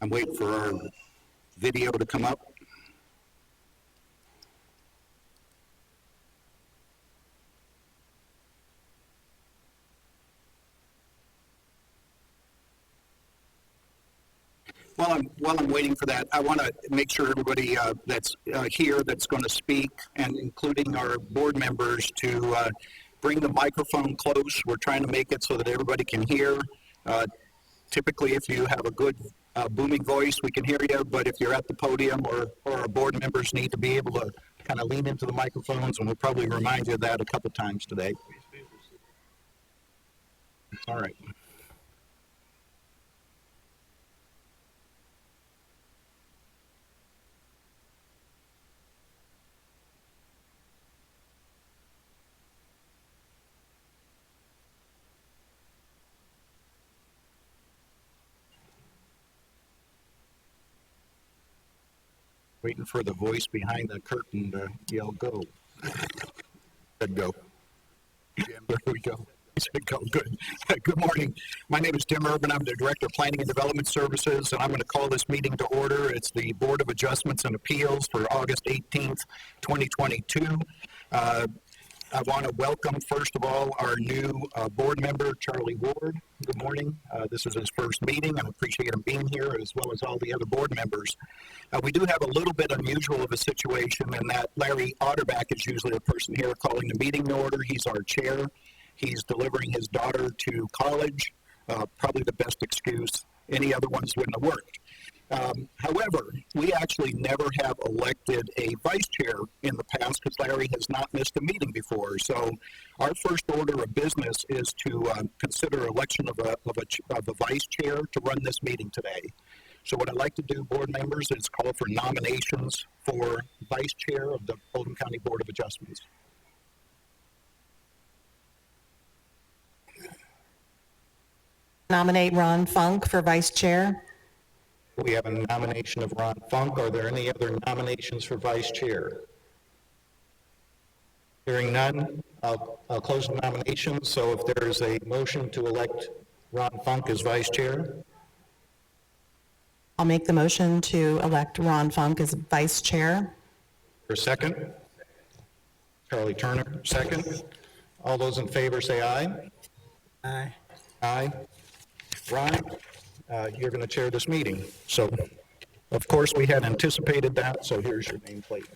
I'm waiting for our video to come up. While I'm waiting for that, I want to make sure everybody that's here that's going to speak, and including our board members, to bring the microphone close. We're trying to make it so that everybody can hear. Typically, if you have a good booming voice, we can hear you, but if you're at the podium or our board members need to be able to kind of lean into the microphones, and we'll probably remind you of that a couple times today. All right. Waiting for the voice behind the curtain to yell, "Go." Good, go. There we go. He said, "Go." Good. Good morning. My name is Tim Urban. I'm the Director of Planning and Development Services, and I'm going to call this meeting to order. It's the Board of Adjustments and Appeals for August 18th, 2022. I want to welcome, first of all, our new board member, Charlie Ward. Good morning. This is his first meeting. I appreciate him being here, as well as all the other board members. We do have a little bit unusual of a situation in that Larry Otterback is usually the person here calling the meeting to order. He's our chair. He's delivering his daughter to college. Probably the best excuse. Any other ones wouldn't have worked. However, we actually never have elected a vice chair in the past because Larry has not missed a meeting before. So our first order of business is to consider election of a vice chair to run this meeting today. So what I'd like to do, board members, is call for nominations for vice chair of the Oldham County Board of Adjustments. Nominate Ron Funk for vice chair. We have a nomination of Ron Funk. Are there any other nominations for vice chair? Hearing none, I'll close the nominations. So if there is a motion to elect Ron Funk as vice chair. I'll make the motion to elect Ron Funk as vice chair. For a second? Charlie Turner, second. All those in favor say aye. Aye. Aye. Ron, you're going to chair this meeting. So, of course, we had anticipated that, so here's your nameplate.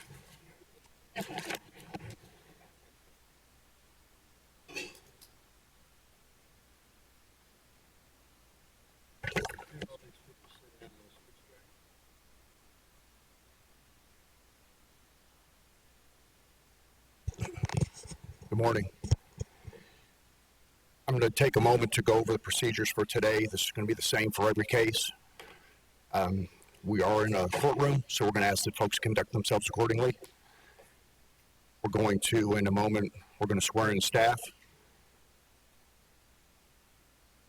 Good morning. I'm going to take a moment to go over the procedures for today. This is going to be the same for every case. We are in a courtroom, so we're going to ask that folks conduct themselves accordingly. We're going to, in a moment, we're going to swear in staff.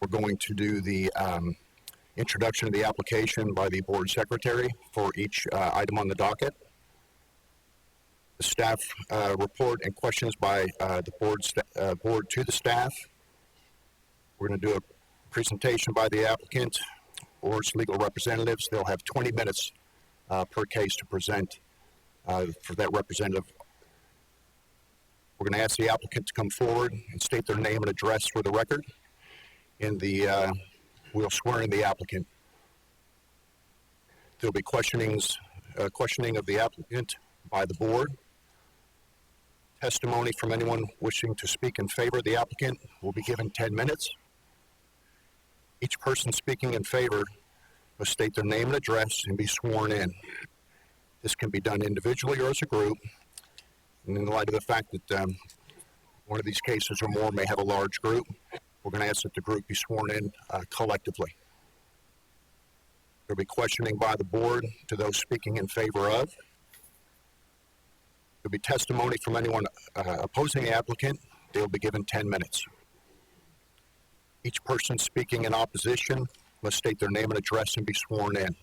We're going to do the introduction of the application by the board secretary for each item on the docket. The staff report and questions by the board to the staff. We're going to do a presentation by the applicant or its legal representatives. They'll have 20 minutes per case to present for that representative. We're going to ask the applicant to come forward and state their name and address for the record. We'll swear in the applicant. There'll be questioning of the applicant by the board. Testimony from anyone wishing to speak in favor of the applicant will be given 10 minutes. Each person speaking in favor must state their name and address and be sworn in. This can be done individually or as a group. And in light of the fact that one of these cases or more may have a large group, we're going to ask that the group be sworn in collectively. There'll be questioning by the board to those speaking in favor of. There'll be testimony from anyone opposing the applicant. They'll be given 10 minutes. Each person speaking in opposition must state their name and address and be sworn in.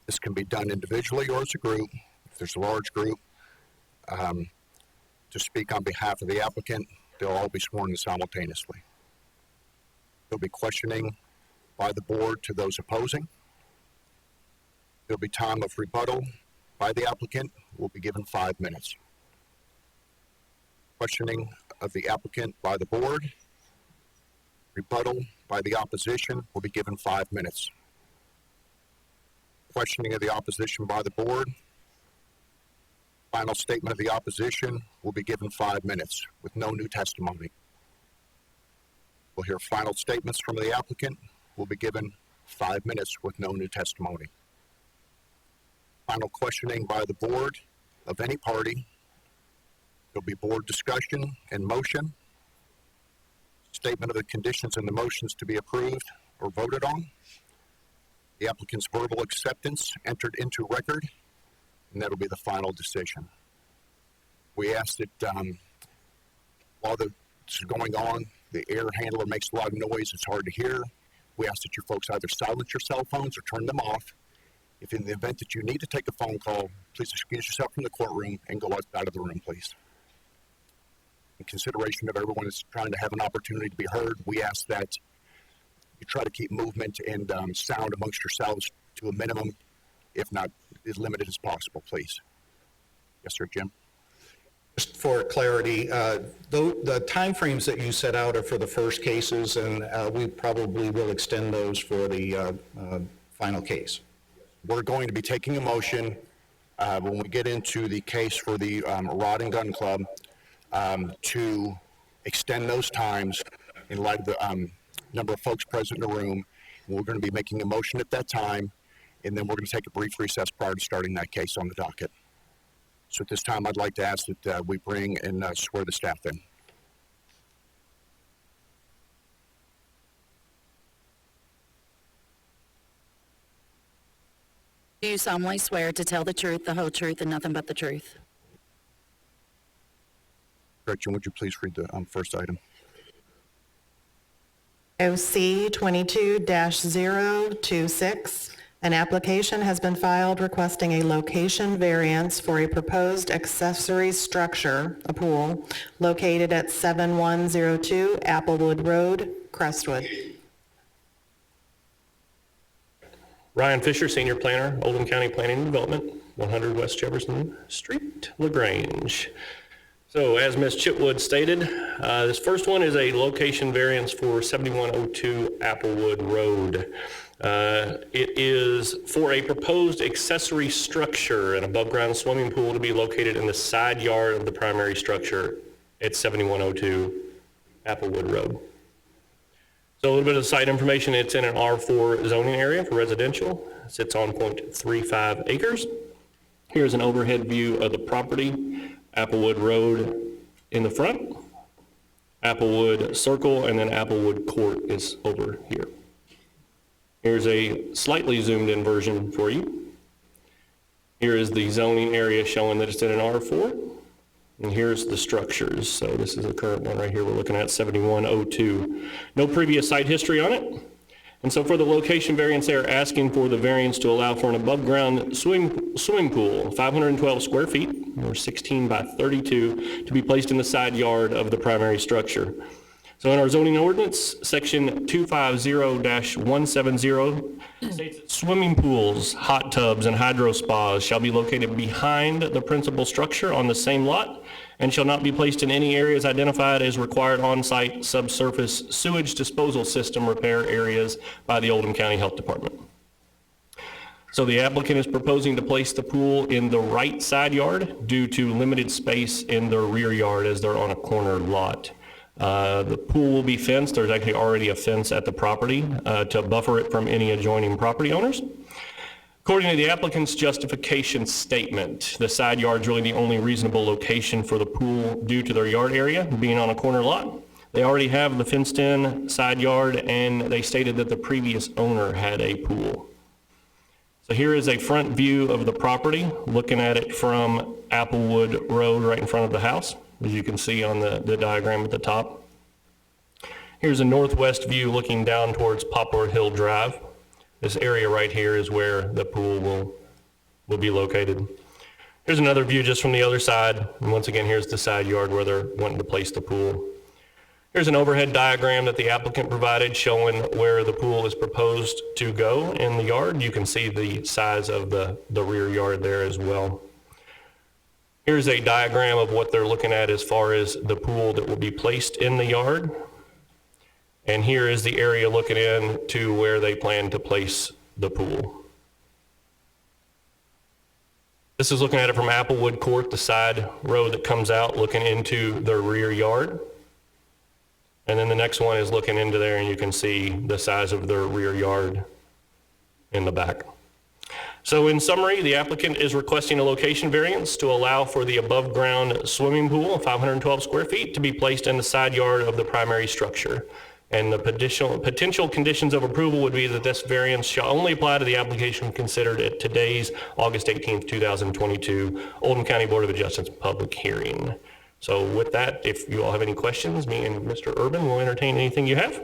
This can be done individually or as a group. If there's a large group, to speak on behalf of the applicant, they'll all be sworn in simultaneously. There'll be questioning by the board to those opposing. There'll be time of rebuttal by the applicant. Will be given 5 minutes. Questioning of the applicant by the board. Rebuttal by the opposition will be given 5 minutes. Questioning of the opposition by the board. Final statement of the opposition will be given 5 minutes with no new testimony. We'll hear final statements from the applicant. Will be given 5 minutes with no new testimony. Final questioning by the board of any party. There'll be board discussion and motion. Statement of the conditions and the motions to be approved or voted on. The applicant's verbal acceptance entered into record, and that'll be the final decision. We ask that while this is going on, the air handler makes a lot of noise, it's hard to hear. We ask that you folks either silence your cell phones or turn them off. If in the event that you need to take a phone call, please excuse yourself from the courtroom and go outside of the room, please. In consideration of everyone that's trying to have an opportunity to be heard, we ask that you try to keep movement and sound amongst yourselves to a minimum, if not as limited as possible, please. Yes, sir, Jim? Just for clarity, the timeframes that you set out are for the first cases, and we probably will extend those for the final case. We're going to be taking a motion when we get into the case for the Rod and Gun Club to extend those times in light of the number of folks present in the room. We're going to be making a motion at that time, and then we're going to take a brief recess prior to starting that case on the docket. So at this time, I'd like to ask that we bring and swear the staff in. Do you solemnly swear to tell the truth, the whole truth, and nothing but the truth? Gretchen, would you please read the first item? OC 22-026, an application has been filed requesting a location variance for a proposed accessory structure, a pool, located at 7102 Applewood Road, Crestwood. Ryan Fisher, Senior Planner, Oldham County Planning and Development, 100 West Jefferson Street, Lagrange. So as Ms. Chitwood stated, this first one is a location variance for 7102 Applewood Road. It is for a proposed accessory structure, an above-ground swimming pool to be located in the side yard of the primary structure at 7102 Applewood Road. So a little bit of site information. It's in an R4 zoning area for residential. It sits on 0.35 acres. Here's an overhead view of the property. Applewood Road in the front, Applewood Circle, and then Applewood Court is over here. Here's a slightly zoomed in version for you. Here is the zoning area showing that it's in an R4. And here's the structures. So this is the current one right here. We're looking at 7102. No previous site history on it. And so for the location variance, they are asking for the variance to allow for an above-ground swimming pool, 512 square feet, or 16 by 32, to be placed in the side yard of the primary structure. So in our zoning ordinance, section 250-170 states that swimming pools, hot tubs, and hydro spas shall be located behind the principal structure on the same lot and shall not be placed in any areas identified as required on-site subsurface sewage disposal system repair areas by the Oldham County Health Department. So the applicant is proposing to place the pool in the right side yard due to limited space in their rear yard as they're on a corner lot. The pool will be fenced. There's actually already a fence at the property to buffer it from any adjoining property owners. According to the applicant's justification statement, the side yard is really the only reasonable location for the pool due to their yard area being on a corner lot. They already have the fenced-in side yard, and they stated that the previous owner had a pool. So here is a front view of the property, looking at it from Applewood Road right in front of the house, as you can see on the diagram at the top. Here's a northwest view looking down towards Poplar Hill Drive. This area right here is where the pool will be located. Here's another view just from the other side. And once again, here's the side yard where they're wanting to place the pool. Here's an overhead diagram that the applicant provided showing where the pool is proposed to go in the yard. You can see the size of the rear yard there as well. Here's a diagram of what they're looking at as far as the pool that will be placed in the yard. And here is the area looking in to where they plan to place the pool. This is looking at it from Applewood Court, the side road that comes out looking into their rear yard. And then the next one is looking into there and you can see the size of their rear yard in the back. So in summary, the applicant is requesting a location variance to allow for the above ground swimming pool, 512 square feet, to be placed in the side yard of the primary structure. And the potential conditions of approval would be that this variance shall only apply to the application considered at today's August 18th, 2022 Oldham County Board of Adjustments public hearing. So with that, if you all have any questions, me and Mr. Urban will entertain anything you have.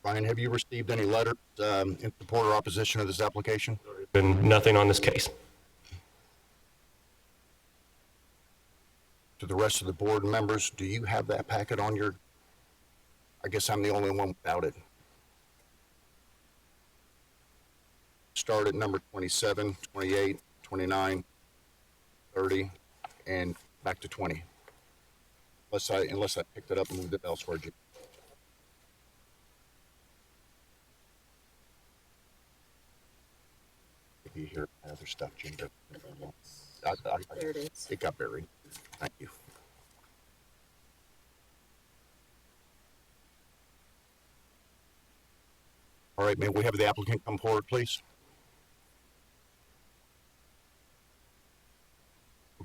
Ryan, have you received any letters in support or opposition of this application? Been nothing on this case. To the rest of the board members, do you have that packet on your? I guess I'm the only one without it. Start at number 27, 28, 29, 30, and back to 20. Unless I picked it up and moved it elsewhere. Be here, other stuff, Jim. There it is. It got buried. Thank you. All right, may we have the applicant come forward, please?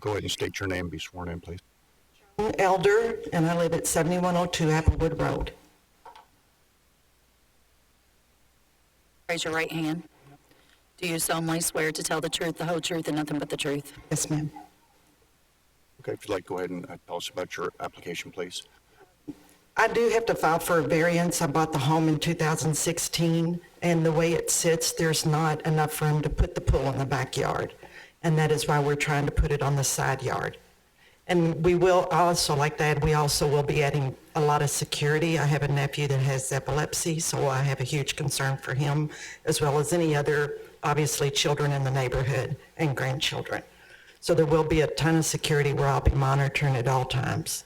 Go ahead and state your name and be sworn in, please. Elder, and I live at 7102 Applewood Road. Raise your right hand. Do you solemnly swear to tell the truth, the whole truth, and nothing but the truth? Yes, ma'am. Okay, if you'd like, go ahead and tell us about your application, please. I do have to file for a variance. I bought the home in 2016, and the way it sits, there's not enough room to put the pool in the backyard. And that is why we're trying to put it on the side yard. And we will also, like that, we also will be adding a lot of security. I have a nephew that has epilepsy, so I have a huge concern for him, as well as any other, obviously, children in the neighborhood and grandchildren. So there will be a ton of security where I'll be monitoring at all times.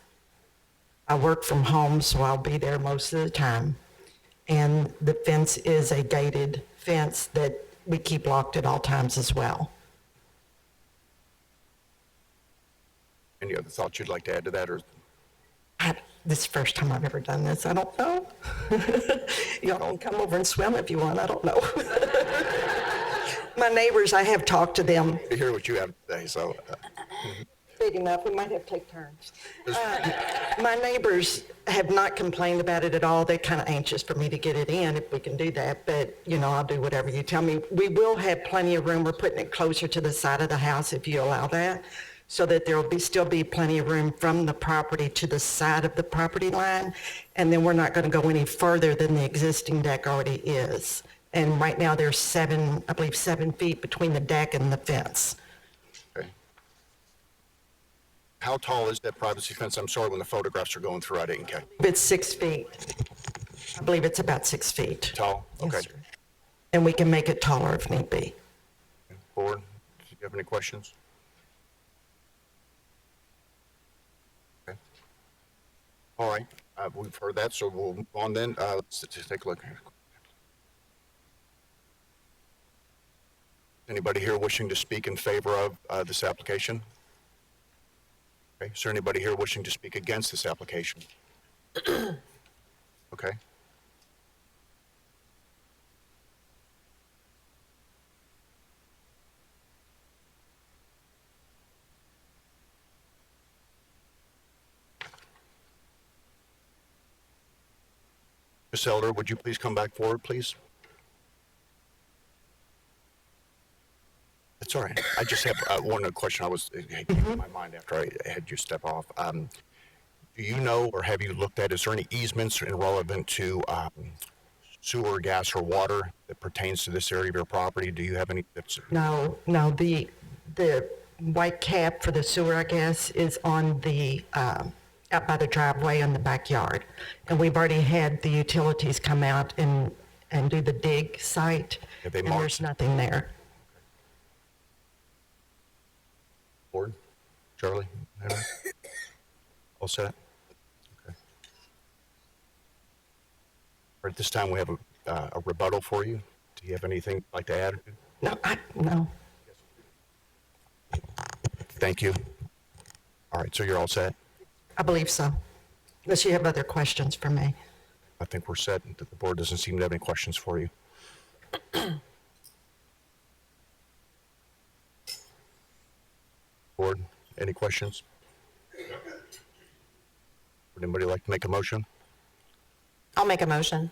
I work from home, so I'll be there most of the time. And the fence is a gated fence that we keep locked at all times as well. Any other thoughts you'd like to add to that, or? This is the first time I've ever done this. I don't know. Y'all don't come over and swim if you want. I don't know. My neighbors, I have talked to them. To hear what you have to say, so. Big enough, we might have to take turns. My neighbors have not complained about it at all. They're kind of anxious for me to get it in if we can do that, but, you know, I'll do whatever you tell me. We will have plenty of room. We're putting it closer to the side of the house if you allow that, so that there will still be plenty of room from the property to the side of the property line, and then we're not going to go any further than the existing deck already is. And right now, there's 7 feet between the deck and the fence. Okay. How tall is that privacy fence? I'm sorry, when the photographs are going through, I didn't catch. It's 6 feet. I believe it's about 6 feet. Tall? Okay. Yes, sir. And we can make it taller if need be. Board, do you have any questions? Okay. All right, we've heard that, so we'll move on then. Let's just take a look. Anybody here wishing to speak in favor of this application? Okay, is there anybody here wishing to speak against this application? Okay. Ms. Elder, would you please come back forward, please? That's all right. I just have one other question. It came to my mind after I had you step off. Do you know, or have you looked at, is there any easements relevant to sewer, gas, or water that pertains to this area of your property? Do you have any? No, the white cap for the sewer, I guess, is on the out by the driveway in the backyard. And we've already had the utilities come out and do the dig site, Have they and marked? there's nothing there. Board? Charlie? Henry? All set? Okay. All right, this time we have a rebuttal for you. Do you have anything you'd like to add? No. Thank you. All right, so you're all set? I believe so. Unless you have other questions for me. I think we're set. The board doesn't seem to have any questions for you. Board, any questions? Would anybody like to make a motion? I'll make a motion.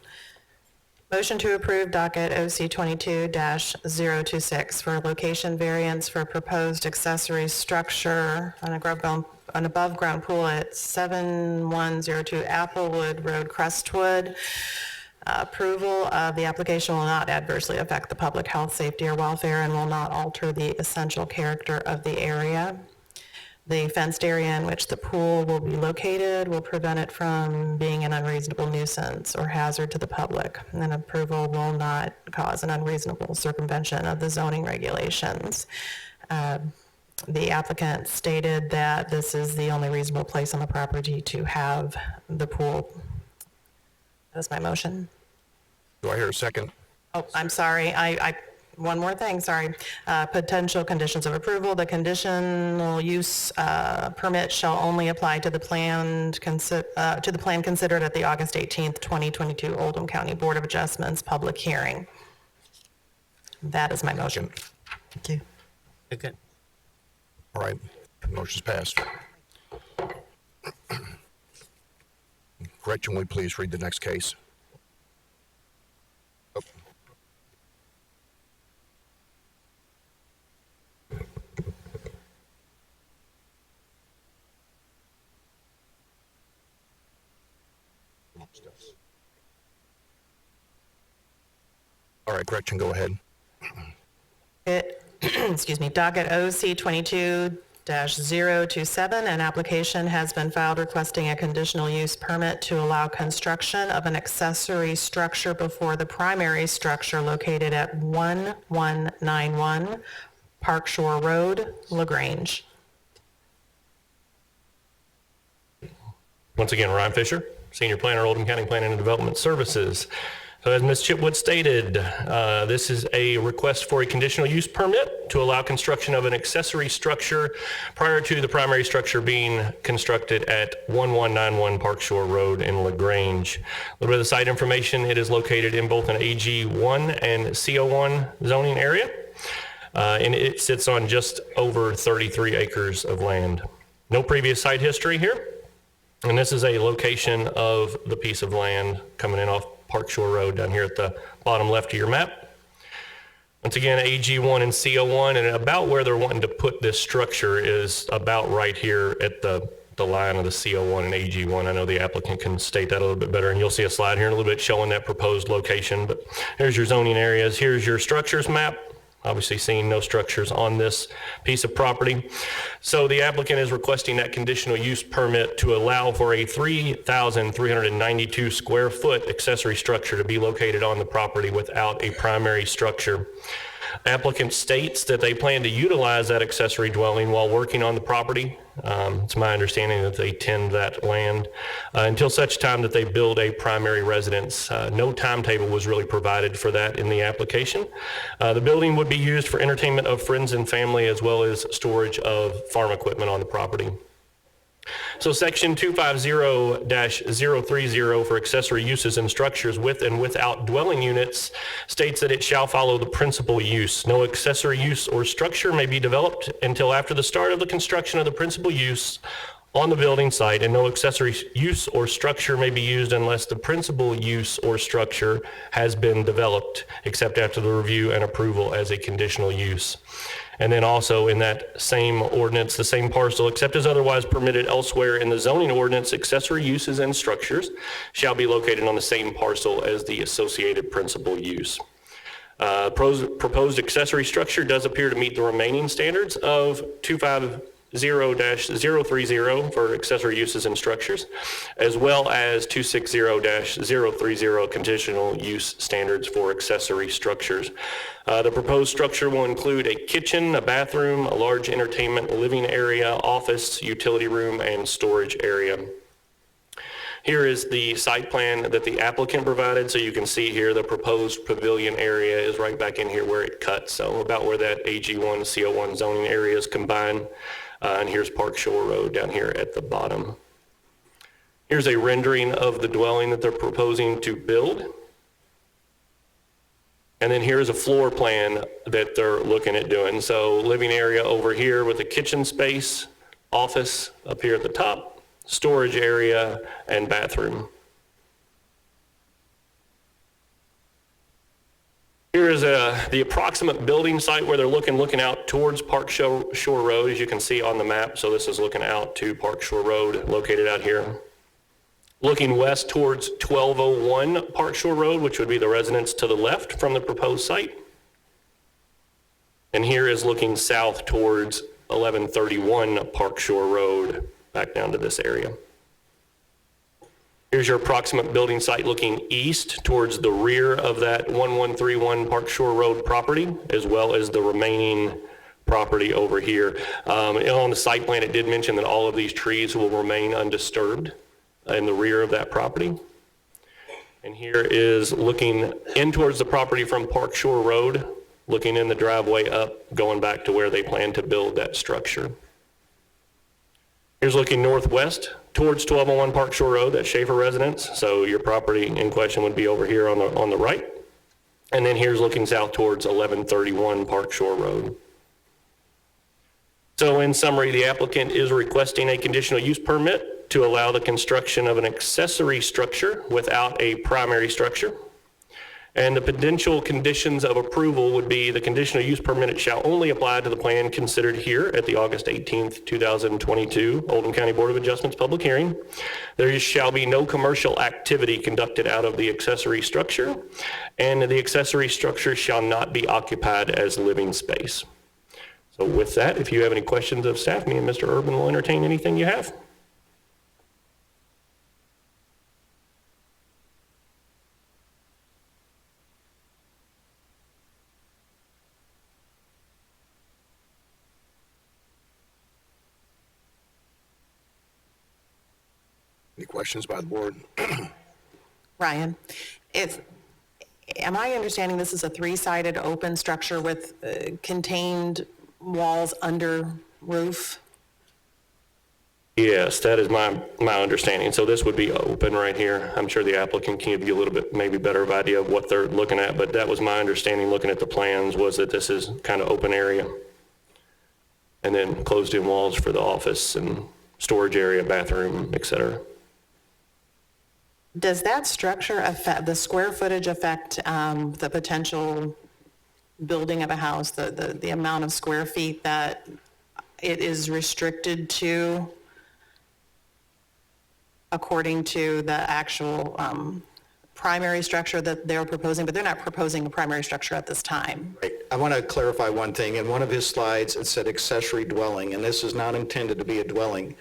Motion to approve docket OC 22-026 for location variance for proposed accessory structure on an above-ground pool at 7102 Applewood Road, Crestwood. Approval of the application will not adversely affect the public health, safety, or welfare and will not alter the essential character of the area. The fenced area in which the pool will be located will prevent it from being an unreasonable nuisance or hazard to the public. And approval will not cause an unreasonable circumvention of the zoning regulations. The applicant stated that this is the only reasonable place on the property to have the pool. That's my motion. Do I hear a second? Oh, I'm sorry. One more thing, sorry. Potential conditions of approval. The conditional use permit shall only apply to the plan considered at the August 18th, 2022 Oldham County Board of Adjustments public hearing. That is my motion. Thank you. Okay. All right, motion's passed. Gretchen, will you please read the next case? Oh. All right, Gretchen, go ahead. Excuse me, docket OC 22-027, an application has been filed requesting a conditional use permit to allow construction of an accessory structure before the primary structure located at 1191 Park Shore Road, Lagrange. Once again, Ryan Fisher, Senior Planner, Oldham County Planning and Development Services. So as Ms. Chipwood stated, this is a request for a conditional use permit to allow construction of an accessory structure prior to the primary structure being constructed at 1191 Park Shore Road in Lagrange. A little bit of the site information: it is located in both an AG1 and CO1 zoning area, and it sits on just over 33 acres of land. No previous site history here, and this is a location of the piece of land coming in off Park Shore Road down here at the bottom left of your map. Once again, AG1 and CO1, and about where they're wanting to put this structure is about right here at the line of the CO1 and AG1. I know the applicant can state that a little bit better, and you'll see a slide here in a little bit showing that proposed location. But here's your zoning areas. Here's your structures map. Obviously seeing no structures on this piece of property. So the applicant is requesting that conditional use permit to allow for a 3,392 square foot accessory structure to be located on the property without a primary structure. Applicant states that they plan to utilize that accessory dwelling while working on the property. It's my understanding that they tend that land until such time that they build a primary residence. No timetable was really provided for that in the application. The building would be used for entertainment of friends and family as well as storage of farm equipment on the property. So section 250-030 for accessory uses and structures with and without dwelling units states that it shall follow the principal use. No accessory use or structure may be developed until after the start of the construction of the principal use on the building site, and no accessory use or structure may be used unless the principal use or structure has been developed, except after the review and approval as a conditional use. And then also in that same ordinance, the same parcel, except as otherwise permitted elsewhere in the zoning ordinance, accessory uses and structures shall be located on the same parcel as the associated principal use. Proposed accessory structure does appear to meet the remaining standards of 260-030 for accessory uses and structures, as well as 260-030 conditional use standards for accessory structures. The proposed structure will include a kitchen, a bathroom, a large entertainment living area, office, utility room, and storage area. Here is the site plan that the applicant provided. So you can see here the proposed pavilion area is right back in here where it cuts. So about where that AG1, CO1 zoning areas combine. And here's Park Shore Road down here at the bottom. Here's a rendering of the dwelling that they're proposing to build. And then here's a floor plan that they're looking at doing. So living area over here with a kitchen space, office up here at the top, storage area, and bathroom. Here is the approximate building site where they're looking out towards Park Shore Road, as you can see on the map. So this is looking out to Park Shore Road, located out here. Looking west towards 1201 Park Shore Road, which would be the residence to the left from the proposed site. And here is looking south towards 1131 Park Shore Road, back down to this area. Here's your approximate building site looking east towards the rear of that 1131 Park Shore Road property, as well as the remaining property over here. On the site plan, it did mention that all of these trees will remain undisturbed in the rear of that property. And here is looking in towards the property from Park Shore Road, looking in the driveway up, going back to where they plan to build that structure. Here's looking northwest towards 1201 Park Shore Road, that Schaefer residence. So your property in question would be over here on the right. And then here's looking south towards 1131 Park Shore Road. So in summary, the applicant is requesting a conditional use permit to allow the construction of an accessory structure without a primary structure. And the potential conditions of approval would be the conditional use permit shall only apply to the plan considered here at the August 18th, 2022 Oldham County Board of Adjustments public hearing. There shall be no commercial activity conducted out of the accessory structure, and the accessory structure shall not be occupied as living space. So with that, if you have any questions of staff, me and Mr. Urban will entertain anything you have. Any questions by the board? Ryan, am I understanding this is a three-sided open structure with contained walls under roof? Yes, that is my understanding. So this would be open right here. I'm sure the applicant can give you a little bit, maybe better of idea of what they're looking at, but that was my understanding looking at the plans, was that this is kind of open area. And then closed-in walls for the office and storage area, bathroom, et cetera. Does that structure affect, the square footage affect the potential building of a house, the amount of square feet that it is restricted to according to the actual primary structure that they're proposing, but they're not proposing a primary structure at this time? Right. I want to clarify one thing. In one of his slides, it said accessory dwelling, and this is not intended to be a dwelling.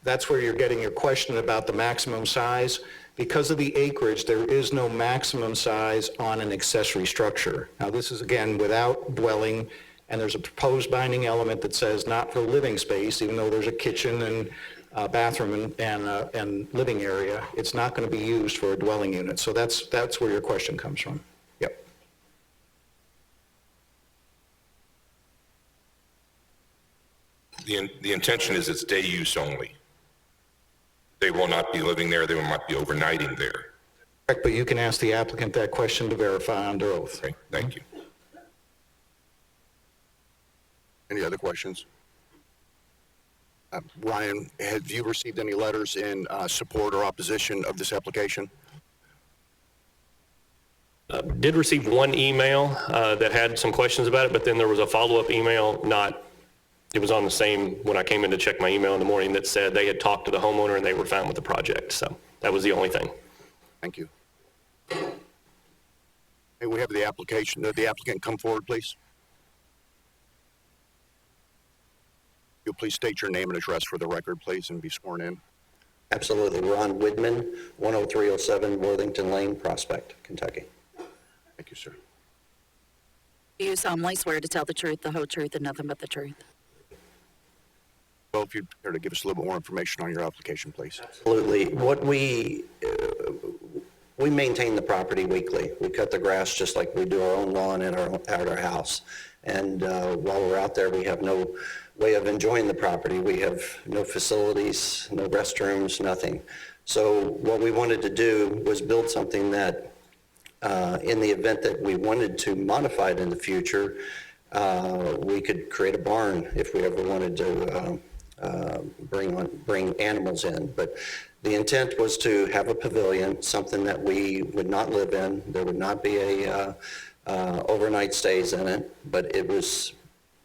That's where you're getting your question about the maximum size. Because of the acreage, there is no maximum size on an accessory structure. Now, this is, again, without dwelling, and there's a proposed binding element that says not for living space, even though there's a kitchen and bathroom and living area. It's not going to be used for a dwelling unit. So that's where your question comes from. Yep. The intention is it's day use only. They will not be living there, they will not be overnighting there. Correct, but you can ask the applicant that question to verify under oath. Okay, thank you. Any other questions? Ryan, have you received any letters in support or opposition of this application? Did receive one email that had some questions about it, but then there was a follow-up email, it was on the same, when I came in to check my email in the morning, that said they had talked to the homeowner and they were fine with the project. So that was the only thing. Thank you. May we have the application, the applicant come forward, please? You'll please state your name and address for the record, please, and be sworn in. Absolutely. Ron Widman, 10307 Worthington Lane, Prospect, Kentucky. Thank you, sir. Do you solemnly swear to tell the truth, the whole truth, and nothing but the truth? Well, if you'd care to give us a little bit more information on your application, please. Absolutely. What we maintain the property weekly. We cut the grass just like we do our own lawn at our house. And while we're out there, we have no way of enjoying the property. We have no facilities, no restrooms, nothing. So what we wanted to do was build something that, in the event that we wanted to modify it in the future, we could create a barn if we ever wanted to bring animals in. But the intent was to have a pavilion, something that we would not live in. There would not be a overnight stays in it, but it was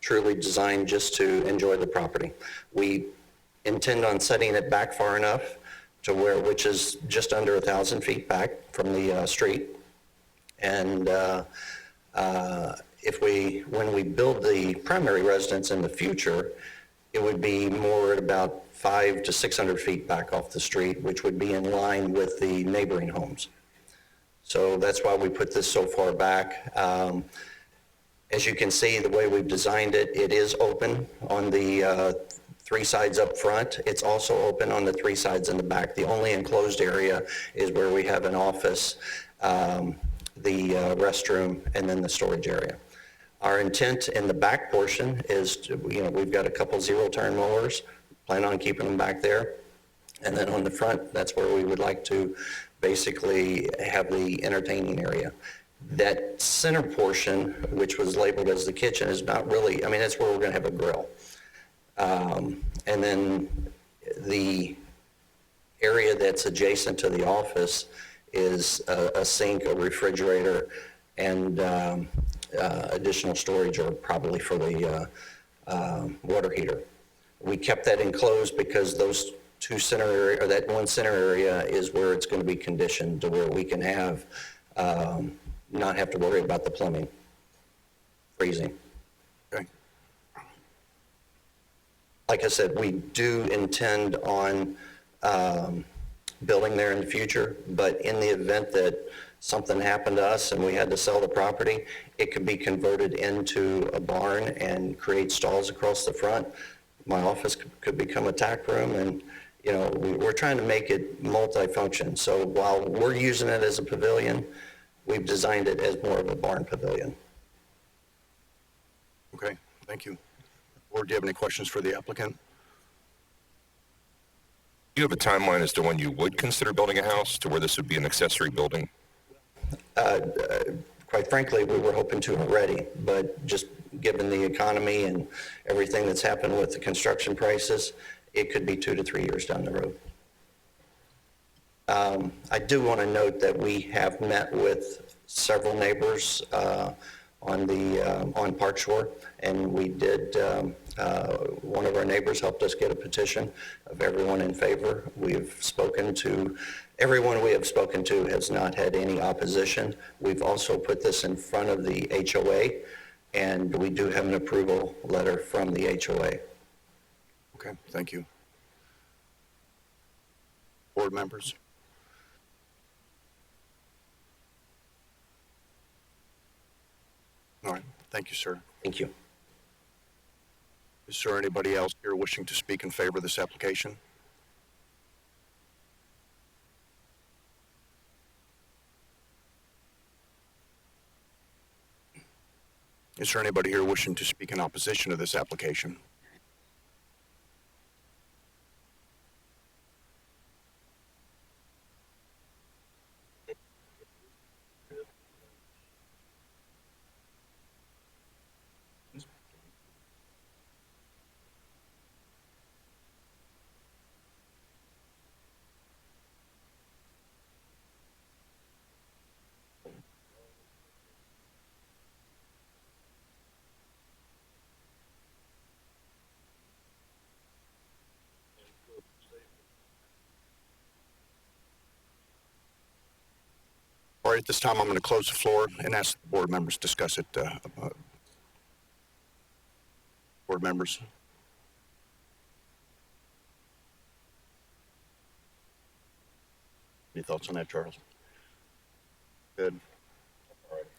truly designed just to enjoy the property. We intend on setting it back far enough to which is just under 1,000 feet back from the street. And when we build the primary residence in the future, it would be more at about 500 to 600 feet back off the street, which would be in line with the neighboring homes. So that's why we put this so far back. As you can see, the way we've designed it, it is open on the 3 sides up front. It's also open on the 3 sides in the back. The only enclosed area is where we have an office, the restroom, and then the storage area. Our intent in the back portion is to, we've got a couple zero-turn mowers, plan on keeping them back there. And then on the front, that's where we would like to basically have the entertaining area. That center portion, which was labeled as the kitchen, is not really, that's where we're going to have a grill. And then the area that's adjacent to the office is a sink, a refrigerator, and additional storage, or probably for the water heater. We kept that enclosed because those two center area, or that one center area, is where it's going to be conditioned to where we can have not have to worry about the plumbing freezing. Okay. Like I said, we do intend on building there in the future, but in the event that something happened to us and we had to sell the property, it could be converted into a barn and create stalls across the front. My office could become a tack room, and we're trying to make it multi-function. So while we're using it as a pavilion, we've designed it as more of a barn pavilion. Okay, thank you. Board, do you have any questions for the applicant? Do you have a timeline as to when you would consider building a house to where this would be an accessory building? Quite frankly, we were hoping to already, but just given the economy and everything that's happened with the construction prices, it could be 2 to 3 years down the road. I do want to note that we have met with several neighbors on Park Shore, and we did, one of our neighbors helped us get a petition of everyone in favor. We've spoken to, everyone we have spoken to has not had any opposition. We've also put this in front of the HOA, and we do have an approval letter from the HOA. Okay, thank you. Board members? All right, thank you, sir. Thank you. Is there anybody else here wishing to speak in favor of this application? Is there anybody here wishing to speak in opposition to this application? All right, at this time, I'm going to close the floor and ask the board members to discuss it. Board members? Any thoughts on that, Charles? Good.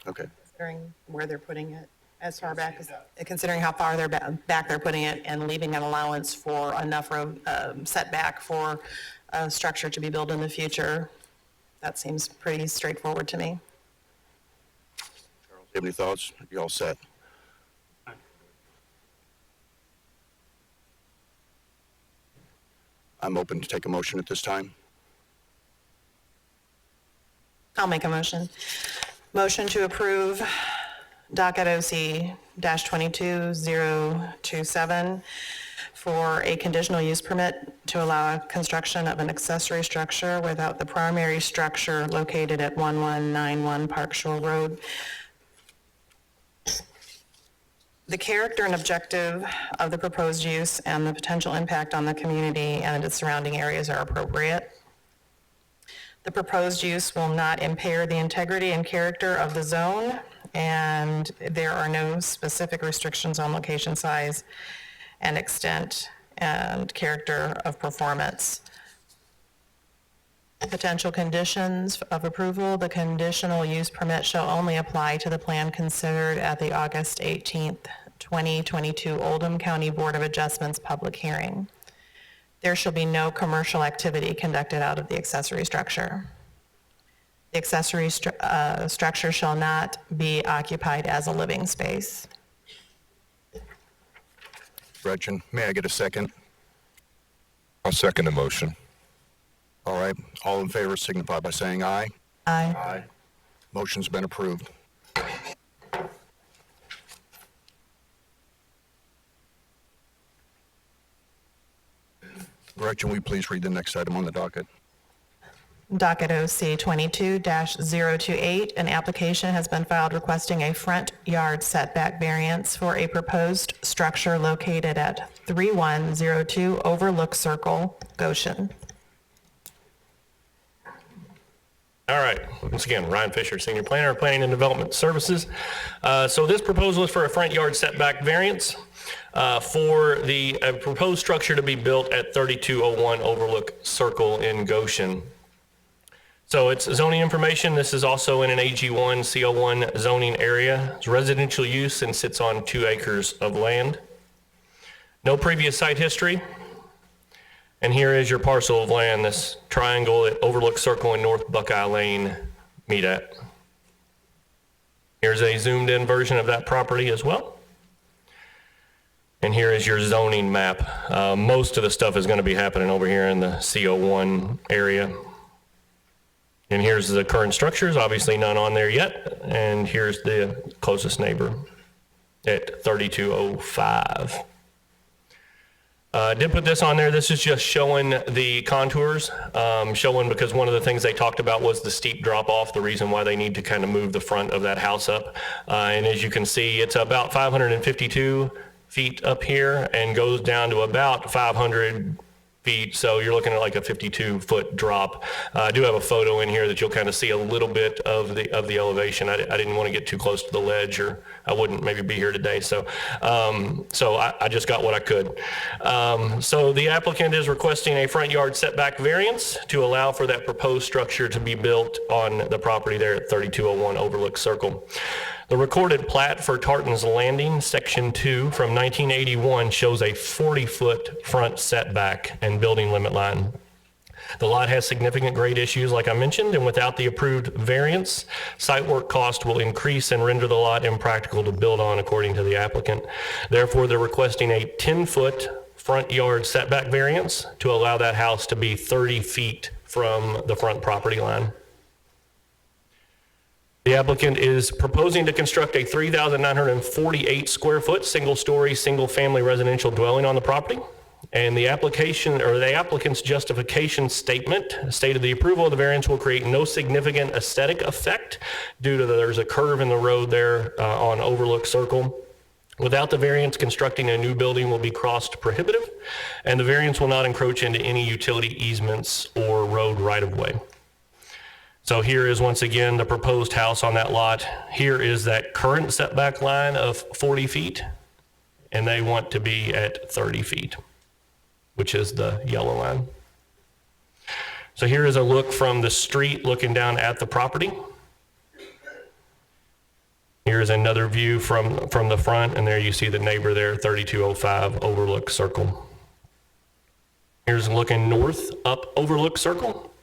Okay. Considering where they're putting it, as far back as, considering how far they're back they're putting it, and leaving an allowance for enough road setback for a structure to be built in the future, that seems pretty straightforward to me. Charles, you have any thoughts? You all set? I'm open to take a motion at this time. I'll make a motion. Motion to approve Docket OC-22027 for a conditional use permit to allow construction of an accessory structure without the primary structure located at 1191 Park Shore Road. The character and objective of the proposed use and the potential impact on the community and its surrounding areas are appropriate. The proposed use will not impair the integrity and character of the zone, and there are no specific restrictions on location size and extent and character of performance. Potential conditions of approval: the conditional use permit shall only apply to the plan considered at the August 18th, 2022 Oldham County Board of Adjustments public hearing. There shall be no commercial activity conducted out of the accessory structure. The accessory structure shall not be occupied as a living space. Gretchen, may I get a second? I'll second the motion. All right, all in favor signify by saying aye. Aye. Aye. Motion's been approved. Gretchen, will you please read the next item on the docket? Docket OC 22-028, an application has been filed requesting a front yard setback variance for a proposed structure located at 3102 Overlook Circle, Goshen. All right, once again, Ryan Fisher, Senior Planner, Planning and Development Services. So this proposal is for a front yard setback variance for the proposed structure to be built at 3201 Overlook Circle in Goshen. So it's zoning information. This is also in an AG1, CO1 zoning area. It's residential use and sits on 2 acres of land. No previous site history. And here is your parcel of land, this triangle at Overlook Circle and North Buckeye Lane meet at. Here's a zoomed in version of that property as well. And here is your zoning map. Most of the stuff is going to be happening over here in the CO1 area. And here's the current structures, obviously none on there yet. And here's the closest neighbor at 3205. I did put this on there. This is just showing the contours, showing because one of the things they talked about was the steep drop off, the reason why they need to kind of move the front of that house up. And as you can see, it's about 552 feet up here and goes down to about 500 feet, so you're looking at like a 52-foot drop. I do have a photo in here that you'll kind of see a little bit of the elevation. I didn't want to get too close to the ledge, or I wouldn't maybe be here today. So, I just got what I could. So the applicant is requesting a front yard setback variance to allow for that proposed structure to be built on the property there at 3201 Overlook Circle. The recorded plat for Tartan's Landing, Section 2 from 1981 shows a 40-foot front setback and building limit line. The lot has significant grade issues, like I mentioned, and without the approved variance, site work cost will increase and render the lot impractical to build on, according to the applicant. Therefore, they're requesting a 10-foot front yard setback variance to allow that house to be 30 feet from the front property line. The applicant is proposing to construct a 3,948 square foot, single-story, single-family residential dwelling on the property. And the application, or the applicant's justification statement stated the approval of the variance will create no significant aesthetic effect due to there's a curve in the road there on Overlook Circle. Without the variance, constructing a new building will be cost prohibitive, and the variance will not encroach into any utility easements or road right-of-way. So here is once again the proposed house on that lot. Here is that current setback line of 40 feet, and they want to be at 30 feet, which is the yellow line. So here is a look from the street looking down at the property. Here's another view from the front, and there you see the neighbor there, 3205 Overlook Circle. Here's looking north up Overlook Circle,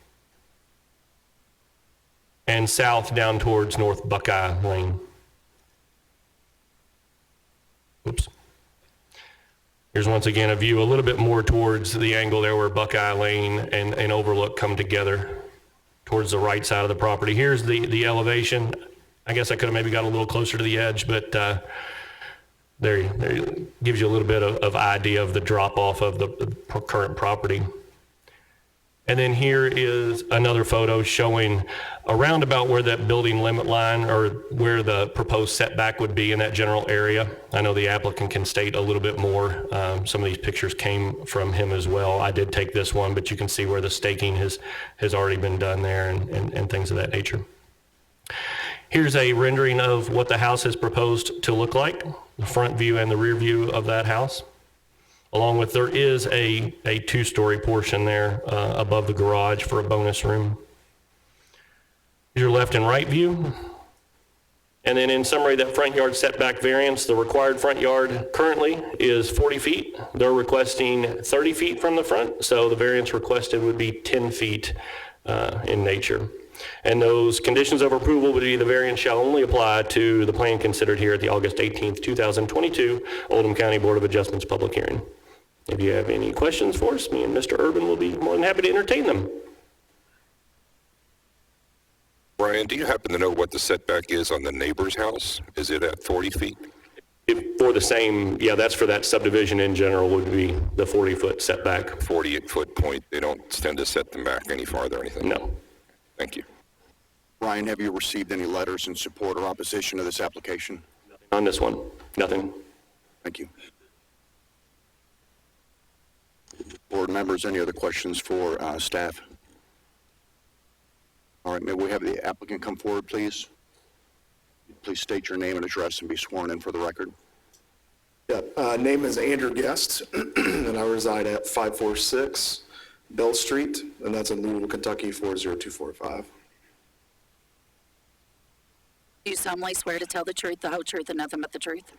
and south down towards North Buckeye Lane. Oops. Here's once again a view a little bit more towards the angle there where Buckeye Lane and Overlook come together towards the right side of the property. Here's the elevation. I guess I could have maybe got a little closer to the edge, but there gives you a little bit of idea of the drop off of the current property. And then here is another photo showing around about where that building limit line or where the proposed setback would be in that general area. I know the applicant can state a little bit more. Some of these pictures came from him as well. I did take this one, but you can see where the staking has already been done there and things of that nature. Here's a rendering of what the house is proposed to look like, the front view and the rear view of that house. Along with, there is a two-story portion there above the garage for a bonus room. Your left and right view. And then in summary, that front yard setback variance, the required front yard currently is 40 feet. They're requesting 30 feet from the front, so the variance requested would be 10 feet in nature. And those conditions of approval would be the variance shall only apply to the plan considered here at the August 18th, 2022 Oldham County Board of Adjustments public hearing. If you have any questions for us, me and Mr. Urban will be more than happy to entertain them. Brian, do you happen to know what the setback is on the neighbor's house? Is it at 40 feet? For the same, yeah, that's for that subdivision in general would be the 40-foot setback. 48-foot point. They don't tend to set them back any farther or anything? No. Thank you. Brian, have you received any letters in support or opposition to this application? On this one, nothing. Thank you. Board members, any other questions for staff? All right, may we have the applicant come forward, please? Please state your name and address and be sworn in for the record. Yeah, name is Andrew Guest, and I reside at 546 Bell Street, and that's in Louisville, Kentucky, 40245. Do you solemnly swear to tell the truth, the whole truth, and nothing but the truth?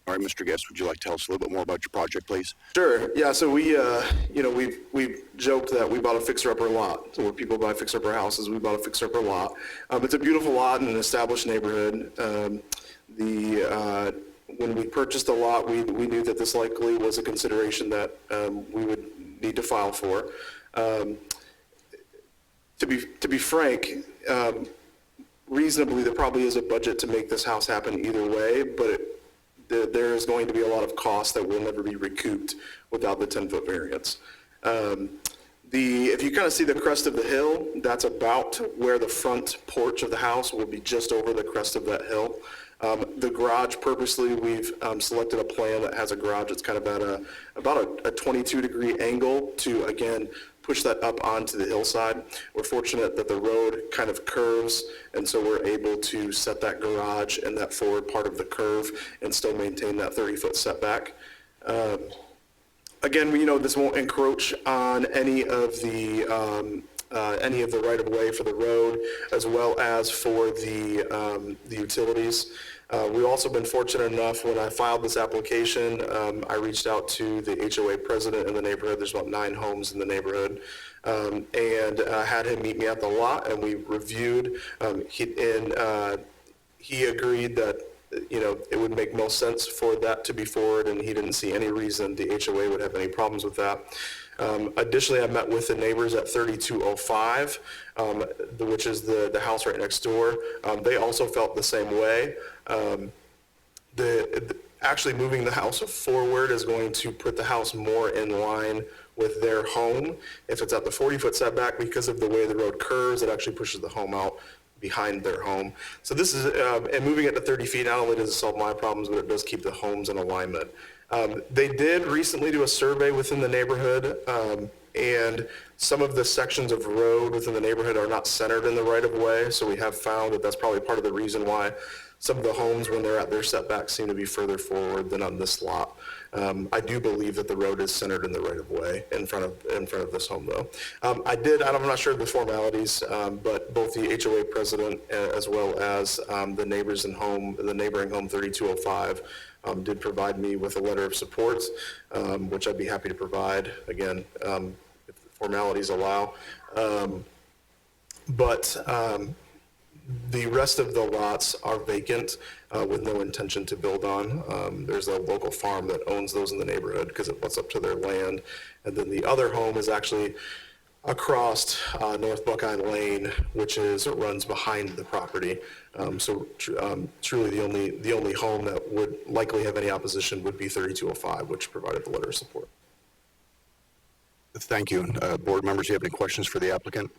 All right, Mr. Guest, would you like to tell us a little bit more about your project, please? Sure. Yeah. So we've joked that we bought a fixer-upper lot. So where people buy fixer-upper houses, we bought a fixer-upper lot. It's a beautiful lot in an established neighborhood. When we purchased the lot, we knew that this likely was a consideration that we would need to file for. To be frank, reasonably, there probably is a budget to make this house happen either way, but there is going to be a lot of costs that will never be recouped without the 10-foot variance. If you kind of see the crest of the hill, that's about where the front porch of the house will be, just over the crest of that hill. The garage, purposely, we've selected a plan that has a garage that's kind of at about a 22-degree angle to, again, push that up onto the hillside. We're fortunate that the road kind of curves, and so we're able to set that garage in that forward part of the curve and still maintain that 30-foot setback. Again, this won't encroach on any of the right-of-way for the road, as well as for the utilities. We've also been fortunate enough, when I filed this application, I reached out to the HOA president in the neighborhood. There's about 9 homes in the neighborhood, and had him meet me at the lot, and we reviewed. He agreed that it would make most sense for that to be forward, and he didn't see any reason the HOA would have any problems with that. Additionally, I met with the neighbors at 3205, which is the house right next door. They also felt the same way. Actually moving the house forward is going to put the house more in line with their home. If it's at the 40-foot setback, because of the way the road curves, it actually pushes the home out behind their home. So this is, and moving it to 30 feet, not only does it solve my problems, but it does keep the homes in alignment. They did recently do a survey within the neighborhood, and some of the sections of road within the neighborhood are not centered in the right-of-way, so we have found that that's probably part of the reason why some of the homes, when they're at their setbacks, seem to be further forward than on this lot. I do believe that the road is centered in the right-of-way in front of this home, though. I'm not sure of the formalities, but both the HOA president as well as the neighboring home 3205 did provide me with a letter of support, which I'd be happy to provide, again, if the formalities allow. The rest of the lots are vacant with no intention to build on. There's a local farm that owns those in the neighborhood because it butts up to their land. And then the other home is actually across North Buckeye Lane, which runs behind the property. Truly the only home that would likely have any opposition would be 3205, which provided the letter of support. Thank you. Board members, do you have any questions for the applicant?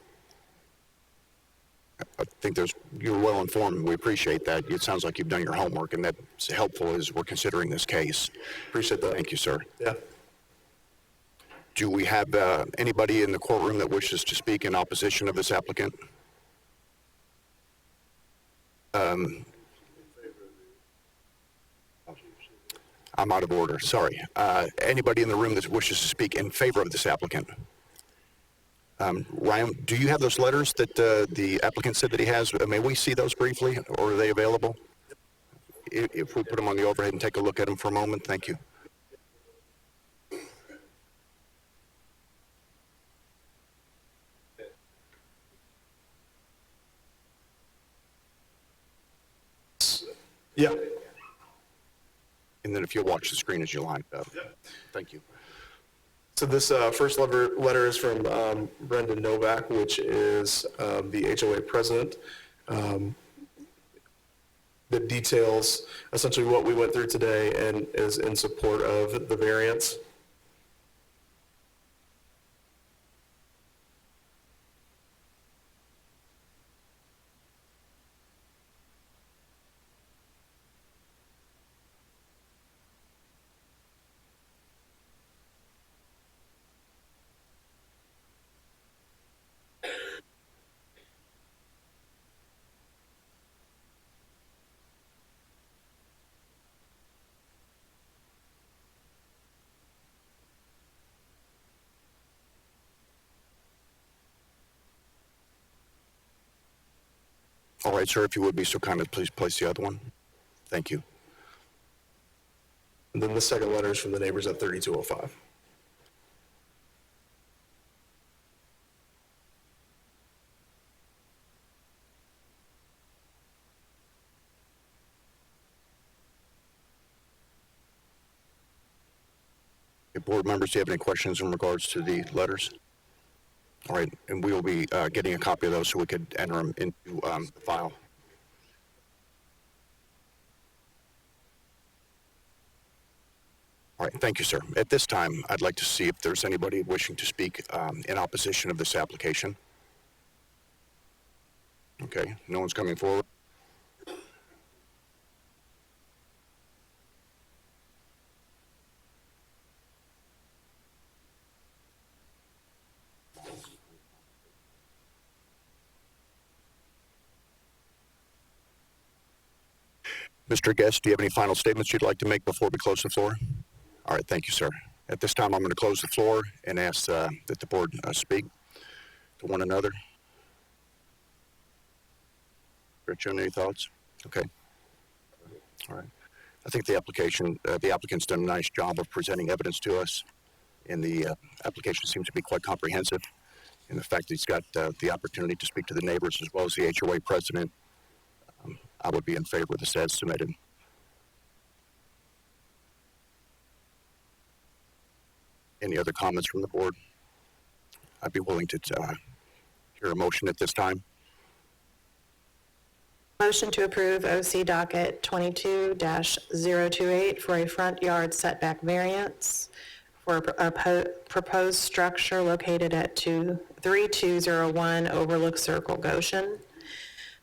I think you're well informed. We appreciate that. It sounds like you've done your homework, and that's helpful as we're considering this case. Appreciate that. Thank you, sir. Yeah. Do we have anybody in the courtroom that wishes to speak in opposition of this applicant? I'm out of order. Sorry. Anybody in the room that wishes to speak in favor of this applicant? Ryan, do you have those letters that the applicant said that he has? May we see those briefly, or are they available? If we put them on the overhead and take a look at them for a moment, thank you. Yeah. And then if you'll watch the screen as you line it up. Thank you. So this first letter is from Brendan Novak, which is the HOA president. That details essentially what we went through today and is in support of the variance. All right, sir, if you would be so kind, please place the other one. Thank you. And then the second letter is from the neighbors at 3205. Board members, do you have any questions in regards to the letters? All right, and we will be getting a copy of those so we could enter them into the file. All right, thank you, sir. At this time, I'd like to see if there's anybody wishing to speak in opposition of this application. Okay, no one's coming forward. Mr. Guest, do you have any final statements you'd like to make before we close the floor? All right, thank you, sir. At this time, I'm going to close the floor and ask that the board speak to one another. Rich, any thoughts? Okay. All right. I think the applicant's done a nice job of presenting evidence to us, and the application seems to be quite comprehensive. And the fact that he's got the opportunity to speak to the neighbors as well as the HOA president, I would be in favor of this as submitted. Any other comments from the board? I'd be willing to hear a motion at this time. Motion to approve OC Docket 22-028 for a front yard setback variance for a proposed structure located at 3201 Overlook Circle, Goshen.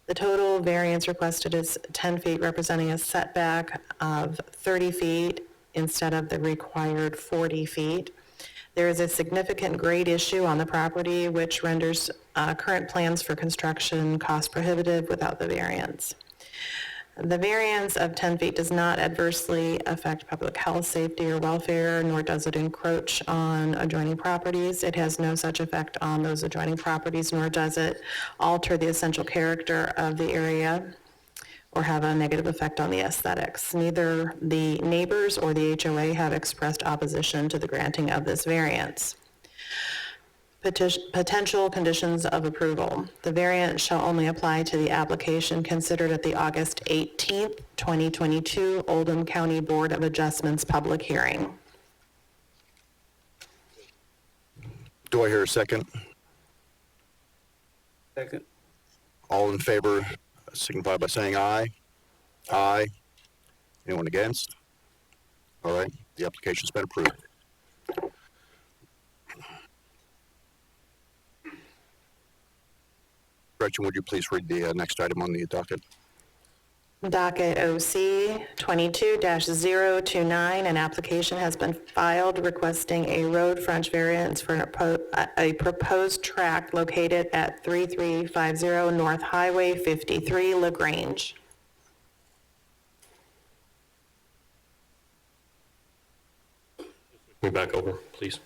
The total variance requested is 10 feet, representing a setback of 30 feet instead of the required 40 feet. There is a significant grade issue on the property, which renders current plans for construction cost prohibitive without the variance. The variance of 10 feet does not adversely affect public health, safety, or welfare, nor does it encroach on adjoining properties. It has no such effect on those adjoining properties, nor does it alter the essential character of the area or have a negative effect on the aesthetics. Neither the neighbors or the HOA have expressed opposition to the granting of this variance. Potential conditions of approval. The variance shall only apply to the application considered at the August 18th, 2022 Oldham County Board of Adjustments public hearing. Do I hear a second? Second. All in favor signify by saying aye. Aye. Anyone against? All right, the application's been approved. Gretchen, would you please read the next item on the docket? Docket OC 22-029, an application has been filed requesting a road frontage variance for a proposed tract located at 3350 North Highway 53, Lagrange. Me back over, please.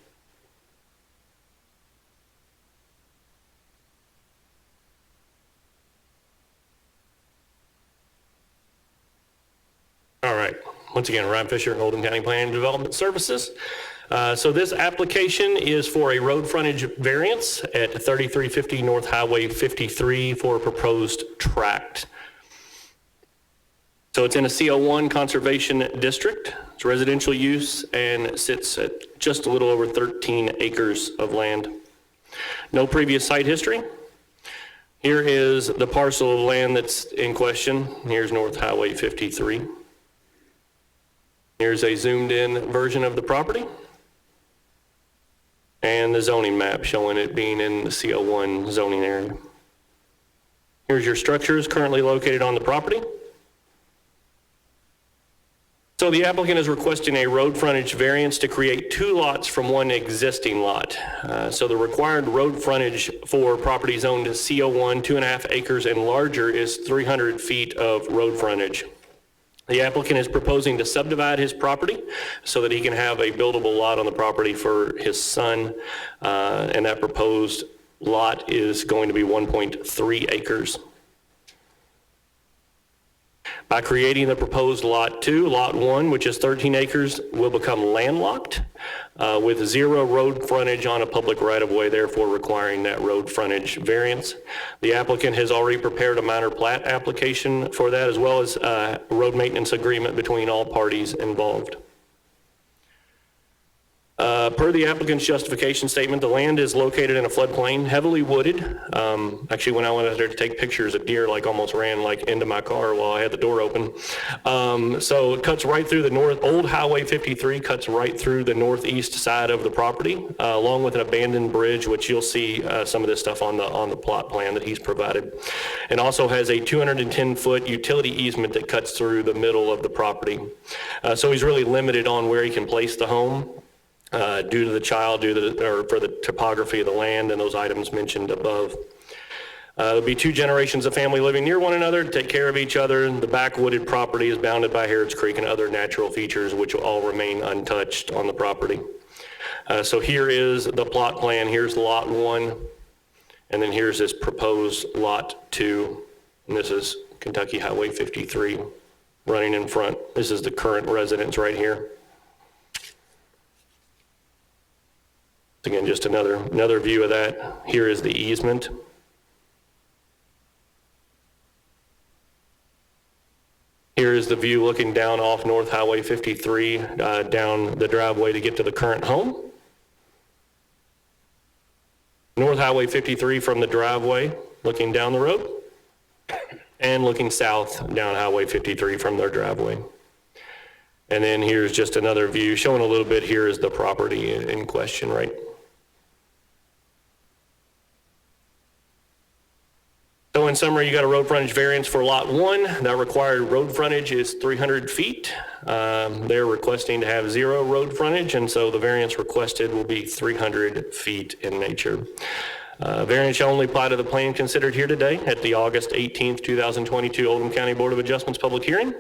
All right, once again, Ryan Fisher, Oldham County Planning and Development Services. So this application is for a road frontage variance at 3350 North Highway 53 for a proposed tract. So it's in a CO1 conservation district. It's residential use and sits at just a little over 13 acres of land. No previous site history. Here is the parcel of land that's in question. Here's North Highway 53. Here's a zoomed in version of the property and the zoning map showing it being in the CO1 zoning area. Here's your structures currently located on the property. So the applicant is requesting a road frontage variance to create two lots from one existing lot. So the required road frontage for properties owned as CO1, 2.5 acres and larger is 300 feet of road frontage. The applicant is proposing to subdivide his property so that he can have a buildable lot on the property for his son. And that proposed lot is going to be 1.3 acres. By creating the proposed Lot 2, Lot 1, which is 13 acres, will become landlocked with zero road frontage on a public right-of-way, therefore requiring that road frontage variance. The applicant has already prepared a minor plat application for that, as well as a road maintenance agreement between all parties involved. Per the applicant's justification statement, the land is located in a floodplain, heavily wooded. Actually, when I went out there to take pictures, a deer almost ran into my car while I had the door open. So it cuts right through the old Highway 53 cuts right through the northeast side of the property, along with an abandoned bridge, which you'll see some of this stuff on the plot plan that he's provided. And also has a 210-foot utility easement that cuts through the middle of the property. So he's really limited on where he can place the home. Due to the child, for the topography of the land and those items mentioned above. There'll be two generations of family living near one another to take care of each other. The back wooded property is bounded by Harrods Creek and other natural features which will all remain untouched on the property. So here is the plot plan. Here's Lot 1, and then here's this proposed Lot 2, and this is Kentucky Highway 53 running in front. This is the current residence right here. Again, just another view of that. Here is the easement. Here is the view looking down off North Highway 53, down the driveway to get to the current home. North Highway 53 from the driveway, looking down the road, and looking south down Highway 53 from their driveway. And then here's just another view showing a little bit. Here is the property in question, right? So in summary, you got a road frontage variance for Lot 1. That required road frontage is 300 feet. They're requesting to have zero road frontage, and so the variance requested will be 300 feet in nature. Variance shall only apply to the plan considered here today at the August 18th, 2022 Oldham County Board of Adjustments public hearing,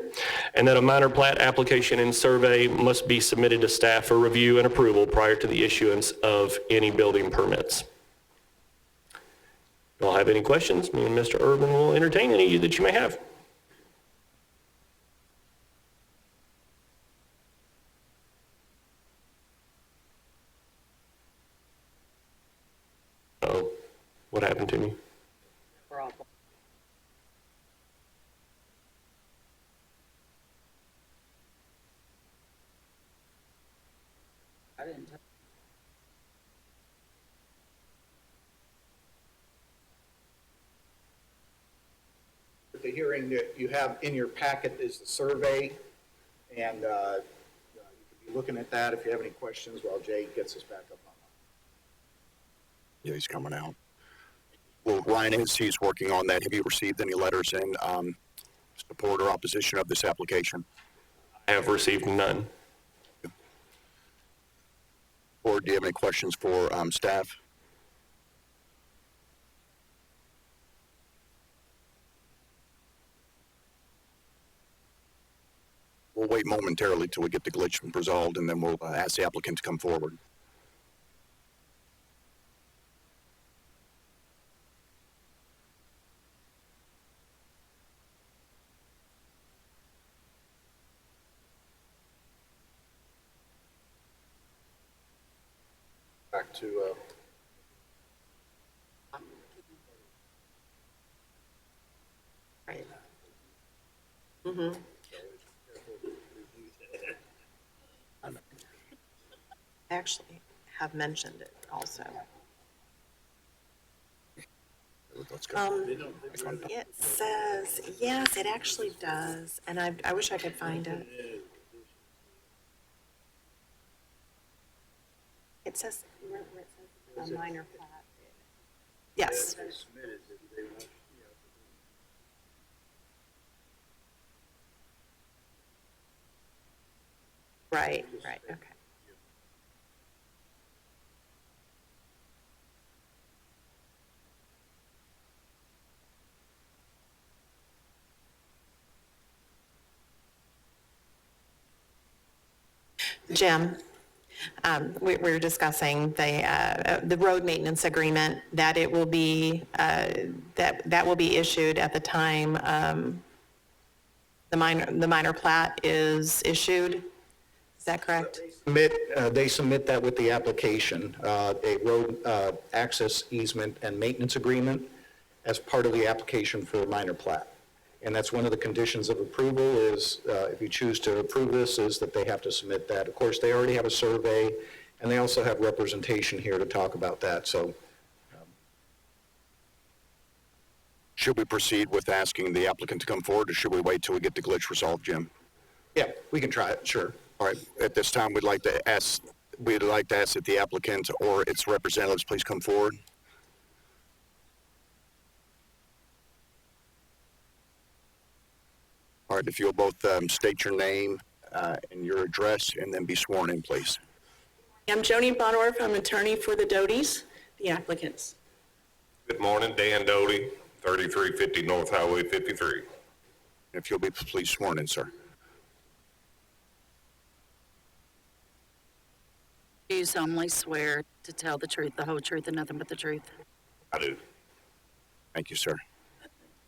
and that a minor plat application and survey must be submitted to staff for review and approval prior to the issuance of any building permits. If you all have any questions, me and Mr. Urban will entertain any that you may have. Oh, what happened to me? The hearing that you have in your packet is the survey, and you can be looking at that if you have any questions while Jay gets us back up on. Yeah, he's coming out. Well, Ryan, as he's working on that, have you received any letters in support or opposition of this application? I have received none. Or do you have any questions for staff? We'll wait momentarily till we get the glitch resolved, and then we'll ask the applicant to come forward. Back to, Right. Mm-hmm. I actually have mentioned it also. Let's go. It says, yes, it actually does, and I wish I could find it. It says, where it says a minor plat. Yes. Right, okay. Jim, we were discussing the road maintenance agreement, that it will be, that will be issued at the time the minor plat is issued. Is that correct? they submit that with the application, a road access easement and maintenance agreement as part of the application for a minor plat. And that's one of the conditions of approval is, if you choose to approve this, is that they have to submit that. Of course, they already have a survey, and they also have representation here to talk about that, so. Should we proceed with asking the applicant to come forward, or should we wait till we get the glitch resolved, Jim? Yeah, we can try it, sure. All right, at this time, we'd like to ask that the applicant or its representatives please come forward. All right, if you'll both state your name and your address, and then be sworn in, please. I'm Joni Bonorf. I'm attorney for the Doties, the applicants. Good morning, Dan Doty, 3350 North Highway 53. If you'll be please sworn in, sir. Do you solemnly swear to tell the truth, the whole truth, and nothing but the truth? I do. Thank you, sir.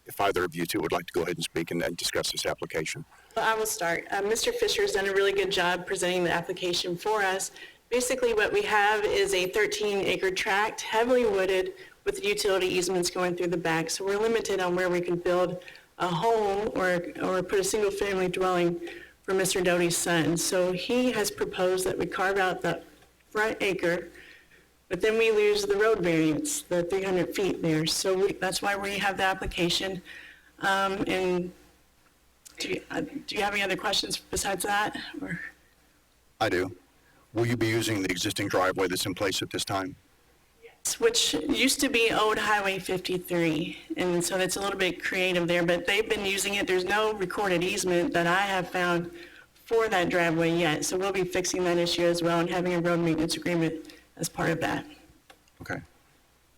If either of you two would like to go ahead and speak and discuss this application. Well, I will start. Mr. Fisher has done a really good job presenting the application for us. Basically, what we have is a 13-acre tract, heavily wooded, with utility easements going through the back. So we're limited on where we can build a home or put a single-family dwelling for Mr. Doty's son. So he has proposed that we carve out the front acre, but then we lose the road variance, the 300 feet there. So that's why we have the application. And do you have any other questions besides that? Or? I do. Will you be using the existing driveway that's in place at this time? Yes, which used to be Old Highway 53. And so that's a little bit creative there, but they've been using it. There's no recorded easement that I have found for that driveway yet. So we'll be fixing that issue as well and having a road maintenance agreement as part of that. Okay.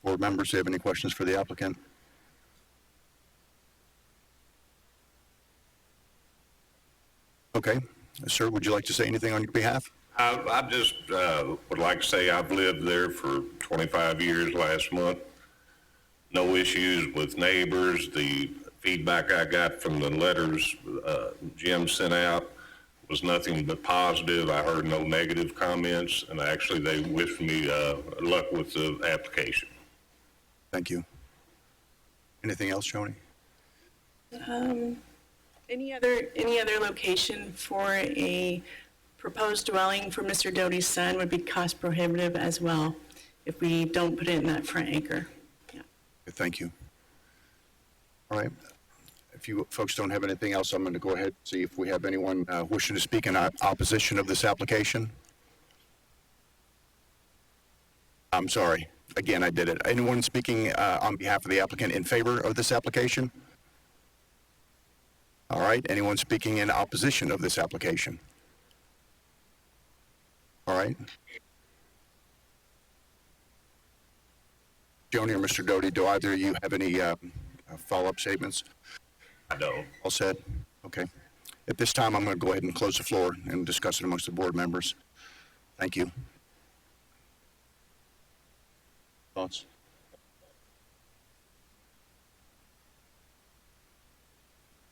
Board members, do you have any questions for the applicant? Okay. Sir, would you like to say anything on your behalf? I just would like to say I've lived there for 25 years last month. No issues with neighbors. The feedback I got from the letters Jim sent out was nothing but positive. I heard no negative comments, and actually they wished me luck with the application. Thank you. Anything else, Joni? Any other location for a proposed dwelling for Mr. Doty's son would be cost prohibitive as well if we don't put it in that front acre. Yeah. Thank you. All right. If you folks don't have anything else, I'm going to go ahead and see if we have anyone wishing to speak in opposition of this application. I'm sorry. Again, I did it. Anyone speaking on behalf of the applicant in favor of this application? All right. Anyone speaking in opposition of this application? All right. Joni or Mr. Doty, do either of you have any follow-up statements? I don't. All said? Okay. At this time, I'm going to go ahead and close the floor and discuss it amongst the board members. Thank you. Thoughts?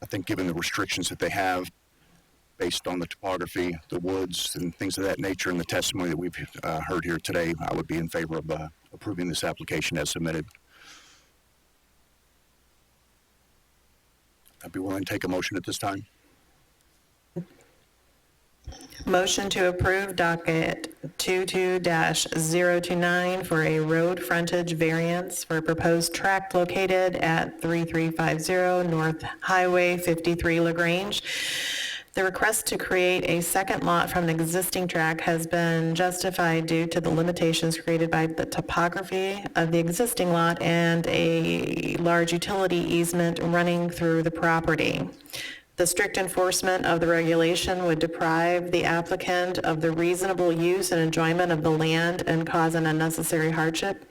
I think given the restrictions that they have based on the topography, the woods, and things of that nature, and the testimony that we've heard here today, I would be in favor of approving this application as submitted. I'd be willing to take a motion at this time. Motion to approve docket 22-029 for a road frontage variance for a proposed tract located at 3350 North Highway 53 Lagrange. The request to create a second lot from an existing tract has been justified due to the limitations created by the topography of the existing lot and a large utility easement running through the property. The strict enforcement of the regulation would deprive the applicant of the reasonable use and enjoyment of the land and cause an unnecessary hardship.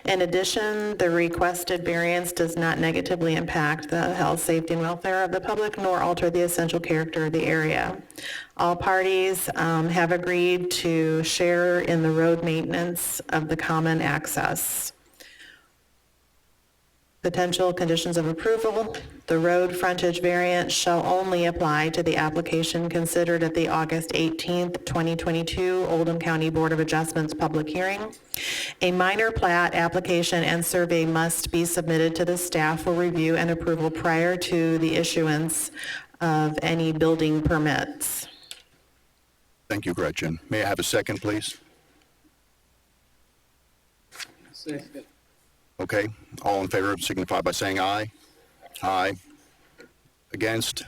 In addition, the requested variance does not negatively impact the health, safety, and welfare of the public, nor alter the essential character of the area. All parties have agreed to share in the road maintenance of the common access. Potential conditions of approval: the road frontage variance shall only apply to the application considered at the August 18th, 2022 Oldham County Board of Adjustments public hearing. A minor plat application and survey must be submitted to the staff for review and approval prior to the issuance of any building permits. Thank you, Gretchen. May I have a second, please? Second. Okay, all in favor signify by saying aye. Aye. Against?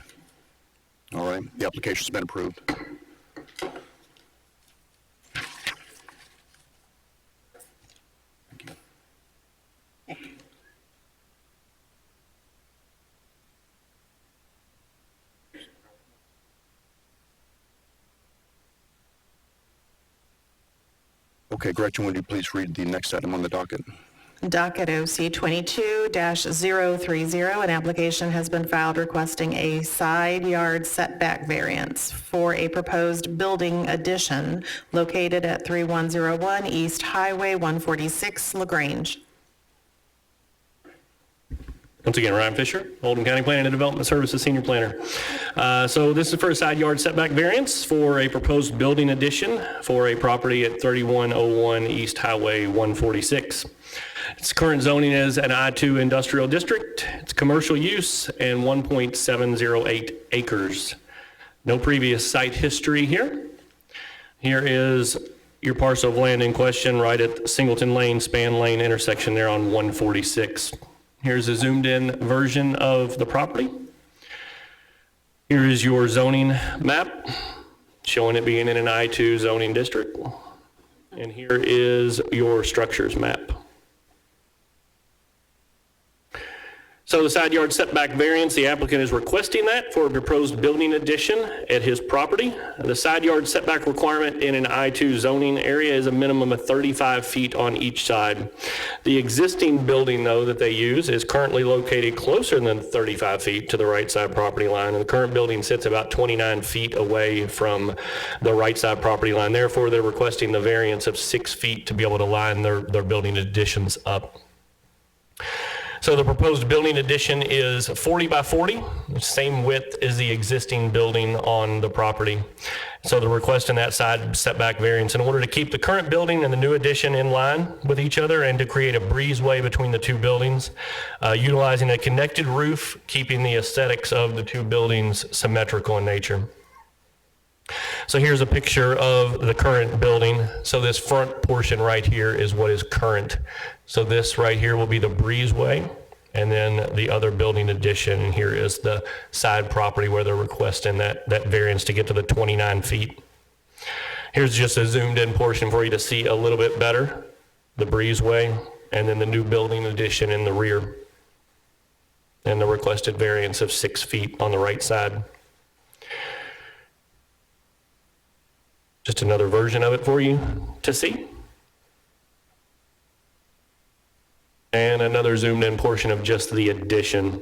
All right, the application's been approved. Thank you. Okay, Gretchen, would you please read the next item on the docket? Docket OC 22-030, an application has been filed requesting a side yard setback variance for a proposed building addition located at 3101 East Highway 146, LaGrange. Once again, Ryan Fisher, Oldham County Planning and Development Services Senior Planner. So this is for a side yard setback variance for a proposed building addition for a property at 3101 East Highway 146. Its current zoning is an I-2 industrial district. It's commercial use and 1.708 acres. No previous site history here. Here is your parcel of land in question right at Singleton Lane, Span Lane intersection there on 146. Here's a zoomed in version of the property. Here is your zoning map showing it being in an I-2 zoning district. And here is your structures map. So the side yard setback variance, the applicant is requesting that for a proposed building addition at his property. The side yard setback requirement in an I-2 zoning area is a minimum of 35 feet on each side. The existing building, though, that they use is currently located closer than 35 feet to the right side property line, and the current building sits about 29 feet away from the right side property line. Therefore, they're requesting the variance of 6 feet to be able to line their building additions up. So the proposed building addition is 40 by 40, same width as the existing building on the property. So the request in that side setback variance in order to keep the current building and the new addition in line with each other and to create a breezeway between the two buildings, utilizing a connected roof, keeping the aesthetics of the two buildings symmetrical in nature. So here's a picture of the current building. So this front portion right here is what is current. So this right here will be the breezeway, and then the other building addition, and here is the side property where they're requesting that variance to get to the 29 feet. Here's just a zoomed in portion for you to see a little bit better, the breezeway, and then the new building addition in the rear, and the requested variance of 6 feet on the right side. Just another version of it for you to see. And another zoomed in portion of just the addition.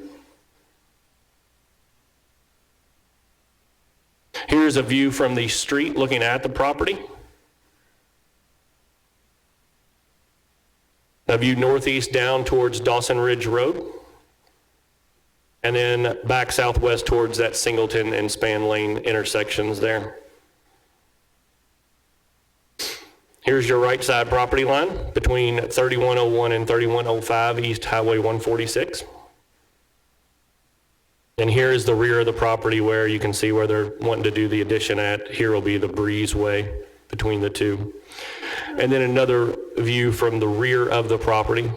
Here's a view from the street looking at the property. A view northeast down towards Dawson Ridge Road. And then back southwest towards that Singleton and Span Lane intersections there. Here's your right side property line between 3101 and 3105 East Highway 146. And here is the rear of the property where you can see where they're wanting to do the addition at. Here will be the breezeway between the two. And then another view from the rear of the property.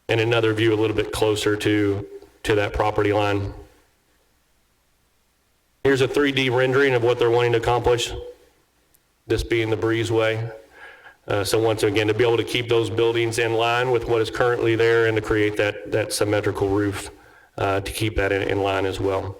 And another view a little bit closer to that property line. Here's a 3D rendering of what they're wanting to accomplish. This being the breezeway. So once again, to be able to keep those buildings in line with what is currently there and to create that symmetrical roof to keep that in line as well.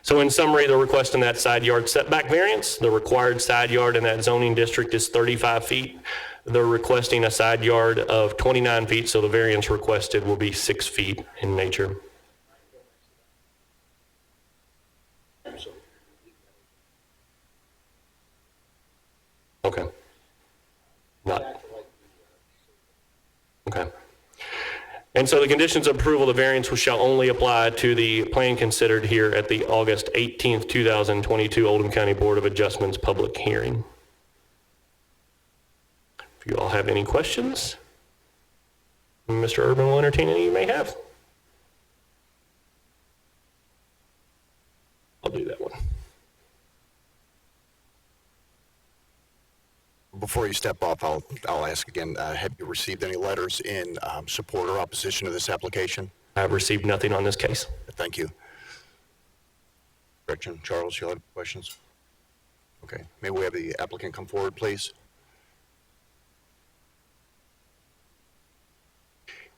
So in summary, they're requesting that side yard setback variance. The required side yard in that zoning district is 35 feet. They're requesting a side yard of 29 feet, so the variance requested will be 6 feet in nature. Okay. Not. Okay. And so the conditions of approval of the variance shall only apply to the plan considered here at the August 18th, 2022 Oldham County Board of Adjustments public hearing. If you all have any questions, Mr. Urban will entertain any you may have. I'll do that one. Before you step off, I'll ask again, have you received any letters in support or opposition to this application? I have received nothing on this case. Thank you. Gretchen, Charles, you have questions? Okay, may we have the applicant come forward, please?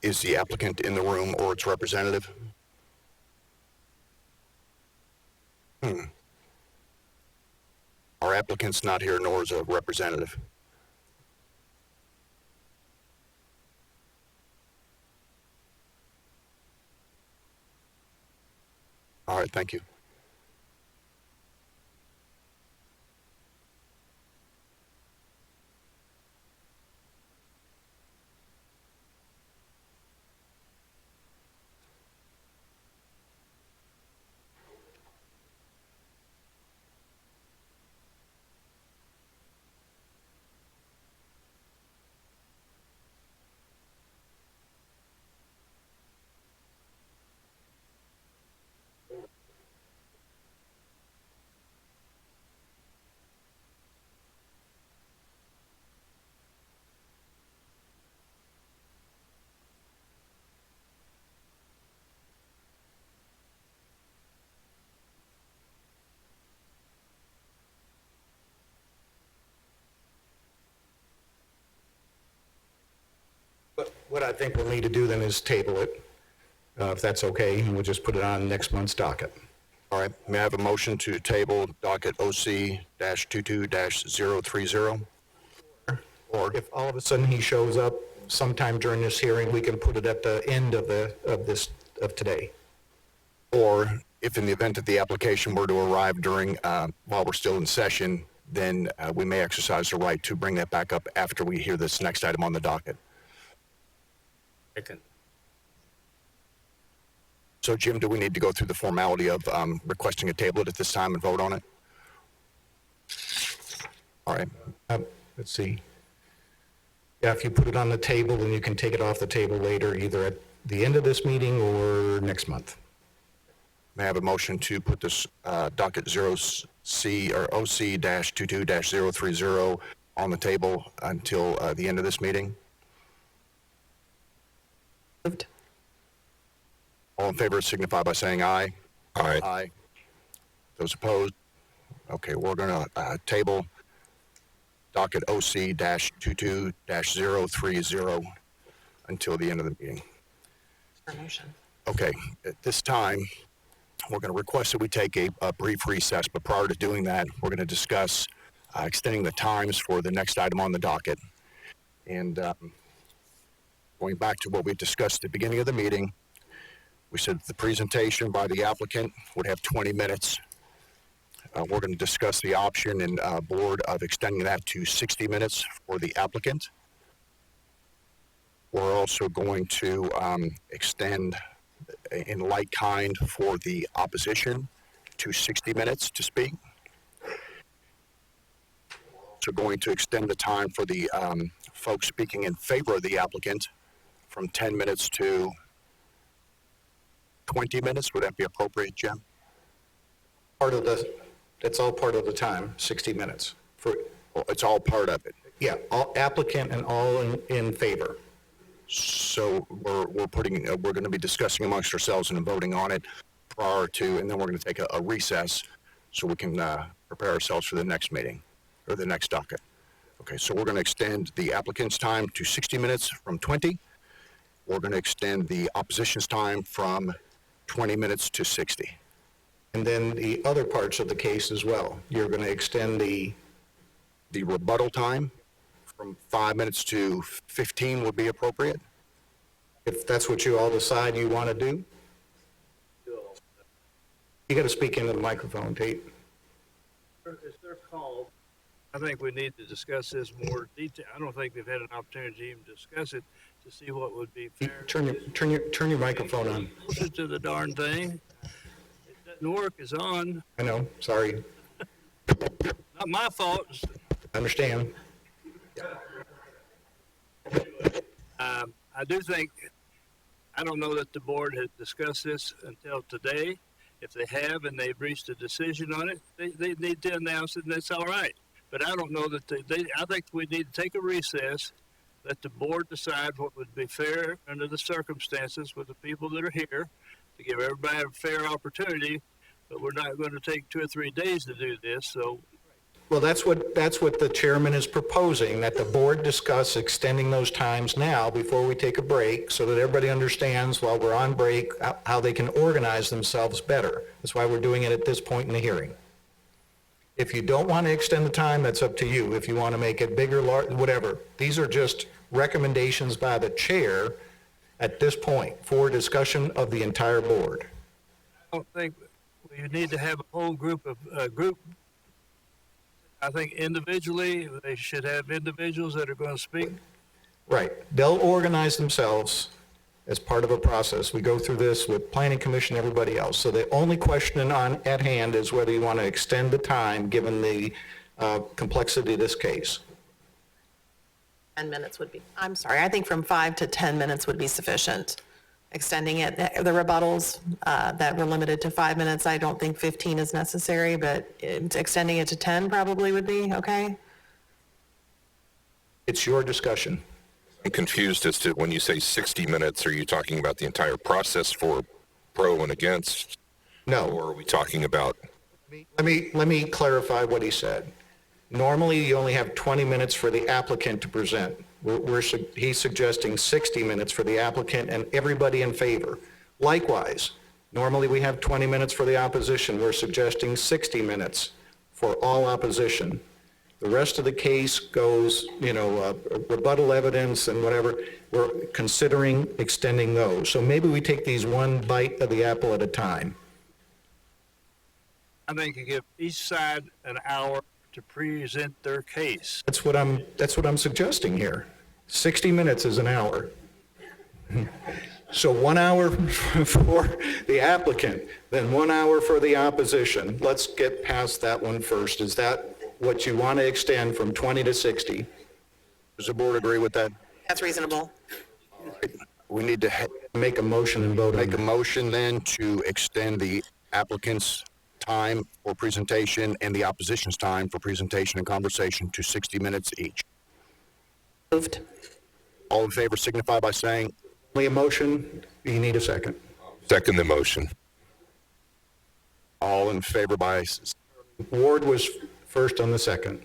Is the applicant in the room or its representative? Our applicant's not here, nor is a representative. All right, thank you. What I think we'll need to do then is table it, if that's okay, and we'll just put it on next month's docket. All right, may I have a motion to table docket OC-22-030? Or if all of a sudden he shows up sometime during this hearing, we can put it at the end of today. Or if in the event that the application were to arrive during, while we're still in session, then we may exercise the right to bring that back up after we hear this next item on the docket. So Jim, do we need to go through the formality of requesting a table at this time and vote on it? All right. Let's see. Yeah, if you put it on the table, then you can take it off the table later, either at the end of this meeting or next month. May I have a motion to put this docket 0C or OC-22-030 on the table until the end of this meeting? Moved. All in favor signify by saying aye. Aye. Aye. Those opposed? Okay, we're going to table docket OC-22-030 until the end of the meeting. Okay, at this time, we're going to request that we take a brief recess, but prior to doing that, we're going to discuss extending the times for the next item on the docket. And going back to what we discussed at the beginning of the meeting, we said the presentation by the applicant would have 20 minutes. We're going to discuss the option and board of extending that to 60 minutes for the applicant. We're also going to extend in like kind for the opposition to 60 minutes to speak. So going to extend the time for the folks speaking in favor of the applicant from 10 minutes to 20 minutes. Would that be appropriate, Jim? That's all part of the time, 60 minutes. Well, it's all part of it. Yeah, all applicant and all in favor. So we're going to be discussing amongst ourselves and voting on it prior to, and then we're going to take a recess so we can prepare ourselves for the next meeting or the next docket. Okay, so we're going to extend the applicant's time to 60 minutes from 20. We're going to extend the opposition's time from 20 minutes to 60. And then the other parts of the case as well. You're going to extend the rebuttal time from 5 minutes to 15 would be appropriate. If that's what you all decide you want to do. You got to speak into the microphone, Tate. It's their call. I think we need to discuss this more detail. I don't think they've had an opportunity to even discuss it to see what would be fair. Turn your microphone on. Listen to the darn thing. It doesn't work. It's on. I know, sorry. Not my fault. I understand. I do think, I don't know that the board has discussed this until today. If they have and they've reached a decision on it, they need to announce it and that's all right. But I don't know that I think we need to take a recess, let the board decide what would be fair under the circumstances with the people that are here, to give everybody a fair opportunity, but we're not going to take 2 or 3 days to do this, so. Well, that's what the chairman is proposing, that the board discuss extending those times now before we take a break, so that everybody understands while we're on break how they can organize themselves better. That's why we're doing it at this point in the hearing. If you don't want to extend the time, that's up to you. If you want to make it bigger, larger, whatever. These are just recommendations by the chair at this point for discussion of the entire board. I don't think we need to have a whole group. I think individually, they should have individuals that are going to speak. Right. They'll organize themselves as part of a process. We go through this with Planning Commission, everybody else. So the only question at hand is whether you want to extend the time, given the complexity of this case. 10 minutes would be, I'm sorry, I think from 5 to 10 minutes would be sufficient. Extending it, the rebuttals that were limited to 5 minutes, I don't think 15 is necessary, but extending it to 10 probably would be okay. It's your discussion. I'm confused as to when you say 60 minutes, are you talking about the entire process for pro and against? No. Or are we talking about? Let me clarify what he said. Normally, you only have 20 minutes for the applicant to present. He's suggesting 60 minutes for the applicant and everybody in favor. Likewise, normally we have 20 minutes for the opposition. We're suggesting 60 minutes for all opposition. The rest of the case goes, rebuttal evidence and whatever. We're considering extending those. So maybe we take these one bite of the apple at a time. I think you give each side an hour to present their case. That's what I'm suggesting here. 60 minutes is an hour. So 1 hour for the applicant, then 1 hour for the opposition. Let's get past that one first. Is that what you want to extend from 20 to 60? Does the board agree with that? That's reasonable. We need to Make a motion and vote on make a it. motion then to extend the applicant's time for presentation and the opposition's time for presentation and conversation to 60 minutes each. Moved. All in favor signify by saying Only a motion, you need a second. Second the motion. all in favor by, Ward was first on the second.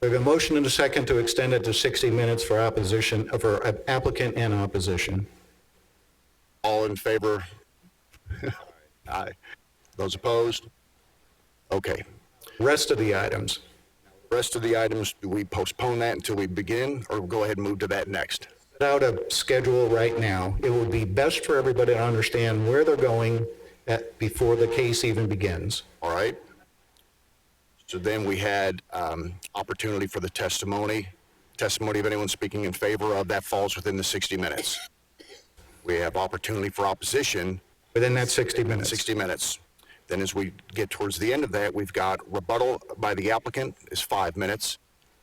We have a motion and a second to extend it to 60 minutes for opposition, for applicant and opposition. all in favor? Aye. Those opposed? Okay. Rest of the items. Rest of the items, do we postpone that until we begin, or go ahead and move to that next? Without a schedule right now, it would be best for everybody to understand where they're going before the case even begins. All right? So then we had opportunity for the testimony. Testimony of anyone speaking in favor of that falls within the 60 minutes. We have opportunity for opposition. Within that 60 minutes. 60 minutes. Then as we get towards the end of that, we've got rebuttal by the applicant is 5 minutes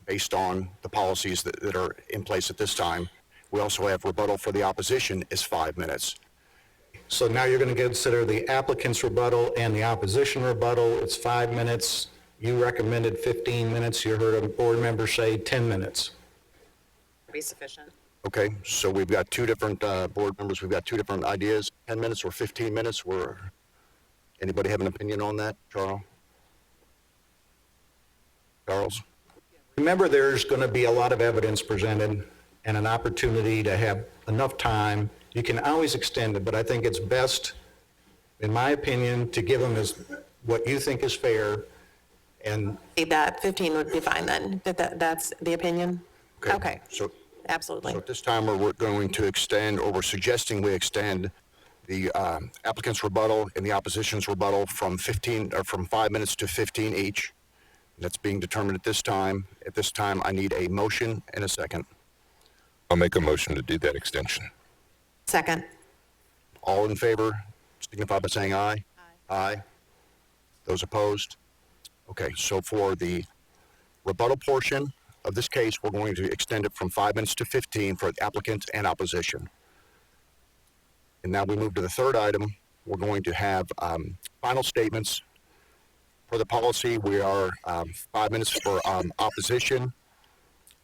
based on the policies that are in place at this time. We also have rebuttal for the opposition is 5 minutes. So now you're going to consider the applicant's rebuttal and the opposition rebuttal. It's 5 minutes. You recommended 15 minutes. You heard a board member say 10 minutes. Be sufficient. Okay, so we've got two different board members. We've got two different ideas, 10 minutes or 15 minutes. Anybody have an opinion on that, Charles? Charles? Remember, there's going to be a lot of evidence presented and an opportunity to have enough time. You can always extend it, but I think it's best, in my opinion, to give them what you think is fair. And That 15 would be fine then. That's the opinion? Okay, So absolutely. at this time, we're going to extend, or we're suggesting we extend the applicant's rebuttal and the opposition's rebuttal from 5 minutes to 15 each. That's being determined at this time. At this time, I need a motion and a second. I'll make a motion to do that extension. Second. All in favor, signify by saying aye. Aye. Those opposed? Okay, so for the rebuttal portion of this case, we're going to extend it from 5 minutes to 15 for applicant and opposition. And now we move to the third item. We're going to have final statements. For the policy, we are 5 minutes for opposition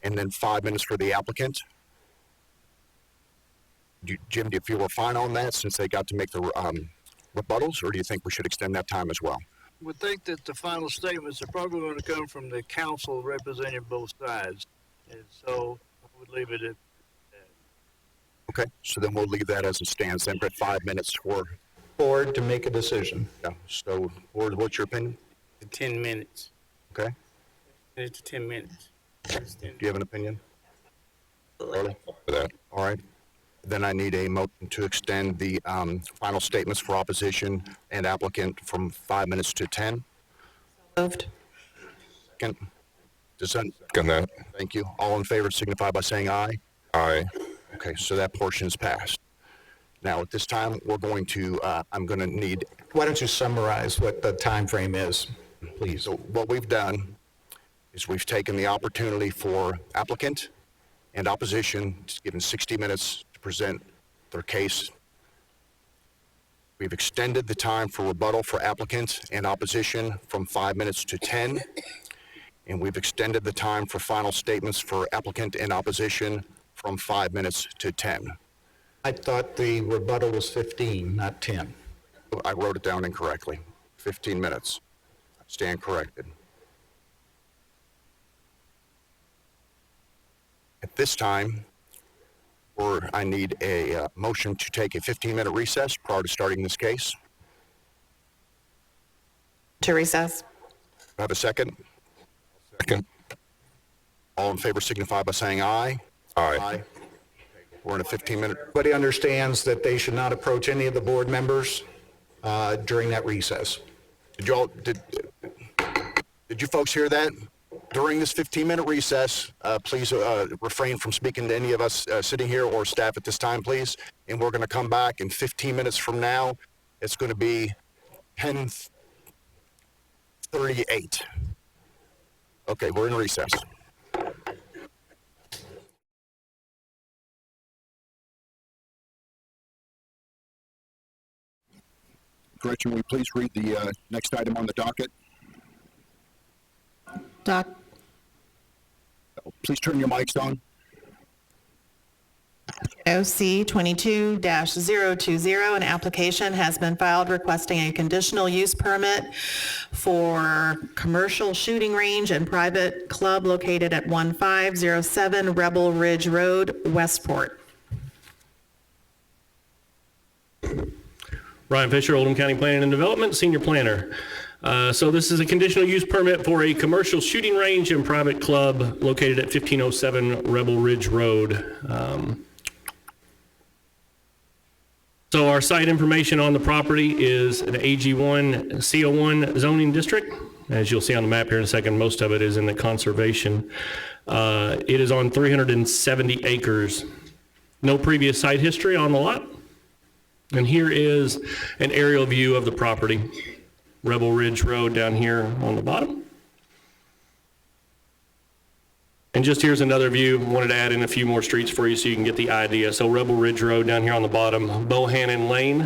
and then 5 minutes for the applicant. Jim, do you feel we're fine on that since they got to make the rebuttals, or do you think we should extend that time as well? Would think that the final statements are probably going to come from the council representing both sides. And so I would leave it at that. Okay, so then we'll leave that as it stands then, but 5 minutes for, board to make a decision. yeah, so, board, what's your opinion? 10 minutes. Okay, It's 10 minutes. do you have an opinion? Charlie? For that. All right, then I need a motion to extend the final statements for opposition and applicant from 5 minutes to 10. Moved. Second. Dissent? Second that. Thank you. All in favor signify by saying aye. Aye. Okay, so that portion is passed. Now, at this time, we're going to, I'm going to need, Why don't you summarize what the time frame is, please? so what we've done is we've taken the opportunity for applicant and opposition, given 60 minutes to present their case. We've extended the time for rebuttal for applicant and opposition from 5 minutes to 10. And we've extended the time for final statements for applicant and opposition from 5 minutes to 10. I thought the rebuttal was 15, not 10. I wrote it down incorrectly. 15 minutes. I stand corrected. At this time, I need a motion to take a 15-minute recess prior to starting this case. To recess. Have a second? Second. All in favor signify by saying aye. Aye. We're in a 15-minute. Everybody understands that they should not approach any of the board members during that recess. Did you folks hear that? During this 15-minute recess, please refrain from speaking to any of us sitting here or staff at this time, please. And we're going to come back in 15 minutes from now. It's going to be 10:38. Okay, we're in recess. Gretchen, will you please read the next item on the docket? Please turn your mics on. OC 22-020, an application has been filed requesting a conditional use permit for commercial shooting range and private club located at 1507 Rebel Ridge Road, Westport. Ryan Fisher, Oldham County Planning and Development, Senior Planner. So this is a conditional use permit for a commercial shooting range and private club located at 1507 Rebel Ridge Road. So our site information on the property is an AG1 CO1 zoning district. As you'll see on the map here in a second, most of it is in the conservation. It is on 370 acres. No previous site history on the lot. And here is an aerial view of the property. Rebel Ridge Road down here on the bottom. And just here's another view. Wanted to add in a few more streets for you so you can get the idea. So Rebel Ridge Road down here on the bottom, Bohannon Lane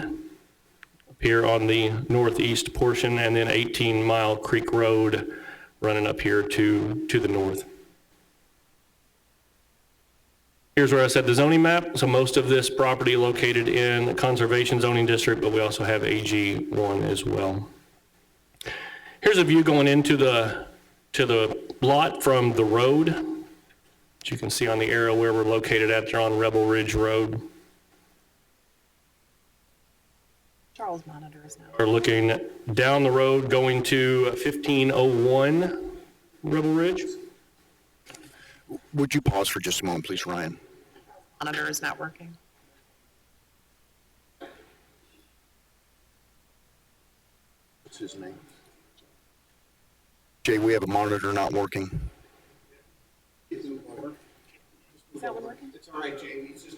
up here on the northeast portion, and then 18 Mile Creek Road running up here to the north. Here's where I said the zoning map. So most of this property located in the conservation zoning district, but we also have AG1 as well. Here's a view going into the lot from the road. As you can see on the arrow where we're located at there on Rebel Ridge Road. Charles Monitor is now. We're looking down the road going to 1501 Rebel Ridge. Would you pause for just a moment, please, Ryan? Monitor is not working. What's his name? Jay, we have a monitor not working. Is that one working? It's all right, Jay. It's just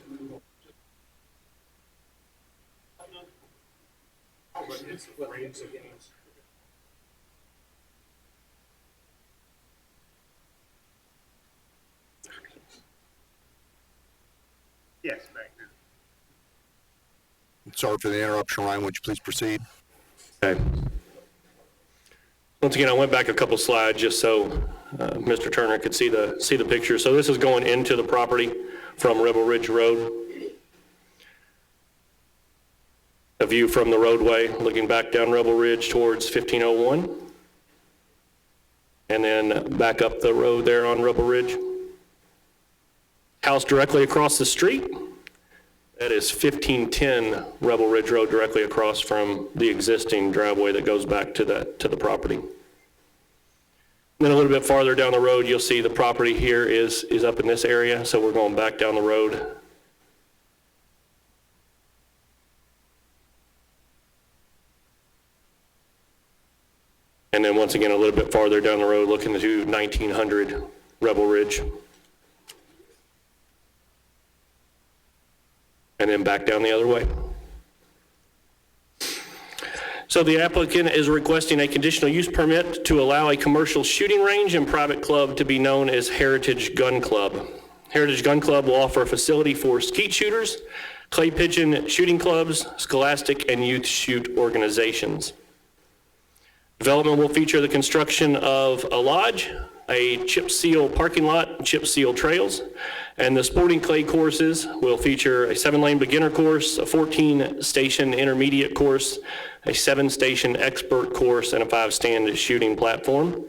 Yes, back there. Sorry for the interruption, Ryan. Would you please proceed? Okay. Once again, I went back a couple slides just so Mr. Turner could see the picture. So this is going into the property from Rebel Ridge Road. A view from the roadway looking back down Rebel Ridge towards 1501. And then back up the road there on Rebel Ridge. House directly across the street. That is 1510 Rebel Ridge Road, directly across from the existing driveway that goes back to the property. And then a little bit farther down the road, you'll see the property here is up in this area, so we're going back down the road. And then once again, a little bit farther down the road, looking to 1900 Rebel Ridge. And then back down the other way. So the applicant is requesting a conditional use permit to allow a commercial shooting range and private club to be known as Heritage Gun Club. Heritage Gun Club will offer a facility for skeet shooters, clay pigeon shooting clubs, scholastic and youth shoot organizations. Development will feature the construction of a lodge, a chip seal parking lot, chip seal trails, and the sporting clay courses will feature a 7-lane beginner course, a 14-station intermediate course, a 7-station expert course, and a 5-stand shooting platform.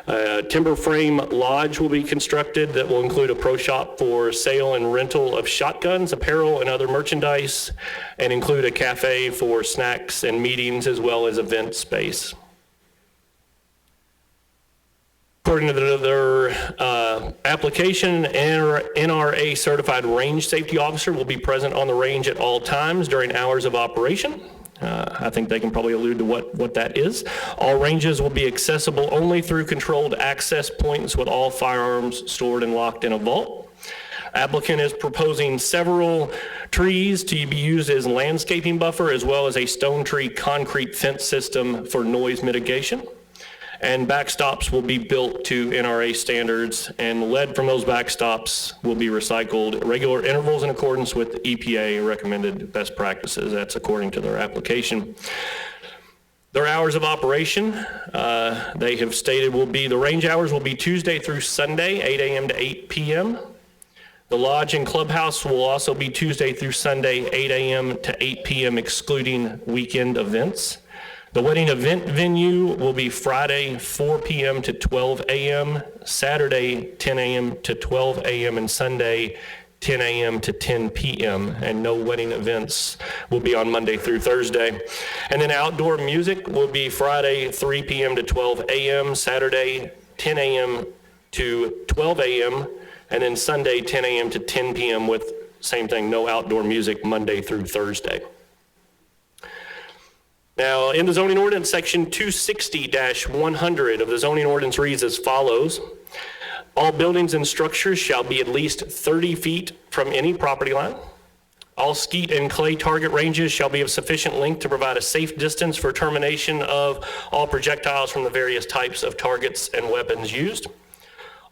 Timber frame lodge will be constructed that will include a pro shop for sale and rental of shotguns, apparel, and other merchandise, and include a cafe for snacks and meetings as well as event space. According to their application, an NRA certified range safety officer will be present on the range at all times during hours of operation. I think they can probably allude to what that is. All ranges will be accessible only through controlled access points with all firearms stored and locked in a vault. Applicant is proposing several trees to be used as landscaping buffer as well as a stone tree concrete fence system for noise mitigation. And backstops will be built to NRA standards, and lead from those backstops will be recycled at regular intervals in accordance with EPA recommended best practices. That's according to their application. Their hours of operation, they have stated the range hours will be Tuesday through Sunday, 8 a.m. to 8 p.m. The lodge and clubhouse will also be Tuesday through Sunday, 8 a.m. to 8 p.m., excluding weekend events. The wedding event venue will be Friday, 4 p.m. to 12 a.m., Saturday, 10 a.m. to 12 a.m., and Sunday, 10 a.m. to 10 p.m., and no wedding events will be on Monday through Thursday. And then outdoor music will be Friday, 3 p.m. to 12 a.m., Saturday, 10 a.m. to 12 a.m., and then Sunday, 10 a.m. to 10 p.m. with same thing, no outdoor music Monday through Thursday. Now, in the zoning ordinance, section 260-100 of the zoning ordinance reads as follows. All buildings and structures shall be at least 30 feet from any property line. All skeet and clay target ranges shall be of sufficient length to provide a safe distance for termination of all projectiles from the various types of targets and weapons used.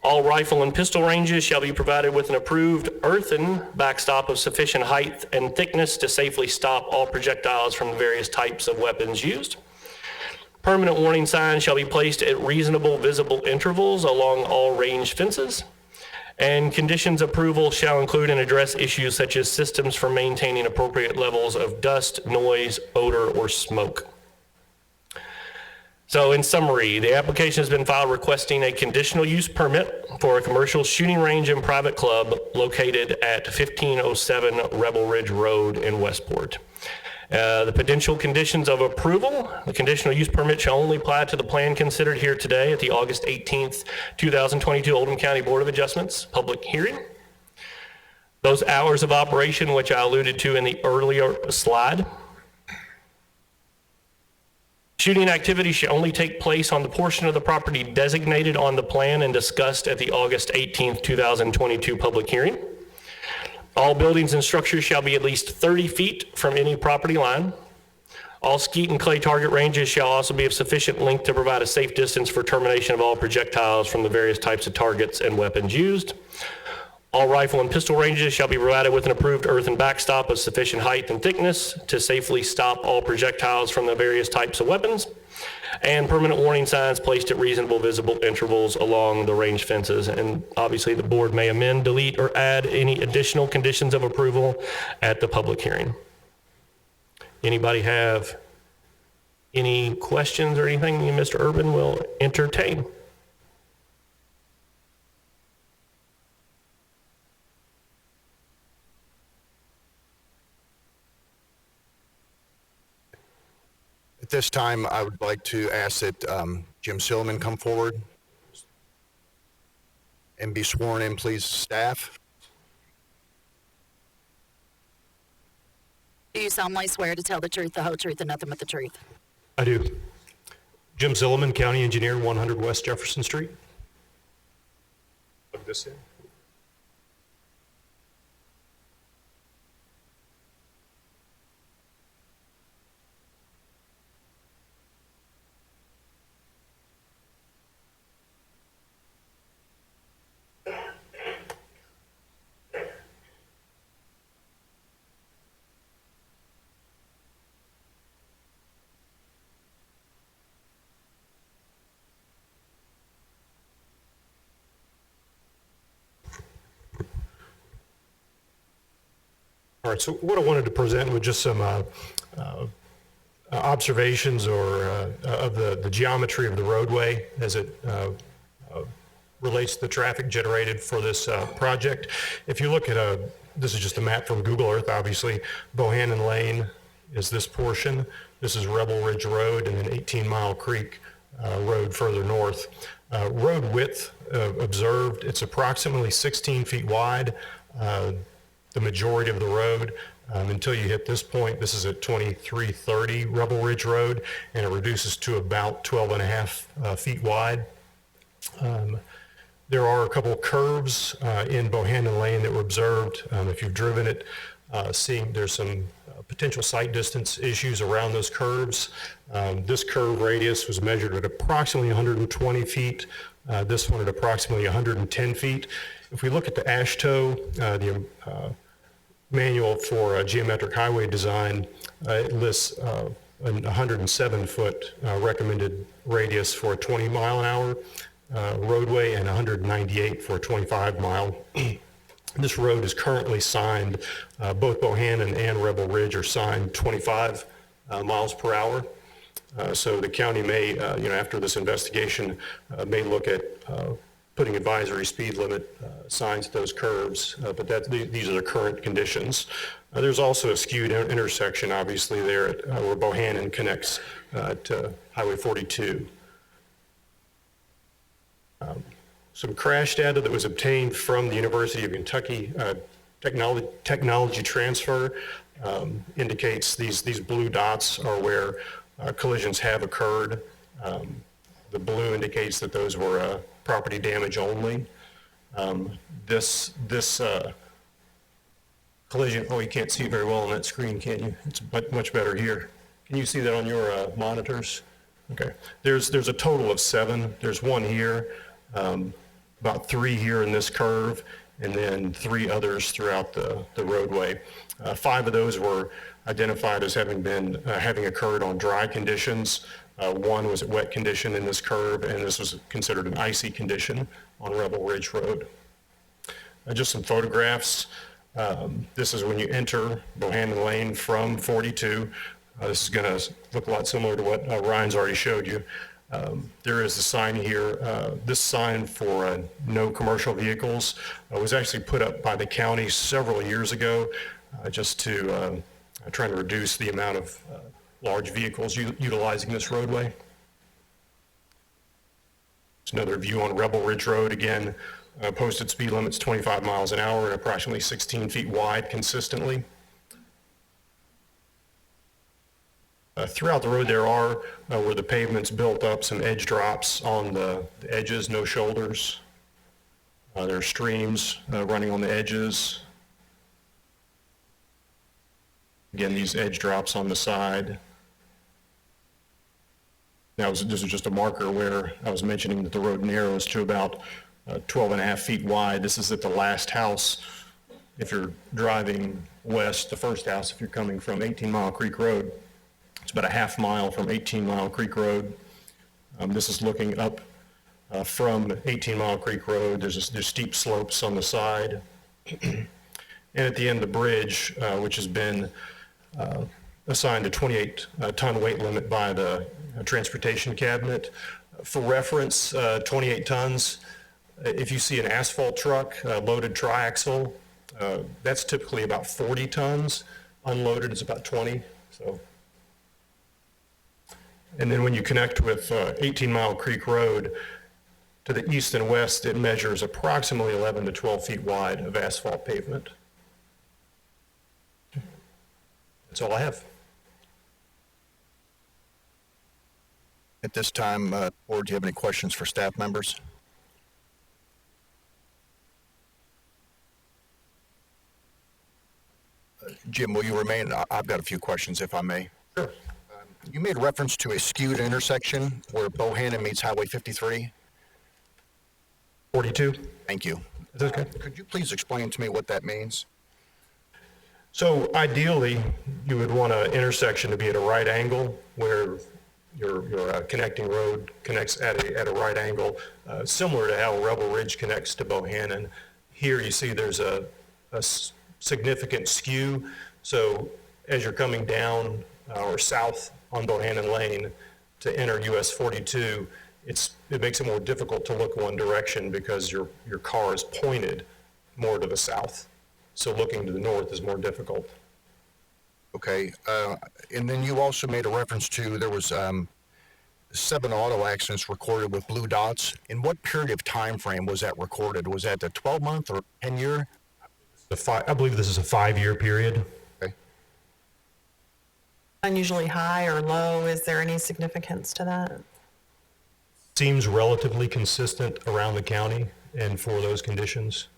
All rifle and pistol ranges shall be provided with an approved earthen backstop of sufficient height and thickness to safely stop all projectiles from the various types of weapons used. Permanent warning signs shall be placed at reasonable visible intervals along all range fences. And conditions approval shall include and address issues such as systems for maintaining appropriate levels of dust, noise, odor, or smoke. So in summary, the application has been filed requesting a conditional use permit for a commercial shooting range and private club located at 1507 Rebel Ridge Road in Westport. The potential conditions of approval, the conditional use permit shall only apply to the plan considered here today at the August 18th, 2022 Oldham County Board of Adjustments public hearing. Those hours of operation, which I alluded to in the earlier slide. Shooting activity should only take place on the portion of the property designated on the plan and discussed at the August 18th, 2022 public hearing. All buildings and structures shall be at least 30 feet from any property line. All skeet and clay target ranges shall also be of sufficient length to provide a safe distance for termination of all projectiles from the various types of targets and weapons used. All rifle and pistol ranges shall be provided with an approved earthen backstop of sufficient height and thickness to safely stop all projectiles from the various types of weapons, and permanent warning signs placed at reasonable visible intervals along the range fences. And obviously the board may amend, delete, or add any additional conditions of approval at the public hearing. Anybody have any questions or anything Mr. Urban will entertain? At this time, I would like to ask that Jim Silliman come forward and be sworn in, please, staff. Do you solemnly swear to tell the truth, the whole truth, and nothing but the truth? I do. Jim Silliman, County Engineer, 100 West Jefferson Street. Plug this in. All right, so what I wanted to present was just some observations or of the geometry of the roadway as it relates to the traffic generated for this project. If you look at this is just a map from Google Earth, obviously. Bohannon Lane is this portion. This is Rebel Ridge Road, and then 18 Mile Creek Road further north. Road width observed, it's approximately 16 feet wide, the majority of the road. Until you hit this point, this is at 2330 Rebel Ridge Road, and it reduces to about 12 and a half feet wide. There are a couple curves in Bohannon Lane that were observed. If you've driven it, seeing there's some potential sight distance issues around those curves. This curve radius was measured at approximately 120 feet. This one at approximately 110 feet. If we look at the AASHTO, the manual for geometric highway design, it lists a 107-foot recommended radius for a 20-mile-an-hour roadway and 198 for a 25-mile. This road is currently signed, both Bohannon and Rebel Ridge are signed 25 miles per hour. So the county may, after this investigation, may look at putting advisory speed limit signs at those curves, but these are the current conditions. There's also a skewed intersection, obviously, there at, where Bohannon connects to Highway 42. Some crash data that was obtained from the University of Kentucky technology transfer indicates these blue dots are where collisions have occurred. The blue indicates that those were property damage only. This collision, oh, you can't see very well on that screen, can you? It's much better here. Can you see that on your monitors? Okay. There's a total of 7. There's one here, about 3 here in this curve, and then 3 others throughout the roadway. 5 of those were identified as having occurred on dry conditions. 1 was a wet condition in this curve, and this was considered an icy condition on Rebel Ridge Road. Just some photographs. This is when you enter Bohannon Lane from 42. This is going to look a lot similar to what Ryan's already showed you. There is a sign here. This sign for no commercial vehicles was actually put up by the county several years ago just to try to reduce the amount of large vehicles utilizing this roadway. It's another view on Rebel Ridge Road. Again, posted speed limits 25 miles an hour and approximately 16 feet wide consistently. Throughout the road there are, where the pavement's built up, some edge drops on the edges, no shoulders. There are streams running on the edges. Again, these edge drops on the side. Now, this is just a marker where I was mentioning that the road narrows to about 12 and a half feet wide. This is at the last house. If you're driving west, the first house, if you're coming from 18 Mile Creek Road, it's about a half mile from 18 Mile Creek Road. This is looking up from 18 Mile Creek Road. There's steep slopes on the side. And at the end of the bridge, which has been assigned a 28-ton weight limit by the Transportation Cabinet. For reference, 28 tons, if you see an asphalt truck, loaded triaxle, that's typically about 40 tons. Unloaded is about 20. So. And then when you connect with 18 Mile Creek Road, to the east and west, it measures approximately 11 to 12 feet wide of asphalt pavement. That's all I have. At this time, Board, do you have any questions for staff members? Jim, will you remain? I've got a few questions, if I may. Sure. You made reference to a skewed intersection where Bohannon meets Highway 53. 42. Thank you. Is that okay? Could you please explain to me what that means? So ideally, you would want an intersection to be at a right angle where your connecting road connects at a right angle, similar to how Rebel Ridge connects to Bohannon. Here you see there's a significant skew. So as you're coming down or south on Bohannon Lane to enter US 42, it makes it more difficult to look one direction because your car is pointed more to the south. So looking to the north is more difficult. Okay, and then you also made a reference to, there was 7 auto accidents recorded with blue dots. In what period of time frame was that recorded? Was that the 12-month or 10-year? I believe this is a 5-year period. Okay. Unusually high or low? Is there any significance to that? Seems relatively consistent around the county and for those conditions.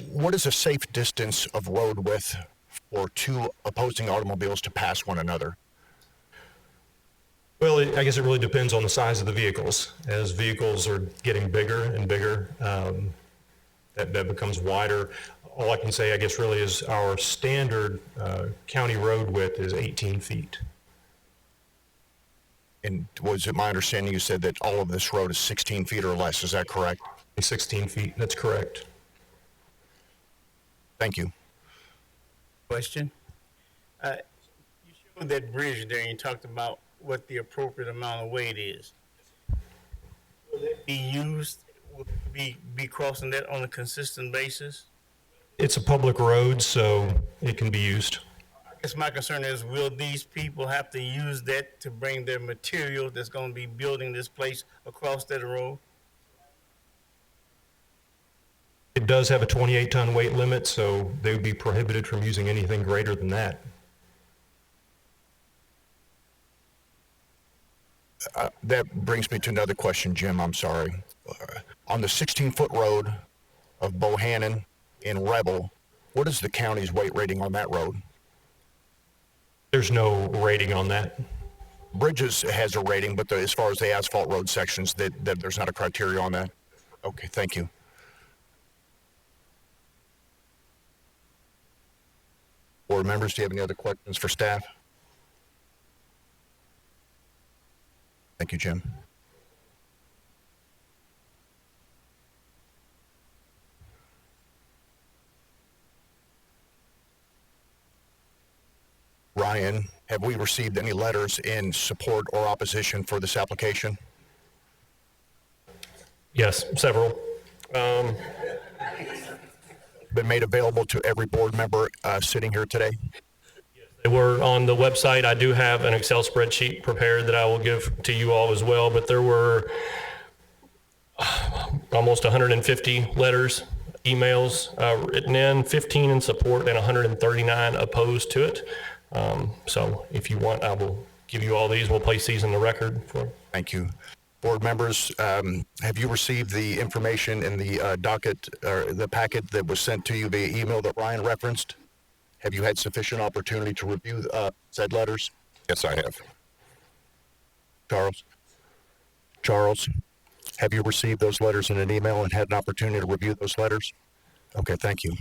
What is a safe distance of road width for 2 opposing automobiles to pass one another? Well, I guess it really depends on the size of the vehicles. As vehicles are getting bigger and bigger, that becomes wider. All I can say, I guess, really is our standard county road width is 18 feet. And was it my understanding you said that all of this road is 16 feet or less? Is that correct? 16 feet, that's correct. Thank you. Question? You showed that bridge there and you talked about what the appropriate amount of weight is. Will that be used, will be crossing that on a consistent basis? It's a public road, so it can be used. I guess my concern is, will these people have to use that to bring their material that's going to be building this place across that road? It does have a 28-ton weight limit, so they would be prohibited from using anything greater than that. That brings me to another question, Jim, I'm sorry. On the 16-foot road of Bohannon in Rebel, what is the county's weight rating on that road? There's no rating on that. Bridges has a rating, but as far as the asphalt road sections, that there's not a criteria on that? Okay, thank you. Board members, do you have any other questions for staff? Thank you, Jim. Ryan, have we received any letters in support or opposition for this application? Yes, several. Been made available to every board member sitting here today? They were on the website. I do have an Excel spreadsheet prepared that I will give to you all as well, but there were almost 150 letters, emails written in, 15 in support and 139 opposed to it. So if you want, I will give you all these. We'll place these in the record for you. Thank you. Board members, have you received the information in the docket or the packet that was sent to you via email that Ryan referenced? Have you had sufficient opportunity to review said letters? Yes, I have. Charles, have you received those letters in an email and had an opportunity to review those letters? Okay, thank you.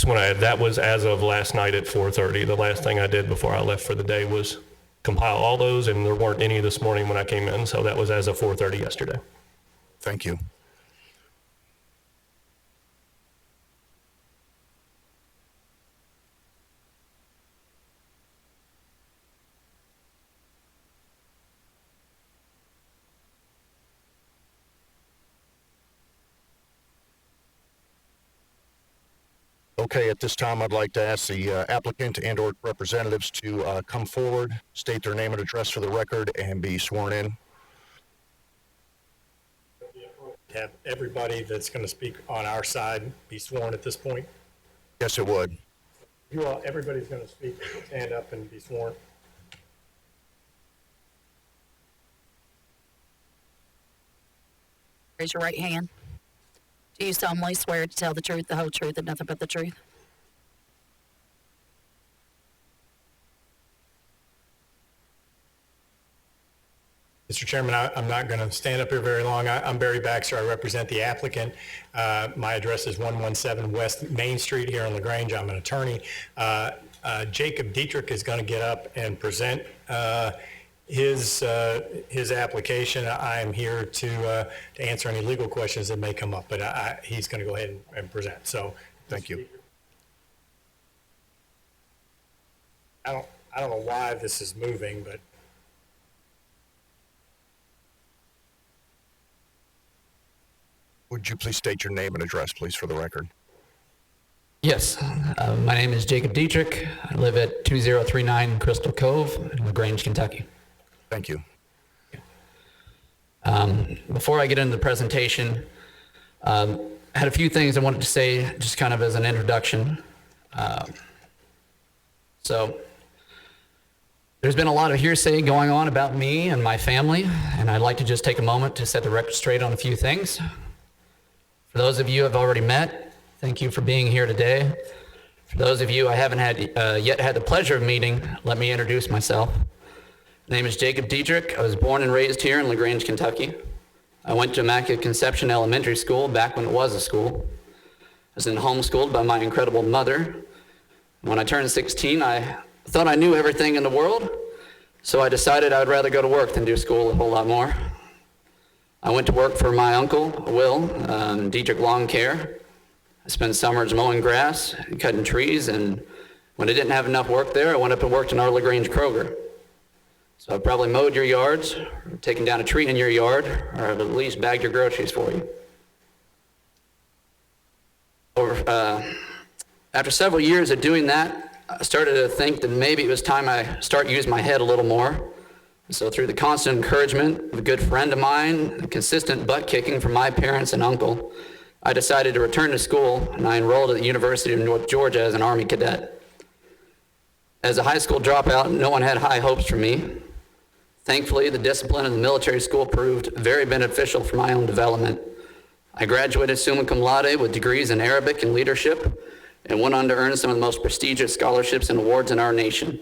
That was as of last night at 4:30. The last thing I did before I left for the day was compile all those, and there weren't any this morning when I came in, so that was as of 4:30 yesterday. Thank you. Okay, at this time, I'd like to ask the applicant and/or representatives to come forward, state their name and address for the record, and be sworn in. Have everybody that's going to speak on our side be sworn at this point? Yes, it would. You all, everybody's going to speak, stand up and be sworn. Raise your right hand. Do you solemnly swear to tell the truth, the whole truth, and nothing but the truth? Mr. Chairman, I'm not going to stand up here very long. I'm Barry Baxter. I represent the applicant. My address is 117 West Main Street here in Lagrange. I'm an attorney. Jacob Dietrich is going to get up and present his application. I am here to answer any legal questions that may come up, but he's going to go ahead and present. So, thank you. I I don't know why this is moving, but Would you please state your name and address, please, for the record? Yes, my name is Jacob Dietrich. I live at 2039 Crystal Cove in Lagrange, Kentucky. Thank you. Before I get into the presentation, I had a few things I wanted to say just kind of as an introduction. So there's been a lot of hearsay going on about me and my family, and I'd like to just take a moment to set the record straight on a few things. For those of you I've already met, thank you for being here today. For those of you I haven't yet had the pleasure of meeting, let me introduce myself. My name is Jacob Dietrich. I was born and raised here in Lagrange, Kentucky. I went to Immaculate Conception Elementary School back when it was a school. I was then homeschooled by my incredible mother. When I turned 16, I thought I knew everything in the world, so I decided I would rather go to work than do school a whole lot more. I went to work for my uncle, Will, Dietrich Lawn Care. I spent summers mowing grass and cutting trees, and when I didn't have enough work there, I went up and worked in our Lagrange Kroger. So I've probably mowed your yards, or taken down a tree in your yard, or I've at least bagged your groceries for you. After several years of doing that, I started to think that maybe it was time I start using my head a little more. So through the constant encouragement of a good friend of mine, and consistent butt kicking from my parents and uncle, I decided to return to school, and I enrolled at the University of North Georgia as an Army cadet. As a high school dropout, no one had high hopes for me. Thankfully, the discipline of the military school proved very beneficial for my own development. I graduated summa cum laude with degrees in Arabic and leadership, and went on to earn some of the most prestigious scholarships and awards in our nation.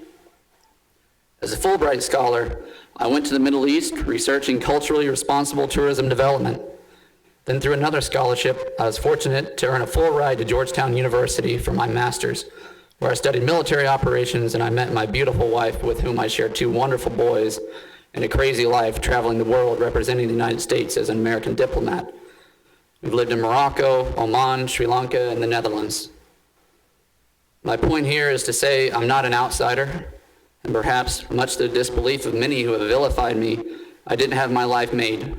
As a Fulbright scholar, I went to the Middle East researching culturally responsible tourism development. Then through another scholarship, I was fortunate to earn a full ride to Georgetown University for my master's, where I studied military operations, and I met my beautiful wife, with whom I shared 2 wonderful boys and a crazy life traveling the world representing the United States as an American diplomat. We've lived in Morocco, Oman, Sri Lanka, and the Netherlands. My point here is to say I'm not an outsider, and perhaps, much to the disbelief of many who have vilified me, I didn't have my life made.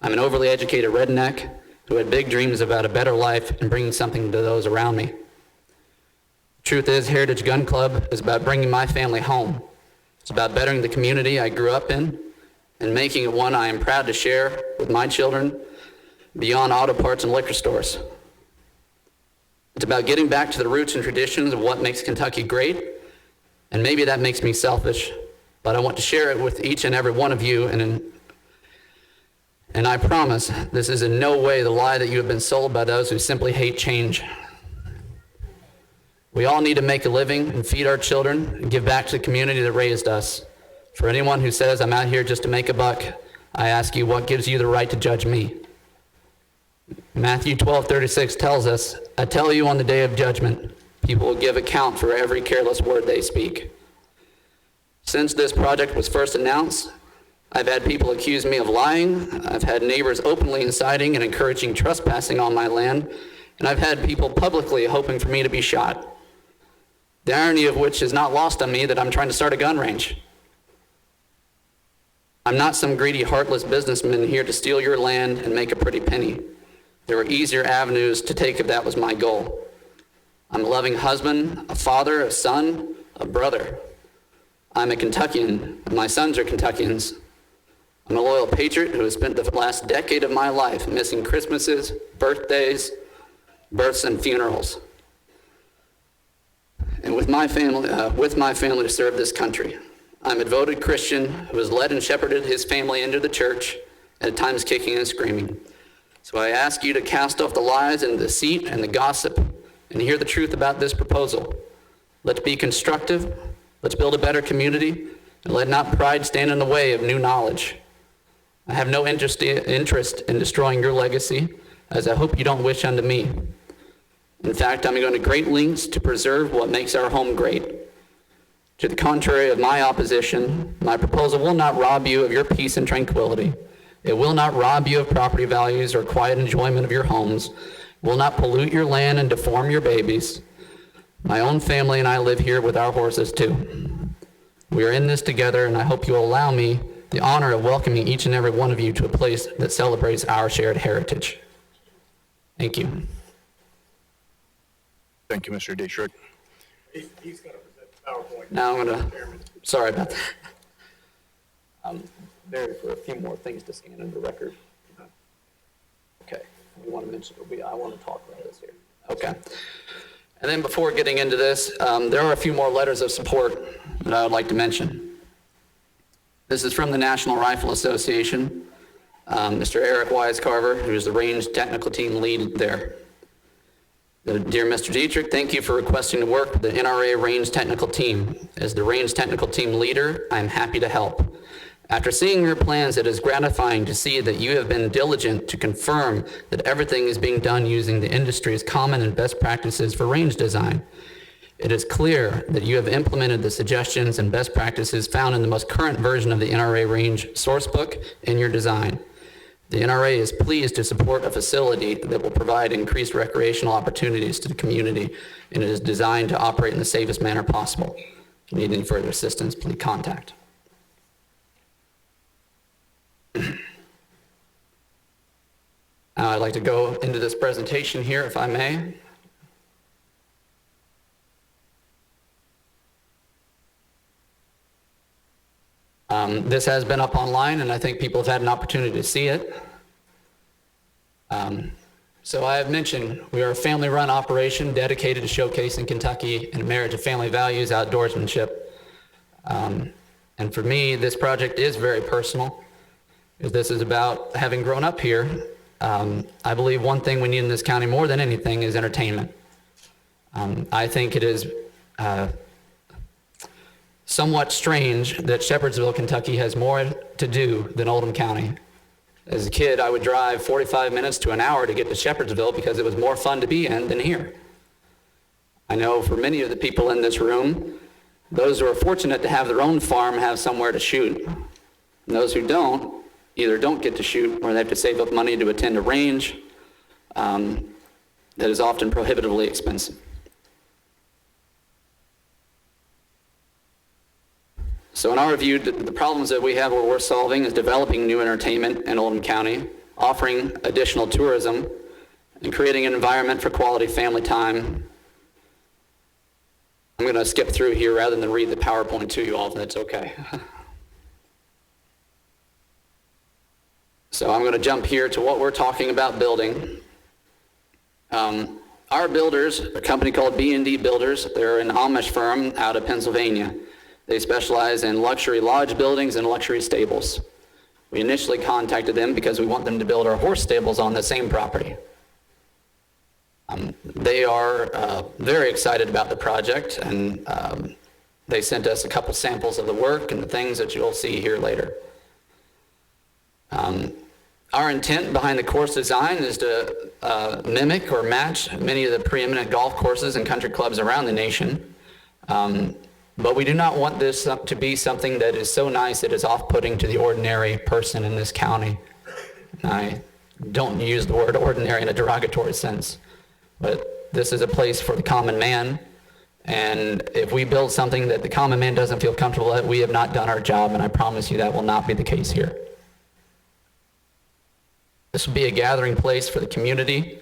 I'm an overly educated redneck who had big dreams about a better life and bringing something to those around me. The truth is, Heritage Gun Club is about bringing my family home. It's about bettering the community I grew up in and making it one I am proud to share with my children beyond auto parts and liquor stores. It's about getting back to the roots and traditions of what makes Kentucky great, and maybe that makes me selfish, but I want to share it with each and every one of you, and I promise this is in no way the lie that you have been sold by those who simply hate change. We all need to make a living and feed our children and give back to the community that raised us. For anyone who says I'm out here just to make a buck, I ask you, what gives you the right to judge me? Matthew 12:36 tells us, I tell you, on the day of judgment, people will give account for every careless word they speak. Since this project was first announced, I've had people accuse me of lying. I've had neighbors openly inciting and encouraging trespassing on my land, and I've had people publicly hoping for me to be shot. The irony of which is not lost on me that I'm trying to start a gun range. I'm not some greedy, heartless businessman here to steal your land and make a pretty penny. There were easier avenues to take if that was my goal. I'm a loving husband, a father, a son, a brother. I'm a Kentuckian, and my sons are Kentuckians. I'm a loyal patriot who has spent the last decade of my life missing Christmases, birthdays, births, and funerals. And with my family to serve this country. I'm a devoted Christian who has led and shepherded his family into the church, at times kicking and screaming. So I ask you to cast off the lies and the deceit and the gossip and hear the truth about this proposal. Let's be constructive, let's build a better community, and let not pride stand in the way of new knowledge. I have no interest in destroying your legacy, as I hope you don't wish unto me. In fact, I'm going to great lengths to preserve what makes our home great. To the contrary of my opposition, my proposal will not rob you of your peace and tranquility. It will not rob you of property values or quiet enjoyment of your homes. It will not pollute your land and deform your babies. My own family and I live here with our horses too. We are in this together, and I hope you will allow me the honor of welcoming each and every one of you to a place that celebrates our shared heritage. Thank you. Thank you, Mr. Dietrich. He's going to present the PowerPoint. Now I'm going to, sorry about that. There for a few more things to scan into the record. Okay, we want to mention, I want to talk about this here. Okay. And then before getting into this, there are a few more letters of support that I would like to mention. This is from the National Rifle Association, Mr. Eric Wisecarver, who is the range technical team lead there. Dear Mr. Dietrich, thank you for requesting to work with the NRA range technical team. As the range technical team leader, I am happy to help. After seeing your plans, it is gratifying to see that you have been diligent to confirm that everything is being done using the industry's common and best practices for range design. It is clear that you have implemented the suggestions and best practices found in the most current version of the NRA range sourcebook in your design. The NRA is pleased to support a facility that will provide increased recreational opportunities to the community, and it is designed to operate in the safest manner possible. If you need any further assistance, please contact. Now I'd like to go into this presentation here, if I may. This has been up online, and I think people have had an opportunity to see it. So I have mentioned we are a family-run operation dedicated to showcasing Kentucky and marriage of family values, outdoorsmanship. And for me, this project is very personal. This is about having grown up here. I believe one thing we need in this county more than anything is entertainment. I think it is somewhat strange that Shepherdsville, Kentucky has more to do than Oldham County. As a kid, I would drive 45 minutes to an hour to get to Shepherdsville because it was more fun to be in than here. I know for many of the people in this room, those who are fortunate to have their own farm have somewhere to shoot. And those who don't, either don't get to shoot or they have to save up money to attend a range that is often prohibitively expensive. So in our view, the problems that we have or we're solving is developing new entertainment in Oldham County, offering additional tourism, and creating an environment for quality family time. I'm going to skip through here rather than read the PowerPoint to you all, if that's okay. So I'm going to jump here to what we're talking about building. Our builders, a company called B&D Builders, they're an Amish firm out of Pennsylvania. They specialize in luxury lodge buildings and luxury stables. We initially contacted them because we want them to build our horse stables on the same property. They are very excited about the project, and they sent us a couple samples of the work and the things that you'll see here later. Our intent behind the course design is to mimic or match many of the preeminent golf courses and country clubs around the nation. But we do not want this to be something that is so nice that is off-putting to the ordinary person in this county. I don't use the word ordinary in a derogatory sense, but this is a place for the common man. And if we build something that the common man doesn't feel comfortable at, we have not done our job, and I promise you that will not be the case here. This will be a gathering place for the community.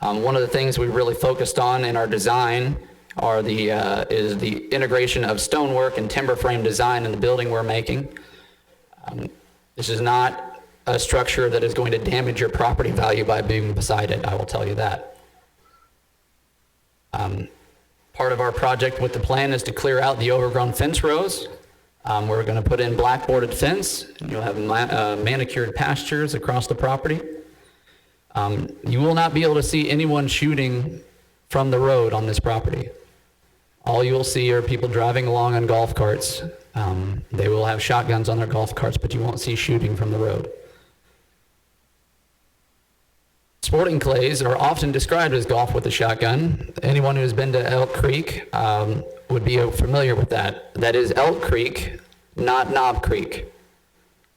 One of the things we really focused on in our design is the integration of stonework and timber frame design in the building we're making. This is not a structure that is going to damage your property value by being beside it, I will tell you that. Part of our project with the plan is to clear out the overgrown fence rows. We're going to put in blackboarded fence, and you'll have manicured pastures across the property. You will not be able to see anyone shooting from the road on this property. All you will see are people driving along on golf carts. They will have shotguns on their golf carts, but you won't see shooting from the road. Sporting clays are often described as golf with a shotgun. Anyone who has been to Elk Creek would be familiar with that. That is Elk Creek, not Knob Creek.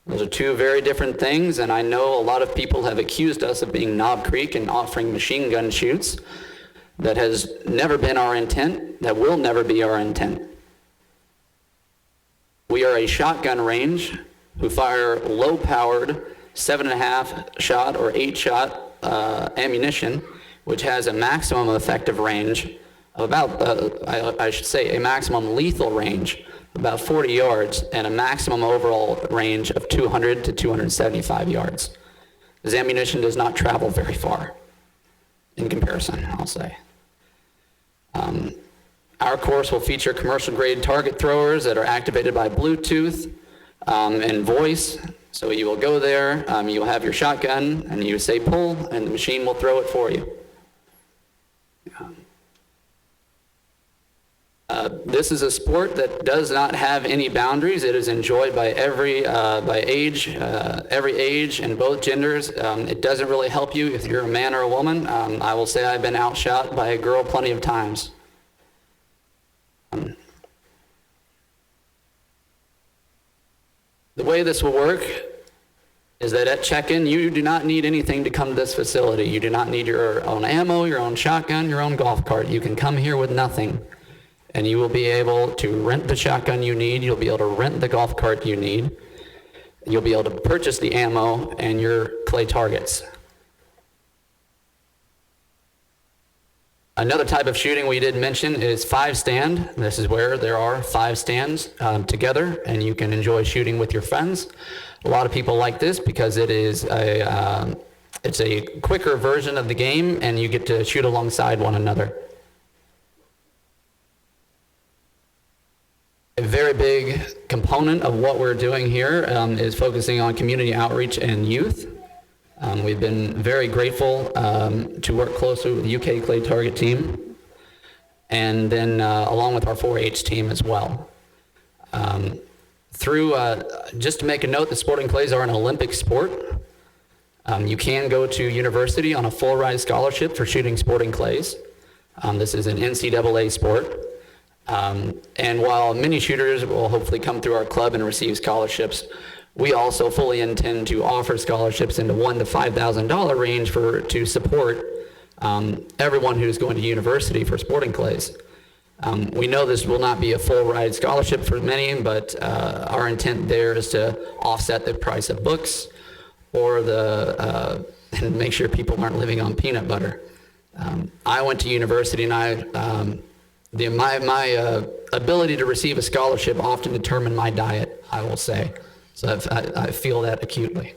Those are two very different things, and I know a lot of people have accused us of being Knob Creek and offering machine gun shoots. That has never been our intent. That will never be our intent. We are a shotgun range who fire low-powered 7.5 shot or 8 shot ammunition, which has a maximum effective range of about, I should say, a maximum lethal range of about 40 yards and a maximum overall range of 200 to 275 yards. This ammunition does not travel very far in comparison, I'll say. Our course will feature commercial-grade target throwers that are activated by Bluetooth and voice. So you will go there, you'll have your shotgun, and you say pull, and the machine will throw it for you. This is a sport that does not have any boundaries. It is enjoyed by every age and both genders. It doesn't really help you if you're a man or a woman. I will say I've been outshot by a girl plenty of times. The way this will work is that at check-in, you do not need anything to come to this facility. You do not need your own ammo, your own shotgun, your own golf cart. You can come here with nothing, and you will be able to rent the shotgun you need. You'll be able to rent the golf cart you need. You'll be able to purchase the ammo and your clay targets. Another type of shooting we did mention is 5-stand. This is where there are 5 stands together, and you can enjoy shooting with your friends. A lot of people like this because it is it's a quicker version of the game, and you get to shoot alongside one another. A very big component of what we're doing here is focusing on community outreach and youth. We've been very grateful to work closely with the UK Clay Target team, and then along with our 4-H team as well. Just to make a note, the sporting clays are an Olympic sport. You can go to university on a full-ride scholarship for shooting sporting clays. This is an NCAA sport. And while many shooters will hopefully come through our club and receive scholarships, we also fully intend to offer scholarships in the $1,000 to $5,000 range to support everyone who's going to university for sporting clays. We know this will not be a full ride scholarship for many, but our intent there is to offset the price of books or and make sure people aren't living on peanut butter. I went to university, and my ability to receive a scholarship often determined my diet, I will say. So I feel that acutely.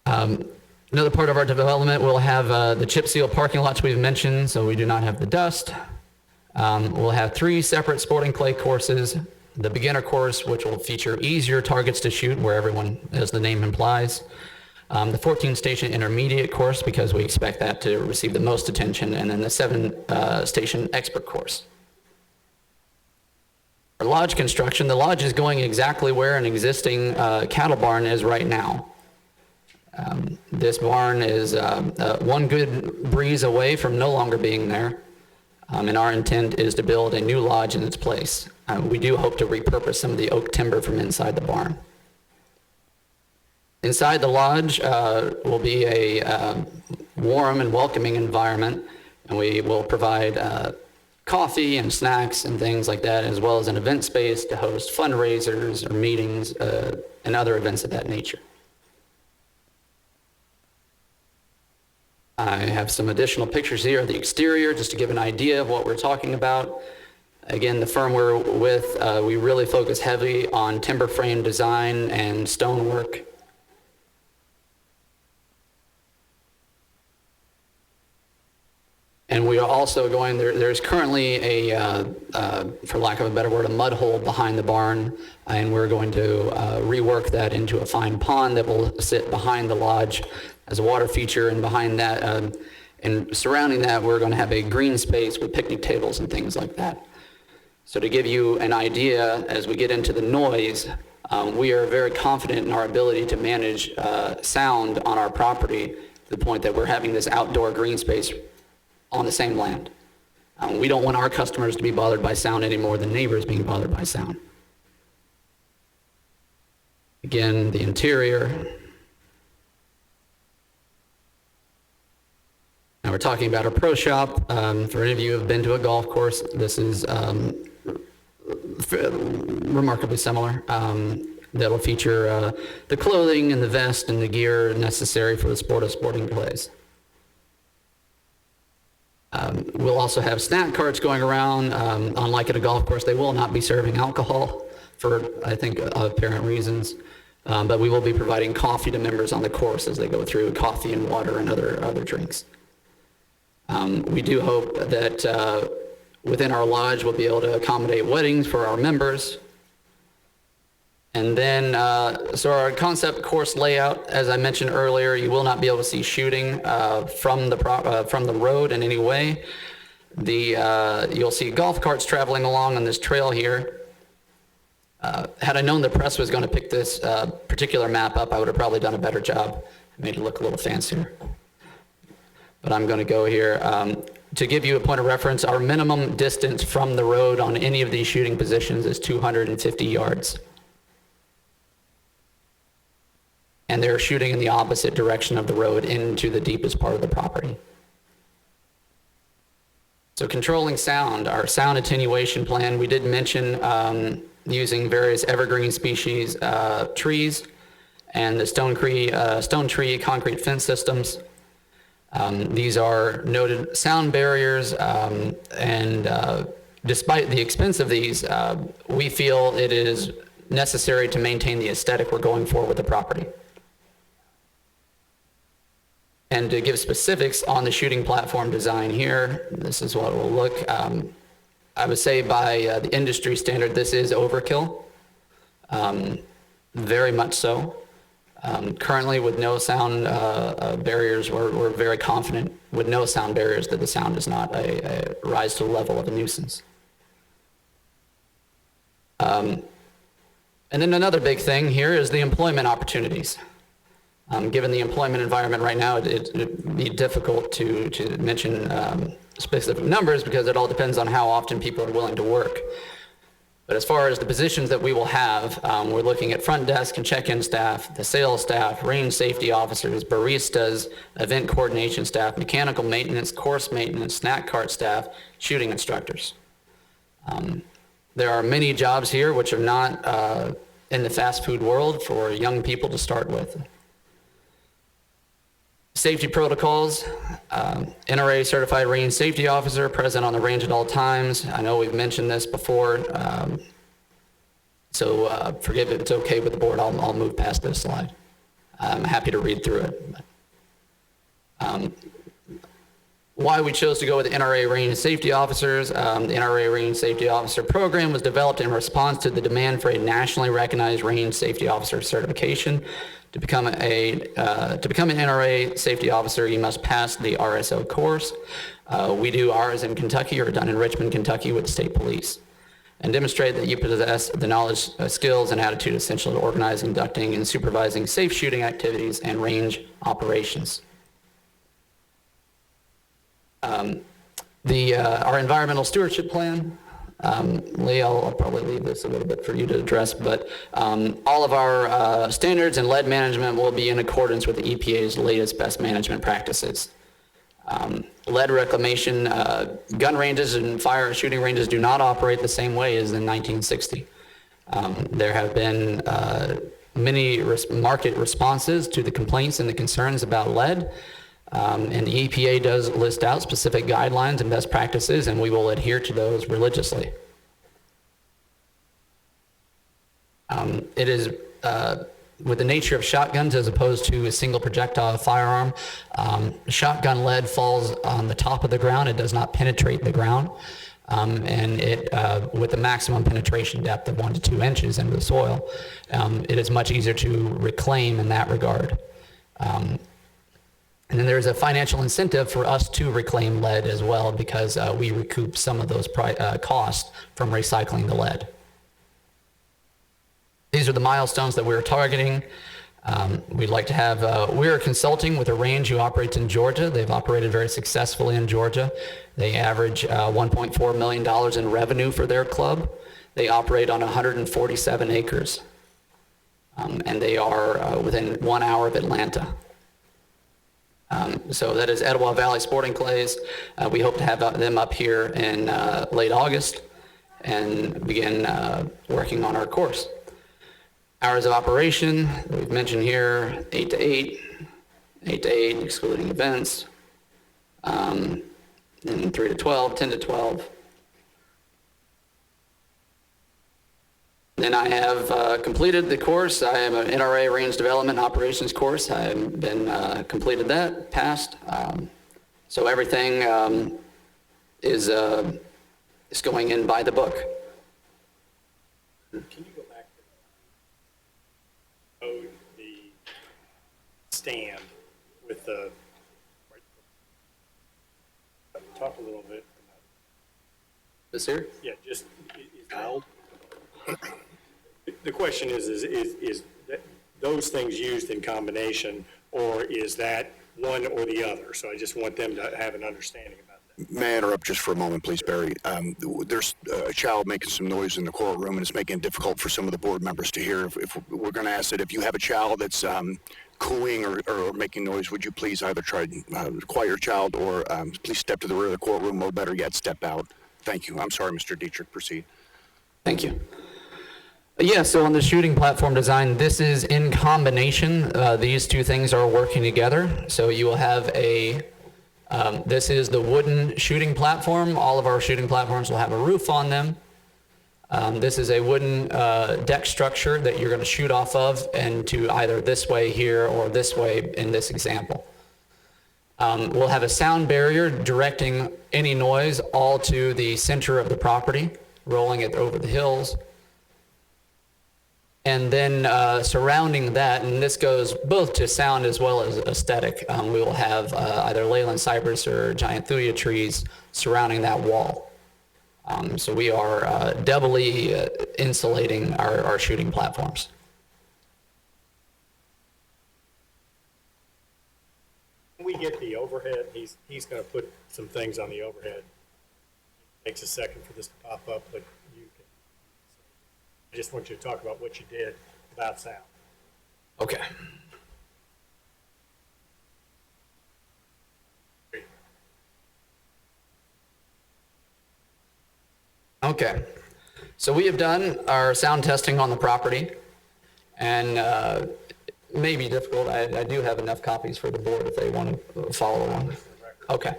Another part of our development will have the chip seal parking lots we've mentioned, so we do not have the dust. We'll have 3 separate sporting clay courses. The beginner course, which will feature easier targets to shoot, where everyone, as the name implies. The 14-station intermediate course, because we expect that to receive the most attention, and then the 7-station expert course. Our lodge construction, the lodge is going exactly where an existing cattle barn is right now. This barn is one good breeze away from no longer being there, and our intent is to build a new lodge in its place. We do hope to repurpose some of the oak timber from inside the barn. Inside the lodge will be a warm and welcoming environment, and we will provide coffee and snacks and things like that, as well as an event space to host fundraisers or meetings and other events of that nature. I have some additional pictures here of the exterior just to give an idea of what we're talking about. Again, the firm we're with, we really focus heavily on timber frame design and stonework. And we are also going, there's currently for lack of a better word, a mud hole behind the barn, and we're going to rework that into a fine pond that will sit behind the lodge as a water feature, and behind that, and surrounding that, we're going to have a green space with picnic tables and things like that. So to give you an idea, as we get into the noise, we are very confident in our ability to manage sound on our property to the point that we're having this outdoor green space on the same land. We don't want our customers to be bothered by sound any more than neighbors being bothered by sound. Again, the interior. Now we're talking about a pro shop. For any of you who have been to a golf course, this is remarkably similar. That'll feature the clothing and the vest and the gear necessary for the sport of sporting plays. We'll also have snack carts going around. Unlike at a golf course, they will not be serving alcohol for, I think, apparent reasons. But we will be providing coffee to members on the course as they go through, coffee and water and other drinks. We do hope that within our lodge we'll be able to accommodate weddings for our members. And then, so our concept course layout, as I mentioned earlier, you will not be able to see shooting from the road in any way. You'll see golf carts traveling along on this trail here. Had I known the press was going to pick this particular map up, I would have probably done a better job. Made it look a little fancier. But I'm going to go here. To give you a point of reference, our minimum distance from the road on any of these shooting positions is 250 yards. And they're shooting in the opposite direction of the road into the deepest part of the property. So controlling sound, our sound attenuation plan, we did mention using various evergreen species trees and the stone tree concrete fence systems. These are noted sound barriers, and despite the expense of these, we feel it is necessary to maintain the aesthetic we're going for with the property. And to give specifics on the shooting platform design here, this is what it will look. I would say by the industry standard, this is overkill, very much so. Currently, with no sound barriers, we're very confident with no sound barriers that the sound does not rise to the level of a nuisance. And then another big thing here is the employment opportunities. Given the employment environment right now, it'd be difficult to mention specific numbers because it all depends on how often people are willing to work. But as far as the positions that we will have, we're looking at front desk and check-in staff, the sales staff, range safety officers, baristas, event coordination staff, mechanical maintenance, course maintenance, snack cart staff, shooting instructors. There are many jobs here which are not in the fast food world for young people to start with. Safety protocols, NRA certified range safety officer present on the range at all times. I know we've mentioned this before, so forgive if it's okay with the board. I'll move past this slide. I'm happy to read through it. Why we chose to go with the NRA range safety officers. The NRA range safety officer program was developed in response to the demand for a nationally recognized range safety officer certification. To become an NRA safety officer, you must pass the RSO course. We do ours in Kentucky, or done in Richmond, Kentucky with the state police, and demonstrate that you possess the knowledge, skills, and attitude essential to organizing, conducting, and supervising safe shooting activities and range operations. Our environmental stewardship plan, Lee, I'll probably leave this a little bit for you to address, but all of our standards and lead management will be in accordance with the EPA's latest best management practices. Lead reclamation, gun ranges and fire shooting ranges do not operate the same way as in 1960. There have been many market responses to the complaints and the concerns about lead. And the EPA does list out specific guidelines and best practices, and we will adhere to those religiously. It is with the nature of shotguns as opposed to a single projectile firearm, shotgun lead falls on the top of the ground. It does not penetrate the ground. And it, with the maximum penetration depth of 1 to 2 inches into the soil, it is much easier to reclaim in that regard. And then there's a financial incentive for us to reclaim lead as well, because we recoup some of those costs from recycling the lead. These are the milestones that we're targeting. We'd like to have, we're consulting with a range who operates in Georgia. They've operated very successfully in Georgia. They average $1.4 million in revenue for their club. They operate on 147 acres. And they are within 1 hour of Atlanta. So that is Etowah Valley Sporting Clays. We hope to have them up here in late August. and begin working on our course. Hours of operation, we've mentioned here, 8 to 8, 8 to 8 excluding events, and 3 to 12, 10 to 12. Then I have completed the course. I have an NRA Range Development Operations course. I've been completed that, passed. So everything is going in by the book. Can you go back to the stand with the, talk a little bit about this here? Yeah, just is loud. The question is that those things used in combination, or is that one or the other? So I just want them to have an understanding about that. May I interrupt just for a moment, please, Barry? There's a child making some noise in the courtroom, and it's making it difficult for some of the board members to hear. If we're going to ask that if you have a child that's cooing or making noise, would you please either try to quiet your child or please step to the rear of the courtroom, or better yet, step out. Thank you. I'm sorry, Mr. Dietrich. Proceed. Thank you. Yeah, so on the shooting platform design, this is in combination. These two things are working together. So you will have this is the wooden shooting platform. All of our shooting platforms will have a roof on them. This is a wooden deck structure that you're going to shoot off of, and to either this way here or this way in this example. We'll have a sound barrier directing any noise all to the center of the property, rolling it over the hills. And then surrounding that, and this goes both to sound as well as aesthetic, we will have either Leyland cypress or giant thuya trees surrounding that wall. So we are doubly insulating our shooting platforms. When we get the overhead, he's going to put some things on the overhead. It takes a second for this to pop up, but I just want you to talk about what you did about sound. Okay. Okay. So we have done our sound testing on the property, and it may be difficult. I do have enough copies for the board if they want to follow along. Okay.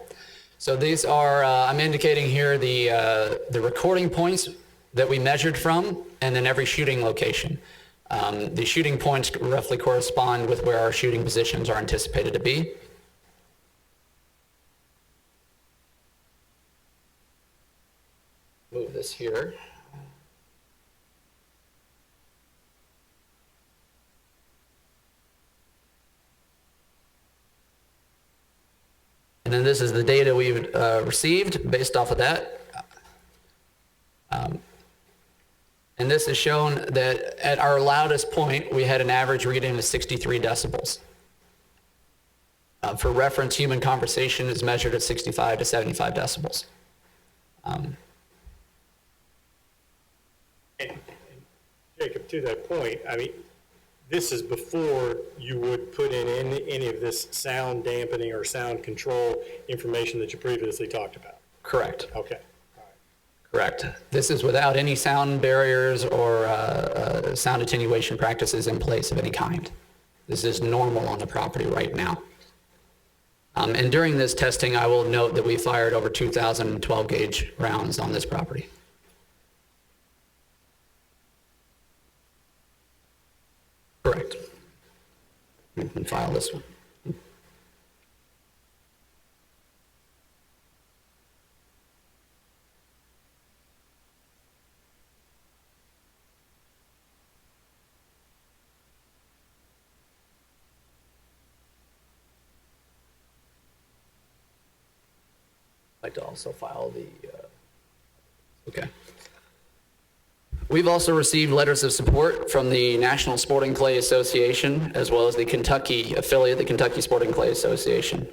So these are, I'm indicating here the recording points that we measured from, and then every shooting location. The shooting points roughly correspond with where our shooting positions are anticipated to be. Move this here. And then this is the data we've received based off of that. And this is shown that at our loudest point, we had an average reading of 63 decibels. For reference, human conversation is measured at 65 to 75 decibels. And Jacob, to that point, I mean, this is before you would put in any of this sound dampening or sound control information that you previously talked about. Correct. Okay. Correct. This is without any sound barriers or sound attenuation practices in place of any kind. This is normal on the property right now. And during this testing, I will note that we fired over 2,000 12-gauge rounds on this property. Correct. You can file this one. I'd like to also file the, okay. We've also received letters of support from the National Sporting Clay Association, as well as the Kentucky affiliate, the Kentucky Sporting Clay Association.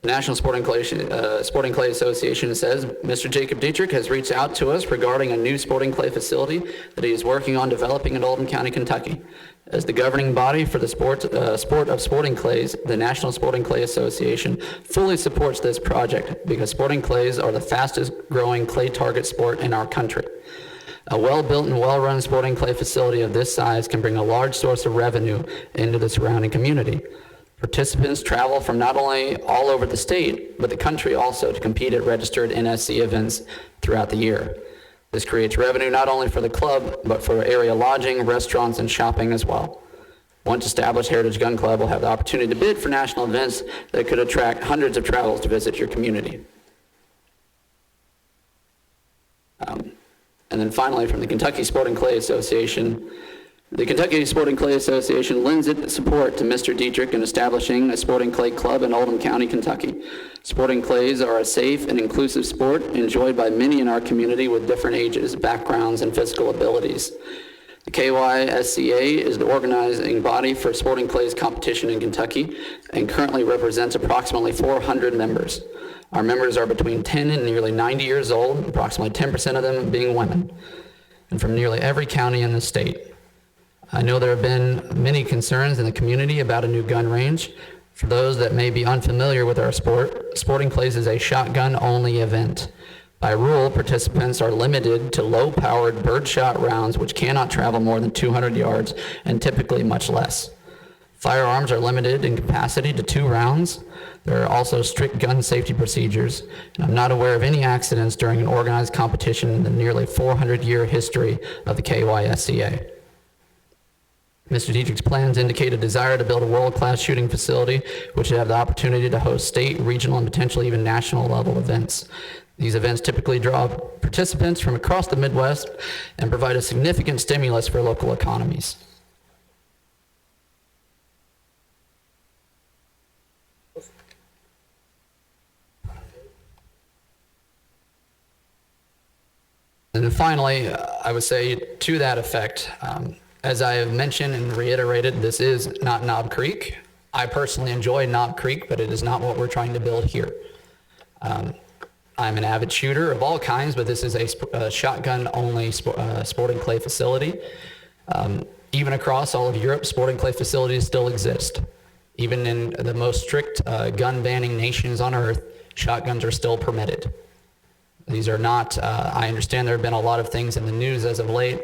National Sporting Clay Association says Mr. Jacob Dietrich has reached out to us regarding a new sporting clay facility that he is working on developing in Oldham County, Kentucky. As the governing body for the sport of sporting clays, the National Sporting Clay Association fully supports this project because sporting clays are the fastest growing clay target sport in our country. A well-built and well-run sporting clay facility of this size can bring a large source of revenue into the surrounding community. Participants travel from not only all over the state, but the country also to compete at registered NSC events throughout the year. This creates revenue not only for the club, but for area lodging, restaurants, and shopping as well. Once established, Heritage Gun Club will have the opportunity to bid for national events that could attract hundreds of travelers to visit your community. And then finally, from the Kentucky Sporting Clay Association, the Kentucky Sporting Clay Association lends its support to Mr. Dietrich in establishing a sporting clay club in Oldham County, Kentucky. Sporting clays are a safe and inclusive sport enjoyed by many in our community with different ages, backgrounds, and physical abilities. The KYSCA is the organizing body for sporting clays competition in Kentucky and currently represents approximately 400 members. Our members are between 10 and nearly 90 years old, approximately 10% of them being women, and from nearly every county in the state. I know there have been many concerns in the community about a new gun range. For those that may be unfamiliar with our sport, sporting clays is a shotgun-only event. By rule, participants are limited to low-powered birdshot rounds which cannot travel more than 200 yards and typically much less. Firearms are limited in capacity to 2 rounds. There are also strict gun safety procedures, and I'm not aware of any accidents during an organized competition in the nearly 400-year history of the KYSCA. Mr. Dietrich's plans indicate a desire to build a world-class shooting facility which would have the opportunity to host state, regional, and potentially even national level events. These events typically draw participants from across the Midwest and provide a significant stimulus for local economies. And then finally, I would say to that effect, as I have mentioned and reiterated, this is not Knob Creek. I personally enjoy Knob Creek, but it is not what we're trying to build here. I'm an avid shooter of all kinds, but this is a shotgun-only sporting clay facility. Even across all of Europe, sporting clay facilities still exist. Even in the most strict gun-banning nations on earth, shotguns are still permitted. These are not, I understand there have been a lot of things in the news as of late.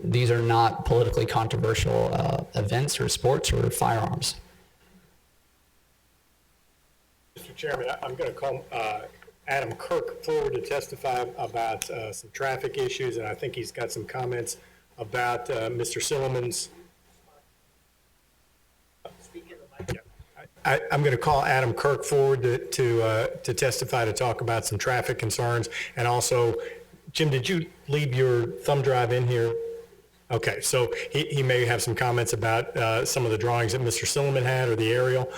These are not politically controversial events or sports or firearms. Mr. Chairman, I'm going to call Adam Kirk forward to testify about some traffic issues, and I think he's got some comments about Mr. Silliman's. I'm going to call Adam Kirk forward to testify to talk about some traffic concerns. And also, Jim, did you leave your thumb drive in here? Okay, so he may have some comments about some of the drawings that Mr. Silliman had or the aerial.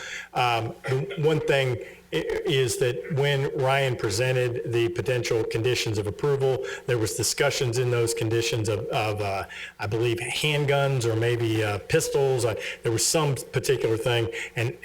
One thing is that when Ryan presented the potential conditions of approval, there was discussions in those conditions of I believe, handguns or maybe pistols. There was some particular thing, and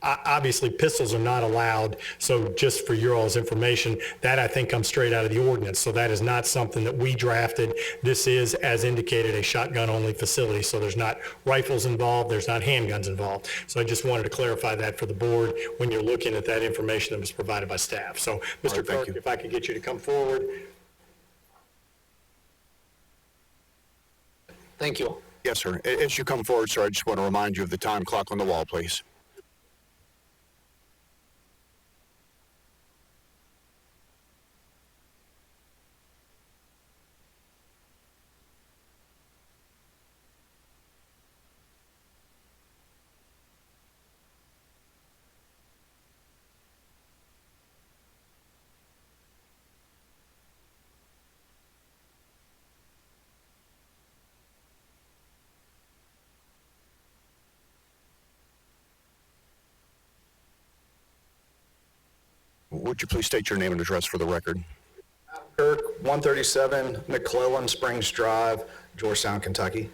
obviously pistols are not allowed. So just for your all's information, that I think comes straight out of the ordinance. So that is not something that we drafted. This is, as indicated, a shotgun-only facility. So there's not rifles involved, there's not handguns involved. So I just wanted to clarify that for the board when you're looking at that information that was provided by staff. So Mr. Kirk, if I could get you to come forward. Thank you. Yes, sir. As you come forward, sir, I just want to remind you of the time clock on the wall, please. Would you please state your name and address for the record? Kirk, 137 McClellan Springs Drive, Georgetown, Kentucky.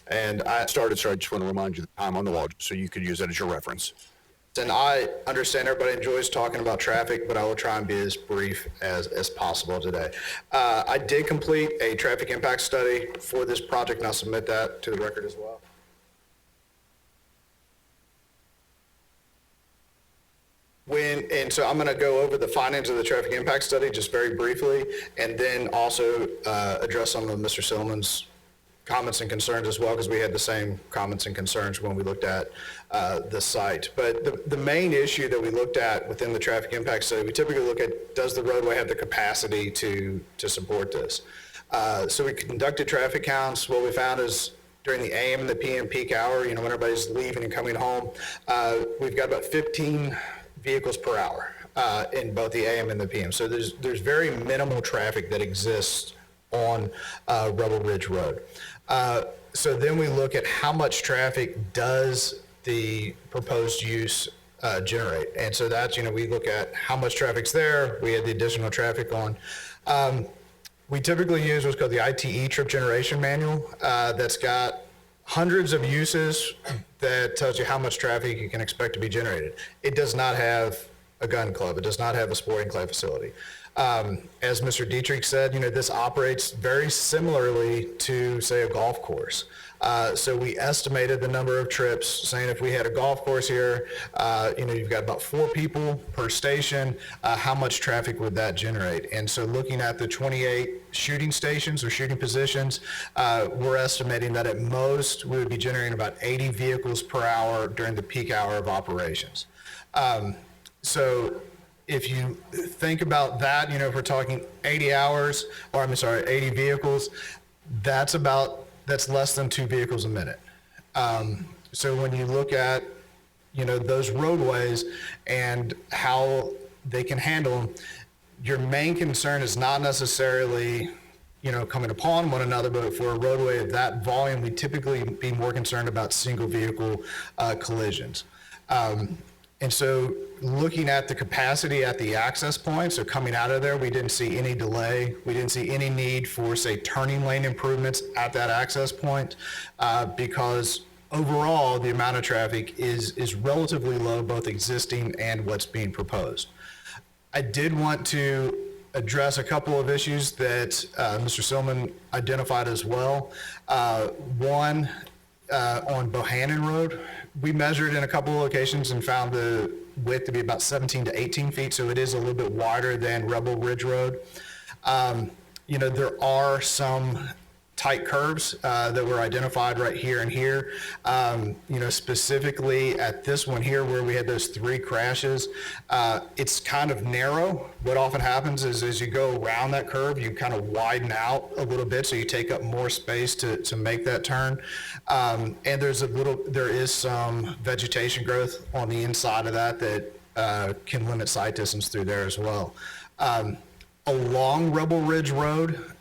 And I started, sir, I just want to remind you the time on the wall so you could use that as your reference. And I understand everybody enjoys talking about traffic, but I will try and be as brief as possible today. I did complete a traffic impact study for this project, and I'll submit that to the record as well. And so I'm going to go over the findings of the traffic impact study just very briefly, and then also address some of Mr. Silliman's comments and concerns as well, because we had the same comments and concerns when we looked at the site. But the main issue that we looked at within the traffic impact study, we typically look at, does the roadway have the capacity to support this? So we conducted traffic counts. What we found is during the AM and the PM peak hour, when everybody's leaving and coming home, we've got about 15 vehicles per hour in both the AM and the PM. So there's very minimal traffic that exists on Rebel Ridge Road. So then we look at how much traffic does the proposed use generate. And so that's, we look at how much traffic's there. We had the additional traffic on. We typically use what's called the ITE trip generation manual that's got hundreds of uses that tells you how much traffic you can expect to be generated. It does not have a gun club. It does not have a sporting clay facility. As Mr. Dietrich said, this operates very similarly to, say, a golf course. So we estimated the number of trips, saying if we had a golf course here, you've got about 4 people per station, how much traffic would that generate? And so looking at the 28 shooting stations or shooting positions, we're estimating that at most we would be generating about 80 vehicles per hour during the peak hour of operations. So if you think about that, if we're talking 80 vehicles, that's less than 2 vehicles a minute. So when you look at, those roadways and how they can handle them, your main concern is not necessarily, coming upon one another, but for a roadway of that volume, we typically be more concerned about single vehicle collisions. And so looking at the capacity at the access point, so coming out of there, we didn't see any delay. We didn't see any need for, say, turning lane improvements at that access point because overall the amount of traffic is relatively low, both existing and what's being proposed. I did want to address a couple of issues that Mr. Silliman identified as well. One, on Bohannon Road, we measured in a couple of locations and found the width to be about 17 to 18 feet, so it is a little bit wider than Rebel Ridge Road. There are some tight curves that were identified right here and here. Specifically at this one here where we had those 3 crashes, it's kind of narrow. What often happens is as you go around that curve, you kind of widen out a little bit, so you take up more space to make that turn. And there is some vegetation growth on the inside of that can limit sight distance through there as well. Along Rebel Ridge Road,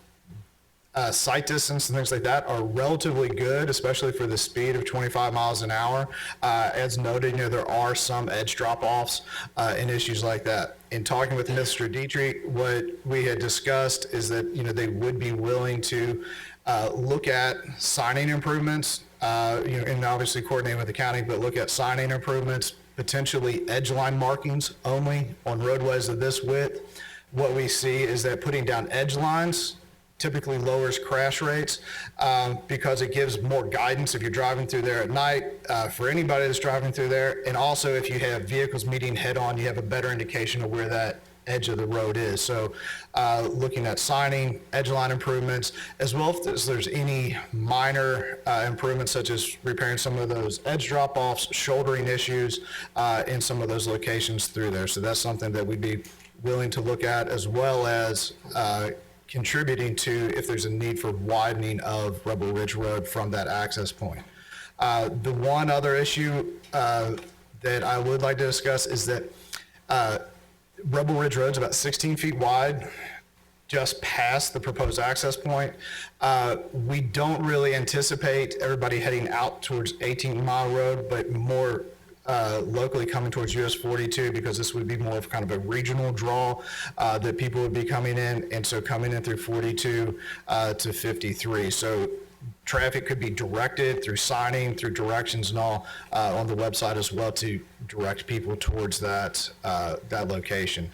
sight distance and things like that are relatively good, especially for the speed of 25 miles an hour. As noted, there are some edge drop-offs and issues like that. In talking with Mr. Dietrich, what we had discussed is that, they would be willing to look at signing improvements, and obviously coordinating with the county, but look at signing improvements, potentially edge line markings only on roadways of this width. What we see is that putting down edge lines typically lowers crash rates because it gives more guidance if you're driving through there at night for anybody that's driving through there. And also if you have vehicles meeting head on, you have a better indication of where that edge of the road is. So looking at signing, edge line improvements, as well as there's any minor improvements such as repairing some of those edge drop-offs, shouldering issues in some of those locations through there. So that's something that we'd be willing to look at, as well as contributing to if there's a need for widening of Rebel Ridge Road from that access point. The one other issue that I would like to discuss is that Rebel Ridge Road is about 16 feet wide, just past the proposed access point. We don't really anticipate everybody heading out towards 18 Mile Road, but more locally coming towards US 42, because this would be more of kind of a regional draw that people would be coming in, and so coming in through 42 to 53. So traffic could be directed through signing, through directions and all on the website as well to direct people towards that location.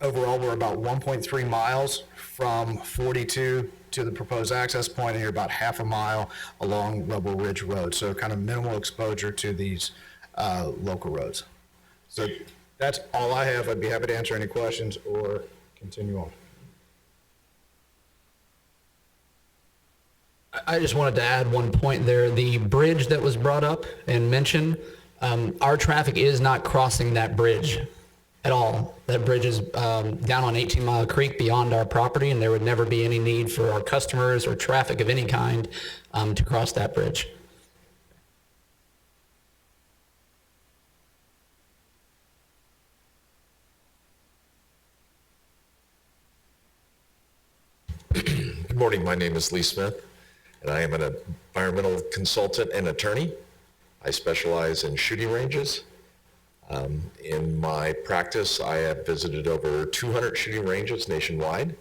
Overall, we're about 1.3 miles from 42 to the proposed access point, and you're about half a mile along Rebel Ridge Road. So kind of minimal exposure to these local roads. So that's all I have. I'd be happy to answer any questions or continue on. I just wanted to add one point there. The bridge that was brought up and mentioned, our traffic is not crossing that bridge at all. That bridge is down on 18 Mile Creek beyond our property, and there would never be any need for our customers or traffic of any kind to cross that bridge. Good morning. My name is Lee Smith, and I am an environmental consultant and attorney. I specialize in shooting ranges. In my practice, I have visited over 200 shooting ranges nationwide.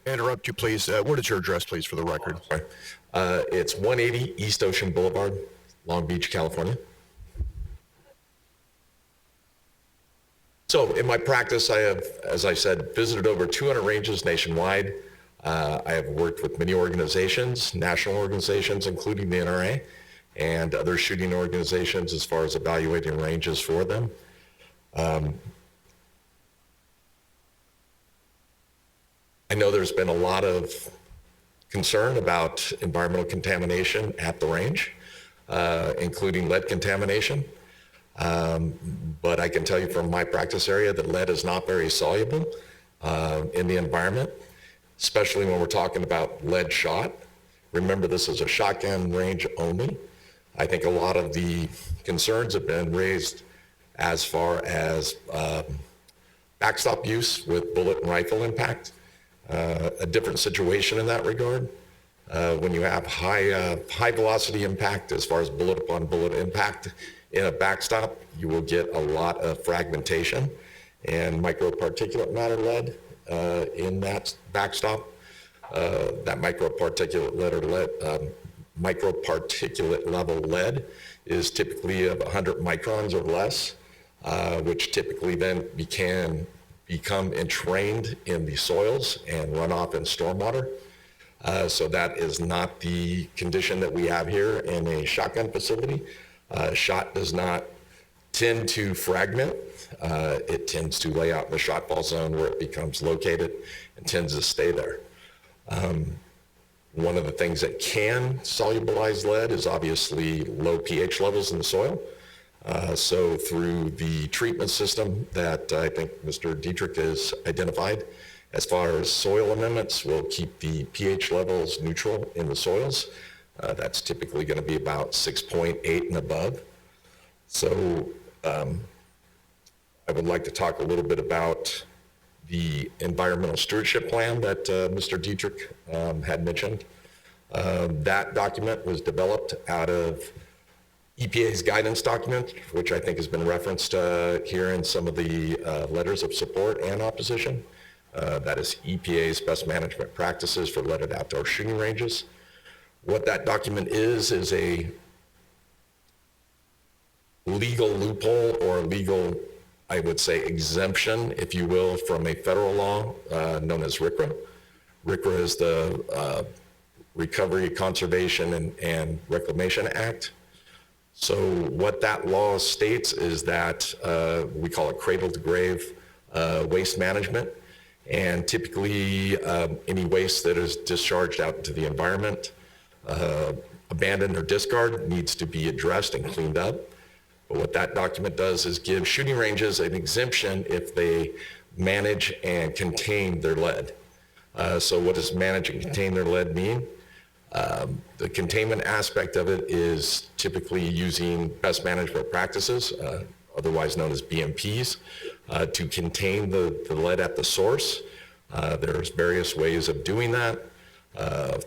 Interrupt you, please. What is your address, please, for the record? It's 180 East Ocean Boulevard, Long Beach, California. So in my practice, I have, as I said, visited over 200 ranges nationwide. I have worked with many organizations, national organizations, including the NRA, and other shooting organizations as far as evaluating ranges for them. I know there's been a lot of concern about environmental contamination at the range, including lead contamination. But I can tell you from my practice area that lead is not very soluble in the environment, especially when we're talking about lead shot. Remember, this is a shotgun range only. I think a lot of the concerns have been raised as far as backstop use with bullet and rifle impact. A different situation in that regard. When you have high velocity impact as far as bullet upon bullet impact in a backstop, you will get a lot of fragmentation and microparticulate matter lead in that backstop. That microparticulate level lead is typically of 100 microns or less, which typically then can become entrained in the soils and run off in stormwater. So that is not the condition that we have here in a shotgun facility. Shot does not tend to fragment. It tends to lay out in the shot fall zone where it becomes located and tends to stay there. One of the things that can solubilize lead is obviously low pH levels in the soil. So through the treatment system that I think Mr. Dietrich has identified, as far as soil amendments, we'll keep the pH levels neutral in the soils. That's typically going to be about 6.8 and above. So I would like to talk a little bit about the environmental stewardship plan that Mr. Dietrich had mentioned. That document was developed out of EPA's guidance document, which I think has been referenced here in some of the letters of support and opposition. That is EPA's best management practices for leaded outdoor shooting ranges. What that document is a legal loophole or legal, I would say, exemption, if you will, from a federal law known as RCRA. RCRA is the Recovery, Conservation, and Reclamation Act. So what that law states is that we call it cradle to grave waste management. And typically any waste that is discharged out into the environment, abandoned or discarded, needs to be addressed and cleaned up. But what that document does is give shooting ranges an exemption if they manage and contain their lead. So what does manage and contain their lead mean? The containment aspect of it is typically using best management practices, otherwise known as BMPs, to contain the lead at the source. There's various ways of doing that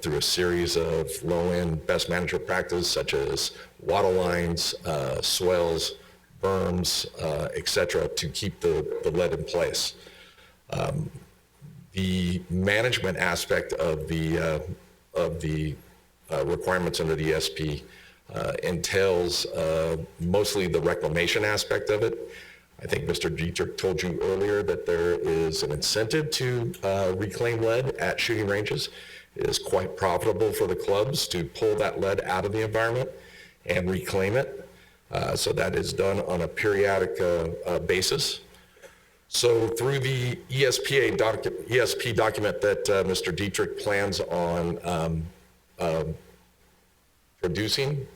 through a series of low-end best management practices such as water lines, swells, berms, etc., to keep the lead in place. The management aspect of the requirements under the ESP entails mostly the reclamation aspect of it. I think Mr. Dietrich told you earlier that there is an incentive to reclaim lead at shooting ranges. It is quite profitable for the clubs to pull that lead out of the environment and reclaim it. So that is done on a periodic basis. So through the ESP document that Mr. Dietrich plans on producing,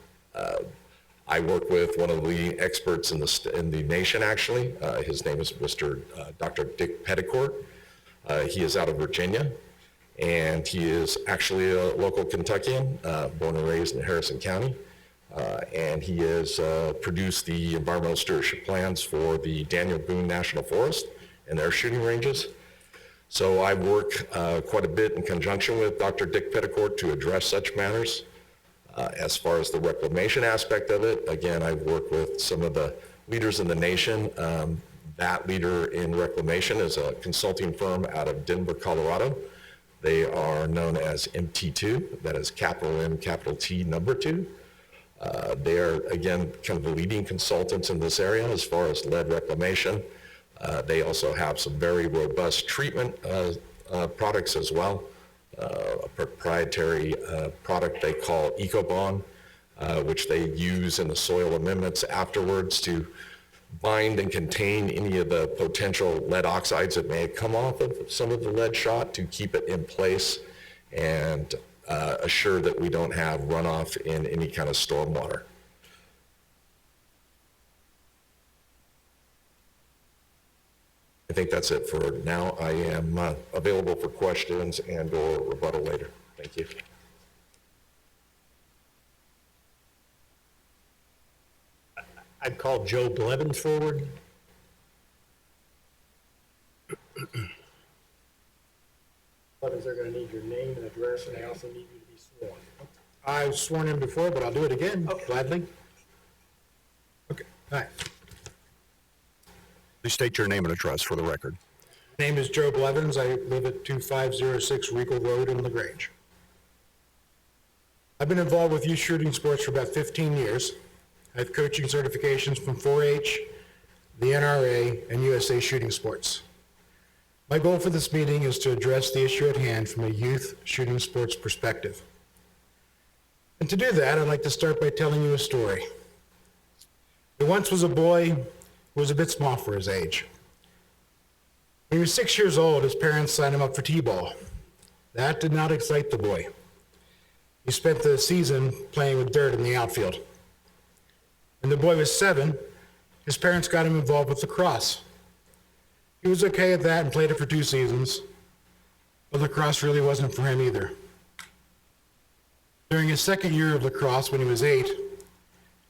I work with one of the experts in the nation, actually. His name is Dr. Dick Petticourt. He is out of Virginia, and he is actually a local Kentuckian, born and raised in Harrison County. And he has produced the environmental stewardship plans for the Daniel Boone National Forest and their shooting ranges. So I work quite a bit in conjunction with Dr. Dick Petticourt to address such matters. As far as the reclamation aspect of it, again, I work with some of the leaders in the nation. That leader in reclamation is a consulting firm out of Denver, Colorado. They are known as MT2, that is capital M, capital T, number 2. They are, again, kind of the leading consultants in this area as far as lead reclamation. They also have some very robust treatment products as well. A proprietary product they call EcoBond, which they use in the soil amendments afterwards to bind and contain any of the potential lead oxides that may come off of some of the lead shot to keep it in place and assure that we don't have runoff in any kind of stormwater. I think that's it for now. I am available for questions and or rebuttal later. Thank you. I'd call Joe Blevins forward. Blevins, they're going to need your name and address, and they also need you to be sworn. I was sworn in before, but I'll do it again, gladly. Okay, all right. Please state your name and address for the record. My name is Joe Blevins. I live at 2506 Regal Road in Lagrange. I've been involved with youth shooting sports for about 15 years. I have coaching certifications from 4-H, the NRA, and USA Shooting Sports. My goal for this meeting is to address the issue at hand from a youth shooting sports perspective. And to do that, I'd like to start by telling you a story. There once was a boy who was a bit small for his age. When he was 6 years old, his parents signed him up for t-ball. That did not excite the boy. He spent the season playing with dirt in the outfield. When the boy was 7, his parents got him involved with lacrosse. He was okay at that and played it for 2 seasons, but lacrosse really wasn't for him either. During his second year of lacrosse, when he was 8,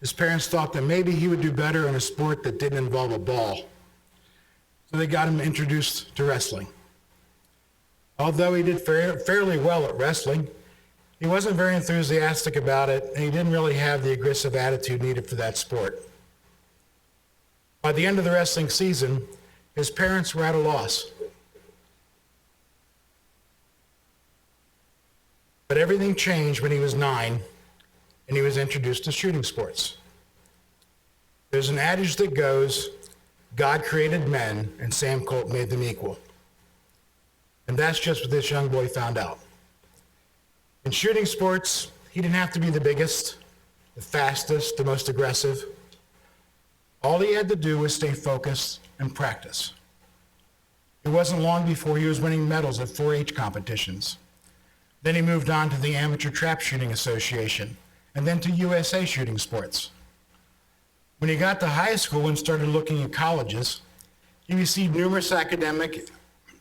his parents thought that maybe he would do better in a sport that didn't involve a ball. So they got him introduced to wrestling. Although he did fairly well at wrestling, he wasn't very enthusiastic about it, and he didn't really have the aggressive attitude needed for that sport. By the end of the wrestling season, his parents were at a loss. But everything changed when he was 9 and he was introduced to shooting sports. There's an adage that goes, God created men and Sam Colt made them equal. And that's just what this young boy found out. In shooting sports, he didn't have to be the biggest, the fastest, the most aggressive. All he had to do was stay focused and practice. It wasn't long before he was winning medals at 4-H competitions. Then he moved on to the Amateur Trap Shooting Association, and then to USA Shooting Sports. When he got to high school and started looking at colleges, he received numerous academic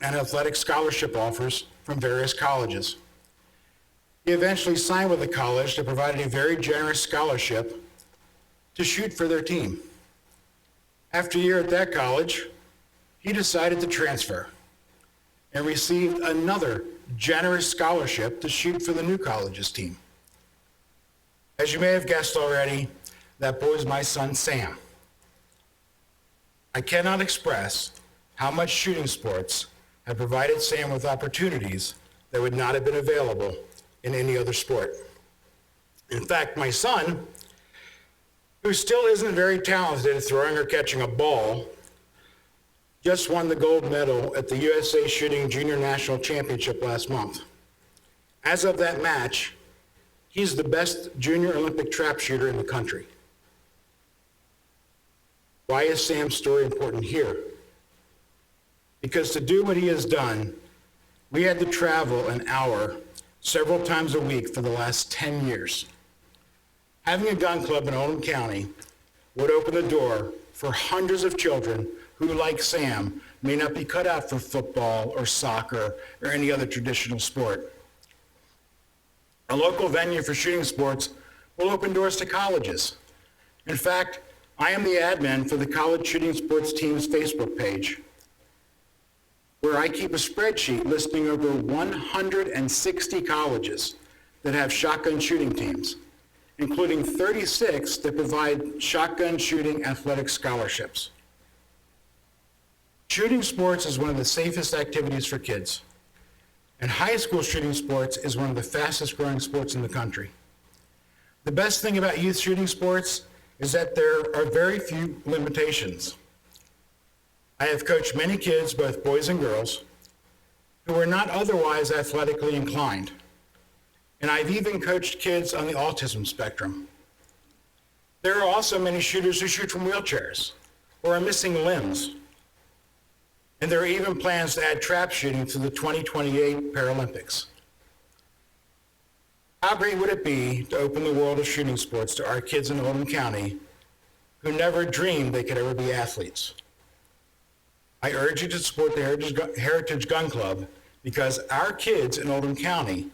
and athletic scholarship offers from various colleges. He eventually signed with a college that provided a very generous scholarship to shoot for their team. After a year at that college, he decided to transfer and received another generous scholarship to shoot for the new college's team. As you may have guessed already, that boy is my son, Sam. I cannot express how much shooting sports have provided Sam with opportunities that would not have been available in any other sport. In fact, my son, who still isn't very talented at throwing or catching a ball, just won the gold medal at the USA Shooting Junior National Championship last month. As of that match, he's the best junior Olympic trap shooter in the country. Why is Sam's story important here? Because to do what he has done, we had to travel an hour several times a week for the last 10 years. Having a gun club in Oldham County would open the door for hundreds of children who, like Sam, may not be cut out for football or soccer or any other traditional sport. A local venue for shooting sports will open doors to colleges. In fact, I am the admin for the college shooting sports team's Facebook page, where I keep a spreadsheet listing over 160 colleges that have shotgun shooting teams, including 36 that provide shotgun shooting athletic scholarships. Shooting sports is one of the safest activities for kids, and high school shooting sports is one of the fastest growing sports in the country. The best thing about youth shooting sports is that there are very few limitations. I have coached many kids, both boys and girls, who are not otherwise athletically inclined. And I've even coached kids on the autism spectrum. There are also many shooters who shoot from wheelchairs or are missing limbs. And there are even plans to add trap shooting to the 2028 Paralympics. How great would it be to open the world of shooting sports to our kids in Oldham County who never dreamed they could ever be athletes? I urge you to support the Heritage Gun Club because our kids in Oldham County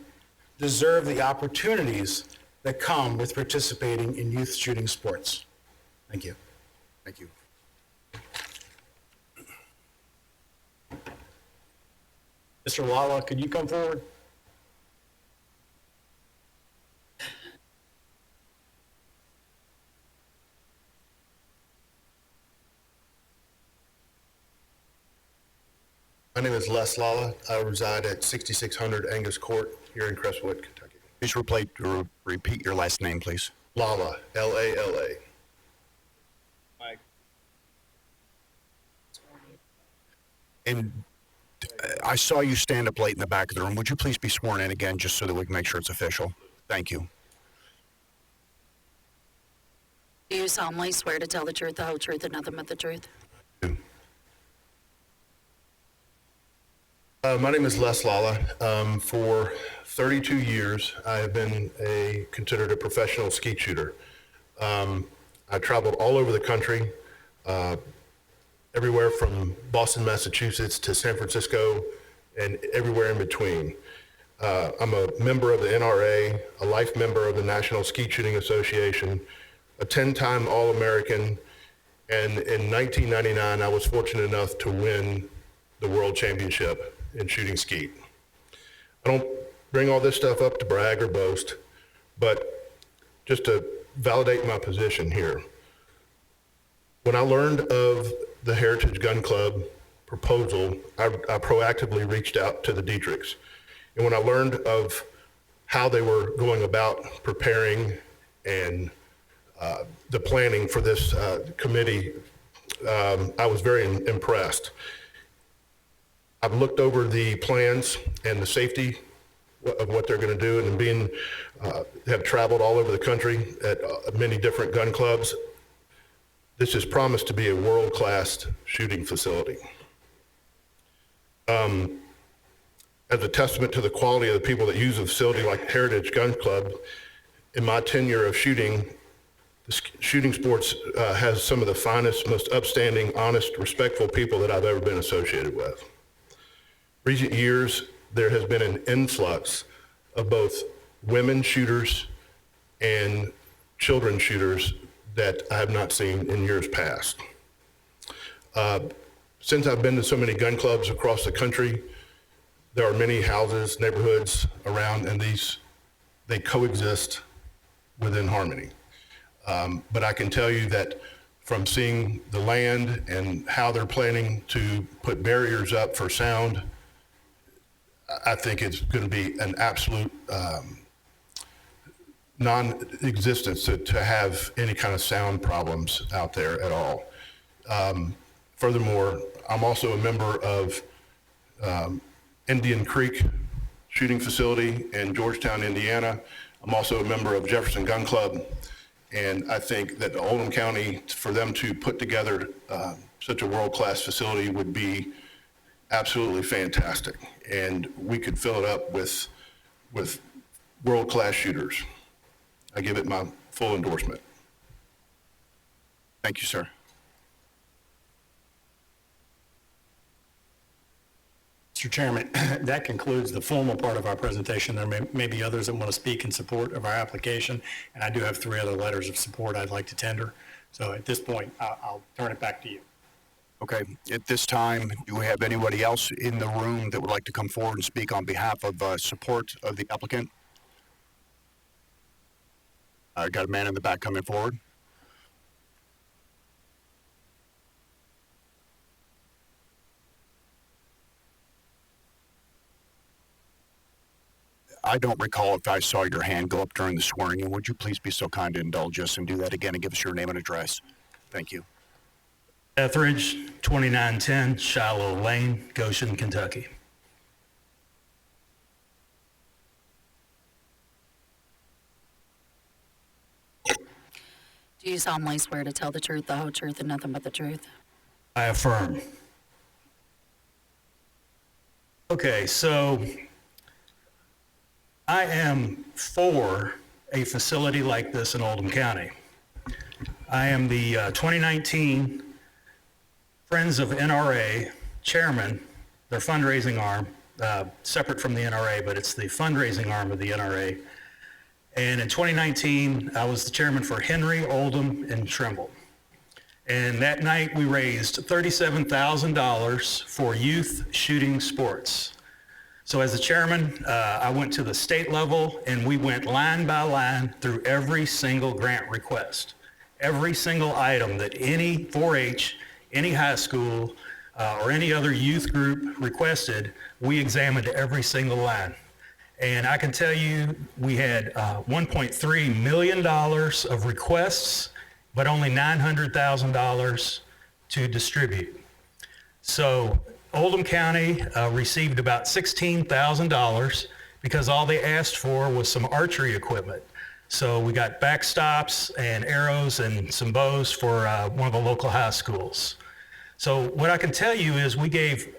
deserve the opportunities that come with participating in youth shooting sports. Thank you. Thank you. Mr. Lala, could you come forward? My name is Les Lala. I reside at 6600 Angus Court here in Crestwood, Kentucky. Please repeat your last name, please. Lala, L-A-L-A. And I saw you stand up late in the back of the room. Would you please be sworn in again, just so that we can make sure it's official? Thank you. Do you solemnly swear to tell the truth, the whole truth, and nothing but the truth? My name is Les Lala. For 32 years, I have been considered a professional skeet shooter. I traveled all over the country, everywhere from Boston, Massachusetts to San Francisco and everywhere in between. I'm a member of the NRA, a life member of the National Skeet Shooting Association, a 10-time All-American, and in 1999, I was fortunate enough to win the World Championship in shooting skeet. I don't bring all this stuff up to brag or boast, but just to validate my position here. When I learned of the Heritage Gun Club proposal, I proactively reached out to the Dietrichs. And when I learned of how they were going about preparing and the planning for this committee, I was very impressed. I've looked over the plans and the safety of what they're going to do, and have traveled all over the country at many different gun clubs. This is promised to be a world-class shooting facility. As a testament to the quality of the people that use a facility like Heritage Gun Club, in my tenure of shooting, shooting sports has some of the finest, most upstanding, honest, respectful people that I've ever been associated with. Recent years, there has been an influx of both women shooters and children shooters that I have not seen in years past. Since I've been to so many gun clubs across the country, there are many houses, neighborhoods around, and they coexist within harmony. But I can tell you that from seeing the land and how they're planning to put barriers up for sound I think it's going to be an absolute non-existence to have any kind of sound problems out there at all. Furthermore, I'm also a member of Indian Creek Shooting Facility in Georgetown, Indiana. I'm also a member of Jefferson Gun Club. And I think that the Oldham County, for them to put together such a world-class facility would be absolutely fantastic. And we could fill it up with world-class shooters. I give it my full endorsement. Thank you, sir. Mr. Chairman, that concludes the formal part of our presentation. There may be others that want to speak in support of our application, and I do have 3 other letters of support I'd like to tender. So at this point, I'll turn it back to you. Okay, at this time, do we have anybody else in the room that would like to come forward and speak on behalf of support of the applicant? I got a man in the back coming forward. I don't recall if I saw your hand go up during the swearing in. Would you please be so kind to indulge us and do that again and give us your name and address? Thank you. Etheridge, 2910 Shiloh Lane, Goshen, Kentucky. Do you solemnly swear to tell the truth, the whole truth, and nothing but the truth? I affirm. Okay, so I am for a facility like this in Oldham County. I am the 2019 Friends of NRA chairman, their fundraising arm, separate from the NRA, but it's the fundraising arm of the NRA. And in 2019, I was the chairman for Henry, Oldham, and Trimble. And that night we raised $37,000 for youth shooting sports. So as the chairman, I went to the state level and we went line by line through every single grant request. Every single item that any 4-H, any high school, or any other youth group requested, we examined every single line. And I can tell you, we had $1.3 million of requests, but only $900,000 to distribute. So Oldham County received about $16,000 because all they asked for was some archery equipment. So we got backstops and arrows and some bows for one of the local high schools. So what I can tell you is we gave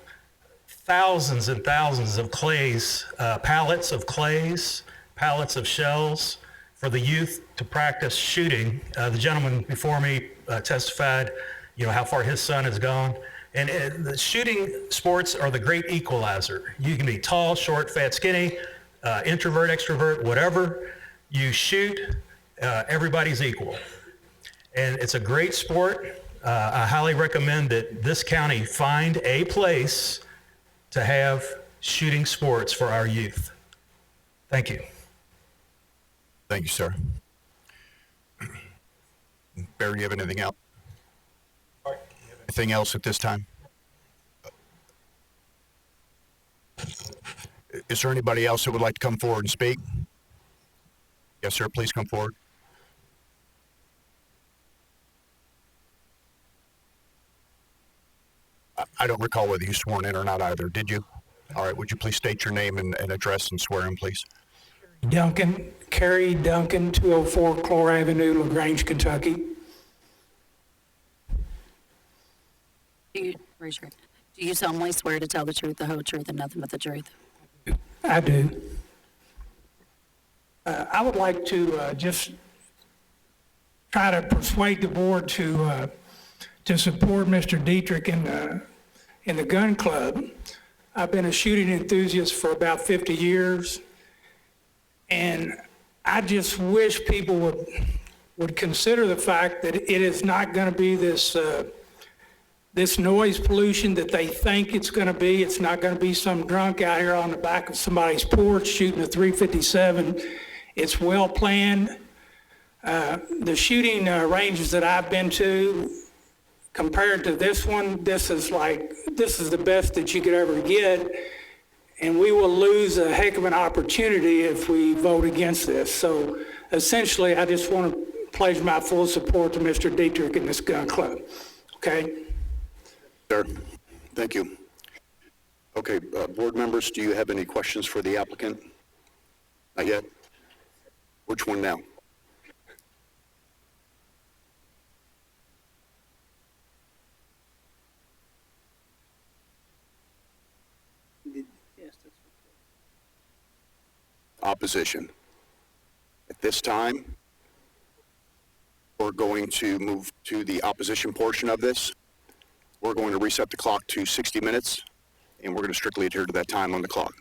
thousands and thousands of clays, pallets of clays, pallets of shells for the youth to practice shooting. The gentleman before me testified, how far his son has gone. And the shooting sports are the great equalizer. You can be tall, short, fat, skinny, introvert, extrovert, whatever. You shoot, everybody's equal. And it's a great sport. I highly recommend that this county find a place to have shooting sports for our youth. Thank you. Thank you, sir. Barry, you have anything else? Anything else at this time? Is there anybody else that would like to come forward and speak? Yes, sir, please come forward. I don't recall whether you sworn in or not either, did you? All right, would you please state your name and address and swear in, please? Carrie Duncan, 204 Clore Avenue, Lagrange, Kentucky. Do you solemnly swear to tell the truth, the whole truth, and nothing but the truth? I do. I would like to just try to persuade the board to support Mr. Dietrich in the gun club. I've been a shooting enthusiast for about 50 years, and I just wish people would consider the fact that it is not going to be this noise pollution that they think it's going to be. It's not going to be some drunk out here on the back of somebody's porch shooting a .357. It's well planned. The shooting ranges that I've been to, compared to this one, this is the best that you could ever get. and we will lose a heck of an opportunity if we vote against this. So essentially, I just want to pledge my full support to Mr. Dietrich and this gun club. Okay? Sir, thank you. Okay, board members, do you have any questions for the applicant? Not yet? Which one now? Opposition. At this time, we're going to move to the opposition portion of this. We're going to reset the clock to 60 minutes, and we're going to strictly adhere to that time on the clock.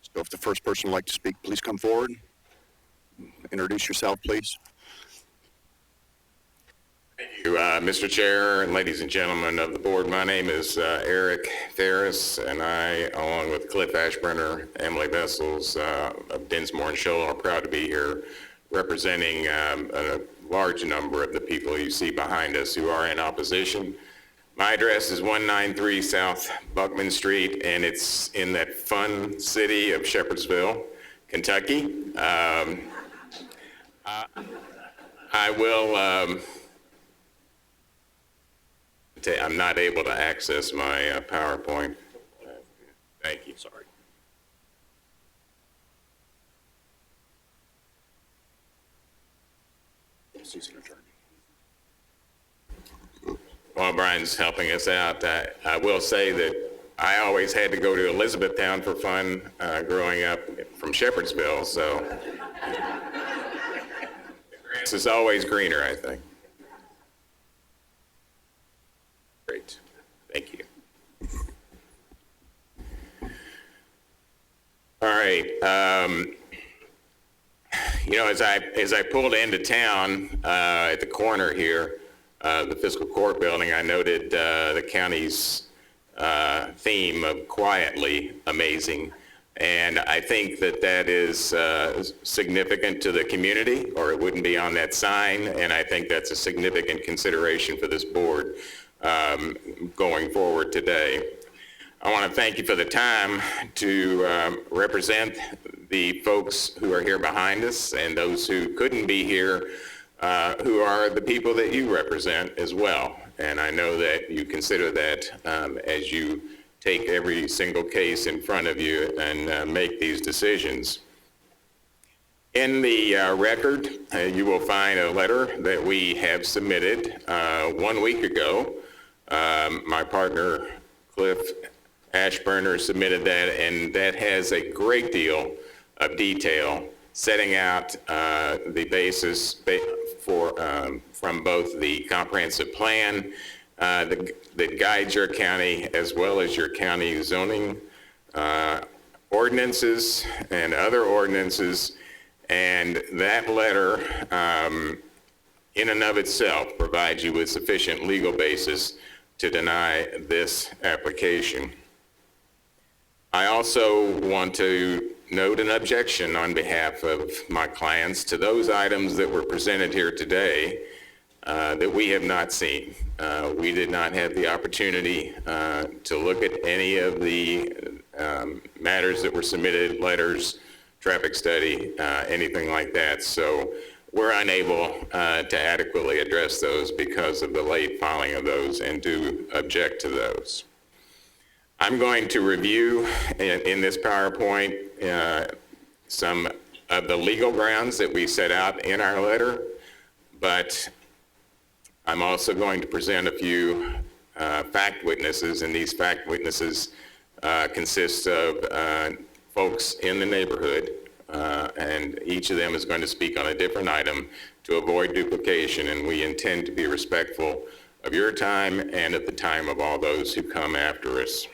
So if the first person would like to speak, please come forward. Introduce yourself, please. Thank you, Mr. Chair and ladies and gentlemen of the board. My name is Eric Ferris, and I, along with Cliff Ashburner, Emily Vessels of Dinsmore and Shoal, are proud to be here representing a large number of the people you see behind us who are in opposition. My address is 193 South Buckman Street, and it's in that fun city of Shepherdsville, Kentucky. I will, I'm not able to access my PowerPoint. Thank you, sorry. While Brian's helping us out, I will say that I always had to go to Elizabethtown for fun growing up from Shepherdsville, so the grass is always greener, I think. Great, thank you. All right, you know, as I pulled into town at the corner here, the fiscal court building, I noted the county's theme of quietly amazing. And I think that is significant to the community, or it wouldn't be on that sign. And I think that's a significant consideration for this board going forward today. I want to thank you for the time to represent the folks who are here behind us and those who couldn't be here, who are the people that you represent as well. And I know that you consider that as you take every single case in front of you and make these decisions. In the record, you will find a letter that we have submitted 1 week ago. My partner, Cliff Ashburner, submitted that, and that has a great deal of detail setting out the basis for from both the comprehensive plan that guides your county, as well as your county zoning ordinances and other ordinances. And that letter in and of itself provides you with sufficient legal basis to deny this application. I also want to note an objection on behalf of my clients to those items that were presented here today that we have not seen. We did not have the opportunity to look at any of the matters that were submitted, letters, traffic study, anything like that. So we're unable to adequately address those because of the late filing of those, and do object to those. I'm going to review in this PowerPoint some of the legal grounds that we set out in our letter, but I'm also going to present a few fact witnesses, and these fact witnesses consist of folks in the neighborhood, and each of them is going to speak on a different item to avoid duplication, and we intend to be respectful of your time and of the time of all those who come after us.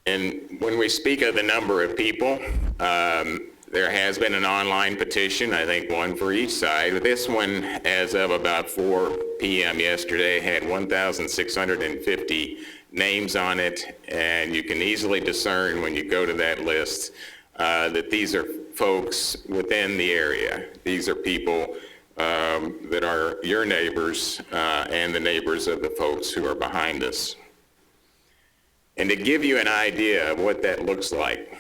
And when we speak of the number of people, there has been an online petition, I think one for each side. This one, as of about 4 p.m. yesterday, had 1,650 names on it, and you can easily discern when you go to that list that these are folks within the area. These are people that are your neighbors and the neighbors of the folks who are behind us. And to give you an idea of what that looks like,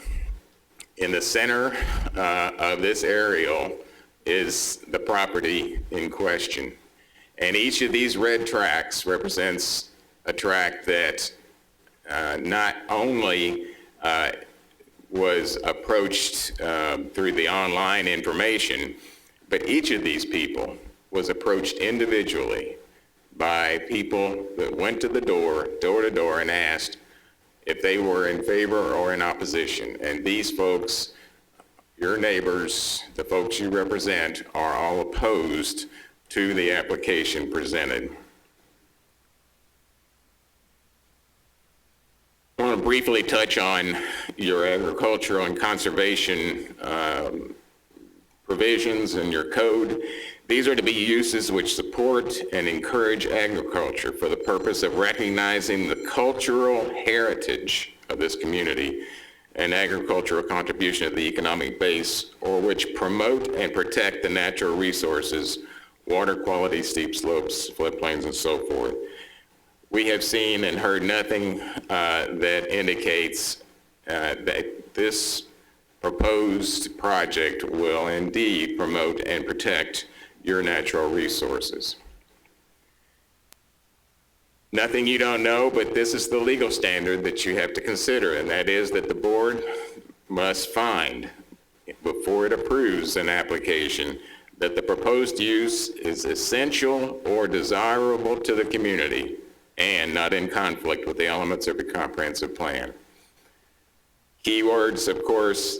in the center of this aerial is the property in question. And each of these red tracks represents a tract that not only was approached through the online information, but each of these people was approached individually by people that went to the door to door, and asked if they were in favor or in opposition. And these folks, your neighbors, the folks you represent, are all opposed to the application presented. I want to briefly touch on your agricultural and conservation provisions in your code. These are to be uses which support and encourage agriculture for the purpose of recognizing the cultural heritage of this community and agricultural contribution to the economic base, or which promote and protect the natural resources, water quality, steep slopes, floodplains, and so forth. We have seen and heard nothing that indicates that this proposed project will indeed promote and protect your natural resources. Nothing you don't know, but this is the legal standard that you have to consider, and that is that the board must find, before it approves an application, that the proposed use is essential or desirable to the community and not in conflict with the elements of the comprehensive plan. Keywords, of course,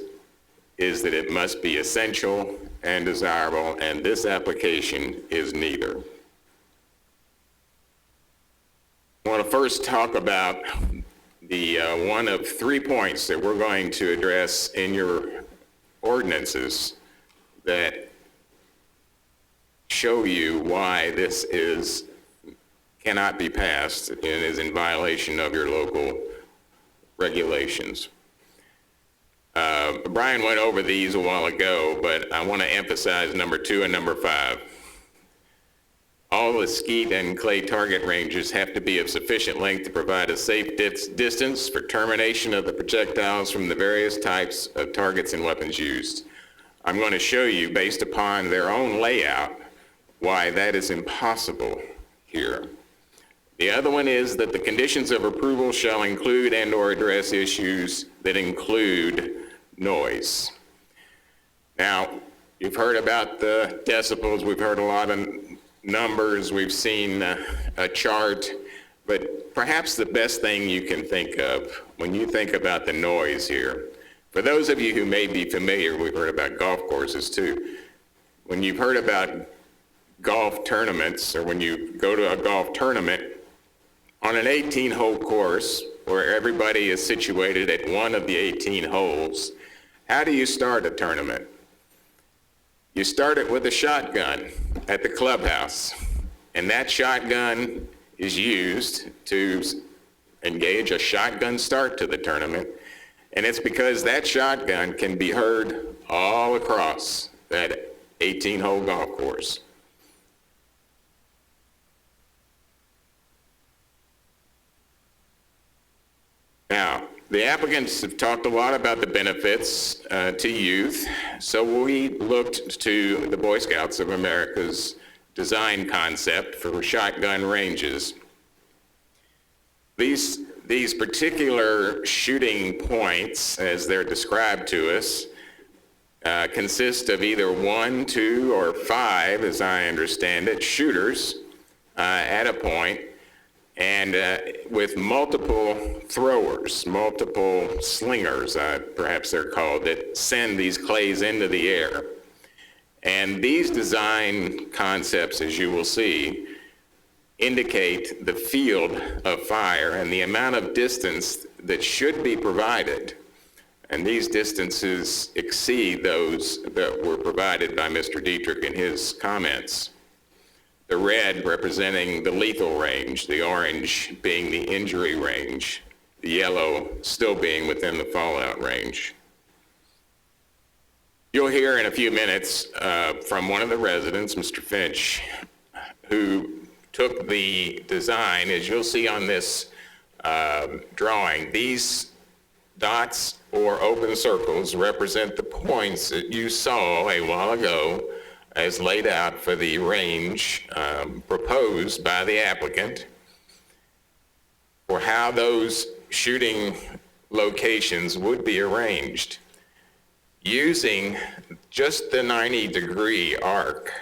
is that it must be essential and desirable, and this application is neither. I want to first talk about the one of 3 points that we're going to address in your ordinances that show you why this cannot be passed and is in violation of your local regulations. Brian went over these a while ago, but I want to emphasize number 2 and number 5. All the skeet and clay target ranges have to be of sufficient length to provide a safe distance for termination of the projectiles from the various types of targets and weapons used. I'm going to show you, based upon their own layout, why that is impossible here. The other one is that the conditions of approval shall include and/or address issues that include noise. Now, you've heard about the decibels, we've heard a lot of numbers, we've seen a chart, but perhaps the best thing you can think of when you think about the noise here, for those of you who may be familiar, we've heard about golf courses too. When you've heard about golf tournaments, or when you go to a golf tournament, on an 18-hole course where everybody is situated at one of the 18 holes, how do you start a tournament? You start it with a shotgun at the clubhouse, and that shotgun is used to engage a shotgun start to the tournament, and it's because that shotgun can be heard all across that 18-hole golf course. Now, the applicants have talked a lot about the benefits to youth, so we looked to the Boy Scouts of America's design concept for shotgun ranges. These particular shooting points, as they're described to us, consist of either 1, 2, or 5, as I understand it, shooters at a point, and with multiple throwers, multiple slingers, perhaps they're called, that send these clays into the air. And these design concepts, as you will see, indicate the field of fire and the amount of distance that should be provided. And these distances exceed those that were provided by Mr. Dietrich in his comments. The red representing the lethal range, the orange being the injury range, the yellow still being within the fallout range. You'll hear in a few minutes from one of the residents, Mr. Finch, who took the design, as you'll see on this drawing. These dots or open circles represent the points that you saw a while ago as laid out for the range proposed by the applicant for how those shooting locations would be arranged. Using just the 90-degree arc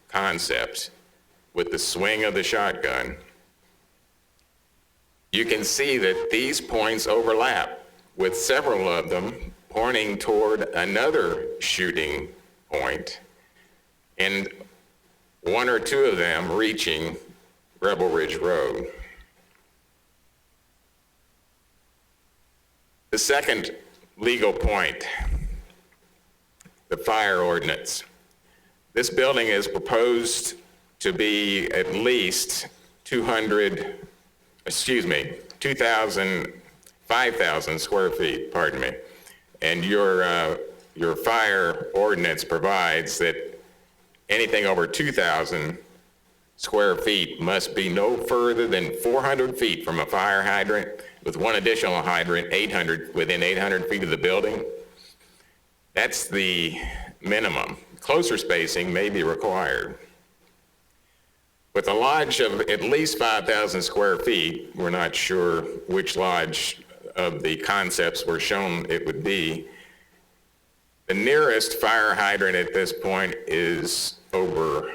concept with the swing of the shotgun, you can see that these points overlap, with several of them pointing toward another shooting point, and one or two of them reaching Rebel Ridge Road. The second legal point, the fire ordinance. This building is proposed to be at least 5,000 square feet, pardon me. And your fire ordinance provides that anything over 2,000 square feet must be no further than 400 feet from a fire hydrant, with one additional hydrant within 800 feet of the building. That's the minimum. Closer spacing may be required. With a lodge of at least 5,000 square feet, we're not sure which lodge of the concepts were shown it would be. The nearest fire hydrant at this point is over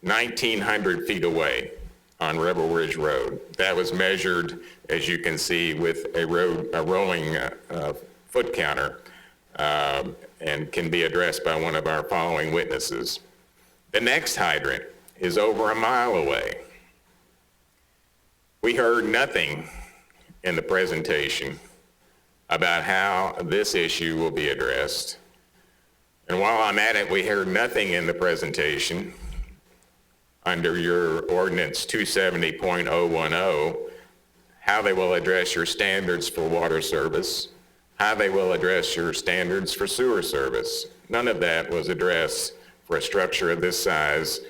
1,900 feet away on Rebel Ridge Road. That was measured, as you can see, with a rolling foot counter, and can be addressed by one of our following witnesses. The next hydrant is over a mile away. We heard nothing in the presentation about how this issue will be addressed. And while I'm at it, we heard nothing in the presentation under your ordinance 270.010, how they will address your standards for water service, how they will address your standards for sewer service. None of that was addressed for a structure of this size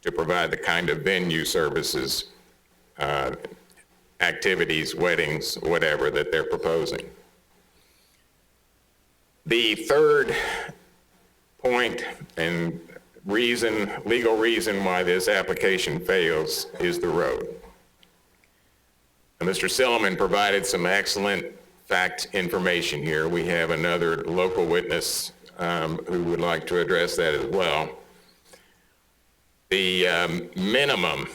to provide the kind of venue services, activities, weddings, whatever that they're proposing. The third point and legal reason why this application fails is the road. And Mr. Silliman provided some excellent fact information here. We have another local witness who would like to address that as well. The minimum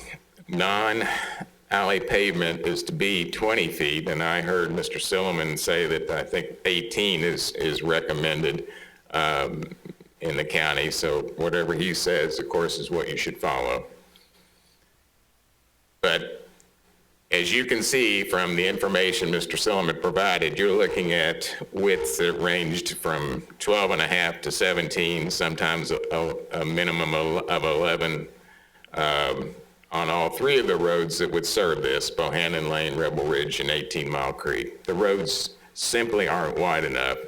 non-alley pavement is to be 20 feet, and I heard Mr. Silliman say that I think 18 is recommended in the county, so whatever he says, of course, is what you should follow. But as you can see from the information Mr. Silliman provided, you're looking at widths that ranged from 12.5 to 17, sometimes a minimum of 11 on all three of the roads that would serve this, Bohannon Lane, Rebel Ridge, and 18 Mile Creek. The roads simply aren't wide enough.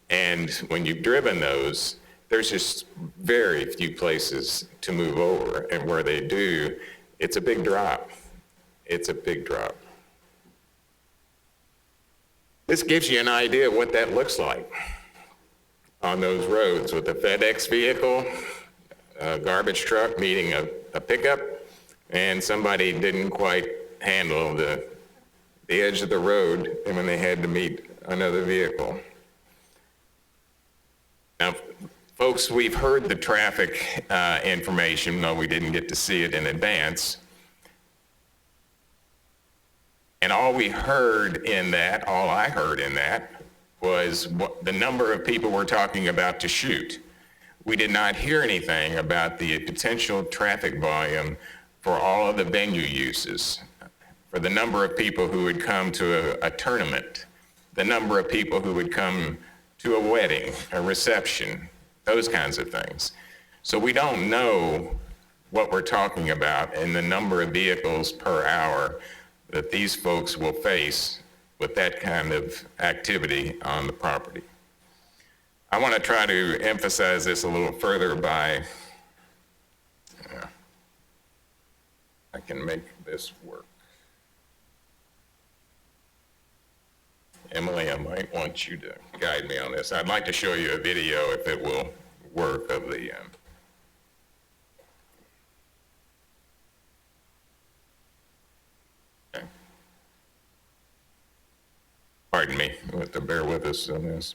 And when you've driven those, there's just very few places to move over. And where they do, it's a big drop. It's a big drop. This gives you an idea of what that looks like on those roads with a FedEx vehicle, a garbage truck meeting a pickup, and somebody didn't quite handle the edge of the road and when they had to meet another vehicle. Now, folks, we've heard the traffic information, though we didn't get to see it in advance. And all I heard in that was the number of people we're talking about to shoot. We did not hear anything about the potential traffic volume for all of the venue uses, for the number of people who would come to a tournament, the number of people who would come to a wedding, a reception, those kinds of things. So we don't know what we're talking about and the number of vehicles per hour that these folks will face with that kind of activity on the property. I want to try to emphasize this a little further by, I can make this work. Emily, I might want you to guide me on this. I'd like to show you a video, if it will work, of the, okay. Pardon me, you have to bear with us on this.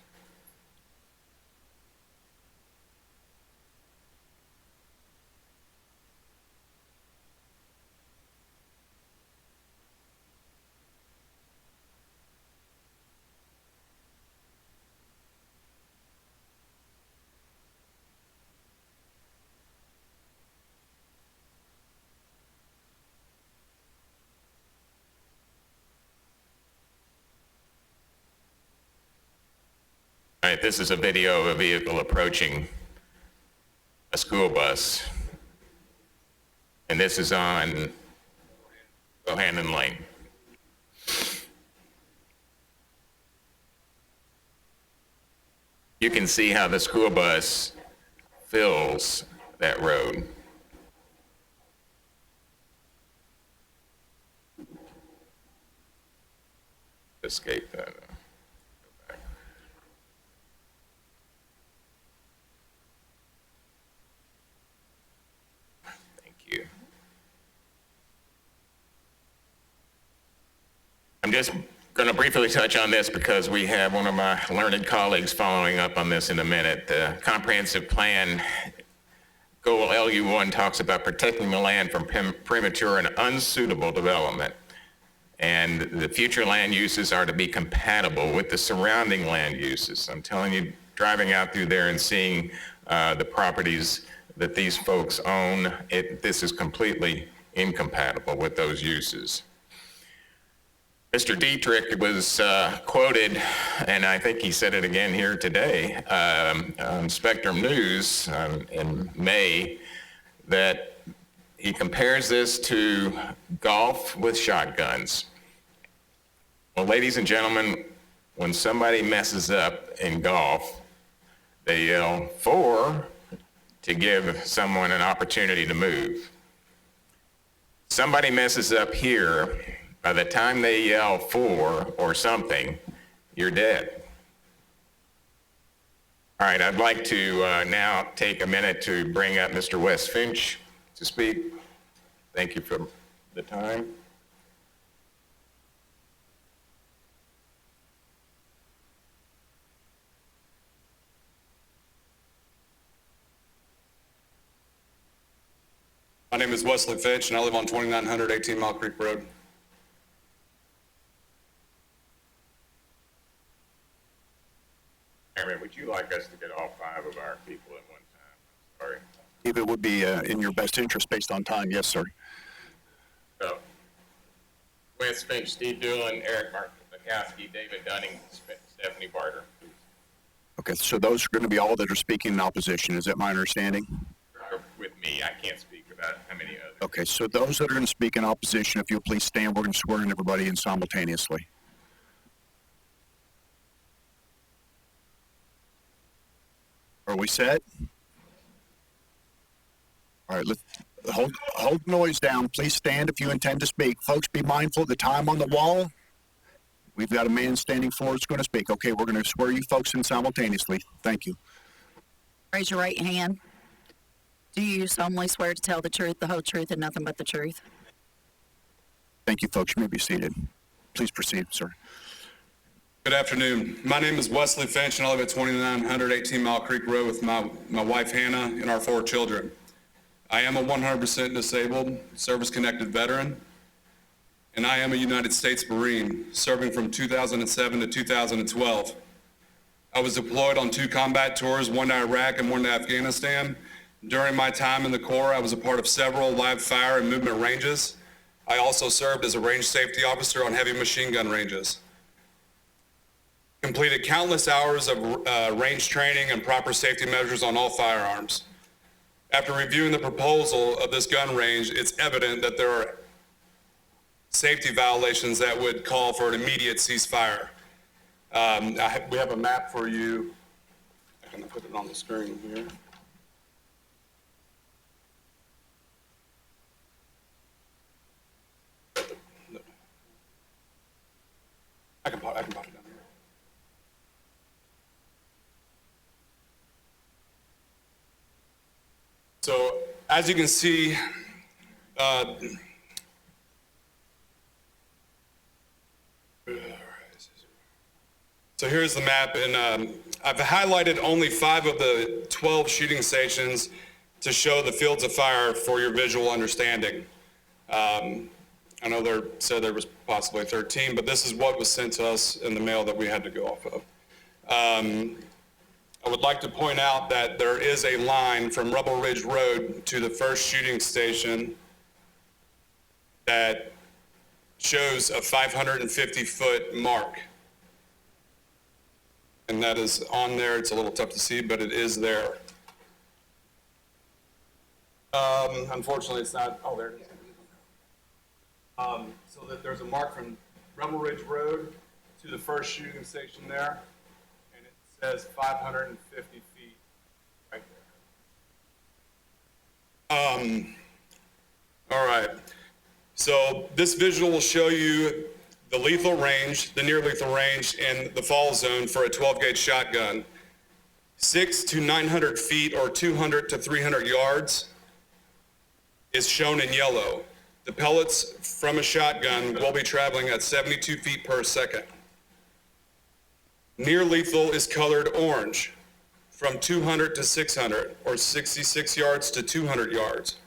All right, this is a video of a vehicle approaching a school bus. And this is on Bohannon Lane. You can see how the school bus fills that road. Escape that. I'm just going to briefly touch on this because we have one of my learned colleagues following up on this in a minute. The comprehensive plan, goal LU1, talks about protecting the land from premature and unsuitable development. And the future land uses are to be compatible with the surrounding land uses. I'm telling you, driving out through there and seeing the properties that these folks own, this is completely incompatible with those uses. Mr. Dietrich was quoted, and I think he said it again here today, on Spectrum News in May, that he compares this to golf with shotguns. Well, ladies and gentlemen, when somebody messes up in golf, they yell 4 to give someone an opportunity to move. Somebody messes up here, by the time they yell 4 or something, you're dead. All right, I'd like to now take a minute to bring up Mr. Wes Finch to speak. Thank you for the time. My name is Wesley Finch, and I live on 2900 18 Mile Creek Road. Aaron, would you like us to get all 5 of our people at one time? Sorry. If it would be in your best interest based on time, yes, sir. So, Wes Finch, Steve Doolin, Eric Markowski, David Dunning, Stephanie Barter. Okay, so those are going to be all that are speaking in opposition. Is that my understanding? With me, I can't speak without how many others. Okay, so those that are going to speak in opposition, if you'll please stand, we're going to swear in everybody in simultaneously. Are we set? All right, let's hold noise down. Please stand if you intend to speak. Folks, be mindful of the time on the wall. We've got a man standing forward that's going to speak. Okay, we're going to swear you folks in simultaneously. Thank you. Raise your right hand. Do you solemnly swear to tell the truth, the whole truth, and nothing but the truth? Thank you, folks. You may be seated. Please proceed, sir. Good afternoon. My name is Wesley Finch, and I live at 2900 18 Mile Creek Road with my wife, Hannah, and our 4 children. I am a 100% disabled, service-connected veteran, and I am a United States Marine, serving from 2007 to 2012. I was deployed on 2 combat tours, one to Iraq and one to Afghanistan. During my time in the Corps, I was a part of several live fire and movement ranges. I also served as a range safety officer on heavy machine gun ranges. Completed countless hours of range training and proper safety measures on all firearms. After reviewing the proposal of this gun range, it's evident that there are safety violations that would call for an immediate ceasefire. We have a map for you. I'm gonna put it on the screen here. I can pop it down here. So as you can see, so here's the map, and I've highlighted only 5 of the 12 shooting stations to show the fields of fire for your visual understanding. I know there said there was possibly 13, but this is what was sent to us in the mail that we had to go off of. I would like to point out that there is a line from Rebel Ridge Road to the first shooting station that shows a 550-foot mark. And that is on there. It's a little tough to see, but it is there. Unfortunately, it's not. Oh, there it is. So that there's a mark from Rebel Ridge Road to the first shooting station there, and it says 550 feet right there. All right. So this visual will show you the lethal range, the near lethal range, and the fall zone for a 12-gauge shotgun. 600 to 900 feet or 200 to 300 yards is shown in yellow. The pellets from a shotgun will be traveling at 72 feet per second. Near lethal is colored orange from 200 to 600 or 66 yards to 200 yards.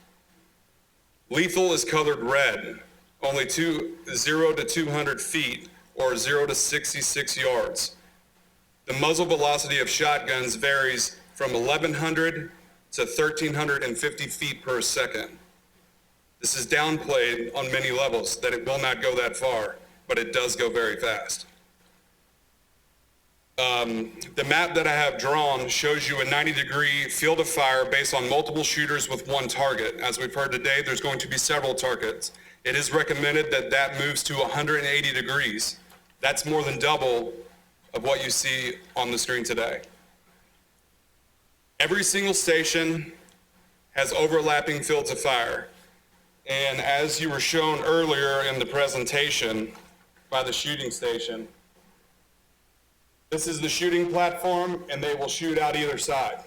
Lethal is colored red, only 0 to 200 feet or 0 to 66 yards. The muzzle velocity of shotguns varies from 1,100 to 1,350 feet per second. This is downplayed on many levels that it will not go that far, but it does go very fast. The map that I have drawn shows you a 90-degree field of fire based on multiple shooters with one target. As we've heard today, there's going to be several targets. It is recommended that that moves to 180 degrees. That's more than double of what you see on the screen today. Every single station has overlapping fields of fire. And as you were shown earlier in the presentation by the shooting station, this is the shooting platform, and they will shoot out either side.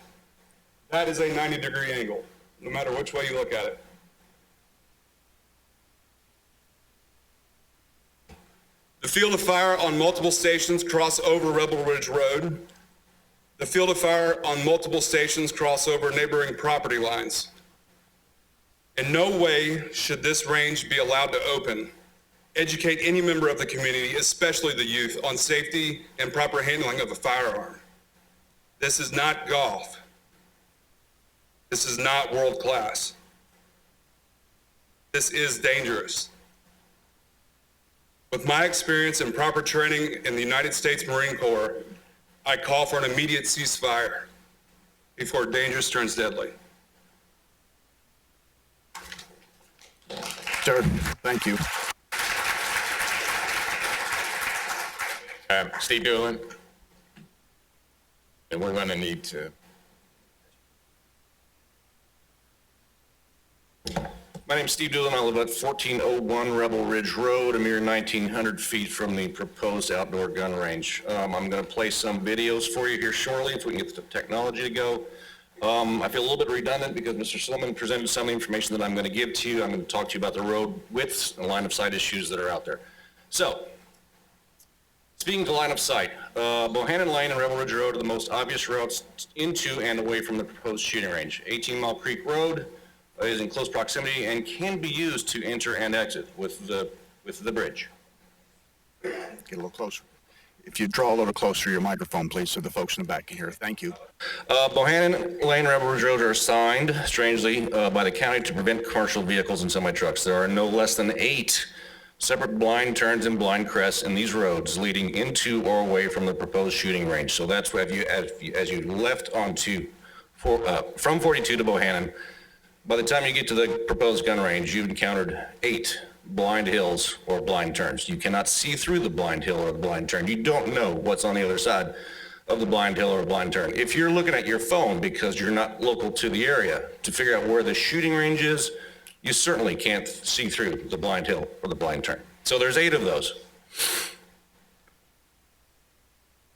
That is a 90-degree angle, no matter which way you look at it. The field of fire on multiple stations cross over Rebel Ridge Road. The field of fire on multiple stations cross over neighboring property lines. In no way should this range be allowed to open. Educate any member of the community, especially the youth, on safety and proper handling of a firearm. This is not golf. This is not world class. This is dangerous. With my experience and proper training in the United States Marine Corps, I call for an immediate ceasefire before dangerous turns deadly. Sir, thank you. Steve Doolin. And we're going to need to. My name's Steve Doolin. I live at 1401 Rebel Ridge Road, a mere 1,900 feet from the proposed outdoor gun range. I'm going to play some videos for you here shortly if we can get the technology to go. I feel a little bit redundant because Mr. Silliman presented some of the information that I'm going to give to you. I'm going to talk to you about the road widths and line of sight issues that are out there. So, speaking to line of sight, Bohannon Lane and Rebel Ridge Road are the most obvious routes into and away from the proposed shooting range. 18 Mile Creek Road is in close proximity and can be used to enter and exit with the bridge. Get a little closer. If you draw a little closer your microphone, please, so the folks in the back can hear. Thank you. Bohannon Lane and Rebel Ridge Road are assigned, strangely, by the county to prevent commercial vehicles and semi-trucks. There are no less than 8 separate blind turns and blind crests in these roads leading into or away from the proposed shooting range. So that's what as you left onto from 42 to Bohannon, by the time you get to the proposed gun range, you've encountered 8 blind hills or blind turns. You cannot see through the blind hill or the blind turn. You don't know what's on the other side. of the blind hill or blind turn. If you're looking at your phone because you're not local to the area to figure out where the shooting range is, you certainly can't see through the blind hill or the blind turn. So there's 8 of those,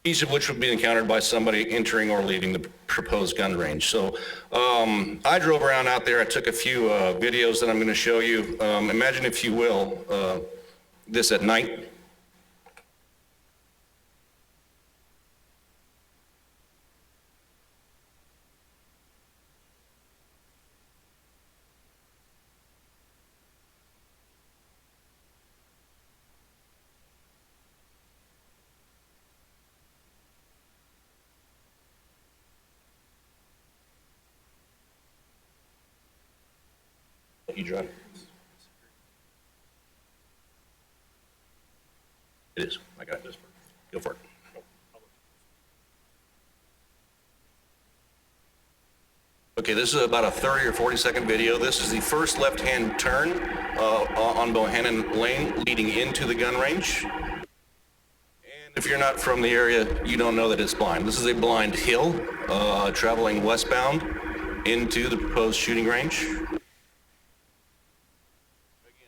each of which would be encountered by somebody entering or leaving the proposed gun range. So I drove around out there. I took a few videos that I'm going to show you. Imagine, if you will, this at night. You drive. It is. I got this. Go for it. Okay, this is about a 30 or 40-second video. This is the first left-hand turn on Bohannon Lane leading into the gun range. And if you're not from the area, you don't know that it's blind. This is a blind hill traveling westbound into the proposed shooting range.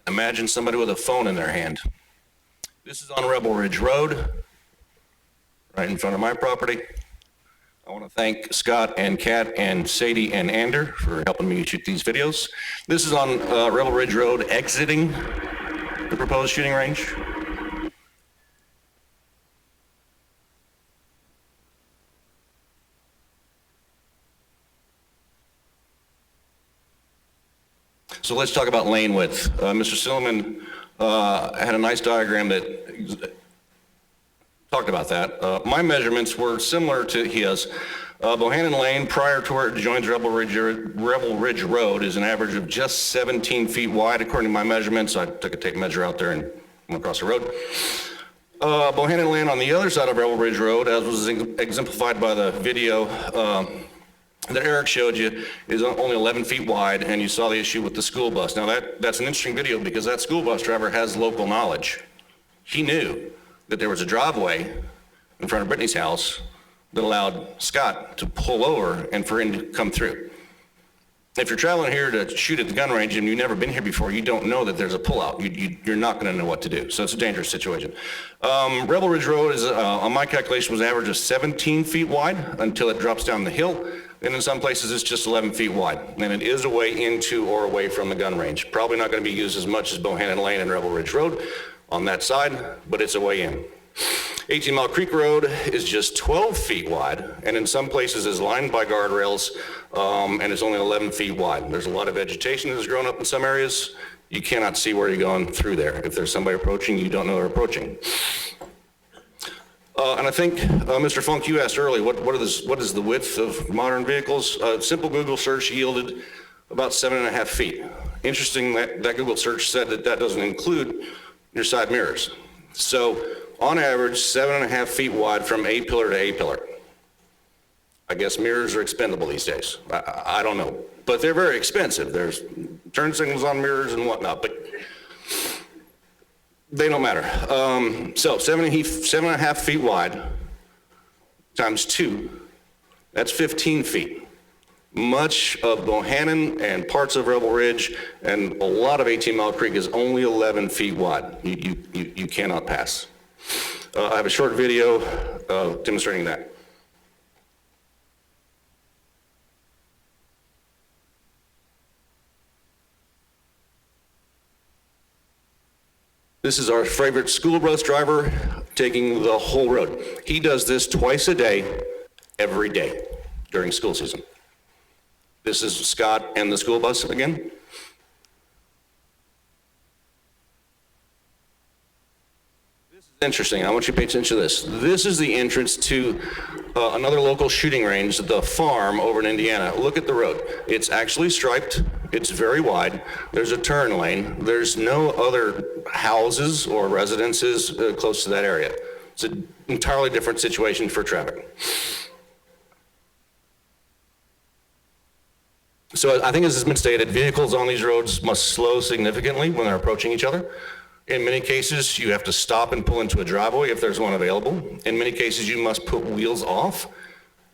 Imagine somebody with a phone in their hand. This is on Rebel Ridge Road, right in front of my property. I want to thank Scott and Kat and Sadie and Ander for helping me shoot these videos. This is on Rebel Ridge Road exiting the proposed shooting range. So let's talk about lane width. Mr. Silliman had a nice diagram that talked about that. My measurements were similar to his. Bohannon Lane, prior to where it joins Rebel Ridge Road, is an average of just 17 feet wide, according to my measurements. I took a tape measure out there and went across the road. Bohannon Lane on the other side of Rebel Ridge Road, as was exemplified by the video that Eric showed you, is only 11 feet wide, and you saw the issue with the school bus. Now that's an interesting video because that school bus driver has local knowledge. He knew that there was a driveway in front of Brittany's house that allowed Scott to pull over and for him to come through. If you're traveling here to shoot at the gun range and you've never been here before, you don't know that there's a pullout. You're not going to know what to do. So it's a dangerous situation. Rebel Ridge Road is, on my calculation, was an average of 17 feet wide until it drops down the hill. And in some places, it's just 11 feet wide. And it is a way into or away from the gun range. Probably not going to be used as much as Bohannon Lane and Rebel Ridge Road on that side, but it's a way in. 18 Mile Creek Road is just 12 feet wide, and in some places is lined by guardrails, and it's only 11 feet wide. There's a lot of vegetation that has grown up in some areas. You cannot see where you're going through there. If there's somebody approaching, you don't know they're approaching. And I think, Mr. Funk, you asked earlier, what is the width of modern vehicles? Simple Google search yielded about 7.5 feet. Interesting that Google search said that doesn't include your side mirrors. So on average, 7.5 feet wide from A pillar to A pillar. I guess mirrors are expendable these days. I don't know, but they're very expensive. There's turn signals on mirrors and whatnot, but they don't matter. So 7.5 feet wide times 2, that's 15 feet. Much of Bohannon and parts of Rebel Ridge and a lot of 18 Mile Creek is only 11 feet wide. You cannot pass. I have a short video demonstrating that. This is our favorite school bus driver taking the whole road. He does this twice a day, every day during school season. This is Scott and the school bus again. This is interesting. I want you to pay attention to this. This is the entrance to another local shooting range, the farm over in Indiana. Look at the road. It's actually striped. It's very wide. There's a turn lane. There's no other houses or residences close to that area. It's an entirely different situation for traffic. So I think as has been stated, vehicles on these roads must slow significantly when they're approaching each other. In many cases, you have to stop and pull into a driveway if there's one available. In many cases, you must put wheels off.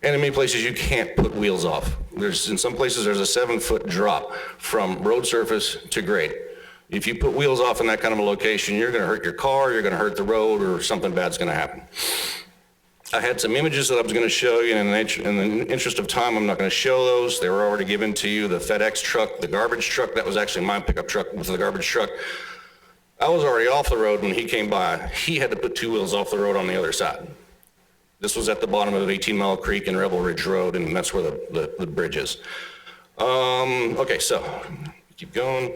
And in many places, you can't put wheels off. In some places, there's a 7-foot drop from road surface to grade. If you put wheels off in that kind of a location, you're gonna hurt your car, you're gonna hurt the road, or something bad's gonna happen. I had some images that I was gonna show you, and in the interest of time, I'm not gonna show those. They were already given to you. The FedEx truck, the garbage truck, that was actually my pickup truck with the garbage truck. I was already off the road when he came by. He had to put 2 wheels off the road on the other side. This was at the bottom of 18 Mile Creek and Rebel Ridge Road, and that's where the bridge is. Okay, so keep going.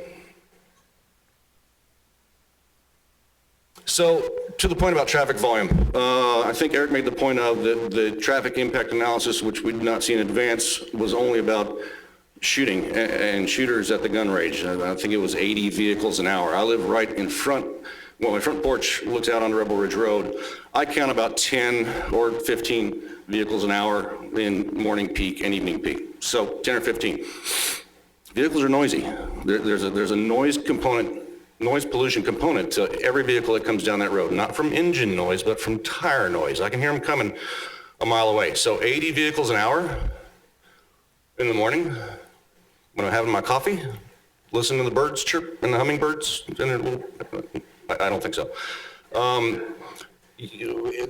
So to the point about traffic volume, I think Eric made the point of the traffic impact analysis, which we did not see in advance, was only about shooting and shooters at the gun range. I think it was 80 vehicles an hour. I live right in front, well, my front porch looks out on Rebel Ridge Road. I count about 10 or 15 vehicles an hour in morning peak and evening peak. So 10 or 15. Vehicles are noisy. There's a noise component, noise pollution component to every vehicle that comes down that road, not from engine noise, but from tire noise. I can hear them coming a mile away. So 80 vehicles an hour in the morning when I'm having my coffee, listening to the birds chirp and the hummingbirds, and their little, I don't think so.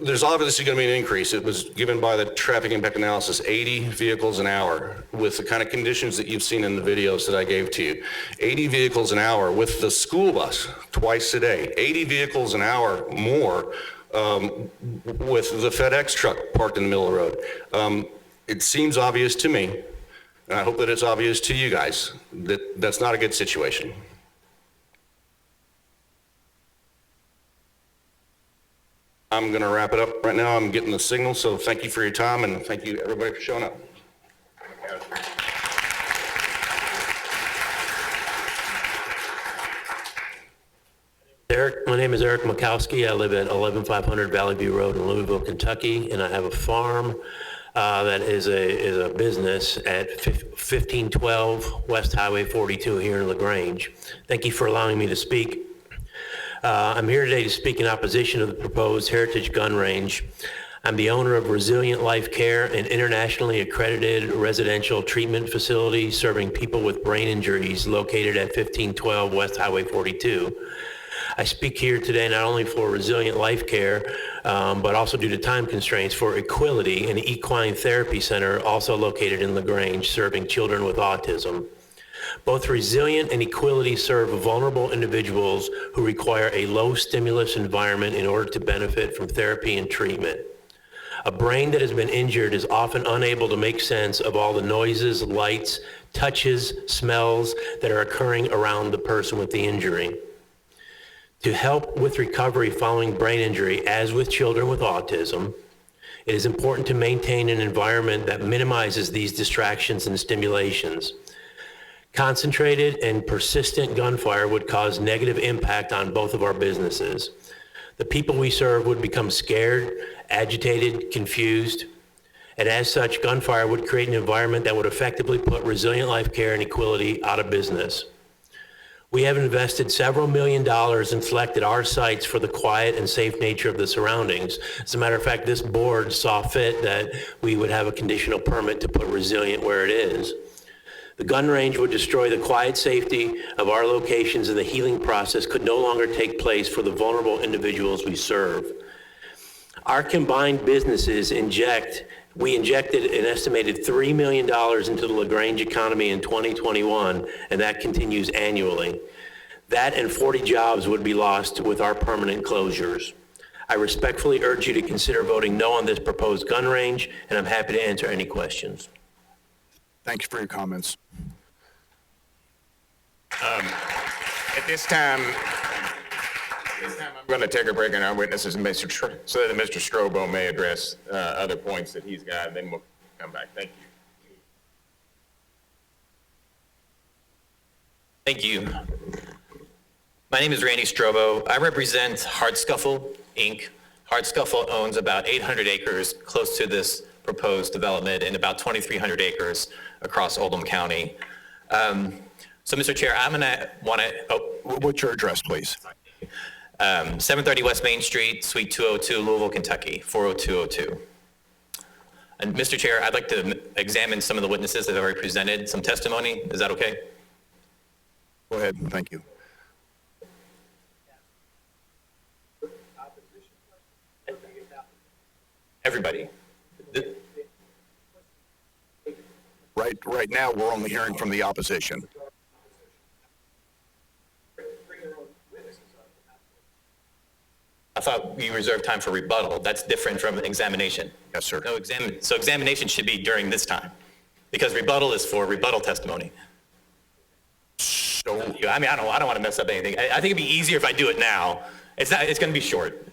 There's obviously going to be an increase. It was given by the traffic impact analysis, 80 vehicles an hour with the kind of conditions that you've seen in the videos that I gave to you. 80 vehicles an hour with the school bus twice a day. 80 vehicles an hour more with the FedEx truck parked in the middle of the road. It seems obvious to me, and I hope that it's obvious to you guys, that that's not a good situation. I'm going to wrap it up right now. I'm getting the signal, so thank you for your time, and thank you everybody for showing up. My name is Eric Mikowski. I live at 11500 Valley View Road in Louisville, Kentucky, and I have a farm that is a business at 1512 West Highway 42 here in Lagrange. Thank you for allowing me to speak. I'm here today to speak in opposition to the proposed Heritage Gun Range. I'm the owner of Resilient Life Care, an internationally accredited residential treatment facility serving people with brain injuries located at 1512 West Highway 42. I speak here today not only for Resilient Life Care, but also due to time constraints for Equality, an equine therapy center also located in LaGrange, serving children with autism. Both Resilient and Equality serve vulnerable individuals who require a low stimulus environment in order to benefit from therapy and treatment. A brain that has been injured is often unable to make sense of all the noises, lights, touches, smells that are occurring around the person with the injury. To help with recovery following brain injury, as with children with autism, it is important to maintain an environment that minimizes these distractions and stimulations. Concentrated and persistent gunfire would cause negative impact on both of our businesses. The people we serve would become scared, agitated, confused, and as such, gunfire would create an environment that would effectively put Resilient Life Care and Equality out of business. We have invested several $1 million and selected our sites for the quiet and safe nature of the surroundings. As a matter of fact, this board saw fit that we would have a conditional permit to put Resilient where it is. The gun range would destroy the quiet safety of our locations, and the healing process could no longer take place for the vulnerable individuals we serve. Our combined businesses we injected an estimated $3 million into the LaGrange economy in 2021, and that continues annually. That and 40 jobs would be lost with our permanent closures. I respectfully urge you to consider voting no on this proposed gun range, and I'm happy to answer any questions. Thank you for your comments. At this time, I'm going to take a break in our witnesses so that Mr. Strobo may address other points that he's got, and then we'll come back. Thank you. Thank you. My name is Randy Strobo. I represent Hardscuffle, Inc. Hardscuffle owns about 800 acres close to this proposed development and about 2,300 acres across Oldham County. So, Mr. Chair, I'm going to want to... What's your address, please? 730 West Main Street, Suite 202, Louisville, Kentucky, 40202. And Mr. Chair, I'd like to examine some of the witnesses that have already presented some testimony. Is that okay? Go ahead, thank you. Everybody. Right now, we're only hearing from the opposition. I thought we reserved time for rebuttal. That's different from an examination. Yes, sir. No, so examination should be during this time, because rebuttal is for rebuttal testimony. So, I mean, I don't want to mess up anything. I think it'd be easier if I do it now. It's going to be short.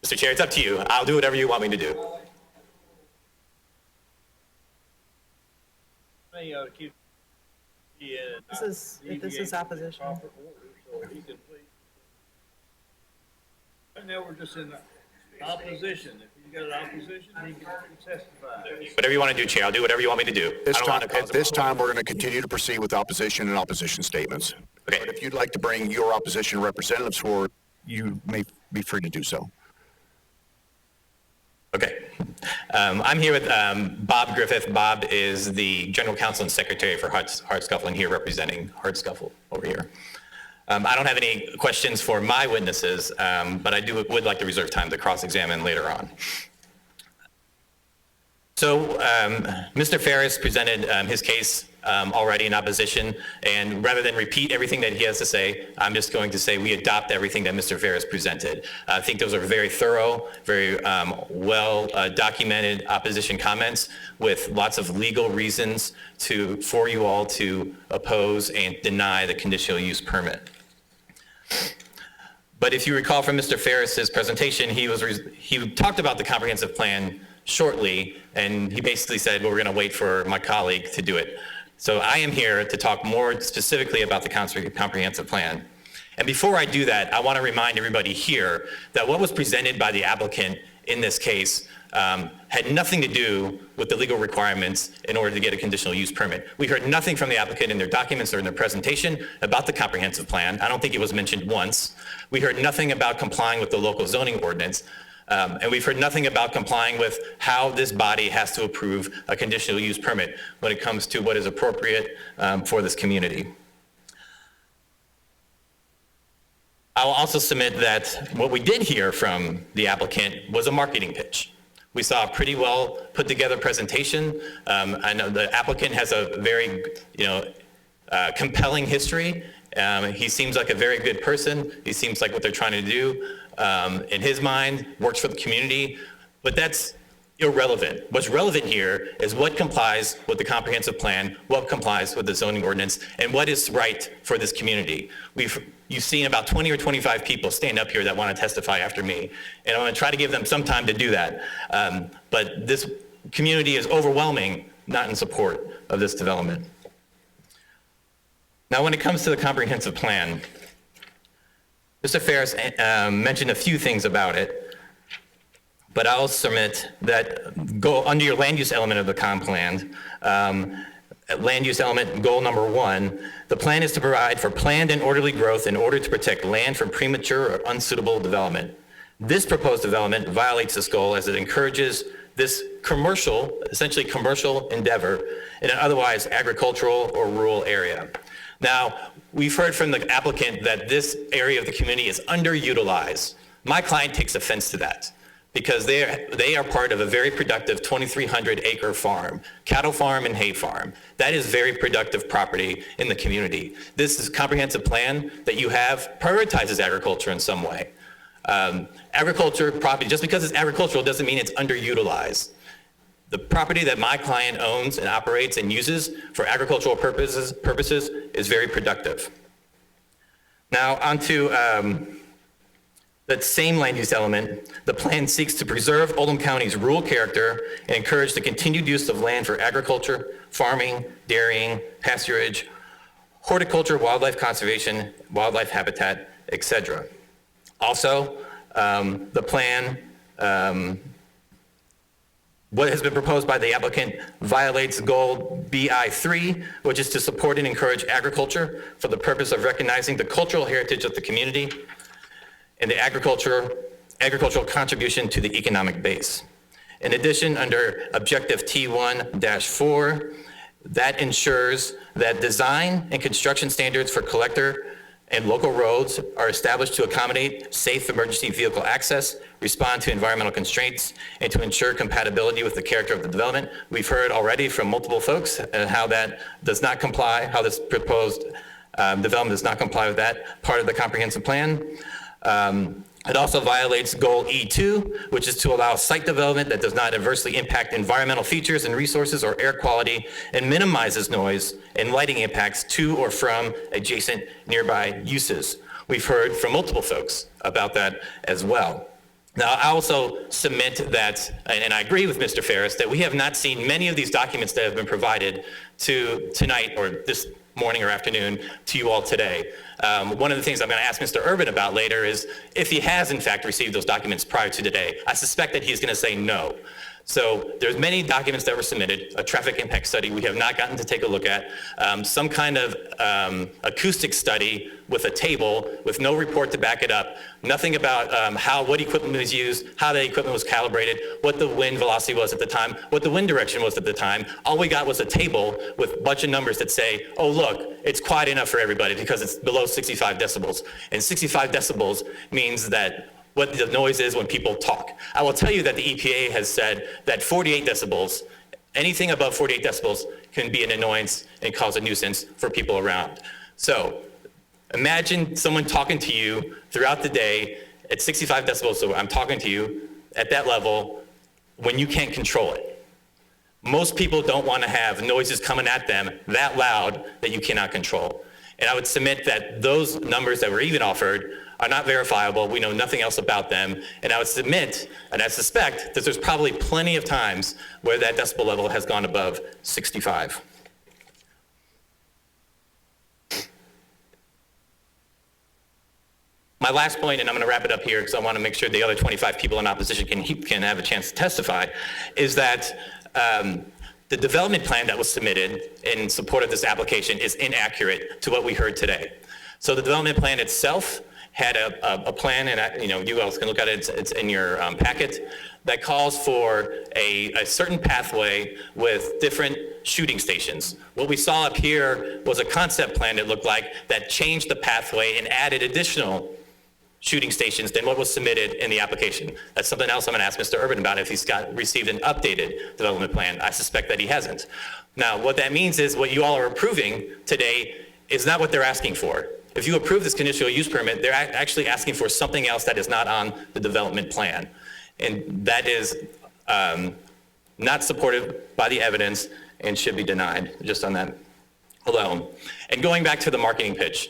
Mr. Chair, it's up to you. I'll do whatever you want me to do. This is opposition. Right now, we're just in opposition. If you got an opposition, you can testify. Whatever you want to do, Chair. I'll do whatever you want me to do. At this time, we're going to continue to proceed with opposition and opposition statements. Okay. But if you'd like to bring your opposition representatives forward, you may be free to do so. Okay. I'm here with Bob Griffith. Bob is the General Counsel and Secretary for Hardscuffle, and here representing Hardscuffle over here. I don't have any questions for my witnesses, but I would like to reserve time to cross-examine later on. So Mr. Ferris presented his case already in opposition, and rather than repeat everything that he has to say, I'm just going to say we adopt everything that Mr. Ferris presented. I think those are very thorough, very well documented opposition comments with lots of legal reasons for you all to oppose and deny the conditional use permit. But if you recall from Mr. Ferris's presentation, he talked about the comprehensive plan shortly, and he basically said, well, we're going to wait for my colleague to do it. So I am here to talk more specifically about the comprehensive plan. And before I do that, I want to remind everybody here that what was presented by the applicant in this case had nothing to do with the legal requirements in order to get a conditional use permit. We heard nothing from the applicant in their documents or in their presentation about the comprehensive plan. I don't think it was mentioned once. We heard nothing about complying with the local zoning ordinance. And we've heard nothing about complying with how this body has to approve a conditional use permit when it comes to what is appropriate for this community. I'll also submit that what we did hear from the applicant was a marketing pitch. We saw a pretty well put together presentation. I know the applicant has a very, compelling history. He seems like a very good person. He seems like what they're trying to do, in his mind, works for the community, but that's irrelevant. What's relevant here is what complies with the comprehensive plan, what complies with the zoning ordinance, and what is right for this community. You've seen about 20 or 25 people stand up here that want to testify after me, and I'm going to try to give them some time to do that. But this community is overwhelming, not in support of this development. Now, when it comes to the comprehensive plan, Mr. Ferris mentioned a few things about it, but I'll submit that under your land use element of the comp plan, land use element goal number 1, the plan is to provide for planned and orderly growth in order to protect land from premature or unsuitable development. This proposed development violates this goal as it encourages this essentially commercial endeavor in an otherwise agricultural or rural area. Now, we've heard from the applicant that this area of the community is underutilized. My client takes offense to that because they are part of a very productive 2,300 acre farm, cattle farm and hay farm. That is very productive property in the community. This comprehensive plan that you have prioritizes agriculture in some way. Agriculture property, just because it's agricultural doesn't mean it's underutilized. The property that my client owns and operates and uses for agricultural purposes is very productive. Now, onto that same land use element, the plan seeks to preserve Oldham County's rural character and encourage the continued use of land for agriculture, farming, dairying, pasturage, horticulture, wildlife conservation, wildlife habitat, etc. Also, the plan What has been proposed by the applicant violates goal BI3, which is to support and encourage agriculture for the purpose of recognizing the cultural heritage of the community and the agricultural contribution to the economic base. In addition, under Objective T1-4, that ensures that design and construction standards for collector and local roads are established to accommodate safe emergency vehicle access, respond to environmental constraints, and to ensure compatibility with the character of the development. We've heard already from multiple folks how that does not comply, how this proposed development does not comply with that part of the comprehensive plan. It also violates goal E2, which is to allow site development that does not adversely impact environmental features and resources or air quality and minimizes noise and lighting impacts to or from adjacent nearby uses. We've heard from multiple folks about that as well. Now, I also submit that, and I agree with Mr. Ferris, that we have not seen many of these documents that have been provided to tonight or this morning or afternoon to you all today. One of the things I'm going to ask Mr. Urban about later is if he has in fact received those documents prior to today. I suspect that he's going to say no. So there's many documents that were submitted, a traffic impact study we have not gotten to take a look at, some kind of acoustic study with a table with no report to back it up, nothing about what equipment was used, how the equipment was calibrated, what the wind velocity was at the time, what the wind direction was at the time. All we got was a table with a bunch of numbers that say, oh look, it's quiet enough for everybody because it's below 65 decibels. And 65 decibels means that what the noise is when people talk. I will tell you that the EPA has said that 48 decibels, anything above 48 decibels can be an annoyance and cause a nuisance for people around. So imagine someone talking to you throughout the day at 65 decibels, so I'm talking to you at that level when you can't control it. Most people don't want to have noises coming at them that loud that you cannot control. And I would submit that those numbers that were even offered are not verifiable. We know nothing else about them. And I would submit, and I suspect, that there's probably plenty of times where that decibel level has gone above 65. My last point, and I'm going to wrap it up here because I want to make sure the other 25 people in opposition can have a chance to testify, is that the development plan that was submitted in support of this application is inaccurate to what we heard today. So the development plan itself had a plan, and you guys can look at it, it's in your packet, that calls for a certain pathway with different shooting stations. What we saw up here was a concept plan, it looked like, that changed the pathway and added additional shooting stations than what was submitted in the application. That's something else I'm going to ask Mr. Urban about if he's received an updated development plan. I suspect that he hasn't. Now, what that means is what you all are approving today is not what they're asking for. If you approve this conditional use permit, they're actually asking for something else that is not on the development plan. And that is not supported by the evidence and should be denied just on that alone. And going back to the marketing pitch,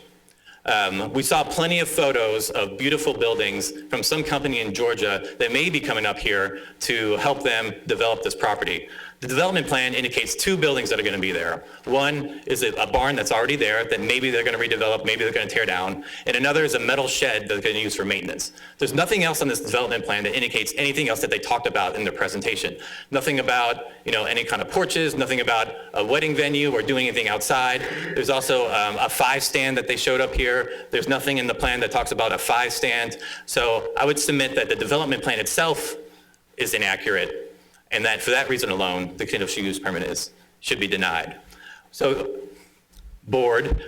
we saw plenty of photos of beautiful buildings from some company in Georgia that may be coming up here to help them develop this property. The development plan indicates two buildings that are going to be there. One is a barn that's already there that maybe they're going to redevelop, maybe they're going to tear down, and another is a metal shed that they're going to use for maintenance. There's nothing else on this development plan that indicates anything else that they talked about in their presentation. Nothing about any kind of porches, nothing about a wedding venue or doing anything outside. There's also a 5-stand that they showed up here. There's nothing in the plan that talks about a 5-stand. So I would submit that the development plan itself is inaccurate, and that for that reason alone, the conditional use permit should be denied. So, board,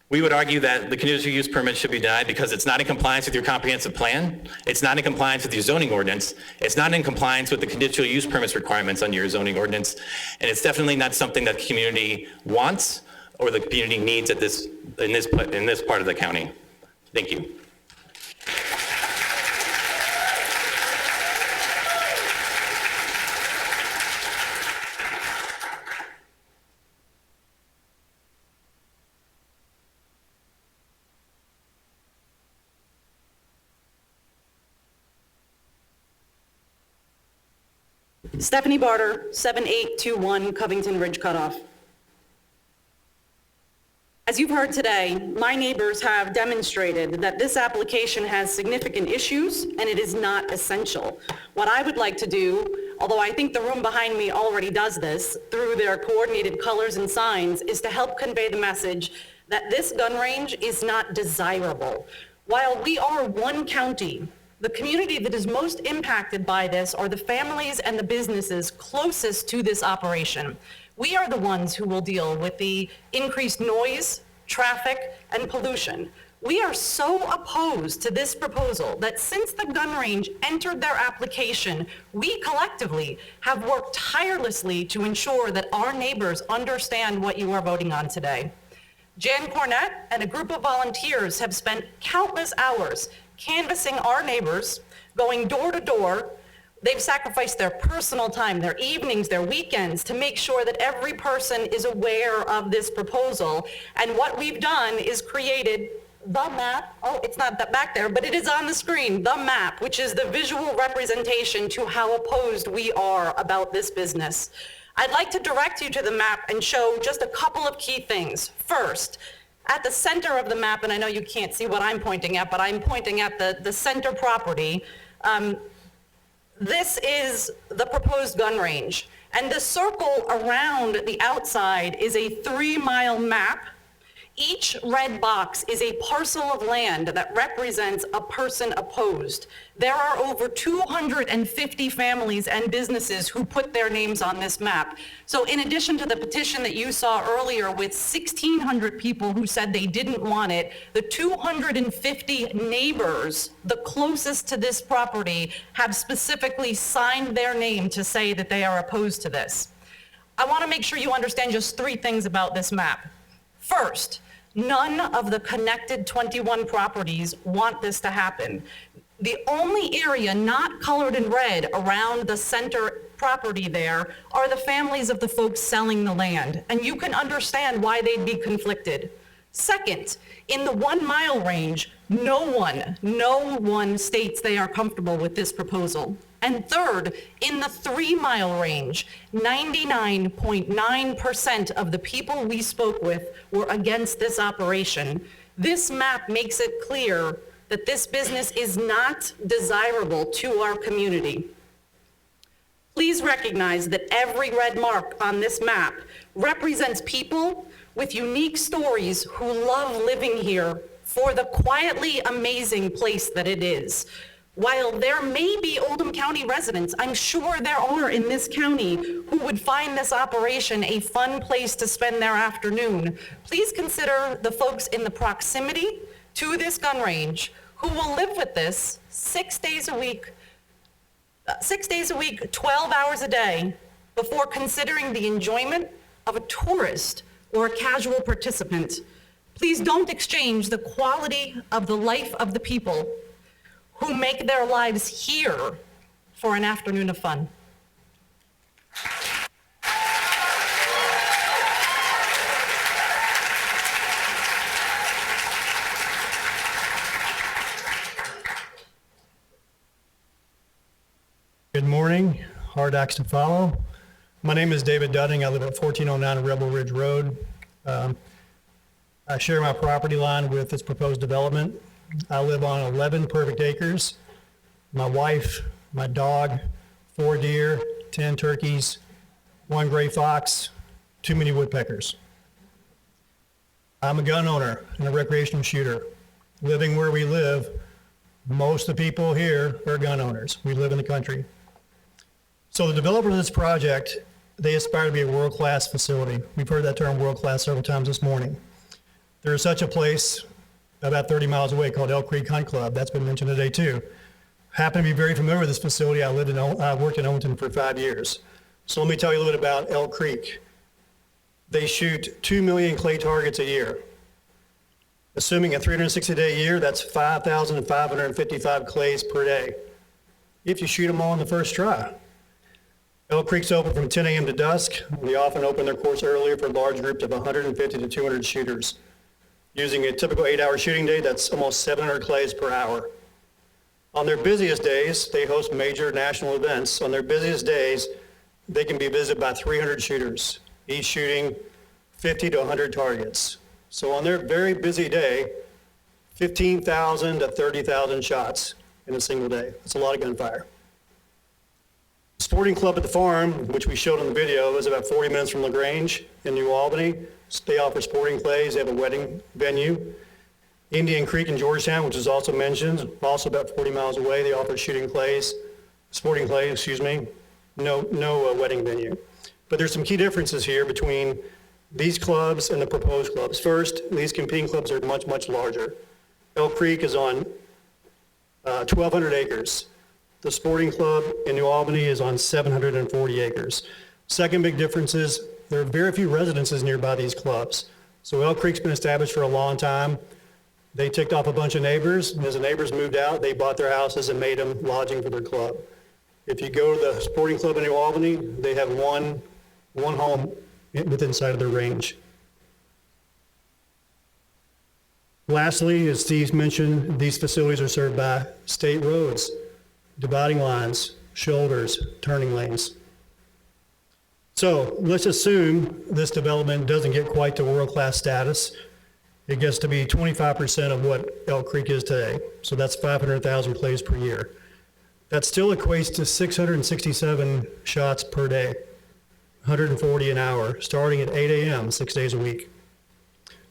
we would argue that the conditional use permit should be denied because it's not in compliance with your comprehensive plan, it's not in compliance with your zoning ordinance, it's not in compliance with the conditional use permits requirements under your zoning ordinance, and it's definitely not something that the community wants or the community needs in this part of the county. Thank you. Stephanie Barter, 7821 Covington Ridge Cutoff. As you've heard today, my neighbors have demonstrated that this application has significant issues and it is not essential. What I would like to do although I think the room behind me already does this through their coordinated colors and signs, is to help convey the message that this gun range is not desirable. While we are one county, the community that is most impacted by this are the families and the businesses closest to this operation. We are the ones who will deal with the increased noise, traffic, and pollution. We are so opposed to this proposal that since the gun range entered their application, we collectively have worked tirelessly to ensure that our neighbors understand what you are voting on today. Jan Cornett and a group of volunteers have spent countless hours canvassing our neighbors, going door to door. They've sacrificed their personal time, their evenings, their weekends to make sure that every person is aware of this proposal. And what we've done is created the map. Oh, it's not that back there, but it is on the screen, the map, which is the visual representation to how opposed we are about this business. I'd like to direct you to the map and show just a couple of key things. First, at the center of the map, and I know you can't see what I'm pointing at, but I'm pointing at the center property. This is the proposed gun range, and the circle around the outside is a 3-mile map. Each red box is a parcel of land that represents a person opposed. There are over 250 families and businesses who put their names on this map. So in addition to the petition that you saw earlier with 1,600 people who said they didn't want it, the 250 neighbors, the closest to this property, have specifically signed their name to say that they are opposed to this. I want to make sure you understand just 3 things about this map. First, none of the connected 21 properties want this to happen. The only area not colored in red around the center property there are the families of the folks selling the land, and you can understand why they'd be conflicted. Second, in the 1-mile range, no one states they are comfortable with this proposal. And third, in the 3-mile range, 99.9% of the people we spoke with were against this operation. This map makes it clear that this business is not desirable to our community. Please recognize that every red mark on this map represents people with unique stories who love living here for the quietly amazing place that it is. While there may be Oldham County residents, I'm sure there are in this county, who would find this operation a fun place to spend their afternoon. Please consider the folks in the proximity to this gun range who will live with this 6 days a week, 12 hours a day, before considering the enjoyment of a tourist or a casual participant. Please don't exchange the quality of the life of the people who make their lives here for an afternoon of fun. Good morning, hard acts to follow. My name is David Dudding. I live at 1409 Rebel Ridge Road. I share my property line with this proposed development. I live on 11 perfect acres. My wife, my dog, 4 deer, 10 turkeys, 1 gray fox, too many woodpeckers. I'm a gun owner and a recreational shooter. Living where we live, most of the people here are gun owners. We live in the country. So the developer of this project, they aspire to be a world-class facility. We've heard that term world-class several times this morning. There is such a place about 30 miles away called Elk Creek Hunt Club. That's been mentioned today too. Happen to be very familiar with this facility. I worked in Owenston for 5 years. So let me tell you a little bit about Elk Creek. They shoot 2 million clay targets a year. Assuming a 360-day year, that's 5,555 clays per day, if you shoot them all in the first try. Elk Creek's open from 10 a.m. to dusk. They often open their course earlier for large groups of 150 to 200 shooters. Using a typical 8-hour shooting day, that's almost 700 clays per hour. On their busiest days, they host major national events. On their busiest days, they can be visited by 300 shooters, each shooting 50 to 100 targets. So on their very busy day, 15,000 to 30,000 shots in a single day. That's a lot of gunfire. Sporting Club at the Farm, which we showed on the video, is about 40 minutes from Lagrange in New Albany. They offer sporting clays. They have a wedding venue. Indian Creek in Georgetown, which is also mentioned, also about 40 miles away. They offer sporting clays, no wedding venue. But there's some key differences here between these clubs and the proposed clubs. First, these competing clubs are much, much larger. Elk Creek is on 1,200 acres. The Sporting Club in New Albany is on 740 acres. Second big difference is there are very few residences nearby these clubs. So Elk Creek's been established for a long time. They ticked off a bunch of neighbors, and as the neighbors moved out, they bought their houses and made them lodging for their club. If you go to the Sporting Club in New Albany, they have one home within sight of their range. Lastly, as Steve mentioned, these facilities are served by state roads, dividing lines, shoulders, turning lanes. So let's assume this development doesn't get quite to world-class status. It gets to be 25% of what Elk Creek is today. So that's 500,000 plays per year. That still equates to 667 shots per day, 140 an hour, starting at 8 a.m., 6 days a week.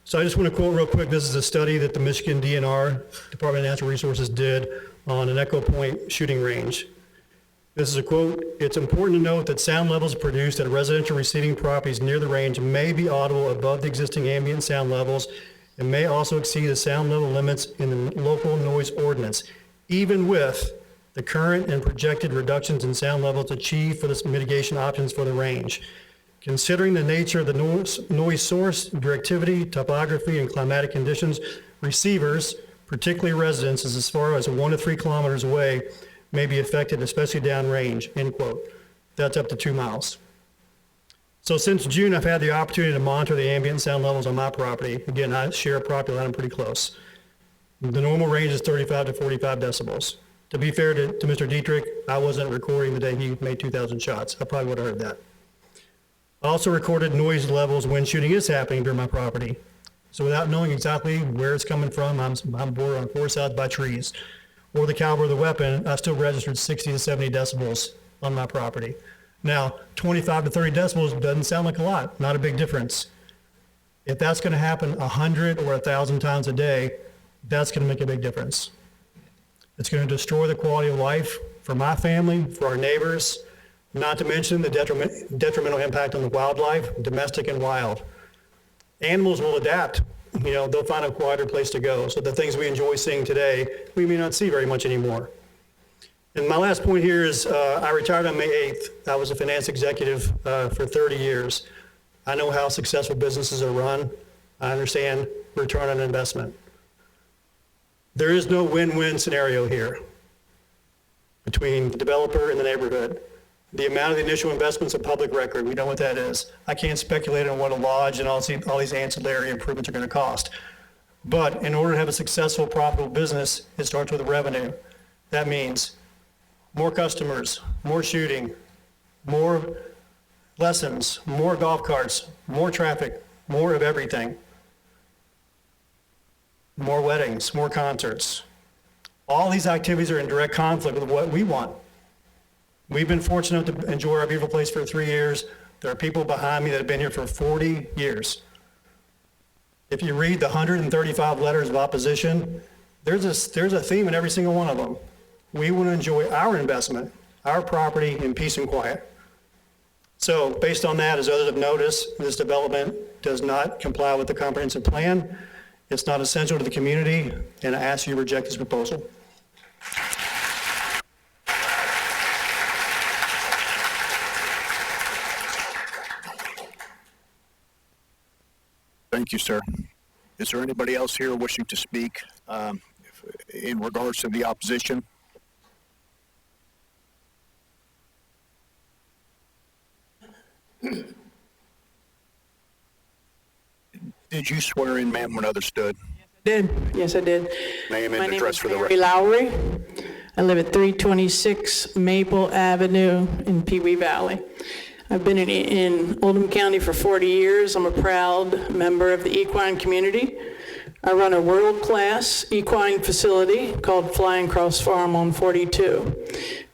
So I just want to quote real quick. This is a study that the Michigan DNR, Department of Natural Resources, did on an Echo Point shooting range. This is a quote: "It's important to note that sound levels produced at residential receiving properties near the range may be audible above the existing ambient sound levels and may also exceed the sound level limits in the local noise ordinance, even with the current and projected reductions in sound levels achieved for the mitigation options for the range. Considering the nature of the noise source, directivity, topography, and climatic conditions, receivers, particularly residences as far as 1 to 3 kilometers away, may be affected, especially downrange," end quote. That's up to 2 miles. So since June, I've had the opportunity to monitor the ambient sound levels on my property. Again, I share a property line, I'm pretty close. The normal range is 35 to 45 decibels. To be fair to Mr. Dietrich, I wasn't recording the day he made 2,000 shots. I probably would have heard that. I also recorded noise levels when shooting is happening during my property. So without knowing exactly where it's coming from, I'm bordered on 4 sides by trees, or the caliber of the weapon, I still registered 60 to 70 decibels on my property. Now, 25 to 30 decibels doesn't sound like a lot, not a big difference. If that's going to happen 100 or 1,000 times a day, that's going to make a big difference. It's going to destroy the quality of life for my family, for our neighbors, not to mention the detrimental impact on the wildlife, domestic and wild. Animals will adapt. They'll find a quieter place to go. So the things we enjoy seeing today, we may not see very much anymore. And my last point here is I retired on May 8th. I was a finance executive for 30 years. I know how successful businesses are run. I understand return on investment. There is no win-win scenario here between the developer and the neighborhood. The amount of the initial investment's a public record. We know what that is. I can't speculate on what a lodge and all these ancillary improvements are going to cost. But in order to have a successful, profitable business, it starts with revenue. That means more customers, more shooting, more lessons, more golf carts, more traffic, more of everything. More weddings, more concerts. All these activities are in direct conflict with what we want. We've been fortunate to enjoy our beautiful place for 3 years. There are people behind me that have been here for 40 years. If you read the 135 letters of opposition, there's a theme in every single one of them. We want to enjoy our investment, our property in peace and quiet. So based on that, as others have noticed, this development does not comply with the comprehensive plan. It's not essential to the community, and I ask you to reject this proposal. Thank you, sir. Is there anybody else here wishing to speak in regards to the opposition? Did you swear in, ma'am, when others stood? Yes, I did. Name and My name address is for the Mary record. Lowry. I live at 326 Maple Avenue in Pee Wee Valley. I've been in Oldham County for 40 years. I'm a proud member of the equine community. I run a world-class equine facility called Flying Cross Farm on 42.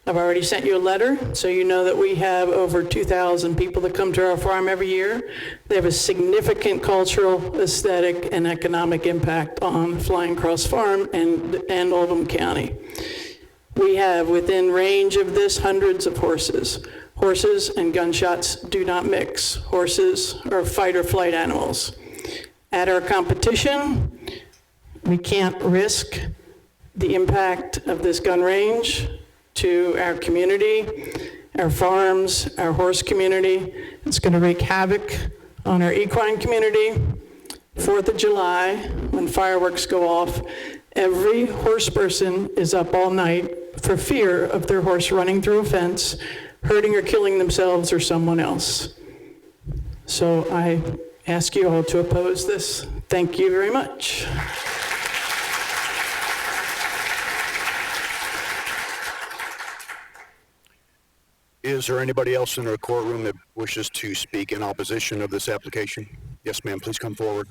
I've already sent you a letter, so you know that we have over 2,000 people that come to our farm every year. They have a significant cultural, aesthetic, and economic impact on Flying Cross Farm and Oldham County. We have within range of this hundreds of horses. Horses and gunshots do not mix. Horses are fight or flight animals. At our competition, we can't risk the impact of this gun range to our community, our farms, our horse community. It's going to wreak havoc on our equine community. 4th of July, when fireworks go off, every horse person is up all night for fear of their horse running through a fence, hurting or killing themselves or someone else. So I ask you all to oppose this. Thank you very much. Is there anybody else in the courtroom that wishes to speak in opposition of this application? Yes, ma'am, please come forward.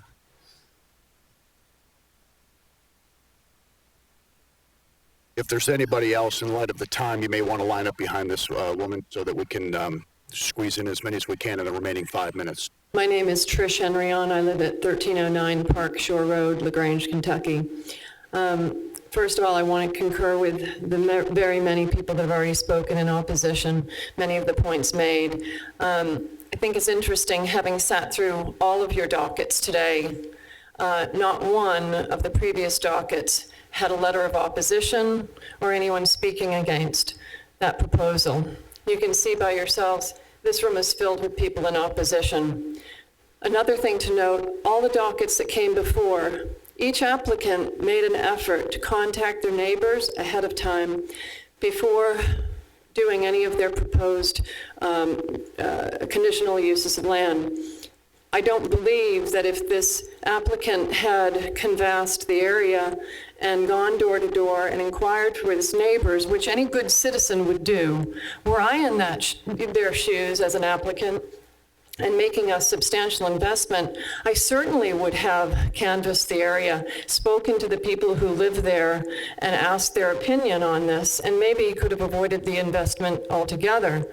If there's anybody else, in light of the time, you may want to line up behind this woman so that we can squeeze in as many as we can in the remaining 5 minutes. My name is Trish Henryon. I live at 1309 Park Shore Road, Lagrange, Kentucky. First of all, I want to concur with the very many people that have already spoken in opposition, many of the points made. I think it's interesting, having sat through all of your dockets today, not one of the previous dockets had a letter of opposition or anyone speaking against that proposal. You can see by yourselves, this room is filled with people in opposition. Another thing to note, all the dockets that came before, each applicant made an effort to contact their neighbors ahead of time before doing any of their proposed conditional uses of land. I don't believe that if this applicant had canvassed the area and gone door to door and inquired for his neighbors, which any good citizen would do, were I in their shoes as an applicant and making a substantial investment, I certainly would have canvassed the area, spoken to the people who live there, and asked their opinion on this, and maybe could have avoided the investment altogether.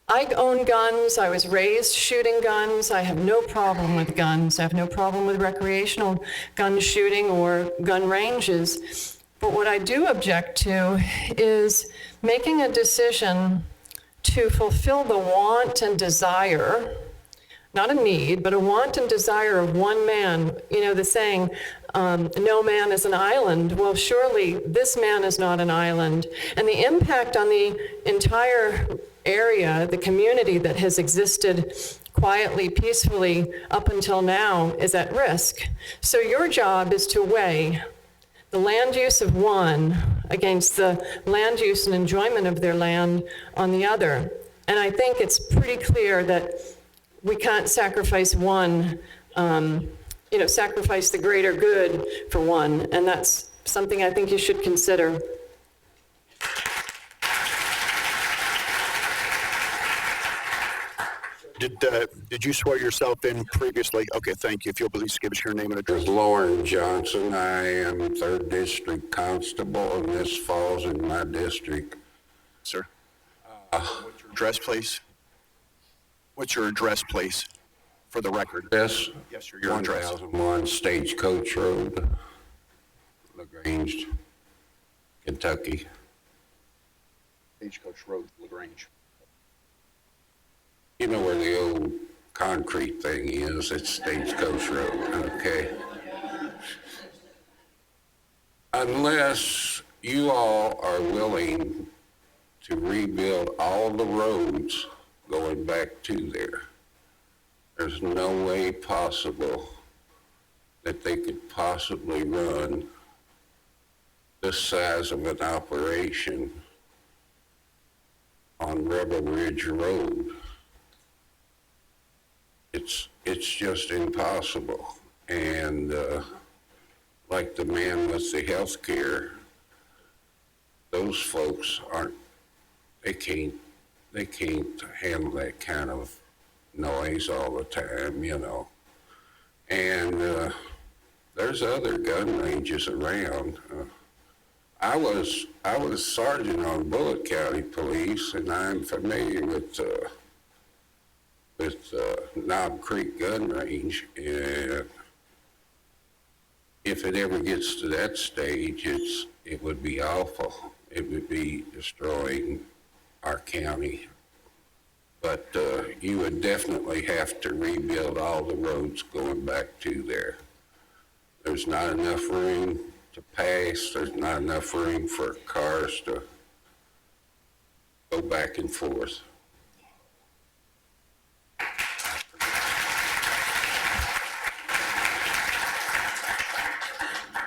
I own guns. I was raised shooting guns. I have no problem with guns. I have no problem with recreational gun shooting or gun ranges. But what I do object to is making a decision to fulfill the want and desire, not a need, but a want and desire of one man. You know, the saying, no man is an island. Well, surely this man is not an island. And the impact on the entire area, the community that has existed quietly, peacefully up until now is at risk. So your job is to weigh the land use of one against the land use and enjoyment of their land on the other. And I think it's pretty clear that we can't sacrifice one, sacrifice the greater good for one. And that's something I think you should consider. Did you swear yourself in previously? Okay, thank you. If you'll please give us your name and address. Lauren Johnson. I am 3rd District Constable, and this falls in my district. Sir? What's your address, please? What's your address, please, for the record? Yes, Yes, sir, your address. 1001 Stagecoach Road, Lagrange, Kentucky. Stagecoach Road, Lagrange. You know where the old concrete thing is? It's Stagecoach Road, okay? Unless you all are willing to rebuild all the roads going back to there, there's no way possible that they could possibly run this size of an operation on Rebel Ridge Road. It's just impossible. And like the man with the health care, those folks they can't handle that kind of noise all the time, you know. And there's other gun ranges around. I was sergeant on Bullitt County Police, and I'm familiar with Knob Creek Gun Range. And if it ever gets to that stage, it would be awful. It would be destroying our county. But you would definitely have to rebuild all the roads going back to there. There's not enough room to pass. There's not enough room for cars to go back and forth.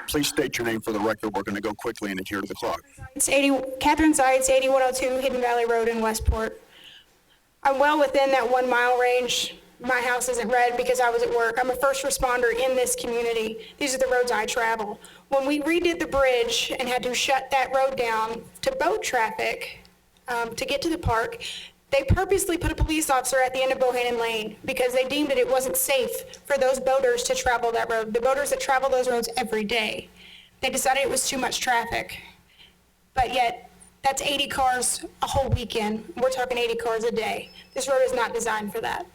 Please state your name for the record. We're going to go quickly and adhere to the clock. It's Catherine Seitz, 8102 Hidden Valley Road in Westport. I'm well within that 1 mile range. My house isn't red because I was at work. I'm a first responder in this community. These are the roads I travel. When we redid the bridge and had to shut that road down to boat traffic to get to the park, they purposely put a police officer at the end of Bohannon Lane because they deemed that it wasn't safe for those boaters to travel that road, the boaters that travel those roads every day. They decided it was too much traffic. But yet, that's 80 cars a whole weekend. We're talking 80 cars a day. This road is not designed for that.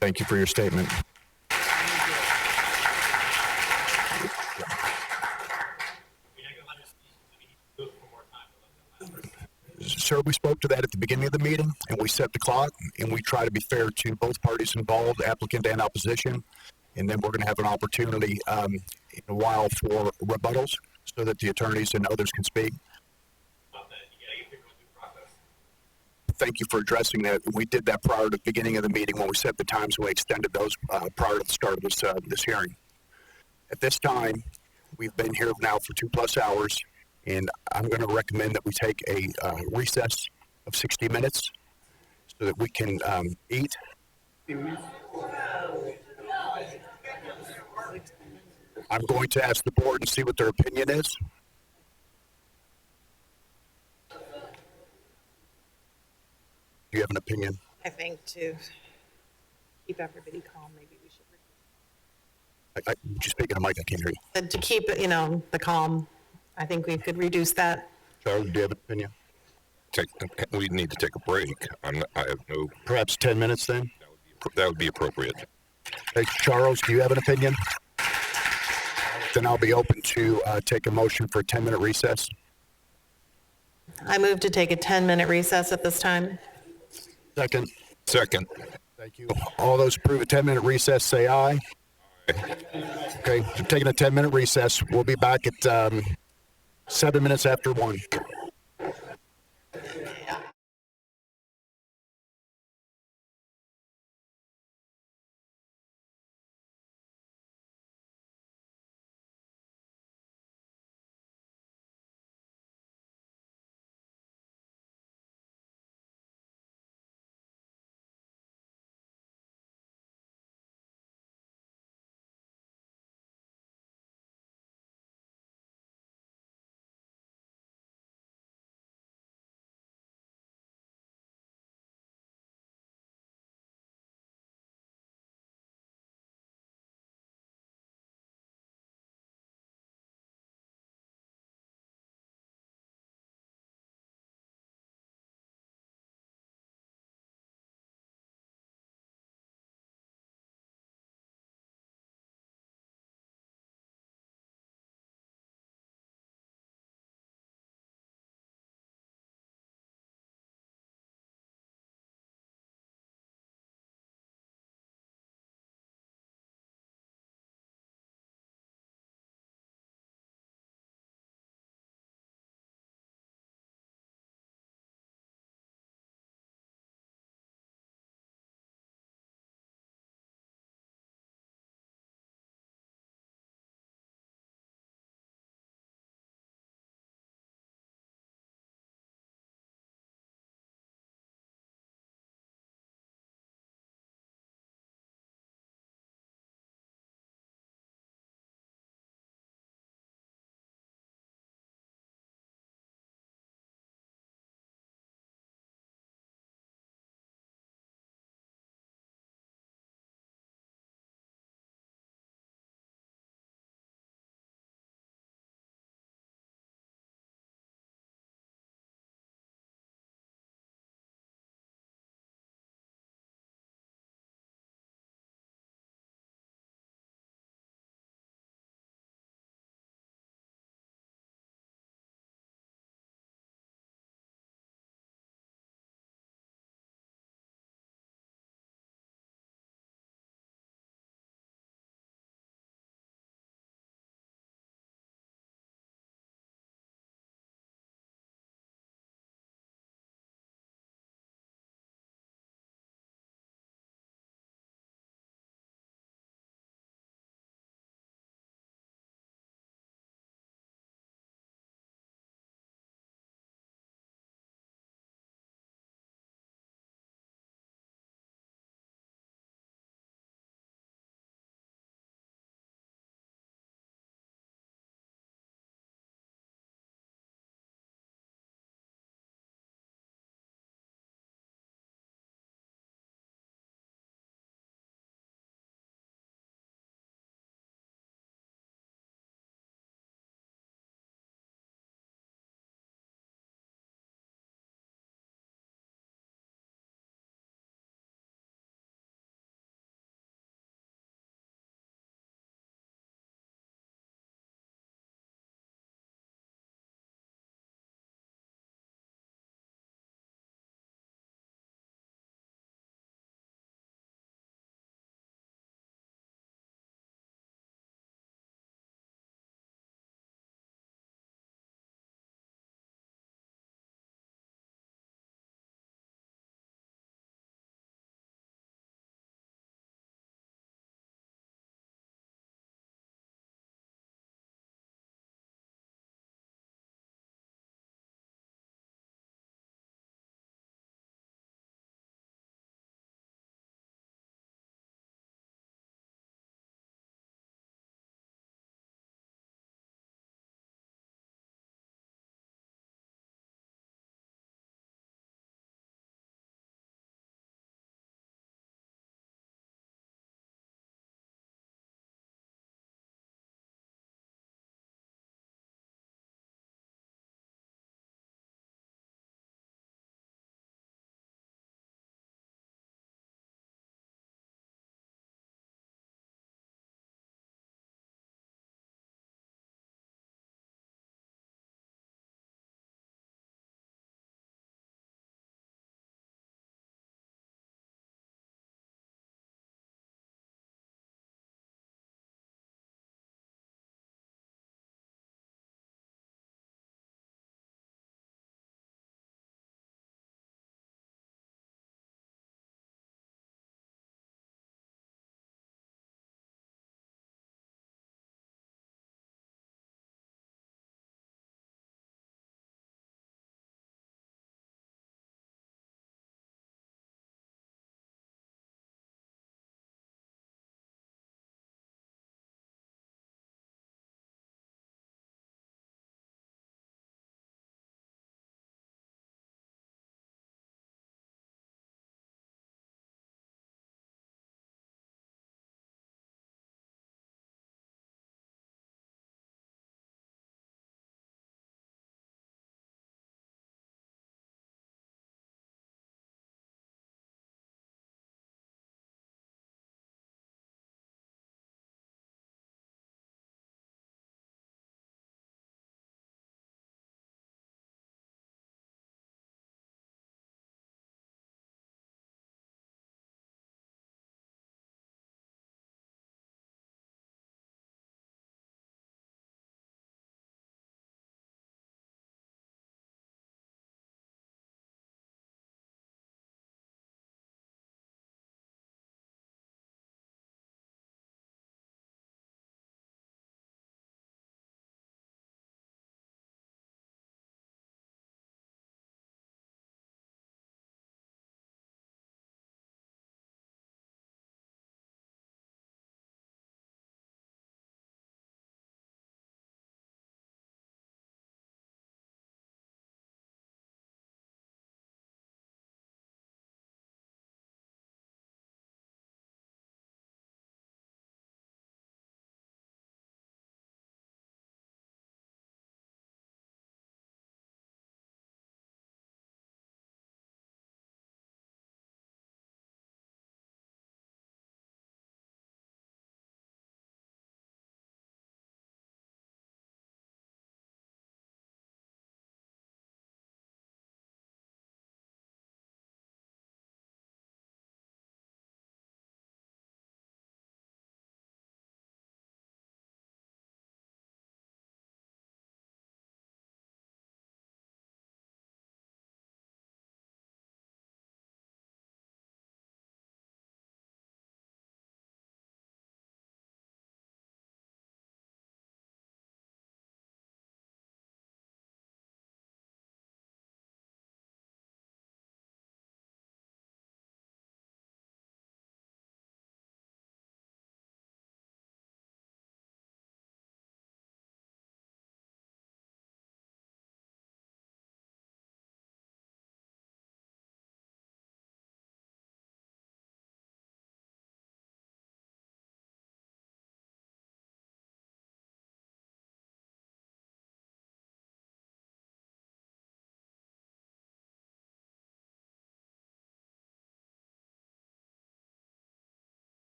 Thank you for your statement. Sir, we spoke to that at the beginning of the meeting, and we set the clock, and we try to be fair to both parties involved, applicant and opposition. And then we're going to have an opportunity in a while for rebuttals so that the attorneys and others can speak. Thank you for addressing that. We did that prior to the beginning of the meeting when we set the times, and we extended those prior to the start of this hearing. At this time, we've been here now for 2+ hours, and I'm going to recommend that we take a recess of 60 minutes so that we can eat. I'm going to ask the board and see what their opinion is. Do you have an opinion? I think to keep everybody calm, maybe we should. Would you speak in a mic? I can't hear you. And to keep, the calm, I think we could reduce that. Charles, do you have an opinion? We need to take a break. I have no. Perhaps 10 minutes then? That would be appropriate. Hey, Charles, do you have an opinion? Then I'll be open to take a motion for a 10-minute recess. I move to take a 10-minute recess at this time. Second. Second. Thank you. All those approve a 10-minute recess, say aye. Okay, we're taking a 10-minute recess. We'll be back at 7 minutes after 1.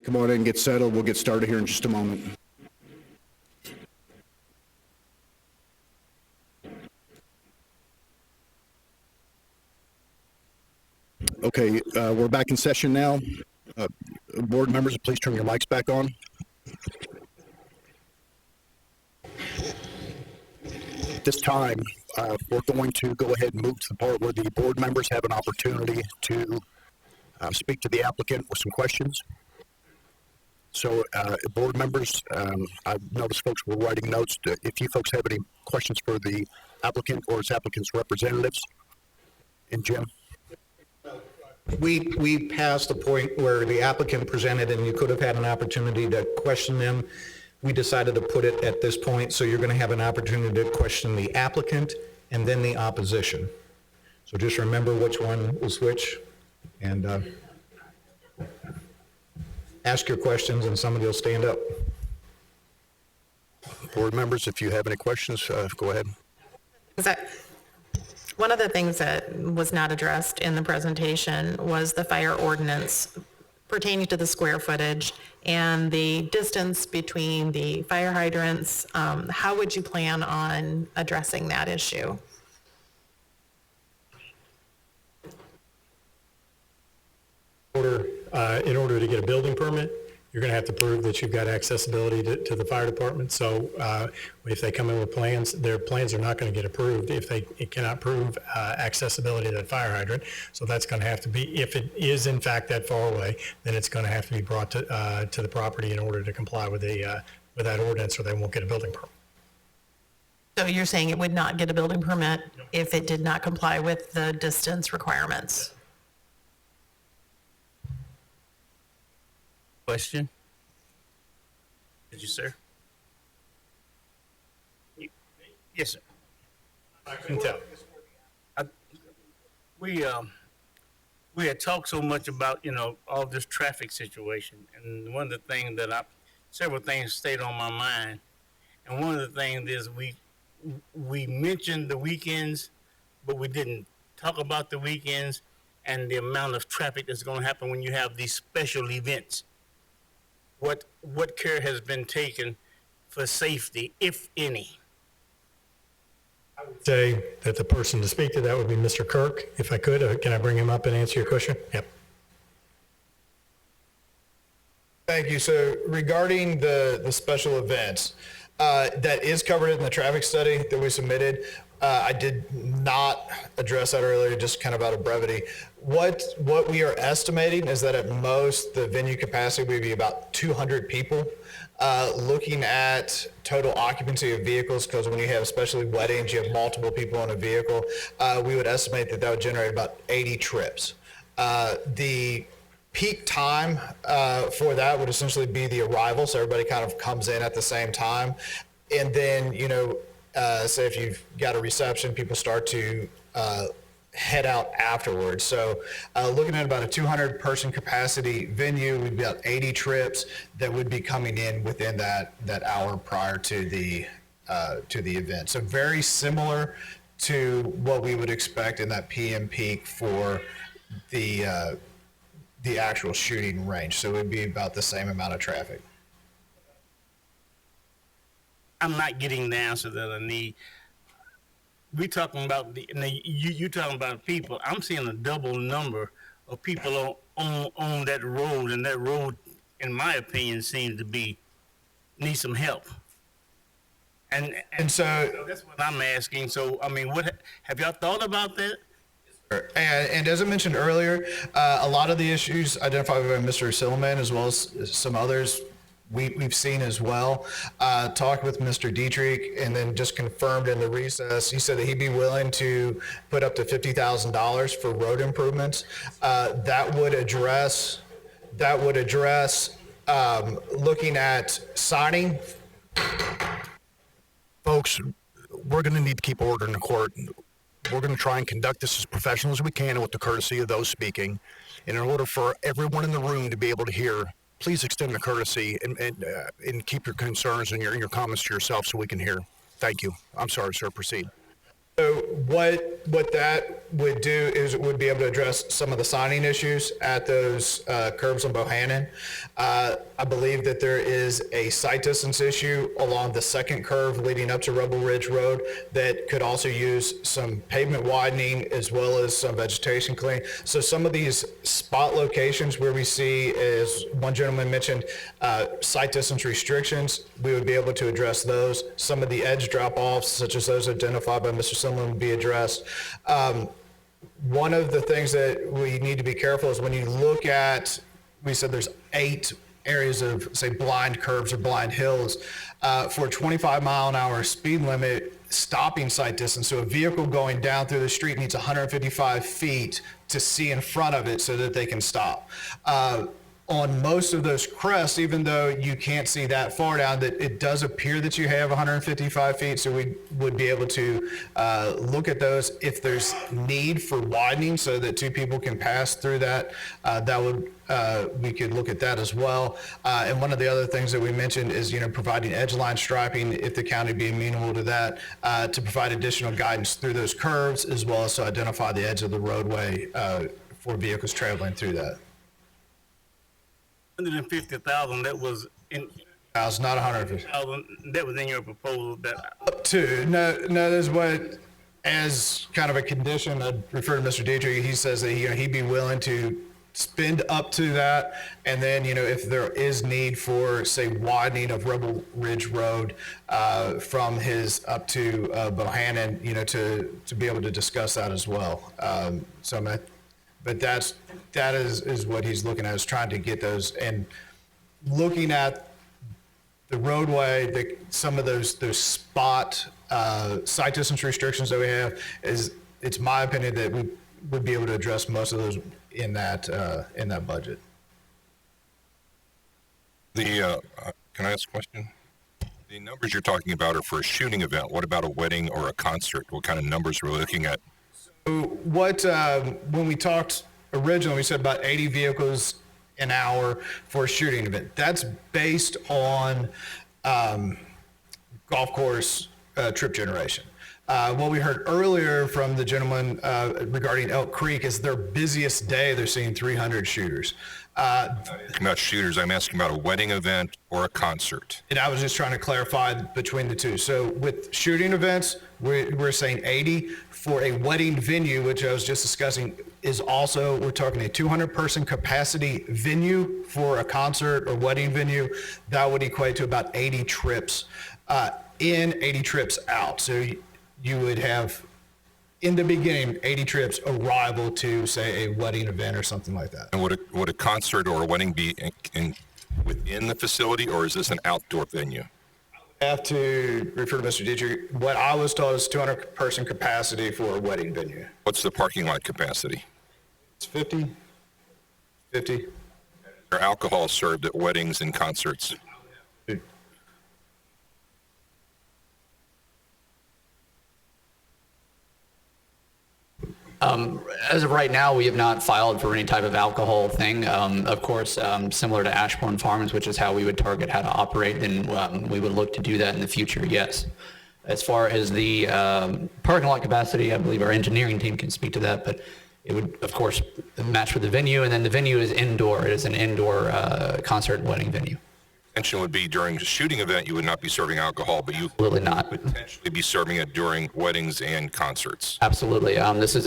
Come on in and get settled. We'll get started here in just a moment. Okay, we're back in session now. Board members, please turn your mics back on. At this time, we're going to go ahead and move to the part where the board members have an opportunity to speak to the applicant with some questions. So, board members, I noticed folks were writing notes. If you folks have any questions for the applicant or its applicant's representatives, and Jim? We passed the point where the applicant presented and you could have had an opportunity to question them. We decided to put it at this point, so you're going to have an opportunity to question the applicant and then the opposition. So just remember which one is which, and ask your questions and somebody will stand up. Board members, if you have any questions, go ahead. One of the things that was not addressed in the presentation was the fire ordinance pertaining to the square footage and the distance between the fire hydrants. How would you plan on addressing that issue? In order to get a building permit, you're going to have to prove that you've got accessibility to the fire department. So if they come in with plans, their plans are not going to get approved if they cannot prove accessibility to that fire hydrant. So that's going to have to be, if it is in fact that far away, then it's going to have to be brought to the property in order to comply with that ordinance, or they won't get a building permit. So you're saying it would not get a building permit if it did not comply with the distance requirements? Question? Did you, sir? Yes, sir. I can tell. We had talked so much about, all this traffic situation, and one of the things several things stayed on my mind, and one of the things is we mentioned the weekends, but we didn't talk about the weekends and the amount of traffic that's going to happen when you have these special events. What care has been taken for safety, if any? I would say that the person to speak to that would be Mr. Kirk. If I could, can I bring him up and answer your question? Yep. Thank you. So regarding the special events, that is covered in the traffic study that we submitted. I did not address that earlier, just kind of out of brevity. What we are estimating is that at most the venue capacity would be about 200 people. Looking at total occupancy of vehicles, because when you have especially weddings, you have multiple people in a vehicle, we would estimate that would generate about 80 trips. The peak time for that would essentially be the arrival, so everybody kind of comes in at the same time. And then, say if you've got a reception, people start to head out afterwards. So looking at about a 200-person capacity venue, we'd be about 80 trips that would be coming in within that hour prior to the event. So very similar to what we would expect in that PM peak for the actual shooting range. So it would be about the same amount of traffic. I'm not getting the answer that I need. We talking about you talking about people. I'm seeing a double number of people on that road, and that road, in my opinion, seems to need some help. And so that's what I'm asking. So I mean, what have y'all thought about that? And as I mentioned earlier, a lot of the issues identified by Mr. Silliman, as well as some others, we've seen as well. Talked with Mr. Dietrich, and then just confirmed in the recess, he said that he'd be willing to put up to $50,000 for road improvements. That would address looking at signing. Folks, we're going to need to keep order in the court. We're going to try and conduct this as professional as we can and with the courtesy of those speaking. And in order for everyone in the room to be able to hear, please extend the courtesy and keep your concerns and your comments to yourself so we can hear. Thank you. I'm sorry, sir. Proceed. So what what that would do is it would be able to address some of the signing issues at those curbs on Bohannon. I believe that there is a sight distance issue along the second curve leading up to Rebel Ridge Road that could also use some pavement widening as well as some vegetation clearing. So some of these spot locations where we see, as one gentleman mentioned, sight distance restrictions, we would be able to address those. Some of the edge drop-offs, such as those identified by Mr. Simlin, would be addressed. One of the things that we need to be careful is when you look at, we said there's 8 areas of, say, blind curves or blind hills. For a 25-mile-an-hour speed limit, stopping sight distance, so a vehicle going down through the street needs 155 feet to see in front of it so that they can stop. On most of those crests, even though you can't see that far down, that it does appear that you have 155 feet, so we would be able to look at those. If there's need for widening so that 2 people can pass through that, we could look at that as well. And one of the other things that we mentioned is, providing edge line striping, if the county be amenable to that, to provide additional guidance through those curves, as well as to identify the edge of the roadway for vehicles traveling through that. 150,000, that was in. It's not 150,000. That was in your proposal that. Up to, no, there's what, as kind of a condition, I'd refer to Mr. Dietrich, he says that, he'd be willing to spend up to that. And then, if there is need for, say, widening of Rebel Ridge Road from his up to Bohannon, to be able to discuss that as well. But that is what he's looking at, is trying to get those, and looking at the roadway, some of those spot sight distance restrictions that we have, it's my opinion that we would be able to address most of those in that budget. Can I ask a question? The numbers you're talking about are for a shooting event. What about a wedding or a concert? What kind of numbers are we looking at? When we talked originally, we said about 80 vehicles an hour for a shooting event. That's based on golf course trip generation. What we heard earlier from the gentleman regarding Elk Creek is their busiest day, they're seeing 300 shooters. I'm asking about shooters. I'm asking about a wedding event or a concert. And I was just trying to clarify between the two. So with shooting events, we're saying 80. For a wedding venue, which I was just discussing, is also, we're talking a 200-person capacity venue for a concert or wedding venue. That would equate to about 80 trips in, 80 trips out. So you would have, in the beginning, 80 trips arrival to, say, a wedding event or something like that. And would a concert or a wedding be within the facility, or is this an outdoor venue? I have to refer to Mr. Dietrich. What I was told is 200-person capacity for a wedding venue. What's the parking lot capacity? It's 50. Are alcohol served at weddings and concerts? As of right now, we have not filed for any type of alcohol thing. Of course, similar to Ashbourne Farms, which is how we would target how to operate, then we would look to do that in the future, yes. As far as the parking lot capacity, I believe our engineering team can speak to that, but it would, of course, match with the venue, and then the venue is indoor. It is an indoor concert and wedding venue. Intention would be during a shooting event, you would not be serving alcohol, but you Absolutely not. would potentially be serving it during weddings and concerts. Absolutely. This is,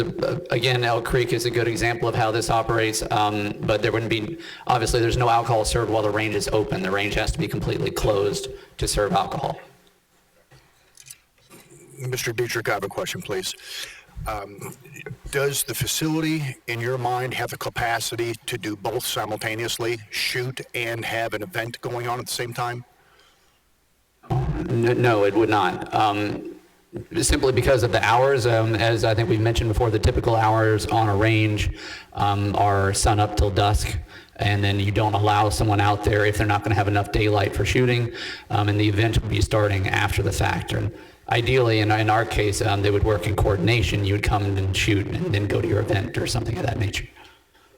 again, Elk Creek is a good example of how this operates, but there wouldn't be, obviously, there's no alcohol served while the range is open. The range has to be completely closed to serve alcohol. Mr. Dietrich, I have a question, please. Does the facility, in your mind, have the capacity to do both simultaneously, shoot and have an event going on at the same time? No, it would not. Simply because of the hours, as I think we mentioned before, the typical hours on a range are sun up till dusk, and then you don't allow someone out there if they're not going to have enough daylight for shooting, and the event would be starting after the fact. And ideally, in our case, they would work in coordination. You would come and shoot and then go to your event or something of that nature.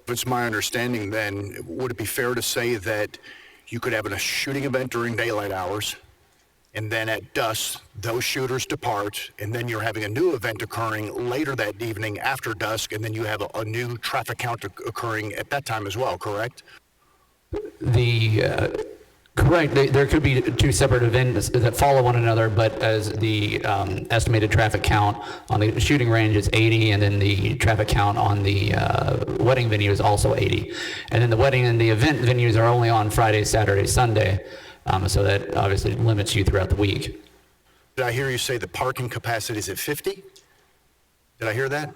If it's my understanding, then would it be fair to say that you could have a shooting event during daylight hours and then at dusk, those shooters depart, and then you're having a new event occurring later that evening after dusk, and then you have a new traffic count occurring at that time as well, correct? Correct. There could be two separate events that follow one another, but as the estimated traffic count on the shooting range is 80, and then the traffic count on the wedding venue is also 80. And then the wedding and the event venues are only on Friday, Saturday, Sunday, so that obviously limits you throughout the week. Did I hear you say the parking capacity is at 50? Did I hear that?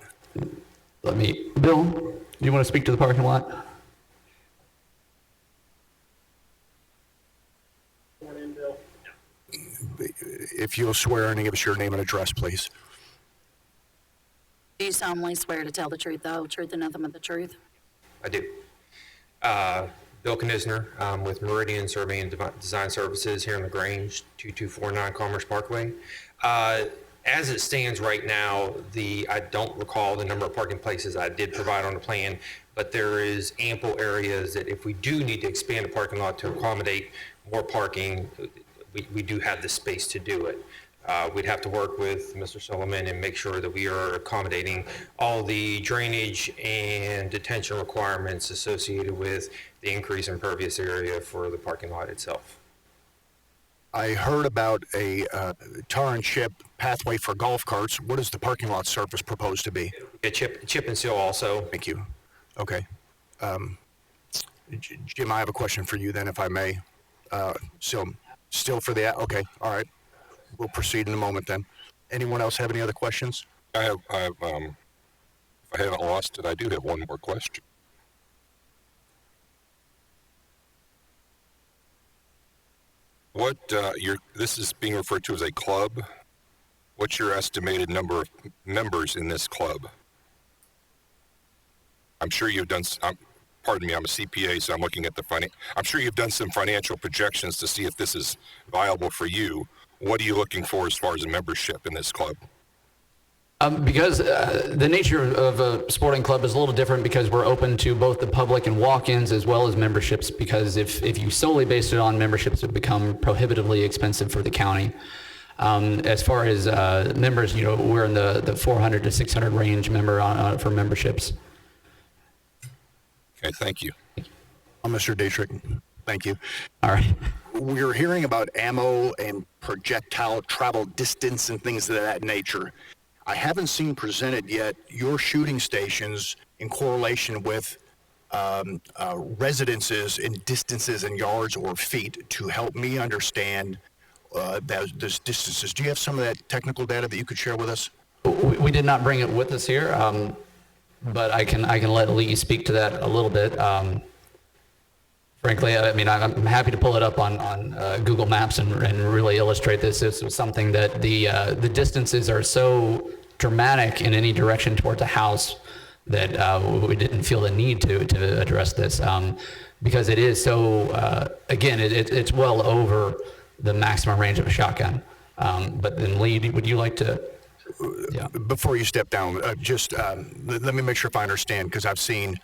Bill, do you want to speak to the parking lot? If you'll swear and give us your name and address, please. Do you solemnly swear to tell the truth, the whole truth, and nothing but the truth? I do. Bill Knisner with Meridian Survey and Design Services here in Lagrange, 2249 Commerce Parkway. As it stands right now, I don't recall the number of parking places I did provide on the plan, but there is ample areas that if we do need to expand a parking lot to accommodate more parking, we do have the space to do it. We'd have to work with Mr. Solomon and make sure that we are accommodating all the drainage and detention requirements associated with the increase in impervious area for the parking lot itself. I heard about a tar and chip pathway for golf carts. What is the parking lot surface proposed to be? A chip and seal also. Thank you. Okay. Jim, I have a question for you then, if I may. So, still for the, okay, all right. We'll proceed in a moment then. Anyone else have any other questions? If I haven't lost it, I do have one more question. This is being referred to as a club. What's your estimated number of members in this club? I'm sure you've done, pardon me, I'm a CPA, so I'm looking at I'm sure you've done some financial projections to see if this is viable for you. What are you looking for as far as a membership in this club? Because the nature of a sporting club is a little different because we're open to both the public and walk-ins as well as memberships, because if you solely based it on memberships, it would become prohibitively expensive for the county. As far as members, we're in the 400 to 600 range for memberships. Okay, thank you. Mr. Dietrich, thank you. All right. We're hearing about ammo and projectile travel distance and things of that nature. I haven't seen presented yet your shooting stations in correlation with residences in distances in yards or feet to help me understand those distances. Do you have some of that technical data that you could share with us? We did not bring it with us here, but I can let Lee speak to that a little bit. Frankly, I mean, I'm happy to pull it up on Google Maps and really illustrate this. This was something that the distances are so dramatic in any direction towards a house that we didn't feel the need to address this because it is so, again, it's well over the maximum range of a shotgun. But then Lee, would you like to? Yeah. Before you step down, let me make sure if I understand, because I've seen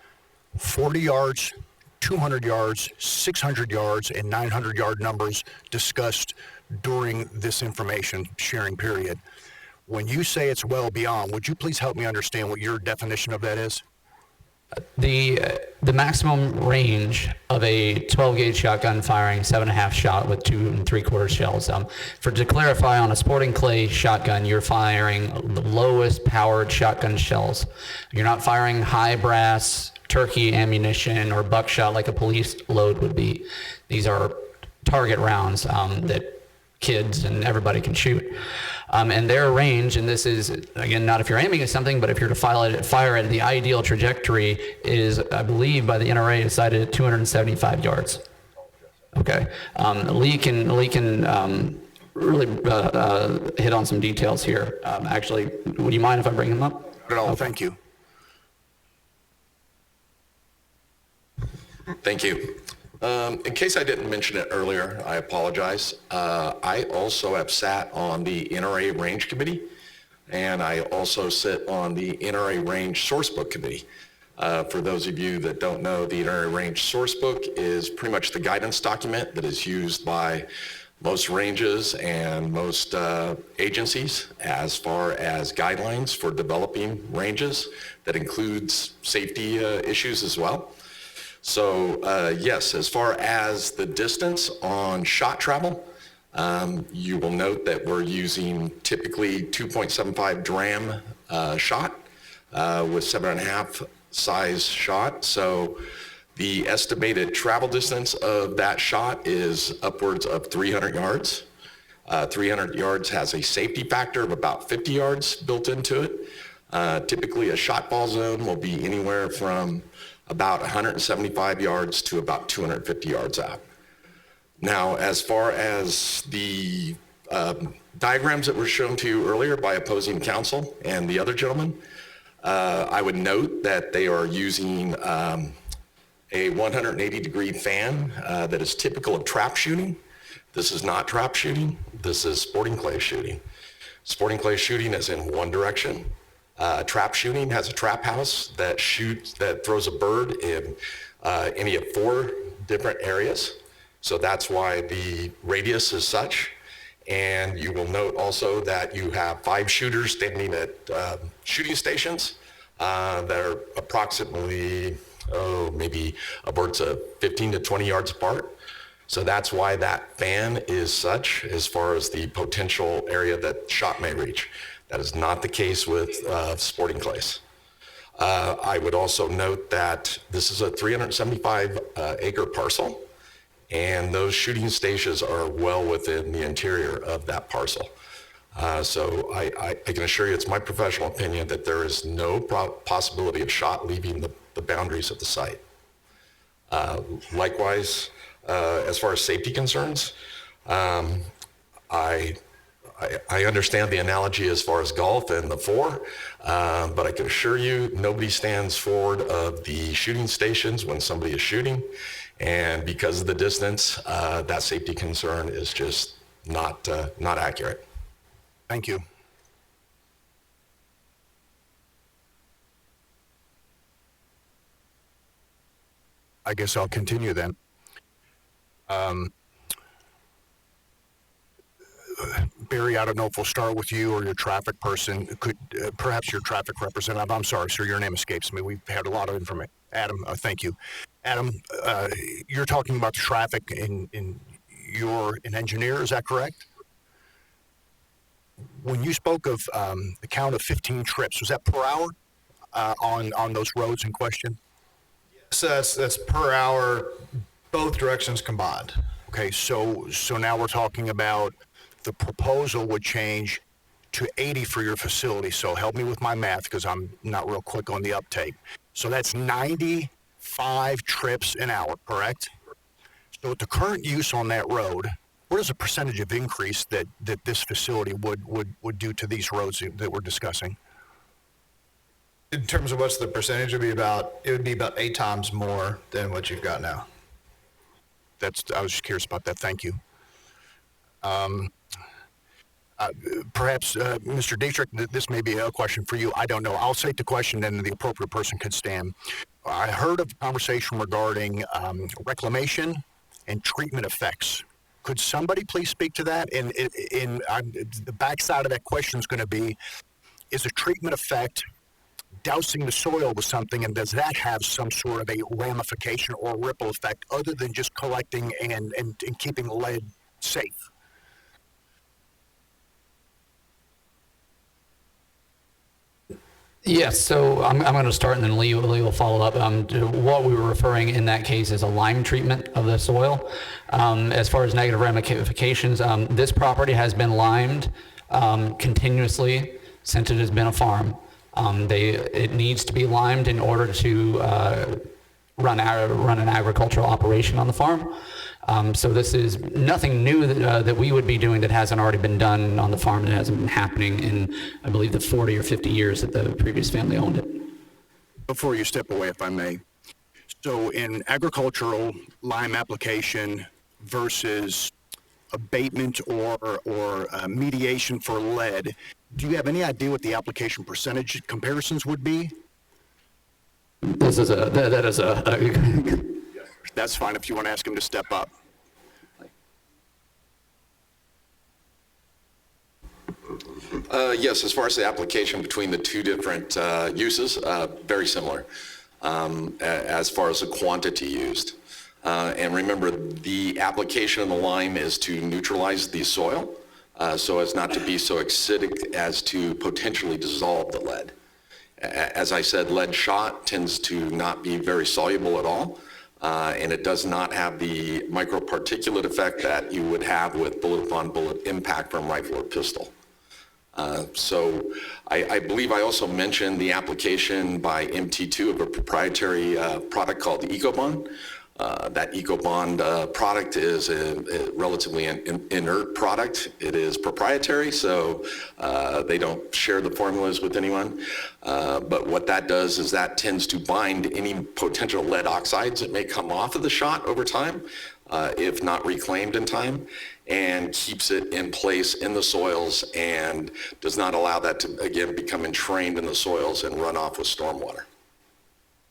40 yards, 200 yards, 600 yards, and 900 yard numbers discussed during this information sharing period. When you say it's well beyond, would you please help me understand what your definition of that is? The maximum range of a 12 gauge shotgun firing 7.5 shot with 2 3/4 shells. To clarify, on a sporting clay shotgun, you're firing the lowest powered shotgun shells. You're not firing high brass turkey ammunition or buckshot like a police load would be. These are target rounds that kids and everybody can shoot. And their range, and this is, again, not if you're aiming at something, but if you're to fire at the ideal trajectory is, I believe, by the NRA, is cited at 275 yards. Okay. Lee can really hit on some details here. Actually, would you mind if I bring him up? Not at all. Okay. Thank you. Thank you. In case I didn't mention it earlier, I apologize. I also have sat on the NRA Range Committee, and I also sit on the NRA Range Sourcebook Committee. For those of you that don't know, the NRA Range Sourcebook is pretty much the guidance document that is used by most ranges and most agencies as far as guidelines for developing ranges. That includes safety issues as well. So yes, as far as the distance on shot travel, you will note that we're using typically 2.75 dram shot with 7.5 size shot. So the estimated travel distance of that shot is upwards of 300 yards. 300 yards has a safety factor of about 50 yards built into it. Typically a shot ball zone will be anywhere from about 175 yards to about 250 yards out. Now, as far as the diagrams that were shown to you earlier by opposing counsel and the other gentleman, I would note that they are using a 180-degree fan that is typical of trap shooting. This is not trap shooting. This is sporting clay shooting. Sporting clay shooting is in one direction. Trap shooting has a trap house that throws a bird in any of 4 different areas. So that's why the radius is such. And you will note also that you have 5 shooters standing at shooting stations that are approximately, maybe upwards of 15 to 20 yards apart. So that's why that fan is such as far as the potential area that shot may reach. That is not the case with sporting clays. I would also note that this is a 375 acre parcel, and those shooting stations are well within the interior of that parcel. So I can assure you it's my professional opinion that there is no possibility of shot leaving the boundaries of the site. Likewise, as far as safety concerns, I understand the analogy as far as golf and the 4, but I can assure you nobody stands forward of the shooting stations when somebody is shooting. And because of the distance, that safety concern is just not accurate. Thank you. I guess I'll continue then. Barry, I don't know if we'll start with you or your traffic person. Could perhaps your traffic representative? I'm sorry, sir, your name escapes me. We've had a lot of information. Adam, thank you. Adam, you're talking about traffic you're an engineer, is that correct? When you spoke of the count of 15 trips, was that per hour on those roads in question? Yes, that's per hour, both directions combined. Okay, so now we're talking about the proposal would change to 80 for your facility. So help me with my math because I'm not real quick on the uptake. So that's 95 trips an hour, correct? So with the current use on that road, what is the percentage of increase that this facility would do to these roads that we're discussing? In terms of what's the percentage, it would be about 8 times more than what you've got now. I was just curious about that. Thank you. Perhaps, Mr. Dietrich, this may be a question for you. I don't know. I'll state the question, and the appropriate person could stand. I heard of a conversation regarding reclamation and treatment effects. Could somebody please speak to that? And the backside of that question is going to be, is a treatment effect dousing the soil with something, and does that have some sort of a ramification or ripple effect other than just collecting and keeping lead safe? Yes, so I'm going to start and then Lee will follow up. What we were referring in that case is a lime treatment of the soil. As far as negative ramifications, this property has been limed continuously since it has been a farm. It needs to be limed in order to run an agricultural operation on the farm. So this is nothing new that we would be doing that hasn't already been done on the farm, that hasn't been happening in, I believe, the 40 or 50 years that the previous family owned it. Before you step away, if I may. So in agricultural lime application versus abatement or mediation for lead, do you have any idea what the application percentage comparisons would be? That is a That's fine if you want to ask him to step up. Yes, as far as the application between the two different uses, very similar as far as the quantity used. And remember, the application of the lime is to neutralize the soil so as not to be so acidic as to potentially dissolve the lead. As I said, lead shot tends to not be very soluble at all, and it does not have the microparticulate effect that you would have with bullet-upon-bullet impact from rifle or pistol. So I believe I also mentioned the application by MT2 of a proprietary product called the EcoBond. That EcoBond product is a relatively inert product. It is proprietary, so they don't share the formulas with anyone. But what that does is that tends to bind any potential lead oxides that may come off of the shot over time, if not reclaimed in time, and keeps it in place in the soils and does not allow that to, again, become entrained in the soils and run off with stormwater.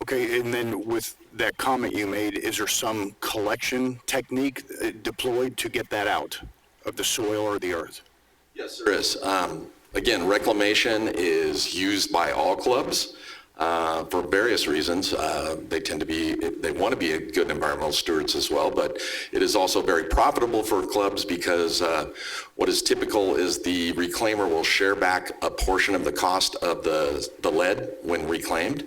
Okay, and then with that comment you made, is there some collection technique deployed to get that out of the soil or the earth? Yes, there is. Again, reclamation is used by all clubs for various reasons. They want to be good environmental stewards as well, but it is also very profitable for clubs because what is typical is the reclaimer will share back a portion of the cost of the lead when reclaimed.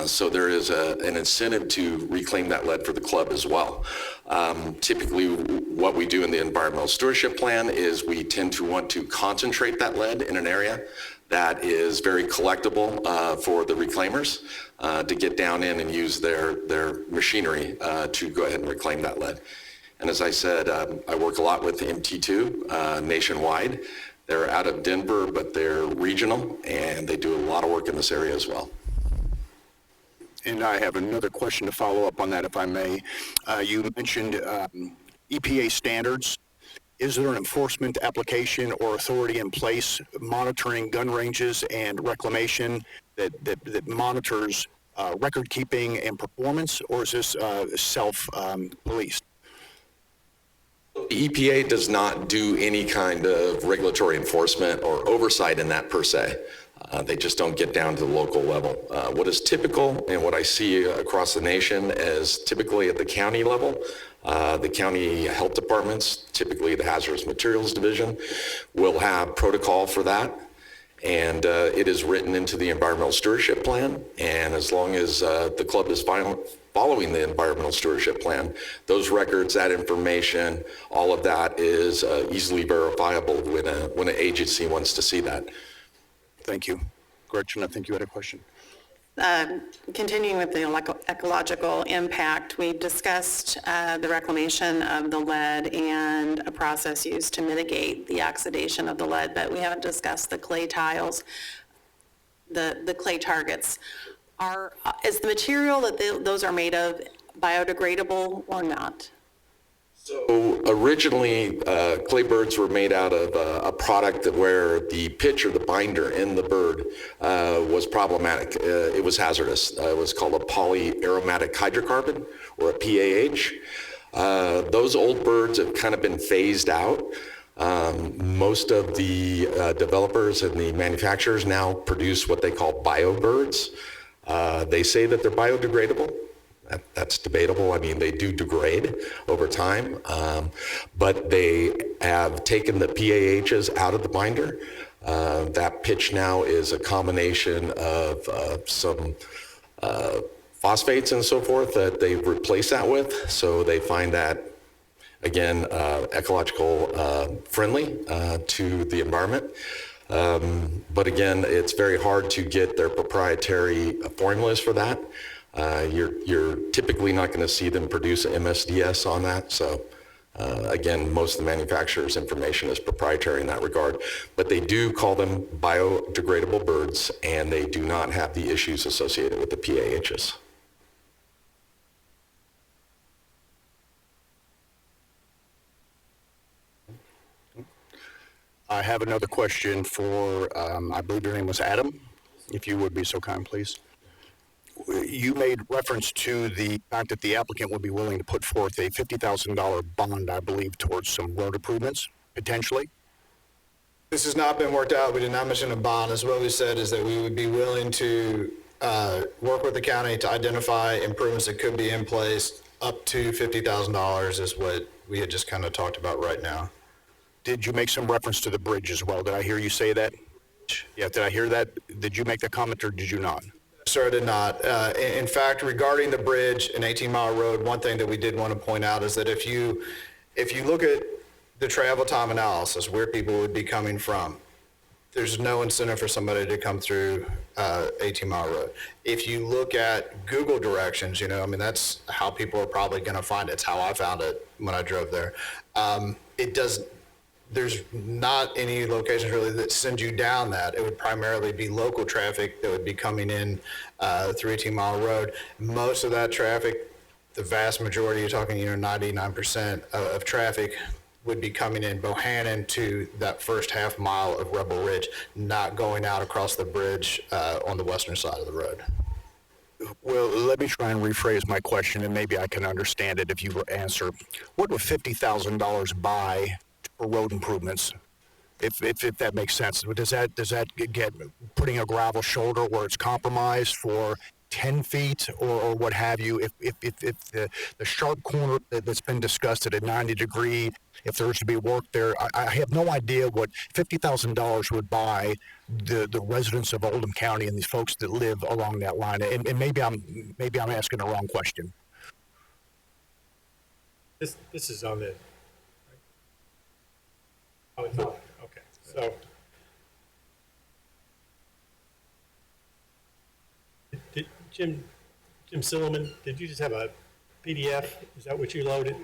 So there is an incentive to reclaim that lead for the club as well. Typically, what we do in the environmental stewardship plan is we tend to want to concentrate that lead in an area that is very collectible for the reclaimers to get down in and use their machinery to go ahead and reclaim that lead. And as I said, I work a lot with MT2 nationwide. They're out of Denver, but they're regional, and they do a lot of work in this area as well. And I have another question to follow up on that, if I may. You mentioned EPA standards. Is there an enforcement application or authority in place monitoring gun ranges and reclamation that monitors record keeping and performance, or is this self-policed? The EPA does not do any kind of regulatory enforcement or oversight in that per se. They just don't get down to the local level. What is typical and what I see across the nation is typically at the county level, the county health departments, typically the hazardous materials division, will have protocol for that. And it is written into the environmental stewardship plan. And as long as the club is following the environmental stewardship plan, those records, that information, all of that is easily verifiable when an agency wants to see that. Thank you. Gretchen, I think you had a question. Continuing with the ecological impact, we discussed the reclamation of the lead and a process used to mitigate the oxidation of the lead, but we haven't discussed the clay tiles, the clay targets. Is the material that those are made of biodegradable or not? So originally, clay birds were made out of a product where the pitch or the binder in the bird was problematic. It was hazardous. It was called a polyaromatic hydrocarbon, or a PAH. Those old birds have kind of been phased out. Most of the developers and the manufacturers now produce what they call bio birds. They say that they're biodegradable. That's debatable. I mean, they do degrade over time, but they have taken the PAHs out of the binder. That pitch now is a combination of some phosphates and so forth that they've replaced that with. So they find that, again, ecological friendly to the environment. But again, it's very hard to get their proprietary formulas for that. You're typically not going to see them produce MSDS on that. So again, most of the manufacturer's information is proprietary in that regard, but they do call them biodegradable birds, and they do not have the issues associated with the PAHs. I have another question for, I believe your name was Adam, if you would be so kind, please. You made reference to the fact that the applicant would be willing to put forth a $50,000 bond, I believe, towards some road improvements, potentially. This has not been worked out. We did not mention a bond. As what we said is that we would be willing to work with the county to identify improvements that could be in place. Up to $50,000 is what we had just kind of talked about right now. Did you make some reference to the bridge as well? Did I hear you say that? Yeah, did I hear that? Did you make that comment or did you not? Sir, I did not. In fact, regarding the bridge and 18 Mile Road, one thing that we did want to point out is that if you look at the travel time analysis, where people would be coming from, there's no incentive for somebody to come through 18 Mile Road. If you look at Google directions, that's how people are probably going to find it. It's how I found it when I drove there. There's not any locations really that send you down that. It would primarily be local traffic that would be coming in through 18 Mile Road. Most of that traffic, the vast majority, you're talking 99% of traffic would be coming in Bohannon to that first half mile of Rebel Ridge, not going out across the bridge on the western side of the road. Well, let me try and rephrase my question, and maybe I can understand it if you were answer. What would $50,000 buy for road improvements, if that makes sense? Does that get putting a gravel shoulder where it's compromised for 10 feet or what have you? If the sharp corner that's been discussed at a 90-degree, if there was to be work there, I have no idea what $50,000 would buy the residents of Oldham County and these folks that live along that line. And maybe I'm asking the wrong question. This is on the. Oh, it's on. Okay. So. Jim Silliman, did you just have a PDF? Is that what you loaded?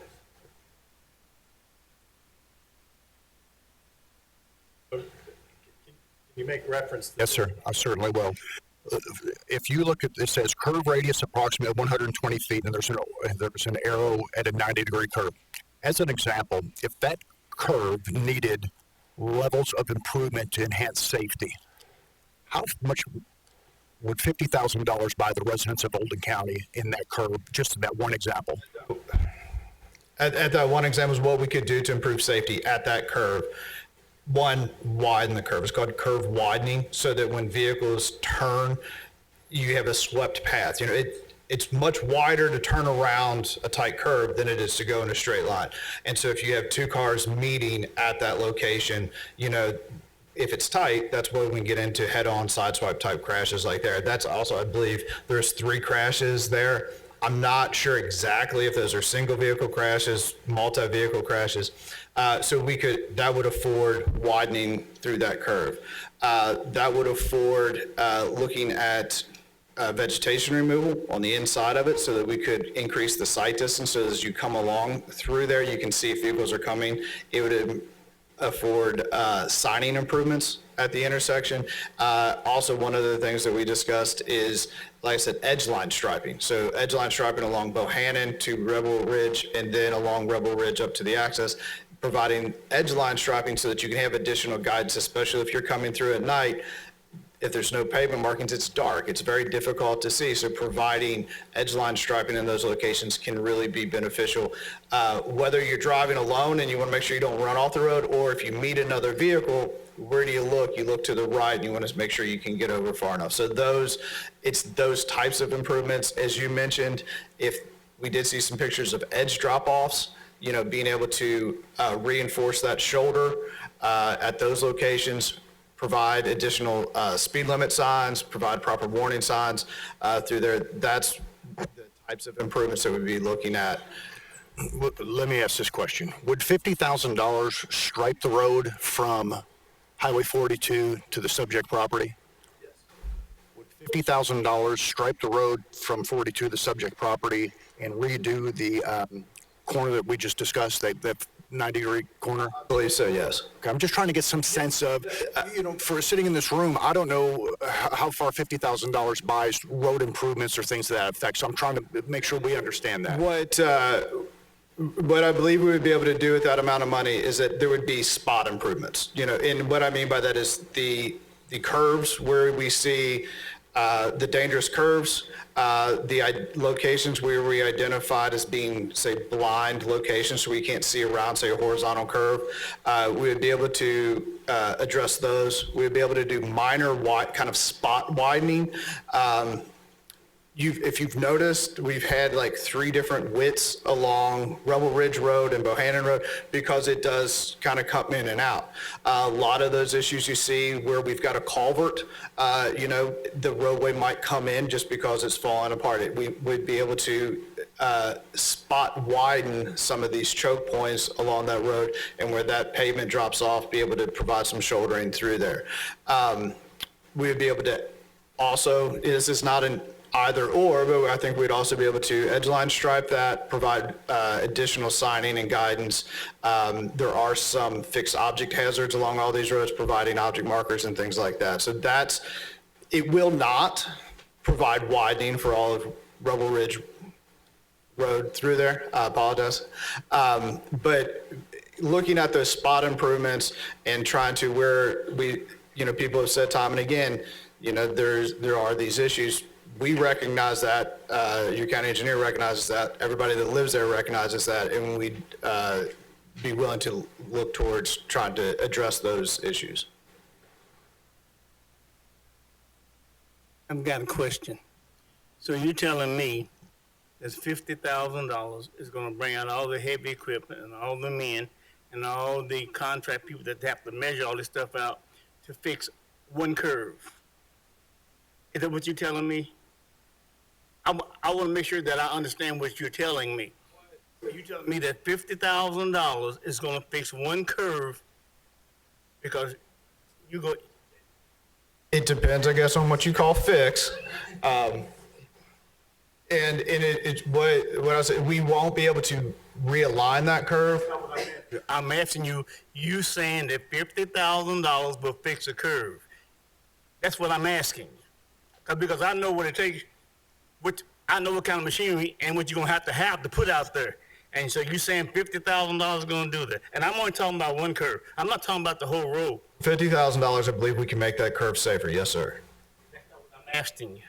Can you make reference to Yes, sir. I certainly will. If you look at, it says curve radius approximately 120 feet, and there's an arrow at a 90-degree curve. As an example, if that curve needed levels of improvement to enhance safety, how much would $50,000 buy the residents of Oldham County in that curve, just in that one example? At that one example is what we could do to improve safety at that curve. One, widen the curve. It's called curve widening, so that when vehicles turn, you have a swept path. It's much wider to turn around a tight curve than it is to go in a straight line. And so if you have two cars meeting at that location, if it's tight, that's where we can get into head-on sideswipe type crashes like there. That's also, I believe, there's 3 crashes there. I'm not sure exactly if those are single vehicle crashes, multi-vehicle crashes. So that would afford widening through that curve. That would afford looking at vegetation removal on the inside of it so that we could increase the sight distance. So as you come along through there, you can see if vehicles are coming. It would afford signing improvements at the intersection. Also, one of the things that we discussed is, like I said, edge line striping. So edge line striping along Bohannon to Rebel Ridge, and then along Rebel Ridge up to the access, providing edge line striping so that you can have additional guidance, especially if you're coming through at night. If there's no pavement markings, it's dark. It's very difficult to see. So providing edge line striping in those locations can really be beneficial. Whether you're driving alone and you want to make sure you don't run off the road, or if you meet another vehicle, where do you look? You look to the right and you want to make sure you can get over far enough. So it's those types of improvements. As you mentioned, if we did see some pictures of edge drop-offs, being able to reinforce that shoulder at those locations, provide additional speed limit signs, provide proper warning signs through there. That's the types of improvements that we'd be looking at. Let me ask this question. Would $50,000 stripe the road from Highway 42 to the subject property? Yes. Would $50,000 stripe the road from 42 to the subject property and redo the corner that we just discussed, that 90-degree corner? I believe so, yes. Okay, I'm just trying to get some sense of, for sitting in this room, I don't know how far $50,000 buys road improvements or things to that effect. So I'm trying to make sure we understand that. What I believe we would be able to do with that amount of money is that there would be spot improvements. And what I mean by that is the curves where we see The dangerous curves, locations where we identified as being, say, blind locations, so we can't see around, say, a horizontal curve, we would be able to address those. We would be able to do minor kind of spot widening. If you've noticed, we've had like 3 different widths along Rebel Ridge Road and Bohannon Road because it does kind of come in and out. A lot of those issues you see where we've got a culvert, the roadway might come in just because it's falling apart. We would be able to spot widen some of these choke points along that road, and where that pavement drops off, be able to provide some shouldering through there. We would be able to also, this is not an either or, but I think we'd also be able to edgeline stripe that, provide additional signing and guidance. There are some fixed object hazards along all these roads, providing object markers and things like that. So it will not provide widening for all of Rebel Ridge Road through there. I apologize. But looking at those spot improvements and trying to where people have said time and again, there are these issues. We recognize that, your county engineer recognizes that, everybody that lives there recognizes that, and we'd be willing to look towards trying to address those issues. I've got a question. So you're telling me that $50,000 is going to bring out all the heavy equipment and all the men and all the contract people that have to measure all this stuff out to fix one curve? Is that what you're telling me? I want to make sure that I understand what you're telling me. You're telling me that $50,000 is going to fix one curve because you go. It depends, I guess, on what you call fix. And it's what I said, we won't be able to realign that curve. I'm asking you saying that $50,000 will fix a curve. That's what I'm asking. Because I know what it takes, I know what kind of machinery and what you're going to have to put out there. And so you're saying $50,000 is going to do that. And I'm only talking about one curve. I'm not talking about the whole road. $50,000, I believe we can make that curve safer. Yes, sir. That's not what I'm asking you.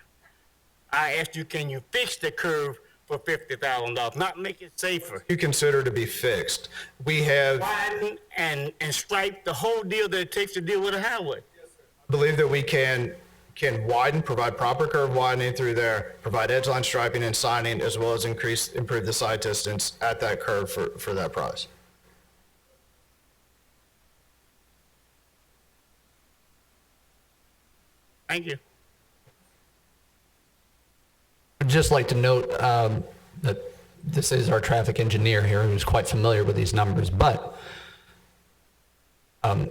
I asked you, can you fix the curve for $50,000, not make it safer? You consider to be fixed. We have widen and stripe the whole deal that it takes to deal with a highway. I believe that we can widen, provide proper curve widening through there, provide edgeline striping and signing, as well as improve the side distance at that curve for that price. Thank you. I'd just like to note that this is our traffic engineer here who's quite familiar with these numbers, but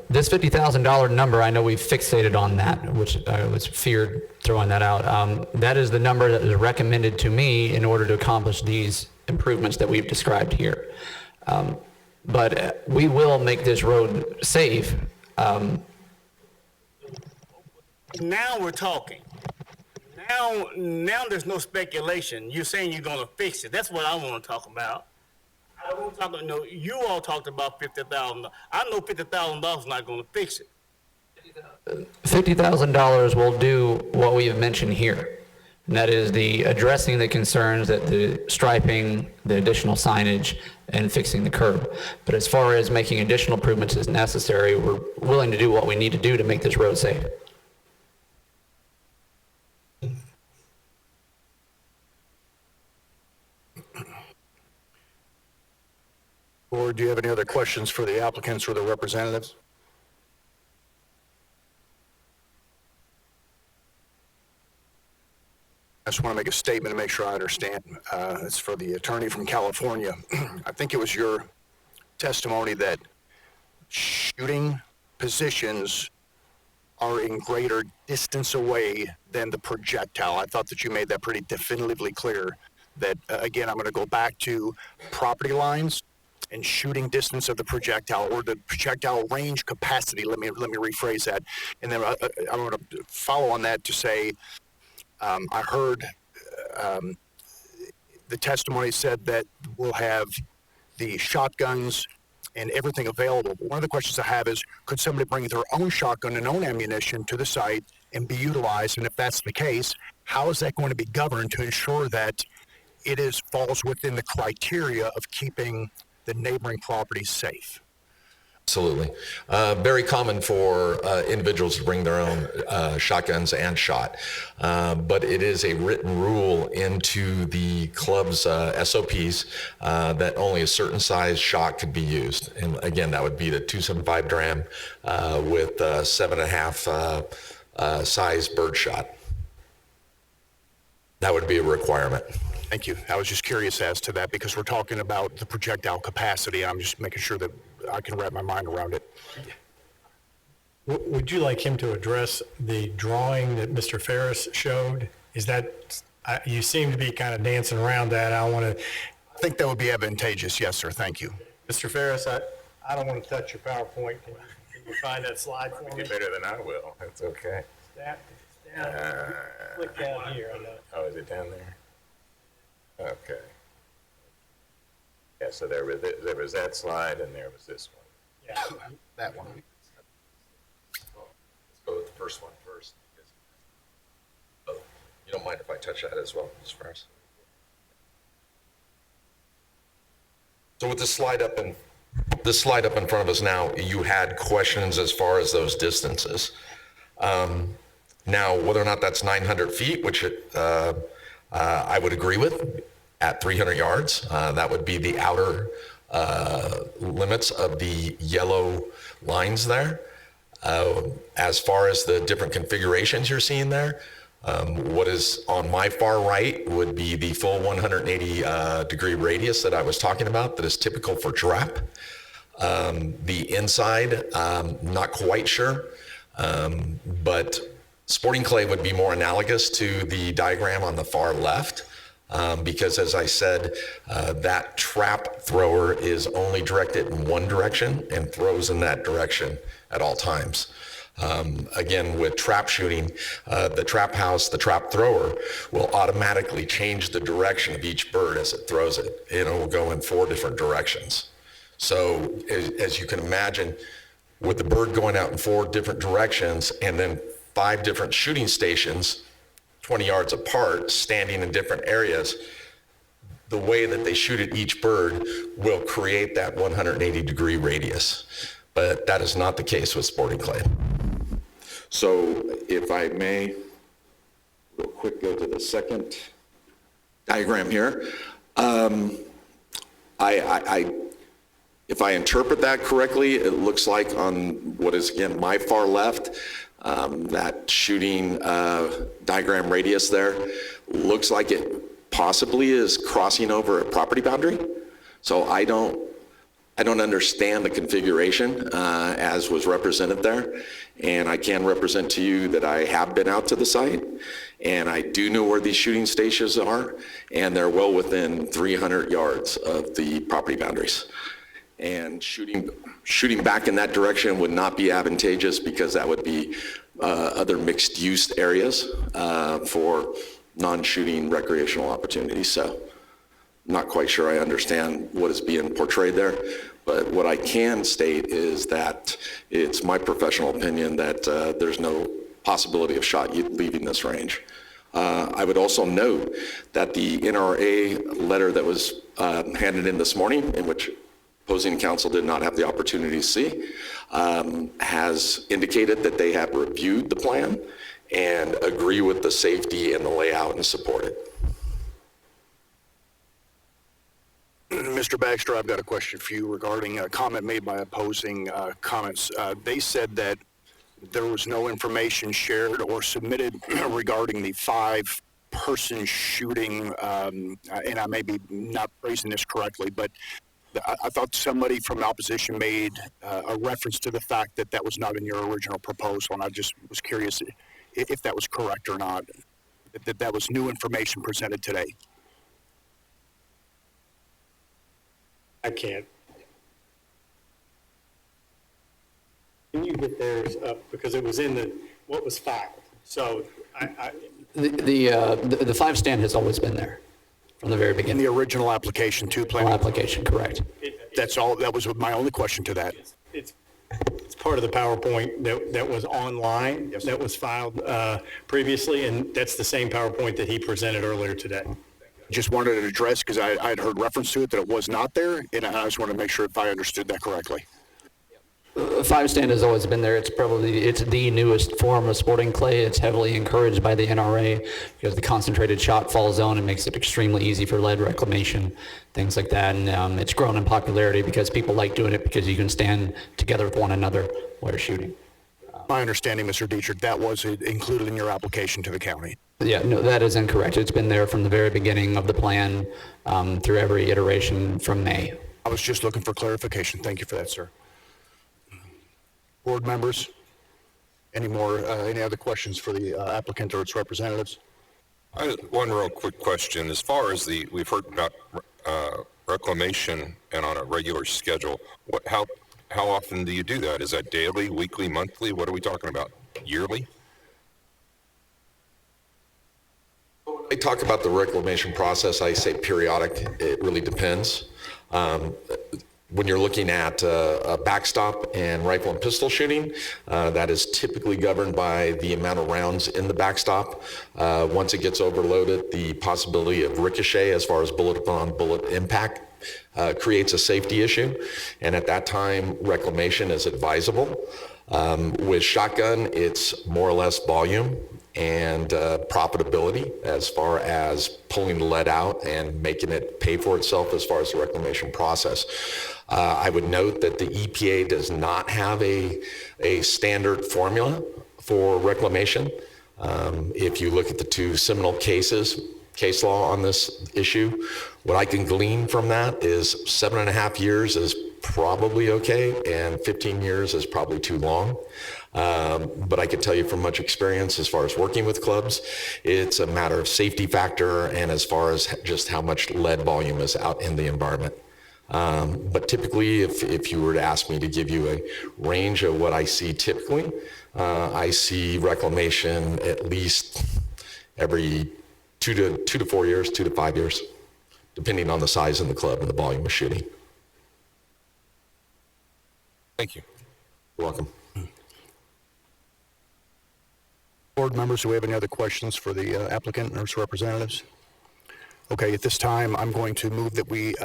this $50,000 number, I know we've fixated on that, which I was feared throwing that out. That is the number that is recommended to me in order to accomplish these improvements that we've described here. But we will make this road safe. Now we're talking. Now there's no speculation. You're saying you're going to fix it. That's what I want to talk about. I don't talk about, no, you all talked about $50,000. I know $50,000 is not going to fix it. $50,000 will do what we have mentioned here, and that is the addressing the concerns that the striping, the additional signage, and fixing the curb. But as far as making additional improvements as necessary, we're willing to do what we need to do to make this road safe. Or do you have any other questions for the applicants or the representatives? I just want to make a statement to make sure I understand. It's for the attorney from California. I think it was your testimony that shooting positions are in greater distance away than the projectile. I thought that you made that pretty definitively clear that, again, I'm going to go back to property lines and shooting distance of the projectile, or the projectile range capacity. Let me rephrase that. And then I'm going to follow on that to say, I heard the testimony said that we'll have the shotguns and everything available. But one of the questions I have is, could somebody bring their own shotgun and own ammunition to the site and be utilized? And if that's the case, how is that going to be governed to ensure that it falls within the criteria of keeping the neighboring properties safe? Absolutely. Very common for individuals to bring their own shotguns and shot. But it is a written rule into the club's SOPs that only a certain size shot could be used. And again, that would be the .275 dram with 7.5 size bird shot. That would be a requirement. Thank you. I was just curious as to that because we're talking about the projectile capacity. I'm just making sure that I can wrap my mind around it. Would you like him to address the drawing that Mr. Ferris showed? Is that, you seem to be kind of dancing around that. I think that would be advantageous. Yes, sir. Thank you. Mr. Ferris, I don't want to touch your PowerPoint. Can you find that slide for me? Better than I will. That's okay. Click down here. I know. Oh, is it down there? Okay. Yeah, so there was that slide and there was this one. Yeah, that one. Let's go with the first one first. Oh, you don't mind if I touch that as well, Mr. Ferris? So with this slide up in front of us now, you had questions as far as those distances. Now, whether or not that's 900 feet, which I would agree with, at 300 yards, that would be the outer limits of the yellow lines there. As far as the different configurations you're seeing there, what is on my far right would be the full 180 degree radius that I was talking about that is typical for trap. The inside, not quite sure, but sporting clay would be more analogous to the diagram on the far left. Because as I said, that trap thrower is only directed in one direction and throws in that direction at all times. Again, with trap shooting, the trap house, the trap thrower will automatically change the direction of each bird as it throws it. It will go in 4 different directions. So as you can imagine, with the bird going out in 4 different directions and then 5 different shooting stations, 20 yards apart, standing in different areas, the way that they shoot at each bird will create that 180 degree radius. But that is not the case with sporting clay. So if I may, real quick, go to the second diagram here. If I interpret that correctly, it looks like on what is, again, my far left, that shooting diagram radius there looks like it possibly is crossing over a property boundary. So I don't understand the configuration as was represented there. And I can represent to you that I have been out to the site and I do know where these shooting stations are, and they're well within 300 yards of the property boundaries. And shooting back in that direction would not be advantageous because that would be other mixed use areas for non-shooting recreational opportunities. So not quite sure I understand what is being portrayed there, but what I can state is that it's my professional opinion that there's no possibility of shot leaving this range. I would also note that the NRA letter that was handed in this morning, in which opposing counsel did not have the opportunity to see, has indicated that they have reviewed the plan and agree with the safety and the layout and support it. Mr. Baxter, I've got a question for you regarding a comment made by opposing comments. They said that there was no information shared or submitted regarding the 5-person shooting, and I may be not phrasing this correctly, but I thought somebody from the opposition made a reference to the fact that that was not in your original proposal, and I just was curious if that was correct or not, that was new information presented today. I can't. Can you get theirs up, because it was in what was filed? So The 5 stand has always been there from the very beginning. In the original application too, plan? Application, correct. That's all, that was my only question to that. It's part of the PowerPoint that was online, that was filed previously, and that's the same PowerPoint that he presented earlier today. Just wanted to address, because I had heard reference to it, that it was not there, and I just wanted to make sure if I understood that correctly. 5-stand has always been there. It's the newest form of sporting clay. It's heavily encouraged by the NRA because the concentrated shot fall zone, it makes it extremely easy for lead reclamation, things like that. And it's grown in popularity because people like doing it because you can stand together with one another while you're shooting. My understanding, Mr. Dietrich, that was included in your application to the county. Yeah, no, that is incorrect. It's been there from the very beginning of the plan through every iteration from May. I was just looking for clarification. Thank you for that, sir. Board members, any other questions for the applicant or its representatives? One real quick question. As far as we've heard about reclamation and on a regular schedule, how often do you do that? Is that daily, weekly, monthly? What are we talking about? Yearly? I talk about the reclamation process. I say periodic. It really depends. When you're looking at a backstop and rifle and pistol shooting, that is typically governed by the amount of rounds in the backstop. Once it gets overloaded, the possibility of ricochet as far as bullet upon bullet impact creates a safety issue. And at that time, reclamation is advisable. With shotgun, it's more or less volume and profitability as far as pulling the lead out and making it pay for itself as far as the reclamation process. I would note that the EPA does not have a standard formula for reclamation. If you look at the two seminal case law on this issue, what I can glean from that is 7.5 years is probably okay, and 15 years is probably too long. But I can tell you from much experience as far as working with clubs, it's a matter of safety factor and as far as just how much lead volume is out in the environment. But typically, if you were to ask me to give you a range of what I see typically, I see reclamation at least every 2 to 4 years, 2 to 5 years, depending on the size of the club and the volume of shooting. Thank you. You're welcome. Board members, do we have any other questions for the applicant or its representatives? Okay, at this time, I'm going to move that we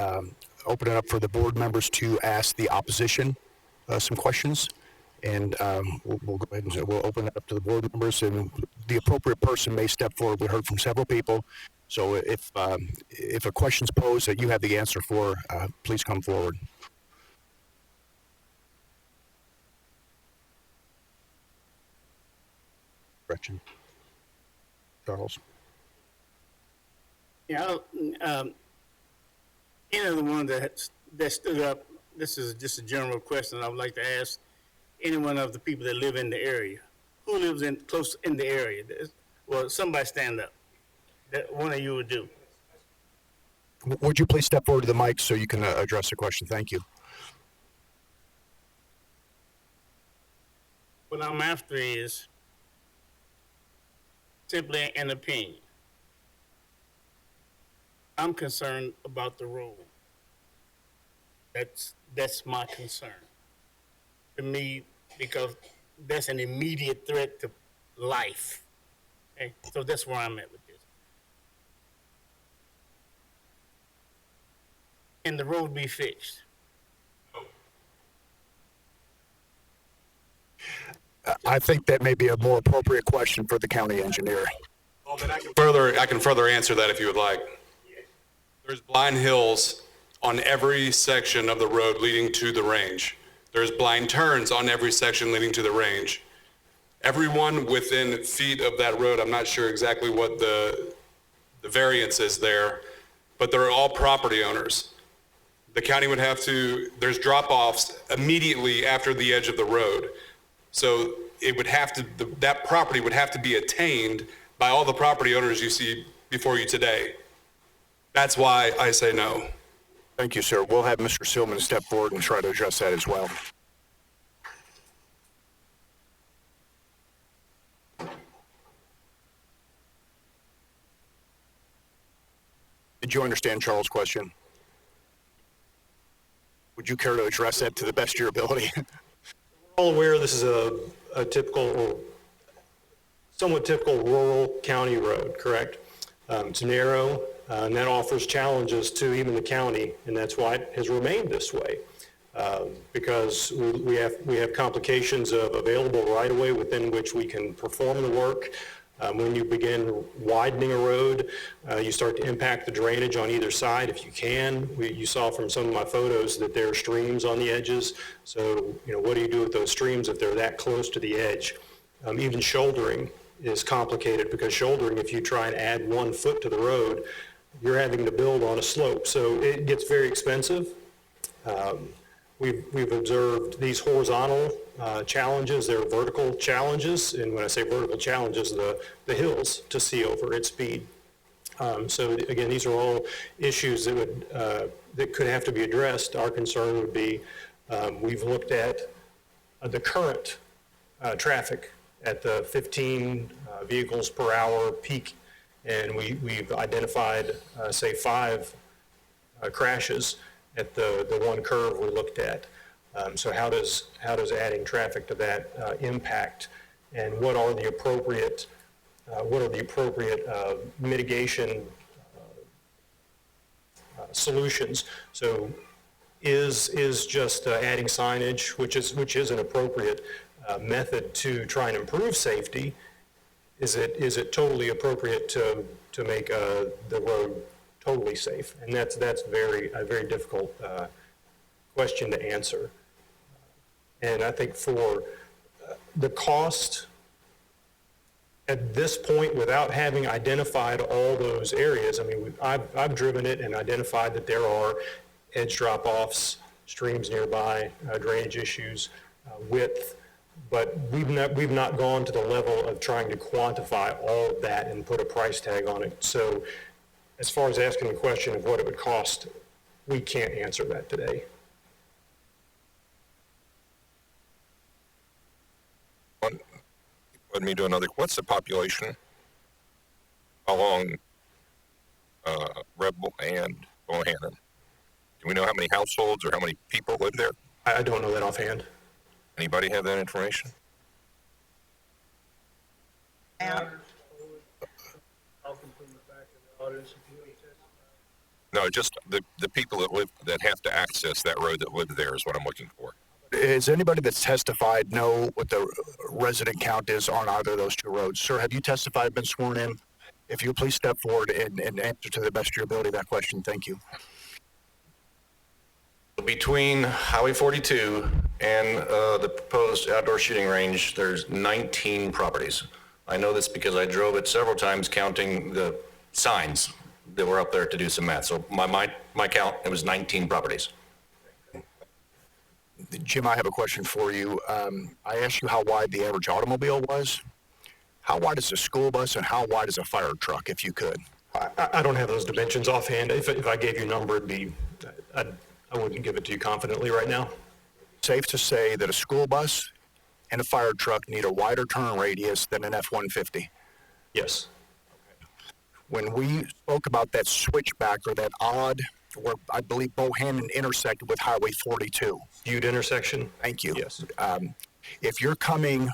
open it up for the board members to ask the opposition some questions. And we'll go ahead and we'll open it up to the board members, and the appropriate person may step forward. We heard from several people. So if a question's posed that you have the answer for, please come forward. Gretchen. Charles. Yeah, any of the ones that stood up, this is just a general question I would like to ask any one of the people that live in the area. Who lives close in the area? Well, somebody stand up. That one of you would do. Would you please step forward to the mic so you can address the question? Thank you. What I'm after is simply an opinion. I'm concerned about the road. That's my concern. To me, because that's an immediate threat to life. Okay? So that's where I'm at with this. Can the road be fixed? I think that may be a more appropriate question for the county engineer. Well, then I can further answer that if you would like. There's blind hills on every section of the road leading to the range. There's blind turns on every section leading to the range. Everyone within feet of that road, I'm not sure exactly what the variance is there, but they're all property owners. The county would have to, there's drop-offs immediately after the edge of the road. So it would have to, that property would have to be attained by all the property owners you see before you today. That's why I say no. Thank you, sir. We'll have Mr. Silman step forward and try to address that as well. Did you understand Charles' question? Would you care to address that to the best of your ability? We're all aware this is a typical or somewhat typical rural county road, correct? It's narrow, and that offers challenges to even the county, and that's why it has remained this way. Because we have complications of available right-of-way within which we can perform the work. When you begin widening a road, you start to impact the drainage on either side if you can. You saw from some of my photos that there are streams on the edges. So, what do you do with those streams if they're that close to the edge? Even shouldering is complicated because shouldering, if you try and add 1 foot to the road, you're having to build on a slope. So it gets very expensive. We've observed these horizontal challenges, they're vertical challenges, and when I say vertical challenges, the hills to see over at speed. So again, these are all issues that could have to be addressed. Our concern would be, we've looked at the current traffic at the 15 vehicles per hour peak, and we've identified, say, 5 crashes at the one curve we looked at. So how does adding traffic to that impact, and what are the appropriate mitigation solutions? So is just adding signage, which is an appropriate method to try and improve safety. Is it totally appropriate to make the road totally safe? And that's a very difficult question to answer. And I think for the cost at this point, without having identified all those areas, I mean, I've driven it and identified that there are edge drop-offs, streams nearby, drainage issues, width, but we've not gone to the level of trying to quantify all of that and put a price tag on it. So as far as asking the question of what it would cost, we can't answer that today. Let me do another. What's the population along Rebel and Bohannon? Do we know how many households or how many people live there? I don't know that offhand. Anybody have that information? No, just the people that have to access that road that live there is what I'm looking for. Is anybody that's testified know what the resident count is on either of those 2 roads? Sir, have you testified, been sworn in? If you please step forward and answer to the best of your ability that question. Thank you. Between Highway 42 and the proposed outdoor shooting range, there's 19 properties. I know this because I drove it several times counting the signs that were up there to do some math. So my count, it was 19 properties. Jim, I have a question for you. I asked you how wide the average automobile was. How wide is a school bus and how wide is a fire truck, if you could? I don't have those dimensions offhand. If I gave you a number, I wouldn't give it to you confidently right now. Safe to say that a school bus and a fire truck need a wider turn radius than an F-150? Yes. When we spoke about that switchback or that odd, where I believe Bohannon intersected with Highway 42. Viewed intersection? Thank you. Yes. If you're coming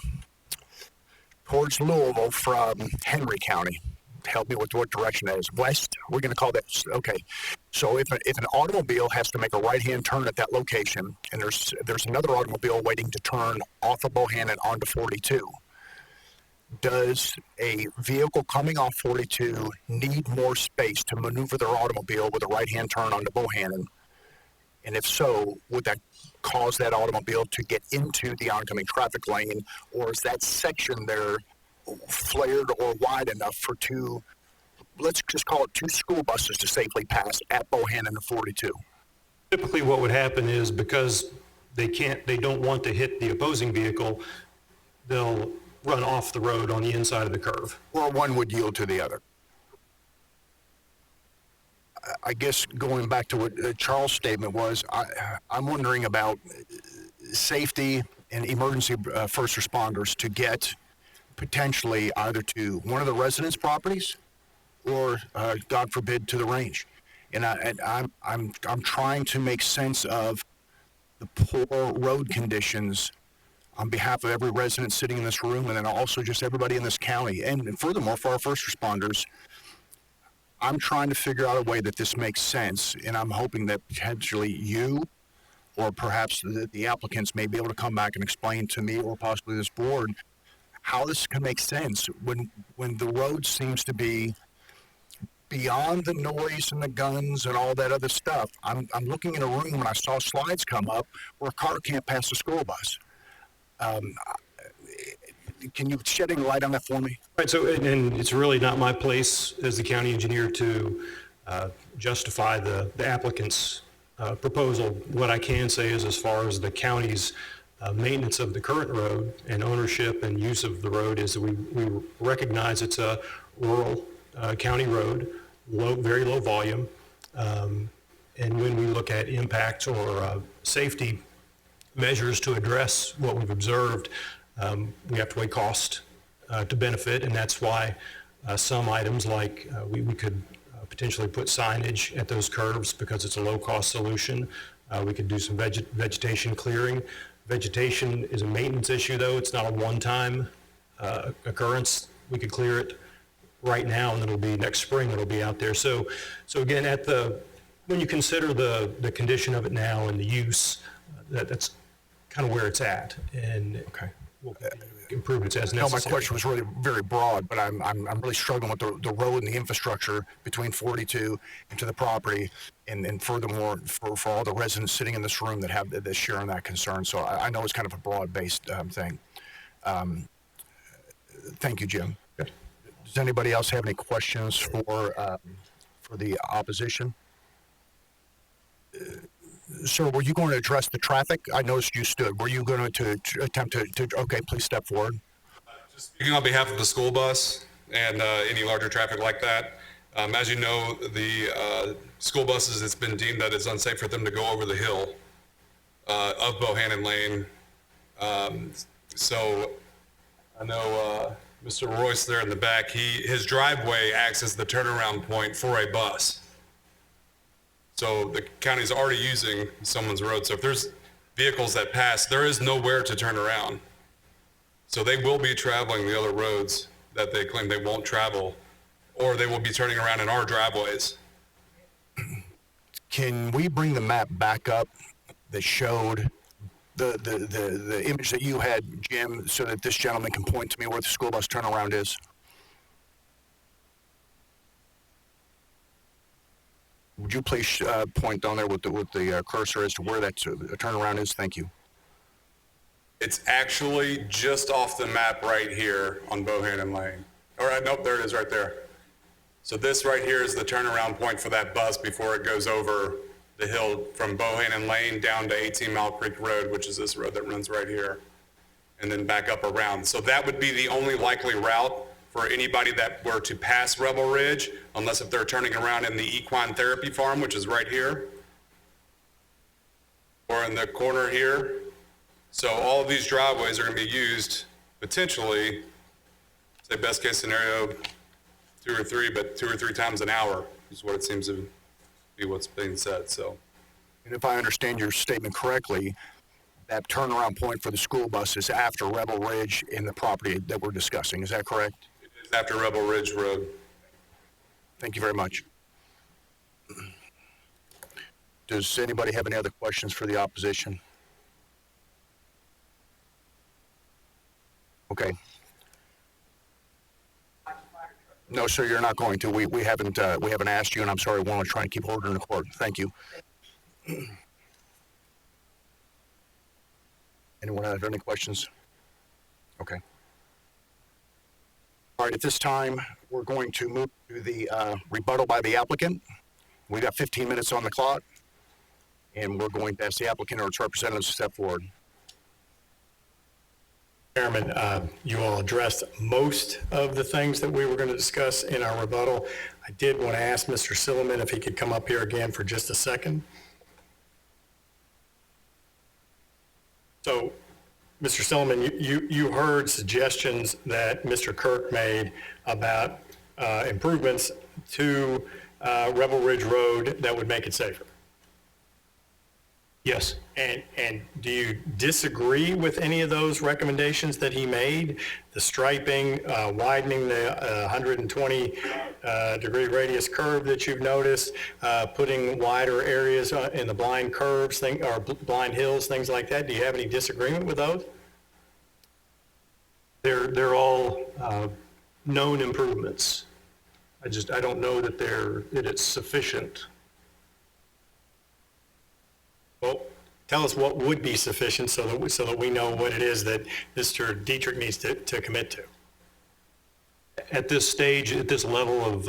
towards Louisville from Henry County, help me with what direction that is. West, we're going to call that, okay. So if an automobile has to make a right-hand turn at that location, and there's another automobile waiting to turn off of Bohannon onto 42, does a vehicle coming off 42 need more space to maneuver their automobile with a right-hand turn onto Bohannon? And if so, would that cause that automobile to get into the oncoming traffic lane, or is that section there flared or wide enough for 2, let's just call it 2 school buses to safely pass at Bohannon and 42? Typically what would happen is because they don't want to hit the opposing vehicle, they'll run off the road on the inside of the curve. Or one would yield to the other. I guess going back to what Charles' statement was, I'm wondering about safety and emergency first responders to get potentially either to one of the residents' properties or, God forbid, to the range. And I'm trying to make sense of the poor road conditions on behalf of every resident sitting in this room, and then also just everybody in this county. And furthermore, for our first responders, I'm trying to figure out a way that this makes sense, and I'm hoping that potentially you or perhaps the applicants may be able to come back and explain to me or possibly this board how this can make sense when the road seems to be beyond the noise and the guns and all that other stuff. I'm looking in a room and I saw slides come up where a car can't pass a school bus. Can you shed any light on that for me? Right, so, and it's really not my place as the county engineer to justify the applicant's proposal. What I can say is, as far as the county's maintenance of the current road and ownership and use of the road, is that we recognize it's a rural county road, very low volume. And when we look at impacts or safety measures to address what we've observed, we have to weigh cost to benefit, and that's why some items like we could potentially put signage at those curves because it's a low-cost solution. We could do some vegetation clearing. Vegetation is a maintenance issue, though. It's not a one-time occurrence. We could clear it right now, and it'll be next spring it'll be out there. So again, when you consider the condition of it now and the use, that's kind of where it's at. And okay. We'll improvements as necessary. No, my question was really very broad, but I'm really struggling with the road and the infrastructure between 42 and to the property, and furthermore for all the residents sitting in this room that share in that concern. So I know it's kind of a broad-based thing. Thank you, Jim. Okay. Does anybody else have any questions for the opposition? Sir, were you going to address the traffic? I noticed you stood. Were you going to attempt to, okay, please step forward. Just speaking on behalf of the school bus and any larger traffic like that, as you know, the school buses, it's been deemed that it's unsafe for them to go over the hill of Bohannon Lane. So I know Mr. Royce there in the back, his driveway acts as the turnaround point for a bus. So the county's already using someone's road. So if there's vehicles that pass, there is nowhere to turn around. So they will be traveling the other roads that they claim they won't travel, or they will be turning around in our driveways. Can we bring the map back up that showed the image that you had, Jim, so that this gentleman can point to me where the school bus turnaround is? Would you please point down there with the cursor as to where that turnaround is? Thank you. It's actually just off the map right here on Bohannon Lane. All right, nope, there it is right there. So this right here is the turnaround point for that bus before it goes over the hill from Bohannon Lane down to 18 Mile Creek Road, which is this road that runs right here, and then back up around. So that would be the only likely route for anybody that were to pass Rebel Ridge, unless if they're turning around in the equine therapy farm, which is right here, or in the corner here. So all of these driveways are going to be used potentially, say best case scenario, 2 or 3 times an hour is what it seems to be what's being said. So, and if I understand your statement correctly, that turnaround point for the school bus is after Rebel Ridge in the property that we're discussing. Is that correct? It is after Rebel Ridge Road. Thank you very much. Does anybody have any other questions for the opposition? Okay. No, sir, you're not going to. We haven't asked you, and I'm sorry, we want to try and keep order in the court. Thank you. Anyone have any questions? Okay. All right, at this time, we're going to move to the rebuttal by the applicant. We've got 15 minutes on the clock, and we're going to ask the applicant or its representatives to step forward. Chairman, you all addressed most of the things that we were going to discuss in our rebuttal. I did want to ask Mr. Silliman if he could come up here again for just a second. So, Mr. Silliman, you heard suggestions that Mr. Kirk made about improvements to Rebel Ridge Road that would make it safer. Yes. And do you disagree with any of those recommendations that he made? The striping, widening the 120 degree radius curve that you've noticed, putting wider areas in the blind curves, or blind hills, things like that? Do you have any disagreement with those? They're all known improvements. I don't know that it's sufficient. Well, tell us what would be sufficient so that we know what it is that Mr. Dietrich needs to commit to. At this stage, at this level of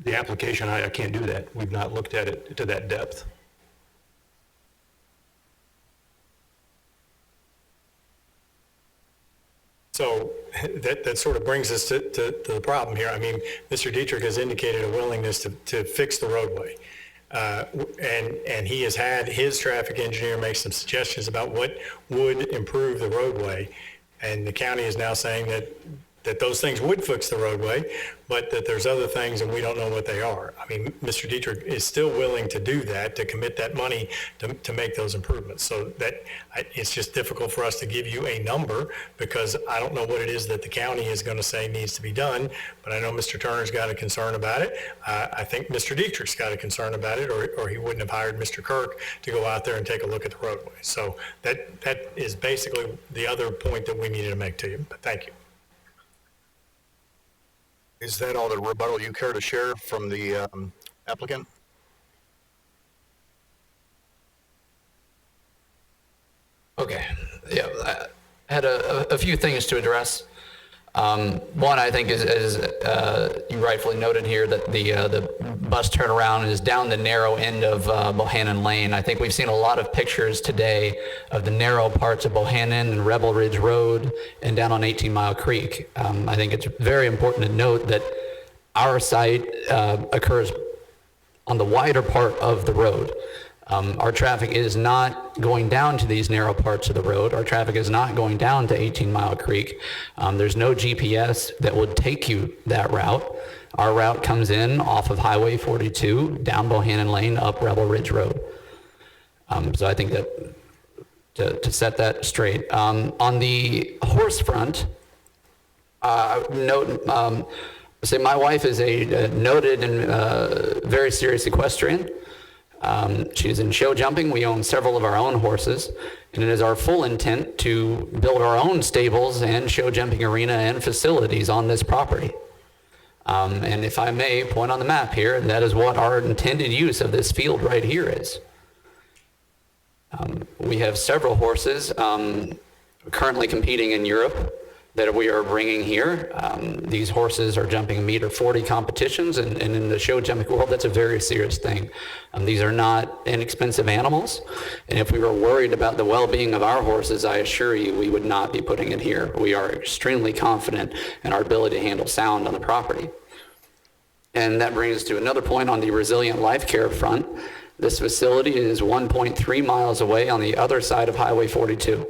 the application, I can't do that. We've not looked at it to that depth. So that sort of brings us to the problem here. I mean, Mr. Dietrich has indicated a willingness to fix the roadway. And he has had his traffic engineer make some suggestions about what would improve the roadway. And the county is now saying that those things would fix the roadway, but that there's other things and we don't know what they are. I mean, Mr. Dietrich is still willing to do that, to commit that money to make those improvements. So it's just difficult for us to give you a number because I don't know what it is that the county is going to say needs to be done, but I know Mr. Turner's got a concern about it. I think Mr. Dietrich's got a concern about it, or he wouldn't have hired Mr. Kirk to go out there and take a look at the roadway. So that is basically the other point that we needed to make to you, but thank you. Is that all the rebuttal you care to share from the applicant? Okay, yeah, I had a few things to address. One, I think, is you rightfully noted here that the bus turnaround is down the narrow end of Bohannon Lane. I think we've seen a lot of pictures today of the narrow parts of Bohannon and Rebel Ridge Road and down on 18 Mile Creek. I think it's very important to note that our site occurs on the wider part of the road. Our traffic is not going down to these narrow parts of the road. Our traffic is not going down to 18 Mile Creek. There's no GPS that would take you that route. Our route comes in off of Highway 42, down Bohannon Lane, up Rebel Ridge Road. So I think that to set that straight. On the horse front, say my wife is a noted and very serious equestrian. She's in show jumping. We own several of our own horses, and it is our full intent to build our own stables and show jumping arena and facilities on this property. And if I may point on the map here, that is what our intended use of this field right here is. We have several horses currently competing in Europe that we are bringing here. These horses are jumping meter 40 competitions, and in the show jumping world, that's a very serious thing. These are not inexpensive animals, and if we were worried about the well-being of our horses, I assure you we would not be putting it here. We are extremely confident in our ability to handle sound on the property. And that brings us to another point on the resilient life care front. This facility is 1.3 miles away on the other side of Highway 42.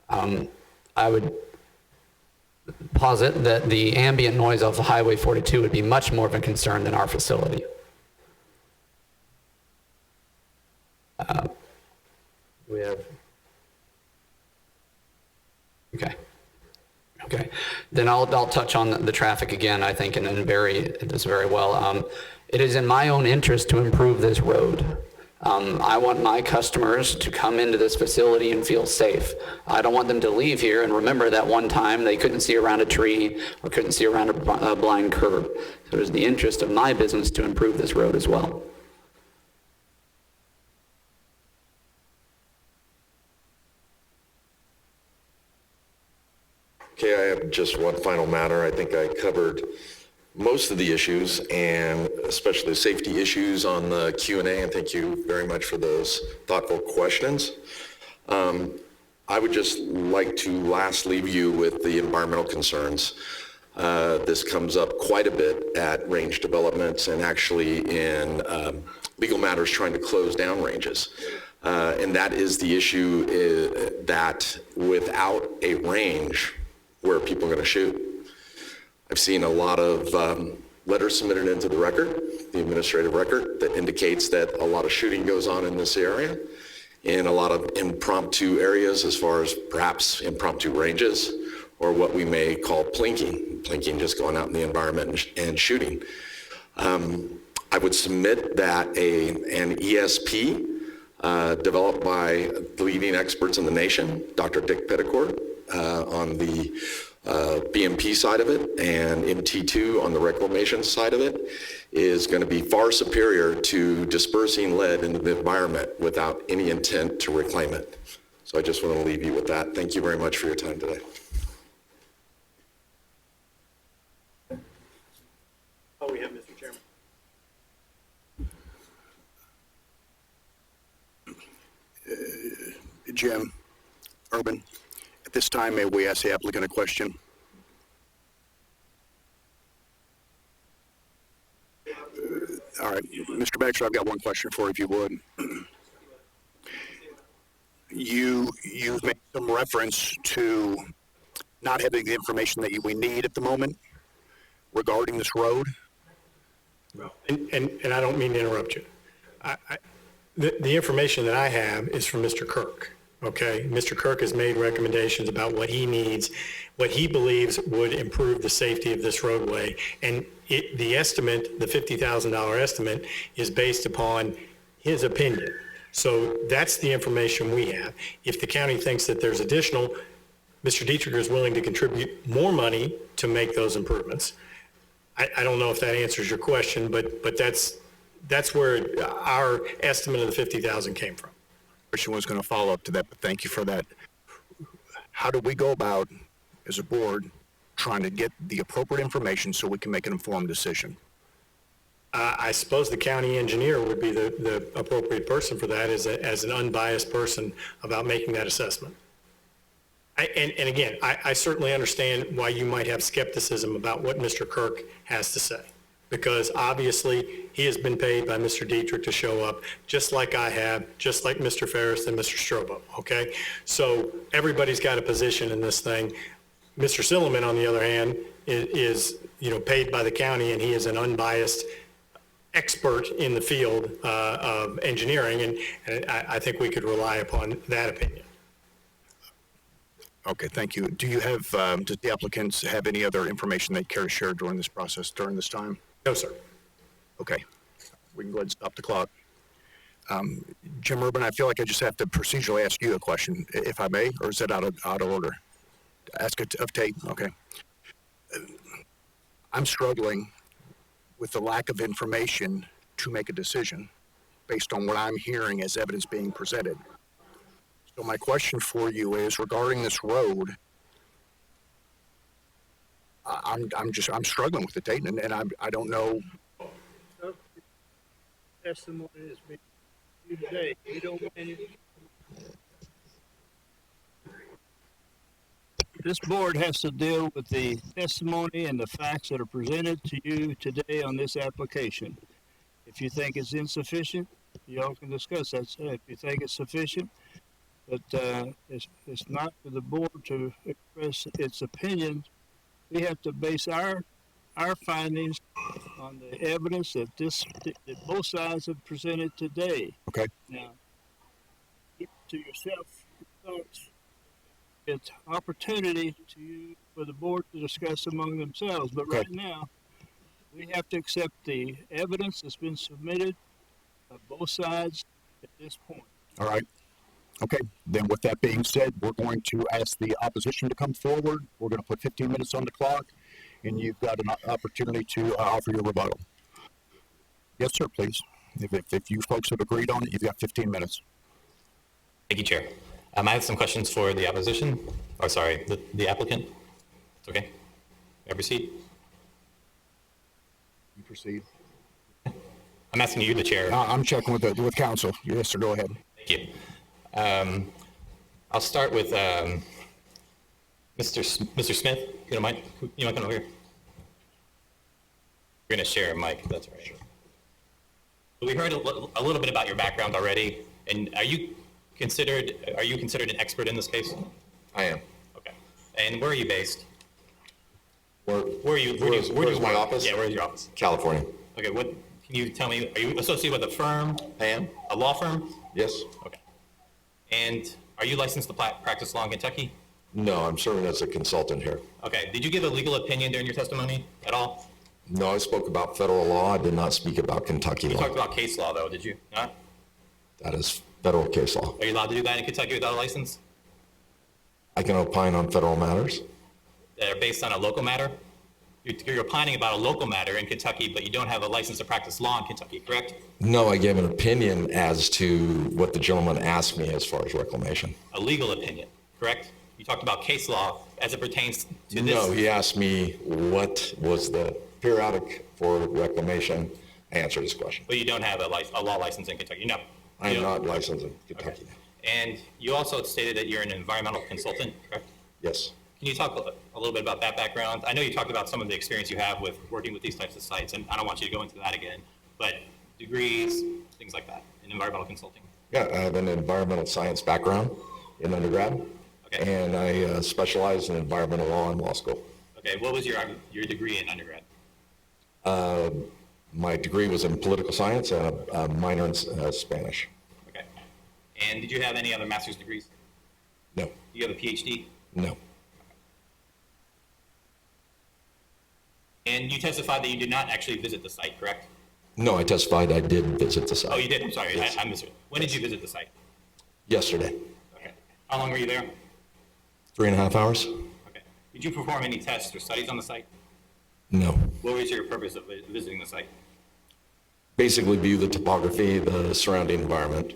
I would posit that the ambient noise off of Highway 42 would be much more of a concern than our facility. We have, okay. Then I'll touch on the traffic again, I think, and then this very well. It is in my own interest to improve this road. I want my customers to come into this facility and feel safe. I don't want them to leave here and remember that one time they couldn't see around a tree or couldn't see around a blind curb. So it is the interest of my business to improve this road as well. Okay, I have just one final matter. I think I covered most of the issues, and especially safety issues on the Q&A, and thank you very much for those thoughtful questions. I would just like to last leave you with the environmental concerns. This comes up quite a bit at range developments and actually in legal matters trying to close down ranges. And that is the issue that without a range, where are people going to shoot? I've seen a lot of letters submitted into the record, the administrative record, that indicates that a lot of shooting goes on in this area. in a lot of impromptu areas as far as perhaps impromptu ranges, or what we may call plinking, just going out in the environment and shooting. I would submit that an ESP developed by the leading experts in the nation, Dr. Dick Petticourt, on the BMP side of it, and MT2 on the reclamation side of it, is going to be far superior to dispersing lead into the environment without any intent to reclaim it. So I just want to leave you with that. Thank you very much for your time today. Oh, we have Mr. Chairman. Jim, Urban, at this time, may we ask the applicant a question? All right, Mr. Baxter, I've got one question for you, if you would. You've made some reference to not having the information that we need at the moment regarding this road. And I don't mean to interrupt you. The information that I have is from Mr. Kirk, okay? Mr. Kirk has made recommendations about what he needs, what he believes would improve the safety of this roadway. And the estimate, the $50,000 estimate, is based upon his opinion. So that's the information we have. If the county thinks that there's additional, Mr. Dietrich is willing to contribute more money to make those improvements. I don't know if that answers your question, but that's where our estimate of the 50,000 came from. Christian was going to follow up to that, but thank you for that. How do we go about, as a board, trying to get the appropriate information so we can make an informed decision? I suppose the county engineer would be the appropriate person for that as an unbiased person about making that assessment. And again, I certainly understand why you might have skepticism about what Mr. Kirk has to say, because obviously he has been paid by Mr. Dietrich to show up, just like I have, just like Mr. Ferris and Mr. Strobo, okay? So everybody's got a position in this thing. Mr. Silliman, on the other hand, is paid by the county, and he is an unbiased expert in the field of engineering, and I think we could rely upon that opinion. Okay, thank you. Do you have, does the applicants have any other information they'd care to share during this process, during this time? No, sir. Okay, we can go ahead and stop the clock. Jim Urban, I feel like I just have to procedurally ask you a question, if I may, or is that out of order? Ask it of Tate, okay. I'm struggling with the lack of information to make a decision based on what I'm hearing as evidence being presented. So my question for you is regarding this road. I'm struggling with it, Dayton, and I don't know. Testimony is being used today. We don't want any. This board has to deal with the testimony and the facts that are presented to you today on this application. If you think it's insufficient, y'all can discuss that. If you think it's sufficient, but it's not for the board to express its opinion. We have to base our findings on the evidence that both sides have presented today. Okay. Now, keep to yourself thoughts. It's opportunity for the board to discuss among themselves. But right now, we have to accept the evidence that's been submitted by both sides at this point. All right. Okay, then with that being said, we're going to ask the opposition to come forward. We're going to put 15 minutes on the clock, and you've got an opportunity to offer your rebuttal. Yes, sir, please. If you folks have agreed on it, you've got 15 minutes. Thank you, Chair. I have some questions for the opposition, or sorry, the applicant. It's okay. May I proceed? You proceed. I'm asking you, the chair. I'm checking with counsel. Yes, sir, go ahead. Thank you. I'll start with Mr. Smith. You don't mind? You might come over here. We're going to share a mic, if that's all right. We heard a little bit about your background already, and are you considered an expert in this case? I am. Okay. And where are you based? Where's my office? Yeah, where's your office? California. Okay. What can you tell me? Are you associated with a firm? I am. A law firm? Yes. Okay. And are you licensed to practice law in Kentucky? No, I'm serving as a consultant here. Okay. Did you give a legal opinion during your testimony at all? No, I spoke about federal law. I did not speak about Kentucky You law. talked about case law, though, did you not? That is federal case law. Are you allowed to do that in Kentucky without a license? I can opine on federal matters. That are based on a local matter? You're opining about a local matter in Kentucky, but you don't have a license to practice law in Kentucky, correct? No, I gave an opinion as to what the gentleman asked me as far as reclamation. A legal opinion, correct? You talked about case law as it pertains to this. No, he asked me what was the periodic for reclamation. I answered his question. But you don't have a law license in Kentucky, no? I am not licensed in Kentucky. And you also stated that you're an environmental consultant, correct? Yes. Can you talk a little bit about that background? I know you talked about some of the experience you have with working with these types of sites, and I don't want you to go into that again, but degrees, things like that, in environmental consulting. Yeah, I have an environmental science background in undergrad, and I specialize in environmental law in law school. Okay, what was your degree in undergrad? My degree was in political science and a minor in Spanish. Okay. And did you have any other master's degrees? No. Do you have a PhD? No. And you testified that you did not actually visit the site, correct? No, I testified I did visit the site. Oh, you did? I'm sorry, Yes. I missed it. When did you visit the site? Yesterday. Okay. How long were you there? 3.5 hours? Okay. Did you perform any tests or studies on the site? No. What was your purpose of visiting the site? Basically view the topography, the surrounding environment.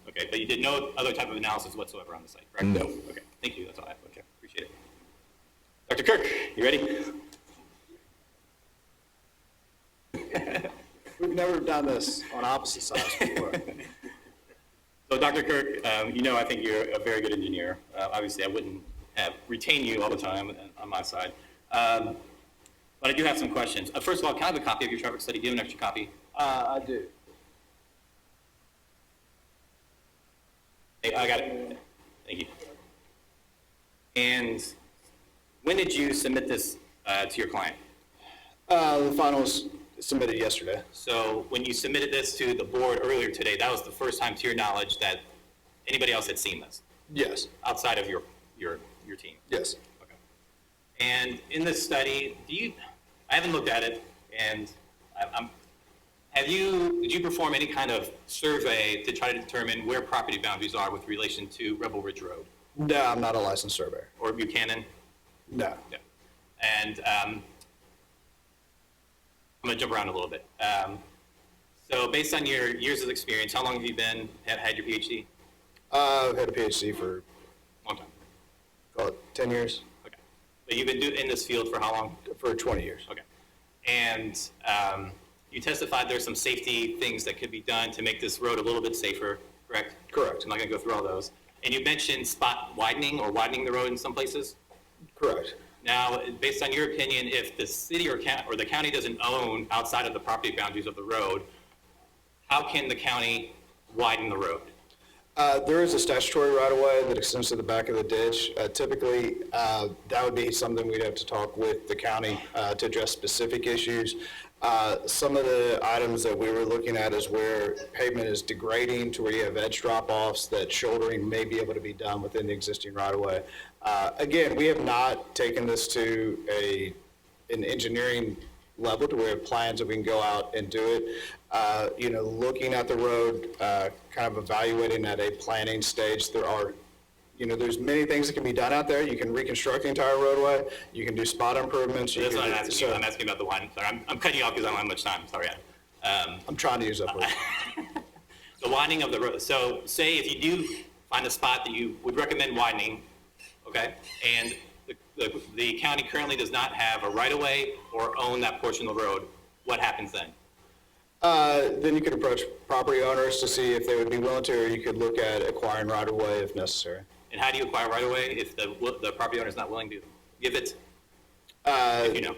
Okay, but you did no other type of analysis whatsoever on the site, correct? No. Okay, thank you, that's all I have. Okay, appreciate it. Dr. Kirk, you ready? We've never done this on opposite sides before. So Dr. Kirk, you know I think you're a very good engineer. Obviously I wouldn't have retained you all the time on my side. But I do have some questions. First of all, can I have a copy of your traffic study? Do you have an extra copy? I do. Hey, I got it. Thank you. And when did you submit this to your client? The final was submitted yesterday. So when you submitted this to the board earlier today, that was the first time to your knowledge that anybody else had seen this? Yes. Outside of your team? Yes. Okay. And in this study, I haven't looked at it, and did you perform any kind of survey to try to determine where property boundaries are with relation to Rebel Ridge Road? No, I'm not a licensed surveyor. Or Buchanan? No. Yeah. And I'm going to jump around a little bit. So based on your years of experience, how long have you had your PhD? I've had a PhD for a long time. Call it 10 years. Okay. But you've been in this field for how long? For 20 years. Okay. And you testified there's some safety things that could be done to make this road a little bit safer, correct? Correct. I'm not going to go through all those. And you mentioned spot widening or widening the road in some places? Correct. Now, based on your opinion, if the city or the county doesn't own outside of the property boundaries of the road, how can the county widen the road? There is a statutory right-of-way that extends to the back of the ditch. Typically, that would be something we'd have to talk with the county to address specific issues. Some of the items that we were looking at is where pavement is degrading to where you have edge drop-offs, that shouldering may be able to be done within the existing right-of-way. Again, we have not taken this to an engineering level to where we have plans that we can go out and do it. Looking at the road, kind of evaluating at a planning stage, there's many things that can be done out there. You can reconstruct the entire roadway. You can do spot improvements. That's what I'm asking you. I'm asking about the widening. Sorry, I'm cutting you off because I don't have much time. Sorry, Adam. I'm trying to use up. The widening of the road. So say if you do find a spot that you would recommend widening, okay, and the county currently does not have a right-of-way or own that portion of the road, what happens then? Then you could approach property owners to see if they would be willing to, or you could look at acquiring right-of-way if necessary. And how do you acquire right-of-way if the property owner is not willing to give it? If you know.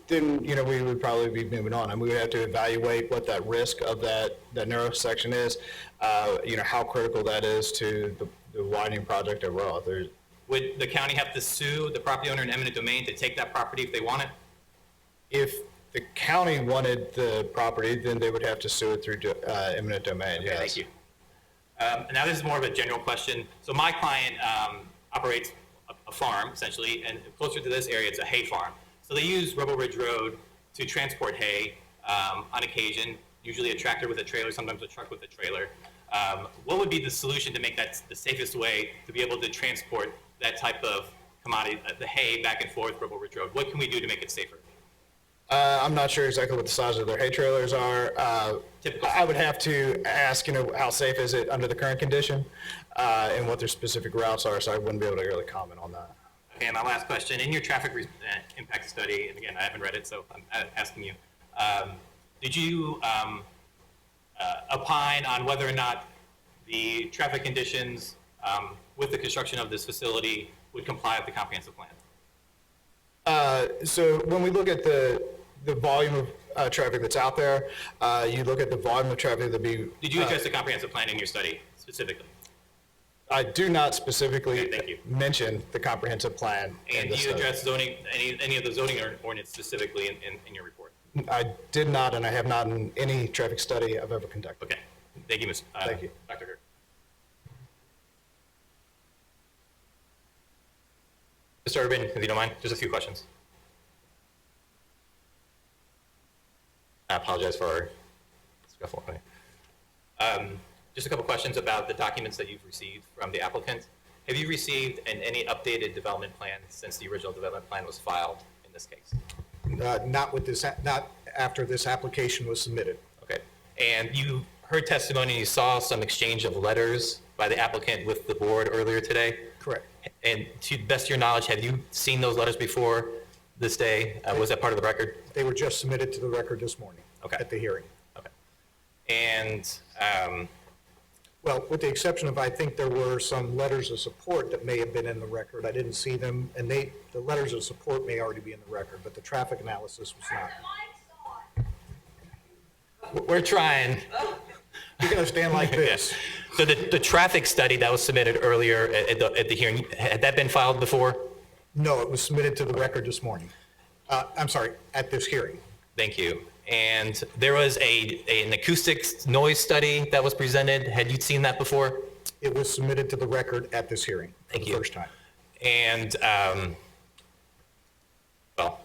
Then, we would probably be moving on, and we would have to evaluate what that risk of that narrow section is, how critical that is to the widening project overall. Would the county have to sue the property owner in eminent domain to take that property if they want it? If the county wanted the property, then they would have to sue it through eminent domain, Okay, yes. thank you. Now this is more of a general question. So my client operates a farm, essentially, and closer to this area, it's a hay farm. So they use Rebel Ridge Road to transport hay on occasion, usually a tractor with a trailer, sometimes a truck with a trailer. What would be the solution to make that the safest way to be able to transport that type of commodity, the hay, back and forth Rebel Ridge Road? What can we do to make it safer? I'm not sure exactly what the size of their hay trailers are. I would have to ask, how safe is it under the current condition, and what their specific routes are, so I wouldn't be able to really comment on that. Okay, my last question. In your traffic impact study, and again, I haven't read it, so I'm asking you, did you opine on whether or not the traffic conditions with the construction of this facility would comply with the comprehensive plan? So when we look at the volume of traffic that's out there, you look at the volume of traffic that be. Did you address the comprehensive plan in your study specifically? I do not specifically mention the comprehensive plan. And do you address zoning, any of the zoning ordinance specifically in your report? I did not, and I have not in any traffic study I've ever conducted. Okay, thank you, Thank you. Dr. Kirk. Mr. Urban, if you don't mind, just a few questions. I apologize for our scuffle. Just a couple questions about the documents that you've received from the applicant. Have you received any updated development plan since the original development plan was filed in this case? Not after this application was submitted. Okay. And you heard testimony, you saw some exchange of letters by the applicant with the board earlier today? Correct. And to the best of your knowledge, have you seen those letters before this day? Was that part of the record? They were just submitted to the record this morning. Okay. At the hearing. Okay. And, well, with the exception of, I think there were some letters of support that may have been in the record. I didn't see them, and the letters of support may already be in the record, but the traffic analysis was not. we're trying. You're going to stand like this. Yeah. So the traffic study that was submitted earlier at the hearing, had that been filed before? No, it was submitted to the record this morning. I'm sorry, at this hearing. Thank you. And there was an acoustics noise study that was presented. Had you seen that before? It was submitted to the record at this hearing for the first time. And, well,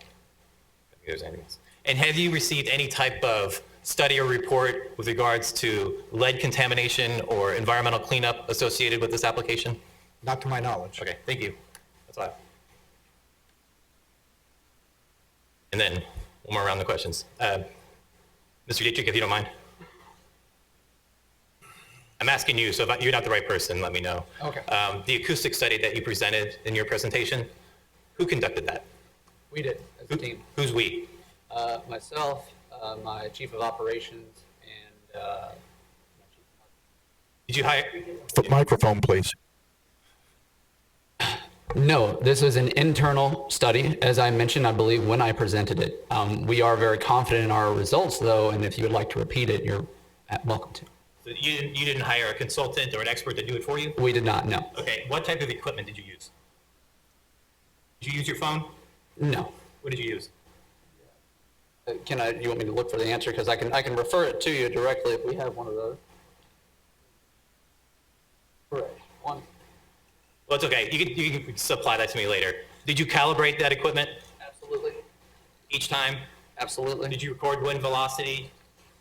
if there's anything else. And have you received any type of study or report with regards to lead contamination or environmental cleanup associated with this application? Not to my knowledge. Okay, thank you. That's all I have. And then one more round of questions. Mr. Dietrich, if you don't mind. I'm asking you, so if you're not the right person, let me know. Okay. The acoustic study that you presented in your presentation, who conducted that? We did, as a team. Who's we? Myself, my chief of operations, and Did you hire? The microphone, please. No, this is an internal study, as I mentioned, I believe, when I presented it. We are very confident in our results, though, and if you would like to repeat it, you're welcome to. So you didn't hire a consultant or an expert to do it for you? We did not, no. Okay, what type of equipment did you use? Did you use your phone? No. What did you use? You want me to look for the answer? Because I can refer it to you directly if we have one of those. Correct. One. Well, it's okay. You can supply that to me later. Did you calibrate that equipment? Absolutely. Each time? Absolutely. Did you record wind velocity?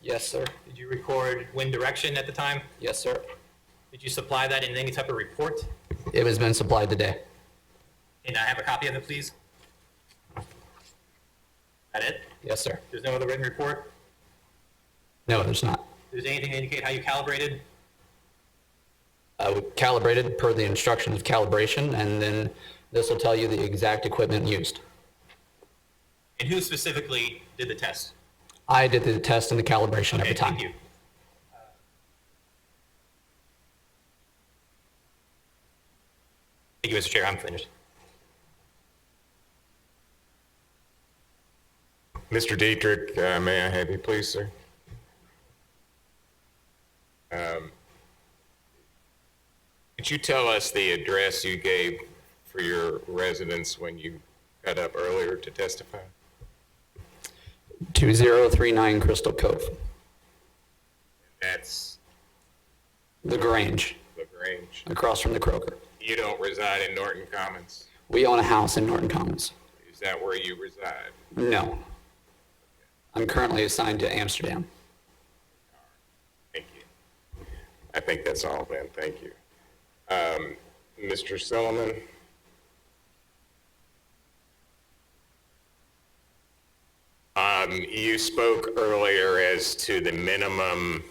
Yes, sir. Did you record wind direction at the time? Yes, sir. Did you supply that in any type of report? It has been supplied today. Can I have a copy of it, please? That it? Yes, sir. There's no other written report? No, there's not. Does anything indicate how you calibrated? We calibrated per the instructions of calibration, and then this will tell you the exact equipment used. And who specifically did the test? I did the test and the calibration every time. Thank you. Thank you, Mr. Chair. I'm finished. Mr. Dietrich, may I have you please, sir? Could you tell us the address you gave for your residence when you got up earlier to testify? 2039 Crystal Cove. That's Lagrange, Lagrange. across from the Kroger. You don't reside in Norton Commons? We own a house in Norton Commons. Is that where you reside? No. I'm currently assigned to Amsterdam. Thank you. I think that's all then. Thank you. Mr. Solomon? You spoke earlier as to the minimum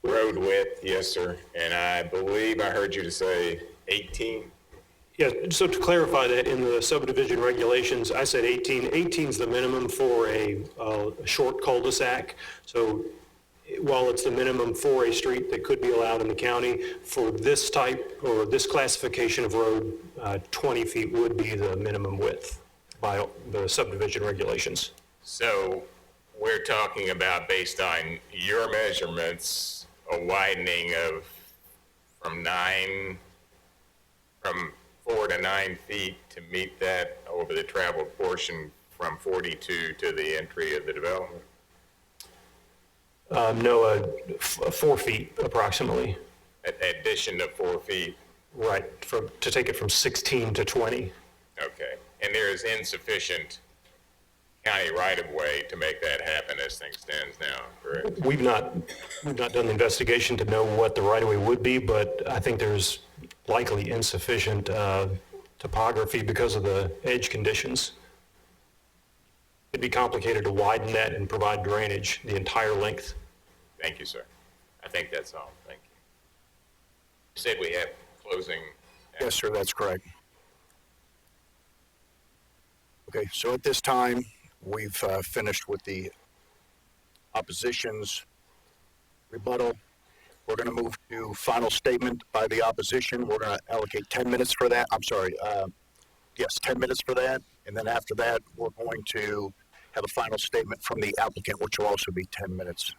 road width, yes, sir, and I believe I heard you to say 18? Yeah, so to clarify that, in the subdivision regulations, I said 18. 18 is the minimum for a short cul-de-sac. So while it's the minimum for a street that could be allowed in the county, for this type or this classification of road, 20 feet would be the minimum width by the subdivision regulations. So we're talking about, based on your measurements, a widening of from 4 to 9 feet to meet that over the traveled portion from 42 to the entry of the development? No, 4 feet approximately. Addition of 4 feet? Right, to take it from 16 to 20. Okay, and there is insufficient county right-of-way to make that happen as things stands now, correct? We've not done the investigation to know what the right-of-way would be, but I think there's likely insufficient topography because of the edge conditions. It'd be complicated to widen that and provide drainage the entire length. Thank you, sir. I think that's all. Thank you. You said we have closing. Yes, sir, that's correct. Okay, so at this time, we've finished with the opposition's rebuttal. We're going to move to final statement by the opposition. We're going to allocate 10 minutes for that. I'm sorry, yes, 10 minutes for that. And then after that, we're going to have a final statement from the applicant, which will also be 10 minutes.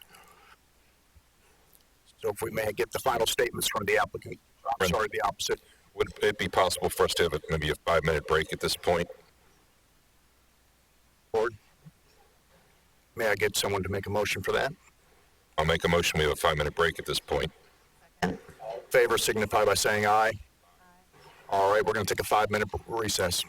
So if we may get the final statements from the applicant, I'm sorry, the opposite. Would it be possible for us to have maybe a 5-minute break at this point? Board, may I get someone to make a motion for that? I'll make a motion. We have a 5-minute break at this point. All in favor signify by saying aye. All right, we're going to take a 5-minute recess.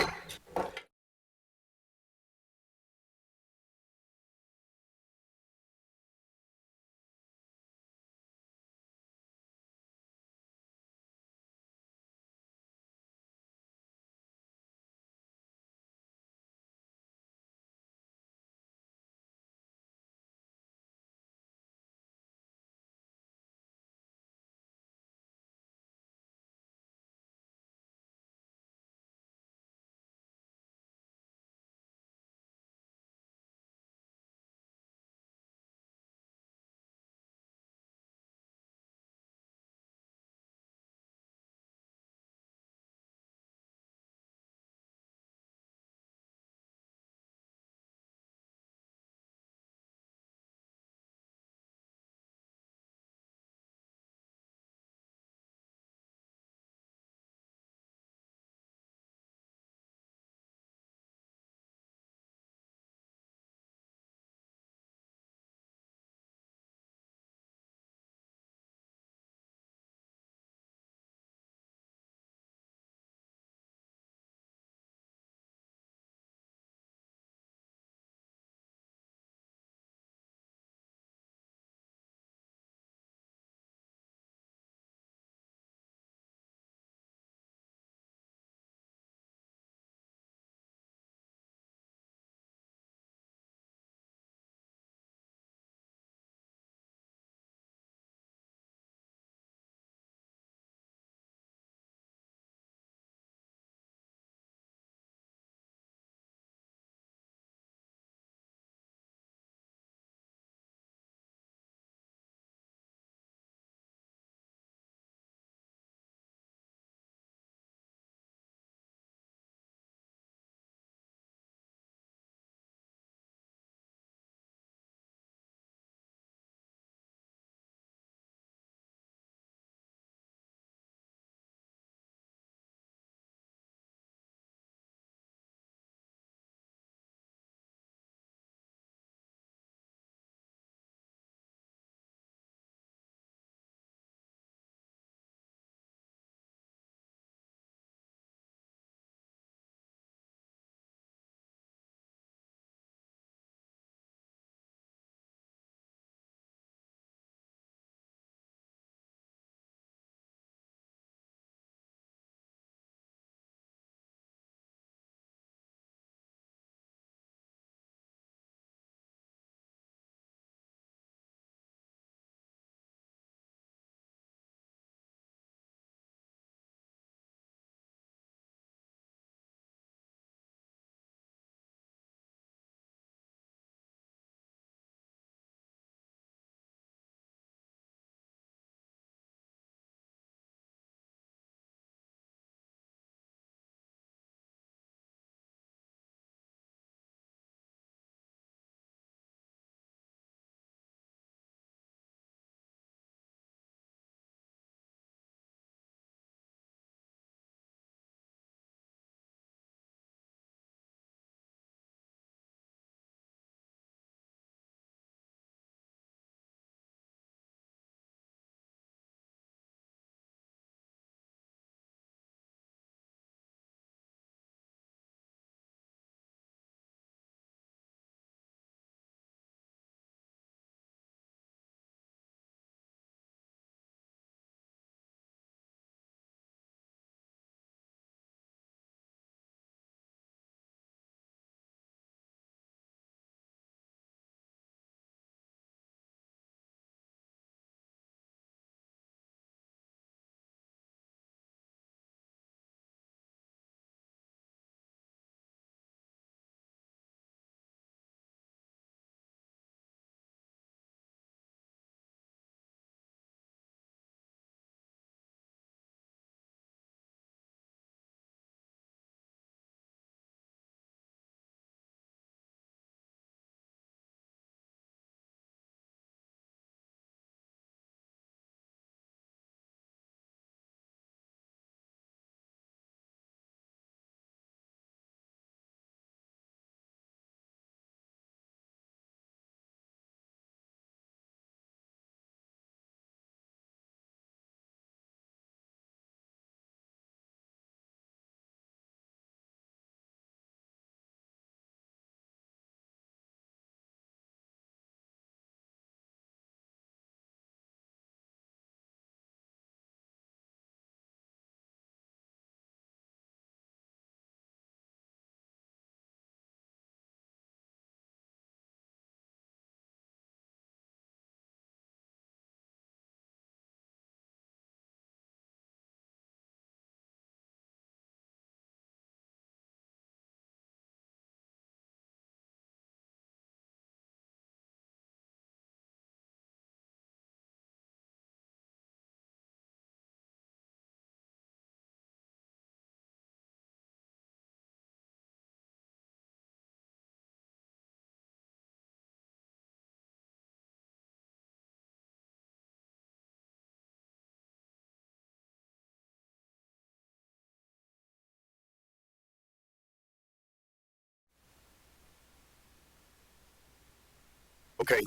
Okay.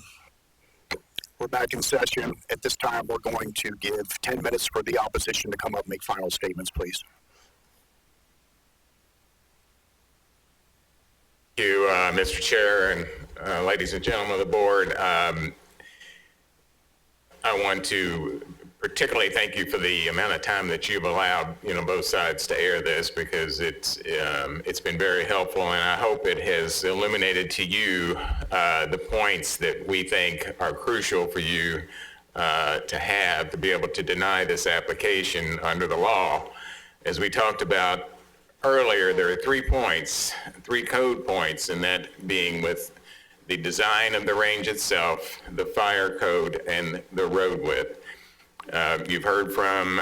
We're back in session. At this time, we're going to give 10 minutes for the opposition to come up and make final statements, please. Thank you, Mr. Chair and ladies and gentlemen of the board. I want to particularly thank you for the amount of time that you've allowed, both sides to air this, because it's been very helpful, and I hope it has illuminated to you the points that we think are crucial for you to be able to deny this application under the law. As we talked about earlier, there are 3 points, 3 code points, and that being with the design of the range itself, the fire code, and the road width. You've heard from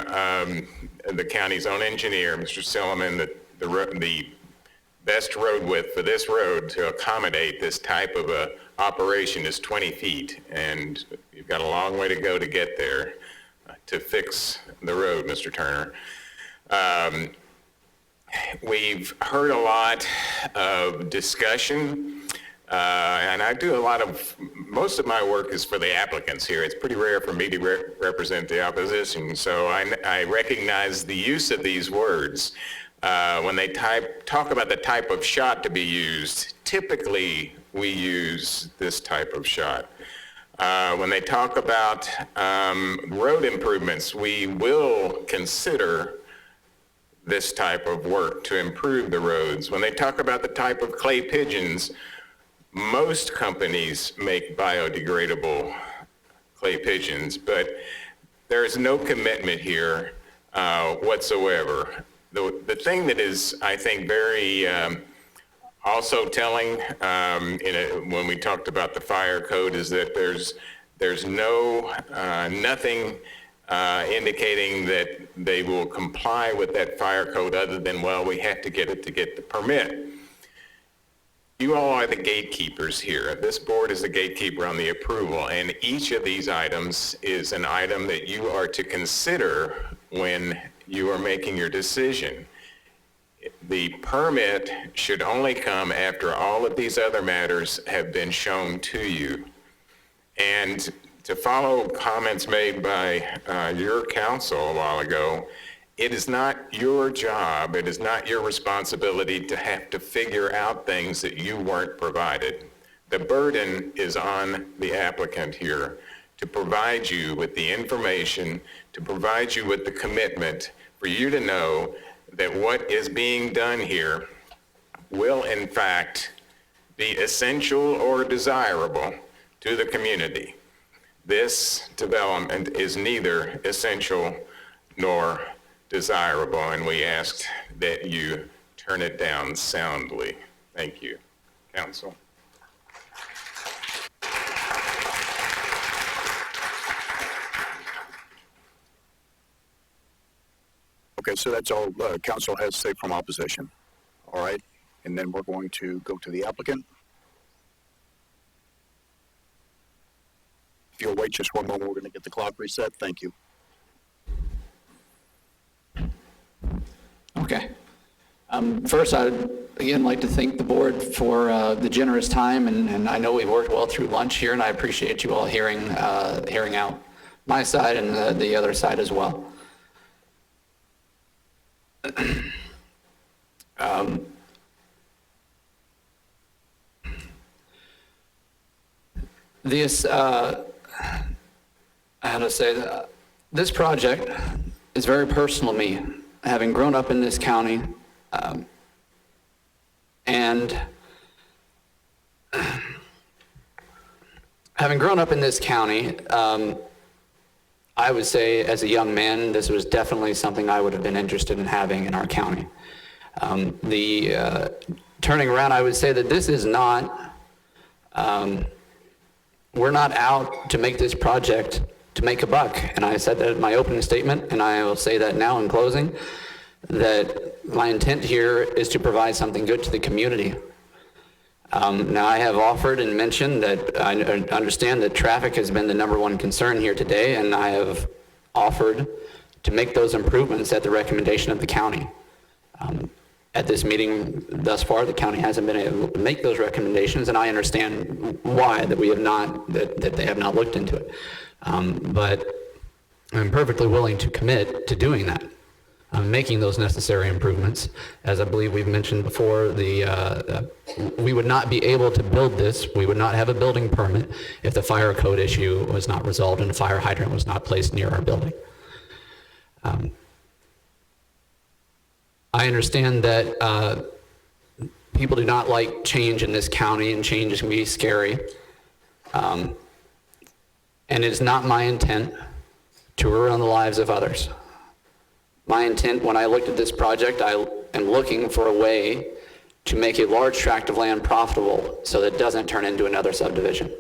the county's own engineer, Mr. Silliman, that the best road width for this road to accommodate this type of a operation is 20 feet, and you've got a long way to go to get there to fix the road, Mr. Turner. We've heard a lot of discussion, and I do most of my work is for the applicants here. It's pretty rare for me to represent the opposition, so I recognize the use of these words. When they talk about the type of shot to be used, typically we use this type of shot. When they talk about road improvements, we will consider this type of work to improve the roads. When they talk about the type of clay pigeons, most companies make biodegradable clay pigeons, but there is no commitment here whatsoever. The thing that is, I think, very also telling when we talked about the fire code is that there's nothing indicating that they will comply with that fire code other than, well, we have to get it to get the permit. You all are the gatekeepers here. This board is the gatekeeper on the approval, and each of these items is an item that you are to consider when you are making your decision. The permit should only come after all of these other matters have been shown to you. And to follow comments made by your counsel a while ago, it is not your job, it is not your responsibility to have to figure out things that you weren't provided. The burden is on the applicant here to provide you with the information, to provide you with the commitment for you to know that what is being done here will in fact be essential or desirable to the community. This development is neither essential nor desirable, and we ask that you turn it down soundly. Thank you, counsel. Okay, so that's all council has to say from opposition. All right, and then we're going to go to the applicant. If you'll wait just one moment, we're going to get the clock reset. Thank you. Okay. First, I'd again like to thank the board for the generous time, and I know we worked well through lunch here, and I appreciate you all hearing out my side and the other side as well. How to say that? This project is very personal to me, having grown up in this county, and having grown up in this county, I would say as a young man, this was definitely something I would have been interested in having in our county. Turning around, I would say that this is not, we're not out to make this project to make a buck. And I said that in my opening statement, and I will say that now in closing, that my intent here is to provide something good to the community. Now, I have offered and mentioned that I understand that traffic has been the #1 concern here today, and I have offered to make those improvements at the recommendation of the county. At this meeting thus far, the county hasn't been able to make those recommendations, and I understand why, that we have not, that they have not looked into it. But I'm perfectly willing to commit to doing that, making those necessary improvements. As I believe we've mentioned before, we would not be able to build this, we would not have a building permit if the fire code issue was not resolved and a fire hydrant was not placed near our building. I understand that people do not like change in this county, and change can be scary. And it is not my intent to ruin the lives of others. My intent when I looked at this project, I am looking for a way to make a large tract of land profitable so that it doesn't turn into another subdivision.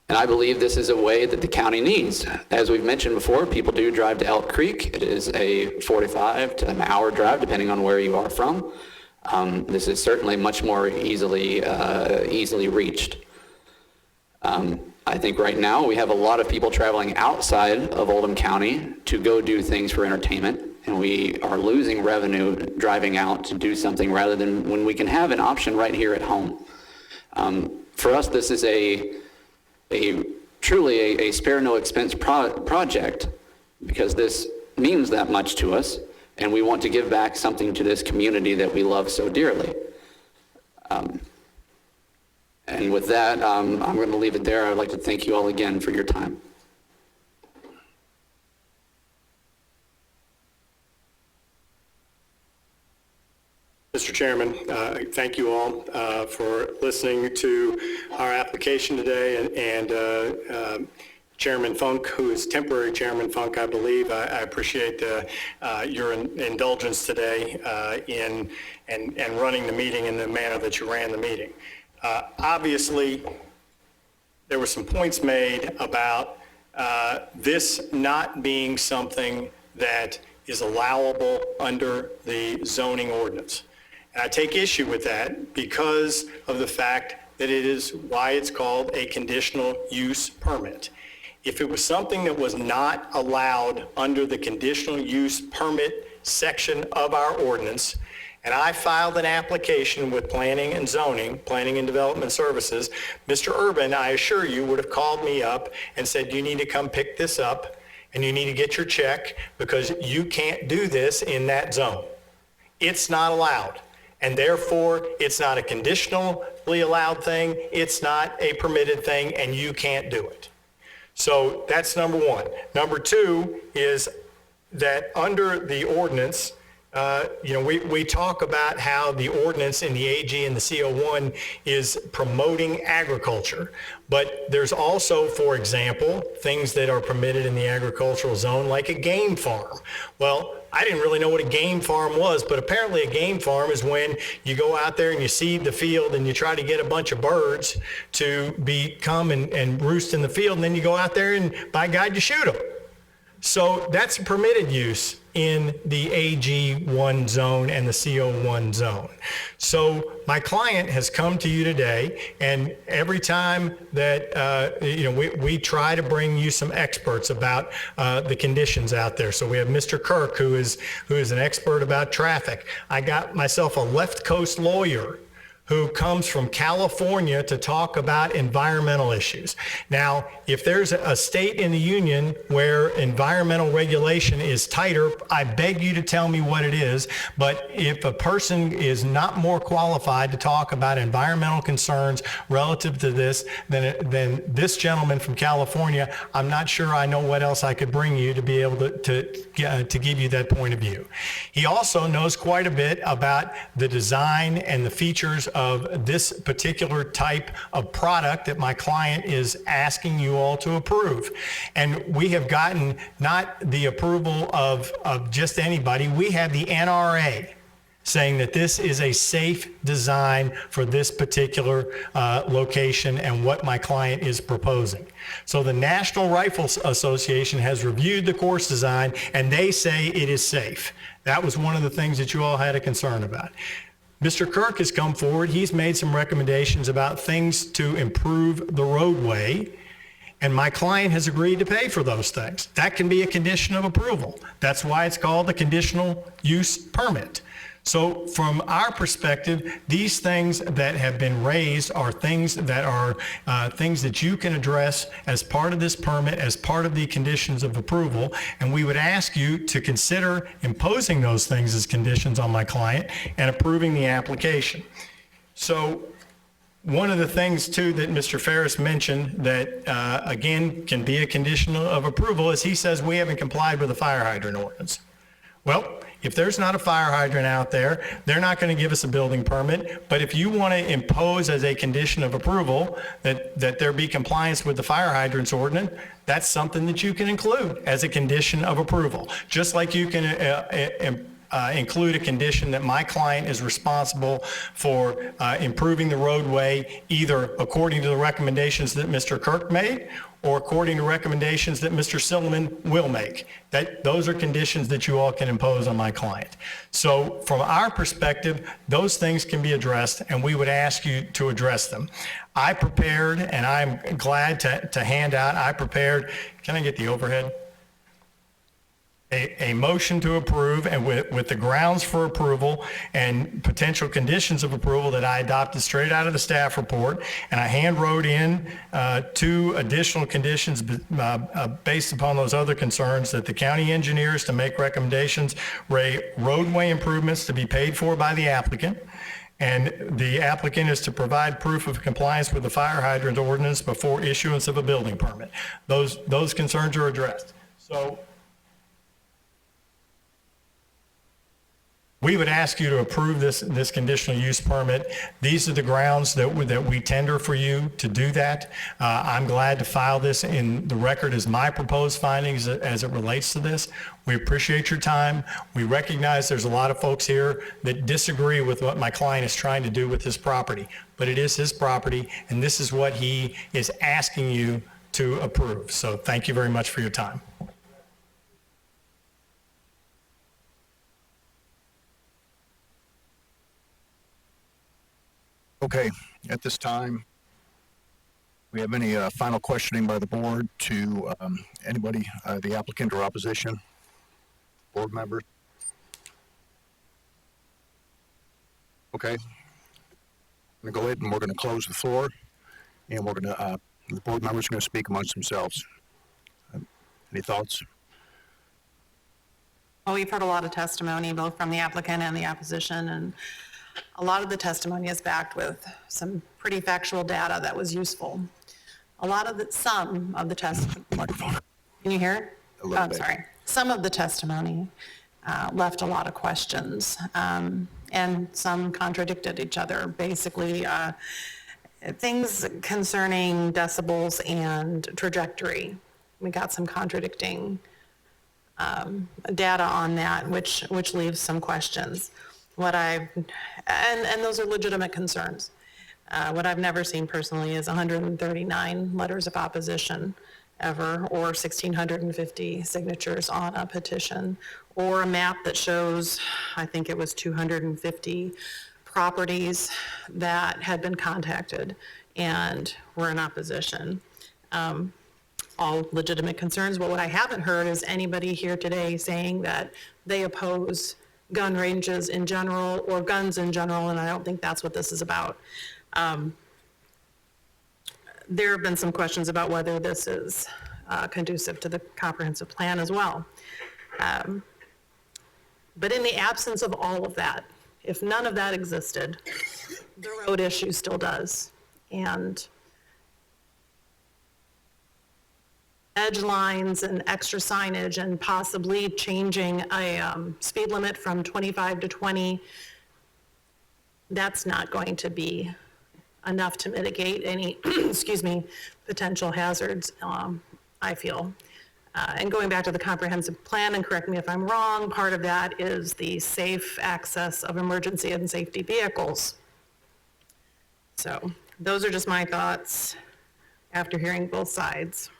And I believe this is a way that the county needs. As we've mentioned before, people do drive to Elk Creek. It is a 45 to an hour drive, depending on where you are from. This is certainly much more easily reached. I think right now we have a lot of people traveling outside of Oldham County to go do things for entertainment, and we are losing revenue driving out to do something rather than when we can have an option right here at home. For us, this is truly a spare no expense project, because this means that much to us, and we want to give back something to this community that we love so dearly. And with that, I'm going to leave it there. I'd like to thank you all again for your time. Mr. Chairman, thank you all for listening to our application today, and Chairman Funk, who is temporary Chairman Funk, I believe. I appreciate your indulgence today in running the meeting in the manner that you ran the meeting. Obviously, there were some points made about this not being something that is allowable under the zoning ordinance. And I take issue with that because of the fact that it is why it's called a conditional use permit. If it was something that was not allowed under the conditional use permit section of our ordinance, and I filed an application with Planning and Zoning, Planning and Development Services, Mr. Urban, I assure you, would have called me up and said, you need to come pick this up and you need to get your check because you can't do this in that zone. It's not allowed. And therefore, it's not a conditionally allowed thing, it's not a permitted thing, and you can't do it. So that's number one. Number two is that under the ordinance, we talk about how the ordinance in the AG and the CO1 is promoting agriculture, but there's also, for example, things that are permitted in the agricultural zone, like a game farm. Well, I didn't really know what a game farm was, but apparently a game farm is when you go out there and you seed the field and you try to get a bunch of birds to come and roost in the field, and then you go out there and, by God, you shoot them. So that's a permitted use in the AG1 zone and the CO1 zone. So my client has come to you today, and every time that we try to bring you some experts about the conditions out there. So we have Mr. Kirk, who is an expert about traffic. I got myself a left coast lawyer who comes from California to talk about environmental issues. Now, if there's a state in the union where environmental regulation is tighter, I beg you to tell me what it is. But if a person is not more qualified to talk about environmental concerns relative to this than this gentleman from California, I'm not sure I know what else I could bring you to be able to give you that point of view. He also knows quite a bit about the design and the features of this particular type of product that my client is asking you all to approve. And we have gotten not the approval of just anybody, we have the NRA saying that this is a safe design for this particular location and what my client is proposing. So the National Rifle Association has reviewed the course design and they say it is safe. That was one of the things that you all had a concern about. Mr. Kirk has come forward. He's made some recommendations about things to improve the roadway. and my client has agreed to pay for those things. That can be a condition of approval. That's why it's called a conditional use permit. So from our perspective, these things that have been raised are things that you can address as part of this permit, as part of the conditions of approval, and we would ask you to consider imposing those things as conditions on my client and approving the application. So one of the things too that Mr. Ferris mentioned that again can be a condition of approval is he says we haven't complied with the fire hydrant ordinance. Well, if there's not a fire hydrant out there, they're not going to give us a building permit. But if you want to impose as a condition of approval that there be compliance with the fire hydrants ordinance, that's something that you can include as a condition of approval. Just like you can include a condition that my client is responsible for improving the roadway either according to the recommendations that Mr. Kirk made or according to recommendations that Mr. Silliman will make. Those are conditions that you all can impose on my client. So from our perspective, those things can be addressed, and we would ask you to address them. I prepared, and I'm glad to hand out, can I get the overhead? A motion to approve, and with the grounds for approval and potential conditions of approval that I adopted straight out of the staff report, and I hand wrote in 2 additional conditions based upon those other concerns, that the county engineers to make recommendations, roadway improvements to be paid for by the applicant, and the applicant is to provide proof of compliance with the fire hydrant ordinance before issuance of a building permit. Those concerns are addressed. So we would ask you to approve this conditional use permit. These are the grounds that we tender for you to do that. I'm glad to file this in the record as my proposed findings as it relates to this. We appreciate your time. We recognize there's a lot of folks here that disagree with what my client is trying to do with his property, but it is his property, and this is what he is asking you to approve. So thank you very much for your time. Okay, at this time, we have any final questioning by the board to anybody, the applicant or opposition, board members? Okay, I'm going to go ahead and we're going to close the floor, and we're going to, the board members are going to speak amongst themselves. Any thoughts? Well, we've heard a lot of testimony, both from the applicant and the opposition, and a lot of the testimony is backed with some pretty factual data that was useful. Some of the testimony, can you hear? I'm sorry. Some of the testimony left a lot of questions, and some contradicted each other. Basically, things concerning decibels and trajectory. We got some contradicting data on that, which leaves some questions. And those are legitimate concerns. What I've never seen personally is 139 letters of opposition ever, or 1,650 signatures on a petition, or a map that shows, I think it was 250 properties that had been contacted and were in opposition. All legitimate concerns, but what I haven't heard is anybody here today saying that they oppose gun ranges in general or guns in general, and I don't think that's what this is about. There have been some questions about whether this is conducive to the comprehensive plan as well. But in the absence of all of that, if none of that existed, the road issue still does. And edge lines and extra signage and possibly changing a speed limit from 25 to 20, that's not going to be enough to mitigate any, potential hazards, I feel. And going back to the comprehensive plan, and correct me if I'm wrong, part of that is the safe access of emergency and safety vehicles. So those are just my thoughts after hearing both sides.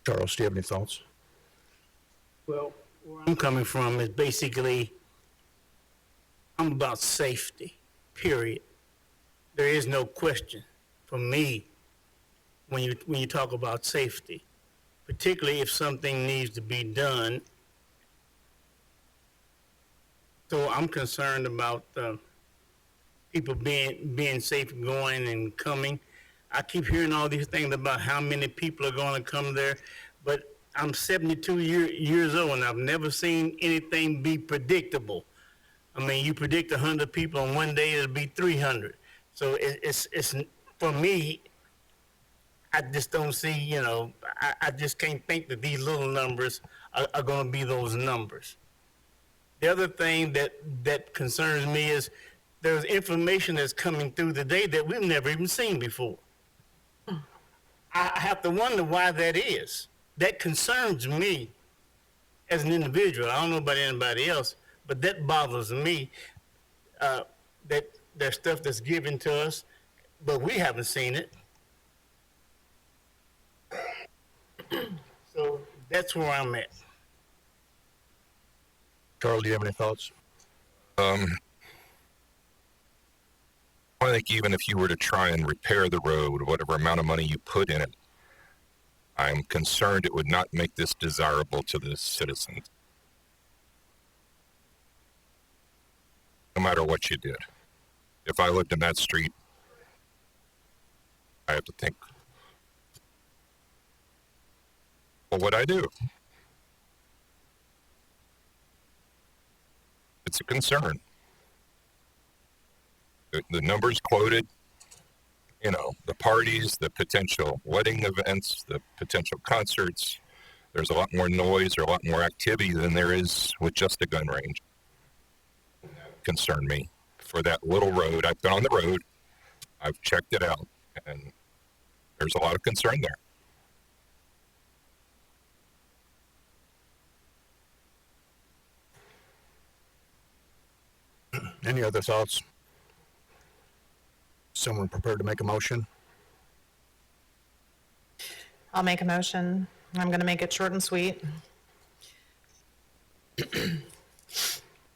Charles, do you have any thoughts? Well, where I'm coming from is basically, I'm about safety, period. there is no question for me when you talk about safety, particularly if something needs to be done. So I'm concerned about people being safe going and coming. I keep hearing all these things about how many people are going to come there, but I'm 72 years old and I've never seen anything be predictable. I mean, you predict 100 people and one day it'll be 300. So it's for me, I just don't see, you know, I just can't think that these little numbers are going to be those numbers. The other thing that concerns me is there's information that's coming through today that we've never even seen before. I have to wonder why that is. That concerns me as an individual. I don't know about anybody else, but that bothers me, that there's stuff that's given to us, but we haven't seen it. So that's where I'm at. Charles, do you have any thoughts? I think even if you were to try and repair the road, whatever amount of money you put in it, I'm concerned it would not make this desirable to the citizens. No matter what you did. If I lived in that street, I have to think, what would I do? It's a concern. The numbers quoted, you know, the parties, the potential wedding events, the potential concerts, there's a lot more noise or a lot more activity than there is with just a gun range. Concern me for that little road. I've been on the road, I've checked it out, and there's a lot of concern there. Any other thoughts? Someone prepared to make a motion? I'll make a motion. I'm going to make it short and sweet.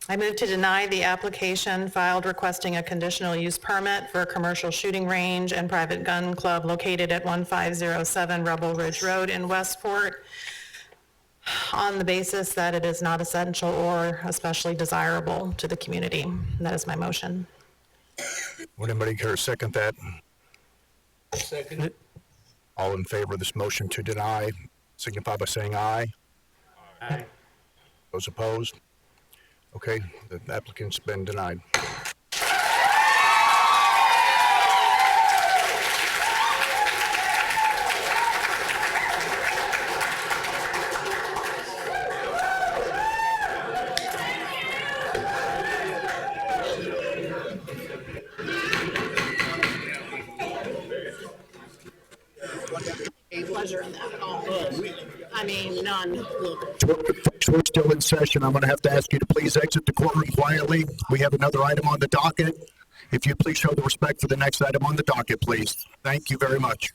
I move to deny the application filed requesting a conditional use permit for a commercial shooting range and private gun club located at 1507 Rebel Ridge Road in Westport on the basis that it is not essential or especially desirable to the community. That is my motion. Would anybody care to second that? Second it. All in favor of this motion to deny, signify by saying aye. Aye. Those opposed? Okay, the applicant's been denied. Pleasure in that at all. I mean, none. We're still in session. I'm going to have to ask you to please exit the courtroom quietly. We have another item on the docket. If you please show the respect for the next item on the docket, please. Thank you very much.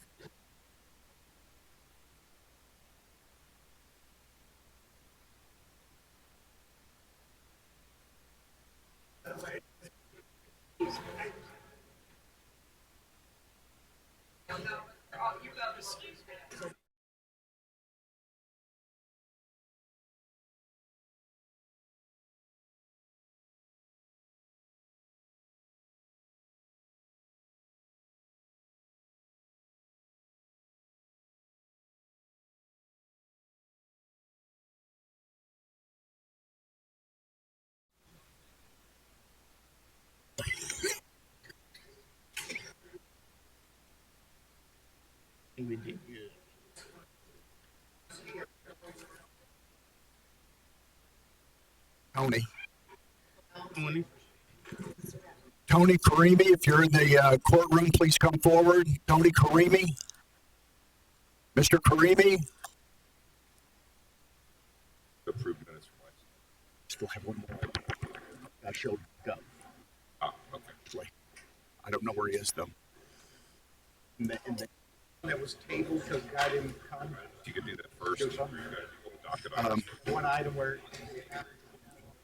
We did good. Tony Karimi, if you're in the courtroom, please come forward. Tony Karimi. Mr. Karimi. Approved minutes from last. Still have one more. I showed Doug. Okay. I don't know where he is, though. That was tabled because the guy didn't come. You could do that first. You gotta do the docket items. One item where.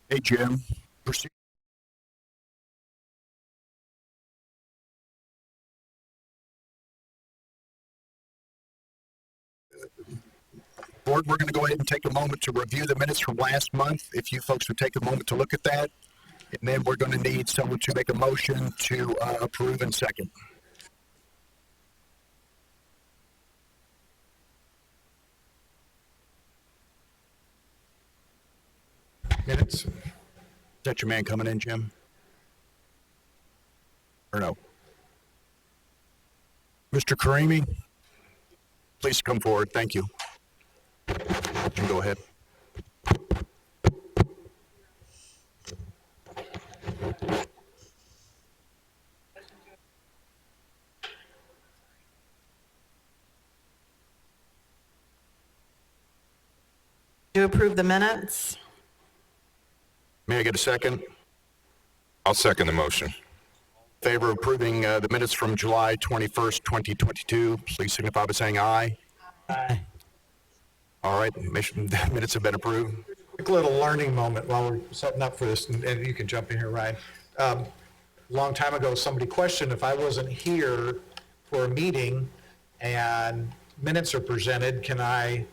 Hey, Jim. Proceed. Clerk, we're going to go ahead and take a moment to review the minutes from last month. If you folks would take a moment to look at that. And then we're going to need someone to make a motion to approve and second. Minutes. Is that your man coming in, Jim? Or no? Mr. Karimi, please come forward. Thank you. You can go ahead. To approve the minutes? May I get a second? I'll second the motion. In favor of approving the minutes from July 21st, 2022, please signify by saying aye. Aye. All right, the minutes have been approved. Quick little learning moment while we're setting up for this, and you can jump in here, Ryan. Long time ago, somebody questioned if I wasn't here for a meeting and minutes are presented, can I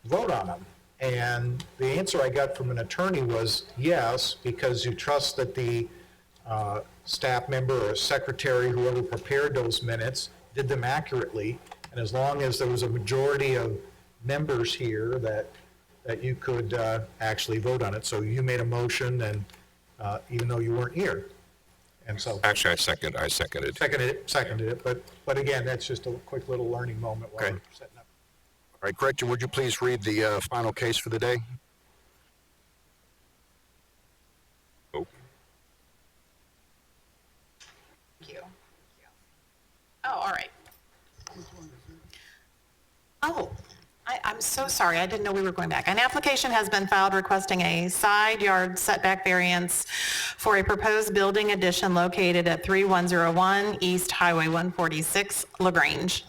vote on them? And the answer I got from an attorney was yes, because you trust that the staff member or secretary, whoever prepared those minutes, did them accurately. And as long as there was a majority of members here that you could actually vote on it. So you made a motion, and even though you weren't here. And so. Actually, I seconded. Seconded it, but again, that's just a quick little learning moment while we're setting up. All right, Gretchen, would you please read the final case for the day? Thank you. Oh, all right. Oh, I'm so sorry. I didn't know we were going back. An application has been filed requesting a side yard setback variance for a proposed building addition located at 3101 East Highway 146, Lagrange.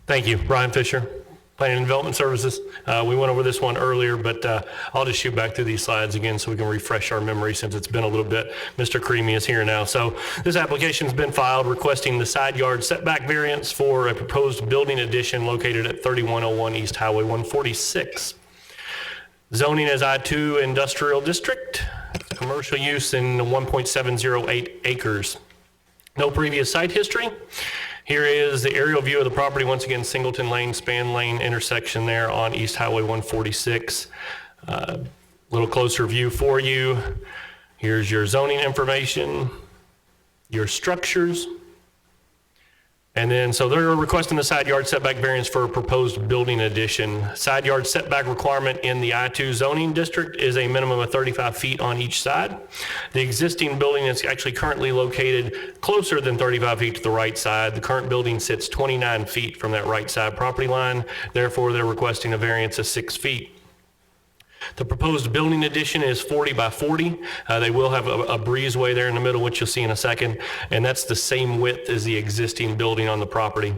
Thank you. Brian Fisher, Planning and Development Services. We went over this one earlier, but I'll just shoot back through these slides again so we can refresh our memory since it's been a little bit. Mr. Creamy is here now. So this application has been filed requesting the side yard setback variance for a proposed building addition located at 3101 East Highway 146. Zoning as I-2 Industrial District, commercial use in 1.708 acres. No previous site history. Here is the aerial view of the property. Once again, Singleton Lane, Span Lane intersection there on East Highway 146. Little closer view for you. Here's your zoning information, your structures. And then, so they're requesting the side yard setback variance for a proposed building addition. Side yard setback requirement in the I-2 zoning district is a minimum of 35 feet on each side. The existing building is actually currently located closer than 35 feet to the right side. The current building sits 29 feet from that right side property line. Therefore, they're requesting a variance of 6 feet. The proposed building addition is 40 by 40. They will have a breezeway there in the middle, which you'll see in a second, and that's the same width as the existing building on the property.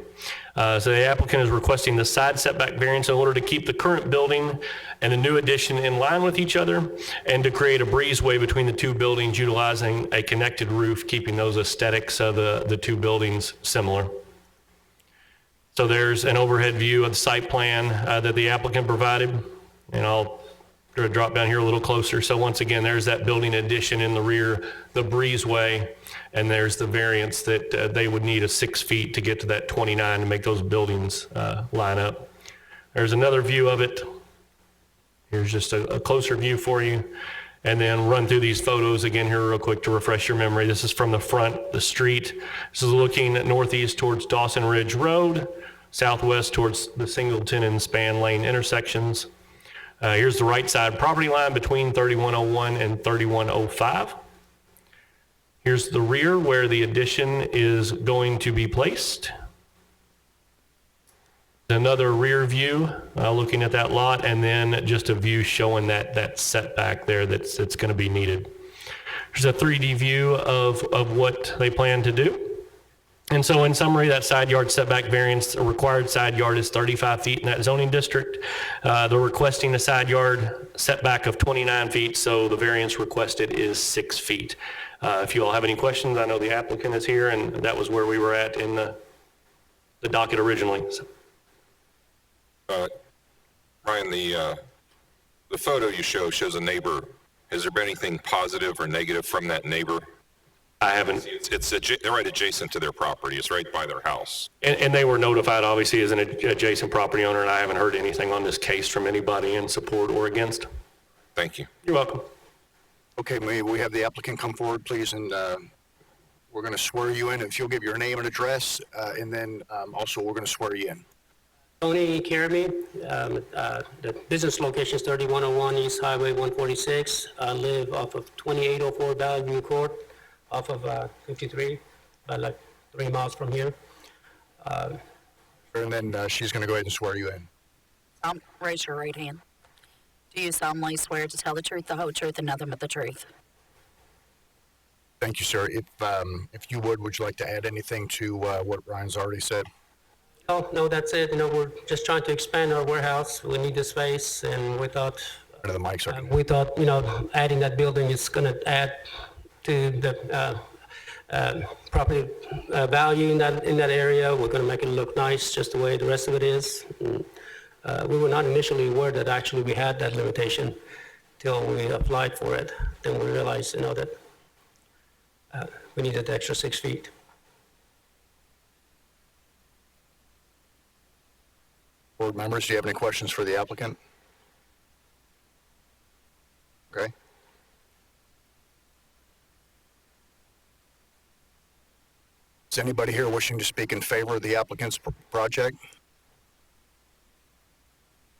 So the applicant is requesting the side setback variance in order to keep the current building and the new addition in line with each other, and to create a breezeway between the two buildings utilizing a connected roof, keeping those aesthetics of the two buildings similar. So there's an overhead view of the site plan that the applicant provided, and I'll drop down here a little closer. So once again, there's that building addition in the rear, the breezeway, and there's the variance that they would need a 6 feet to get to that 29 to make those buildings line up. There's another view of it. Here's just a closer view for you. And then run through these photos again here real quick to refresh your memory. This is from the front, the street. This is looking northeast towards Dawson Ridge Road, southwest towards the Singleton and Span Lane intersections. Here's the right side property line between 3101 and 3105. Here's the rear where the addition is going to be placed. Another rear view looking at that lot, and then just a view showing that setback there that's going to be needed. There's a 3D view of what they plan to do. And so in summary, that side yard setback variance, a required side yard is 35 feet in that zoning district. They're requesting a side yard setback of 29 feet, so the variance requested is 6 feet. If you all have any questions, I know the applicant is here, and that was where we were at in the docket originally. So. Ryan, the photo you shows a neighbor. Has there been anything positive or negative from that neighbor? I haven't. It's right adjacent to their property. It's right by their house. And they were notified, obviously, as an adjacent property owner, and I haven't heard anything on this case from anybody in support or against. Thank you. You're welcome. Okay, may we have the applicant come forward, please, and we're going to swear you in. If you'll give your name and address, and then also we're going to swear you in. Tony Caramy, the business location is 3101 East Highway 146. I live off of 2804 Valley View Court, off of 53, about like 3 miles from here. And then she's going to go ahead and swear you in. Raise your right hand. Do you solemnly swear to tell the truth, the whole truth, and nothing but the truth? Thank you, sir. If you would you like to add anything to what Ryan's already said? Oh, no, that's it. You know, we're just trying to expand our warehouse. We need the space, and we thought, you know, adding that building is going to add to the property value in that area. We're going to make it look nice, just the way the rest of it is. We were not initially aware that actually we had that limitation till we applied for it. Then we realized, you know, that we needed the extra 6 feet. Board members, do you have any questions for the applicant? Okay. Is anybody here wishing to speak in favor of the applicant's project?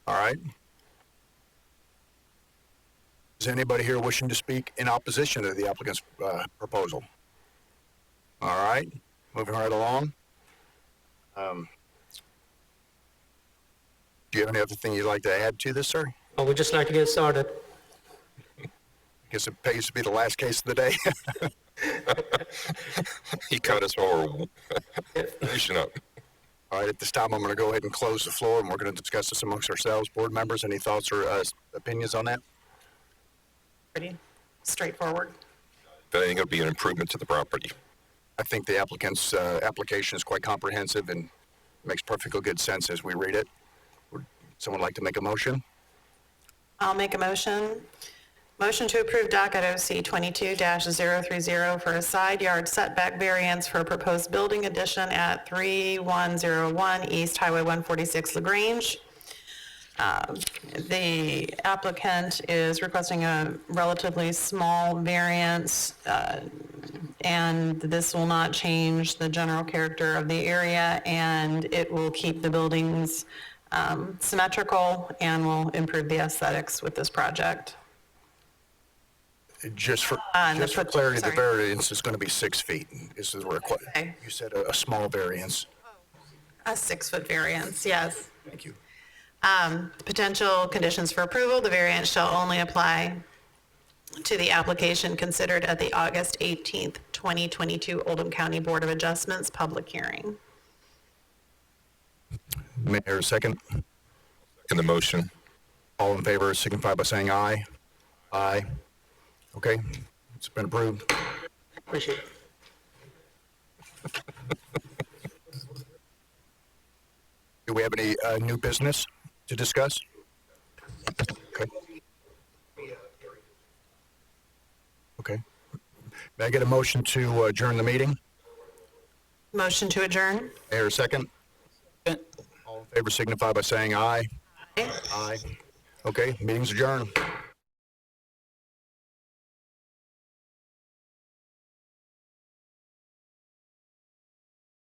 All right. Is anybody here wishing to speak in opposition to the applicant's proposal? All right, moving right along. Do you have any other thing you'd like to add to this, sir? Oh, we'd just like to get started. I guess it pays to be the last case of the day. He cut us horrible. Finishing up. All right, at this time, I'm going to go ahead and close the floor, and we're going to discuss this amongst ourselves. Board members, any thoughts or opinions on that? Pretty straightforward. I think it'll be an improvement to the property. I think the applicant's application is quite comprehensive and makes perfectly good sense as we read it. Would someone like to make a motion? I'll make a motion. Motion to approve docket OC 22-030 for a side yard setback variance for a proposed building addition at 3101 East Highway 146 Lagrange. The applicant is requesting a relatively small variance, and this will not change the general character of the area, and it will keep the buildings symmetrical and will improve the aesthetics with this project. Just for clarity, the variance is going to be 6 feet. This is required. Okay. You said a small variance. A 6-foot variance, yes. Thank you. Potential conditions for approval, the variance shall only apply to the application considered at the August 18th, 2022 Oldham County Board of Adjustments public hearing. Mayor, second. In the motion. All in favor signify by saying aye. Aye. Okay, it's been approved. Appreciate it. Do we have any new business to discuss? Okay. Okay. May I get a motion to adjourn the meeting? Motion to adjourn? Mayor, second. All in favor signify by saying aye. Aye. Okay, meeting's adjourned.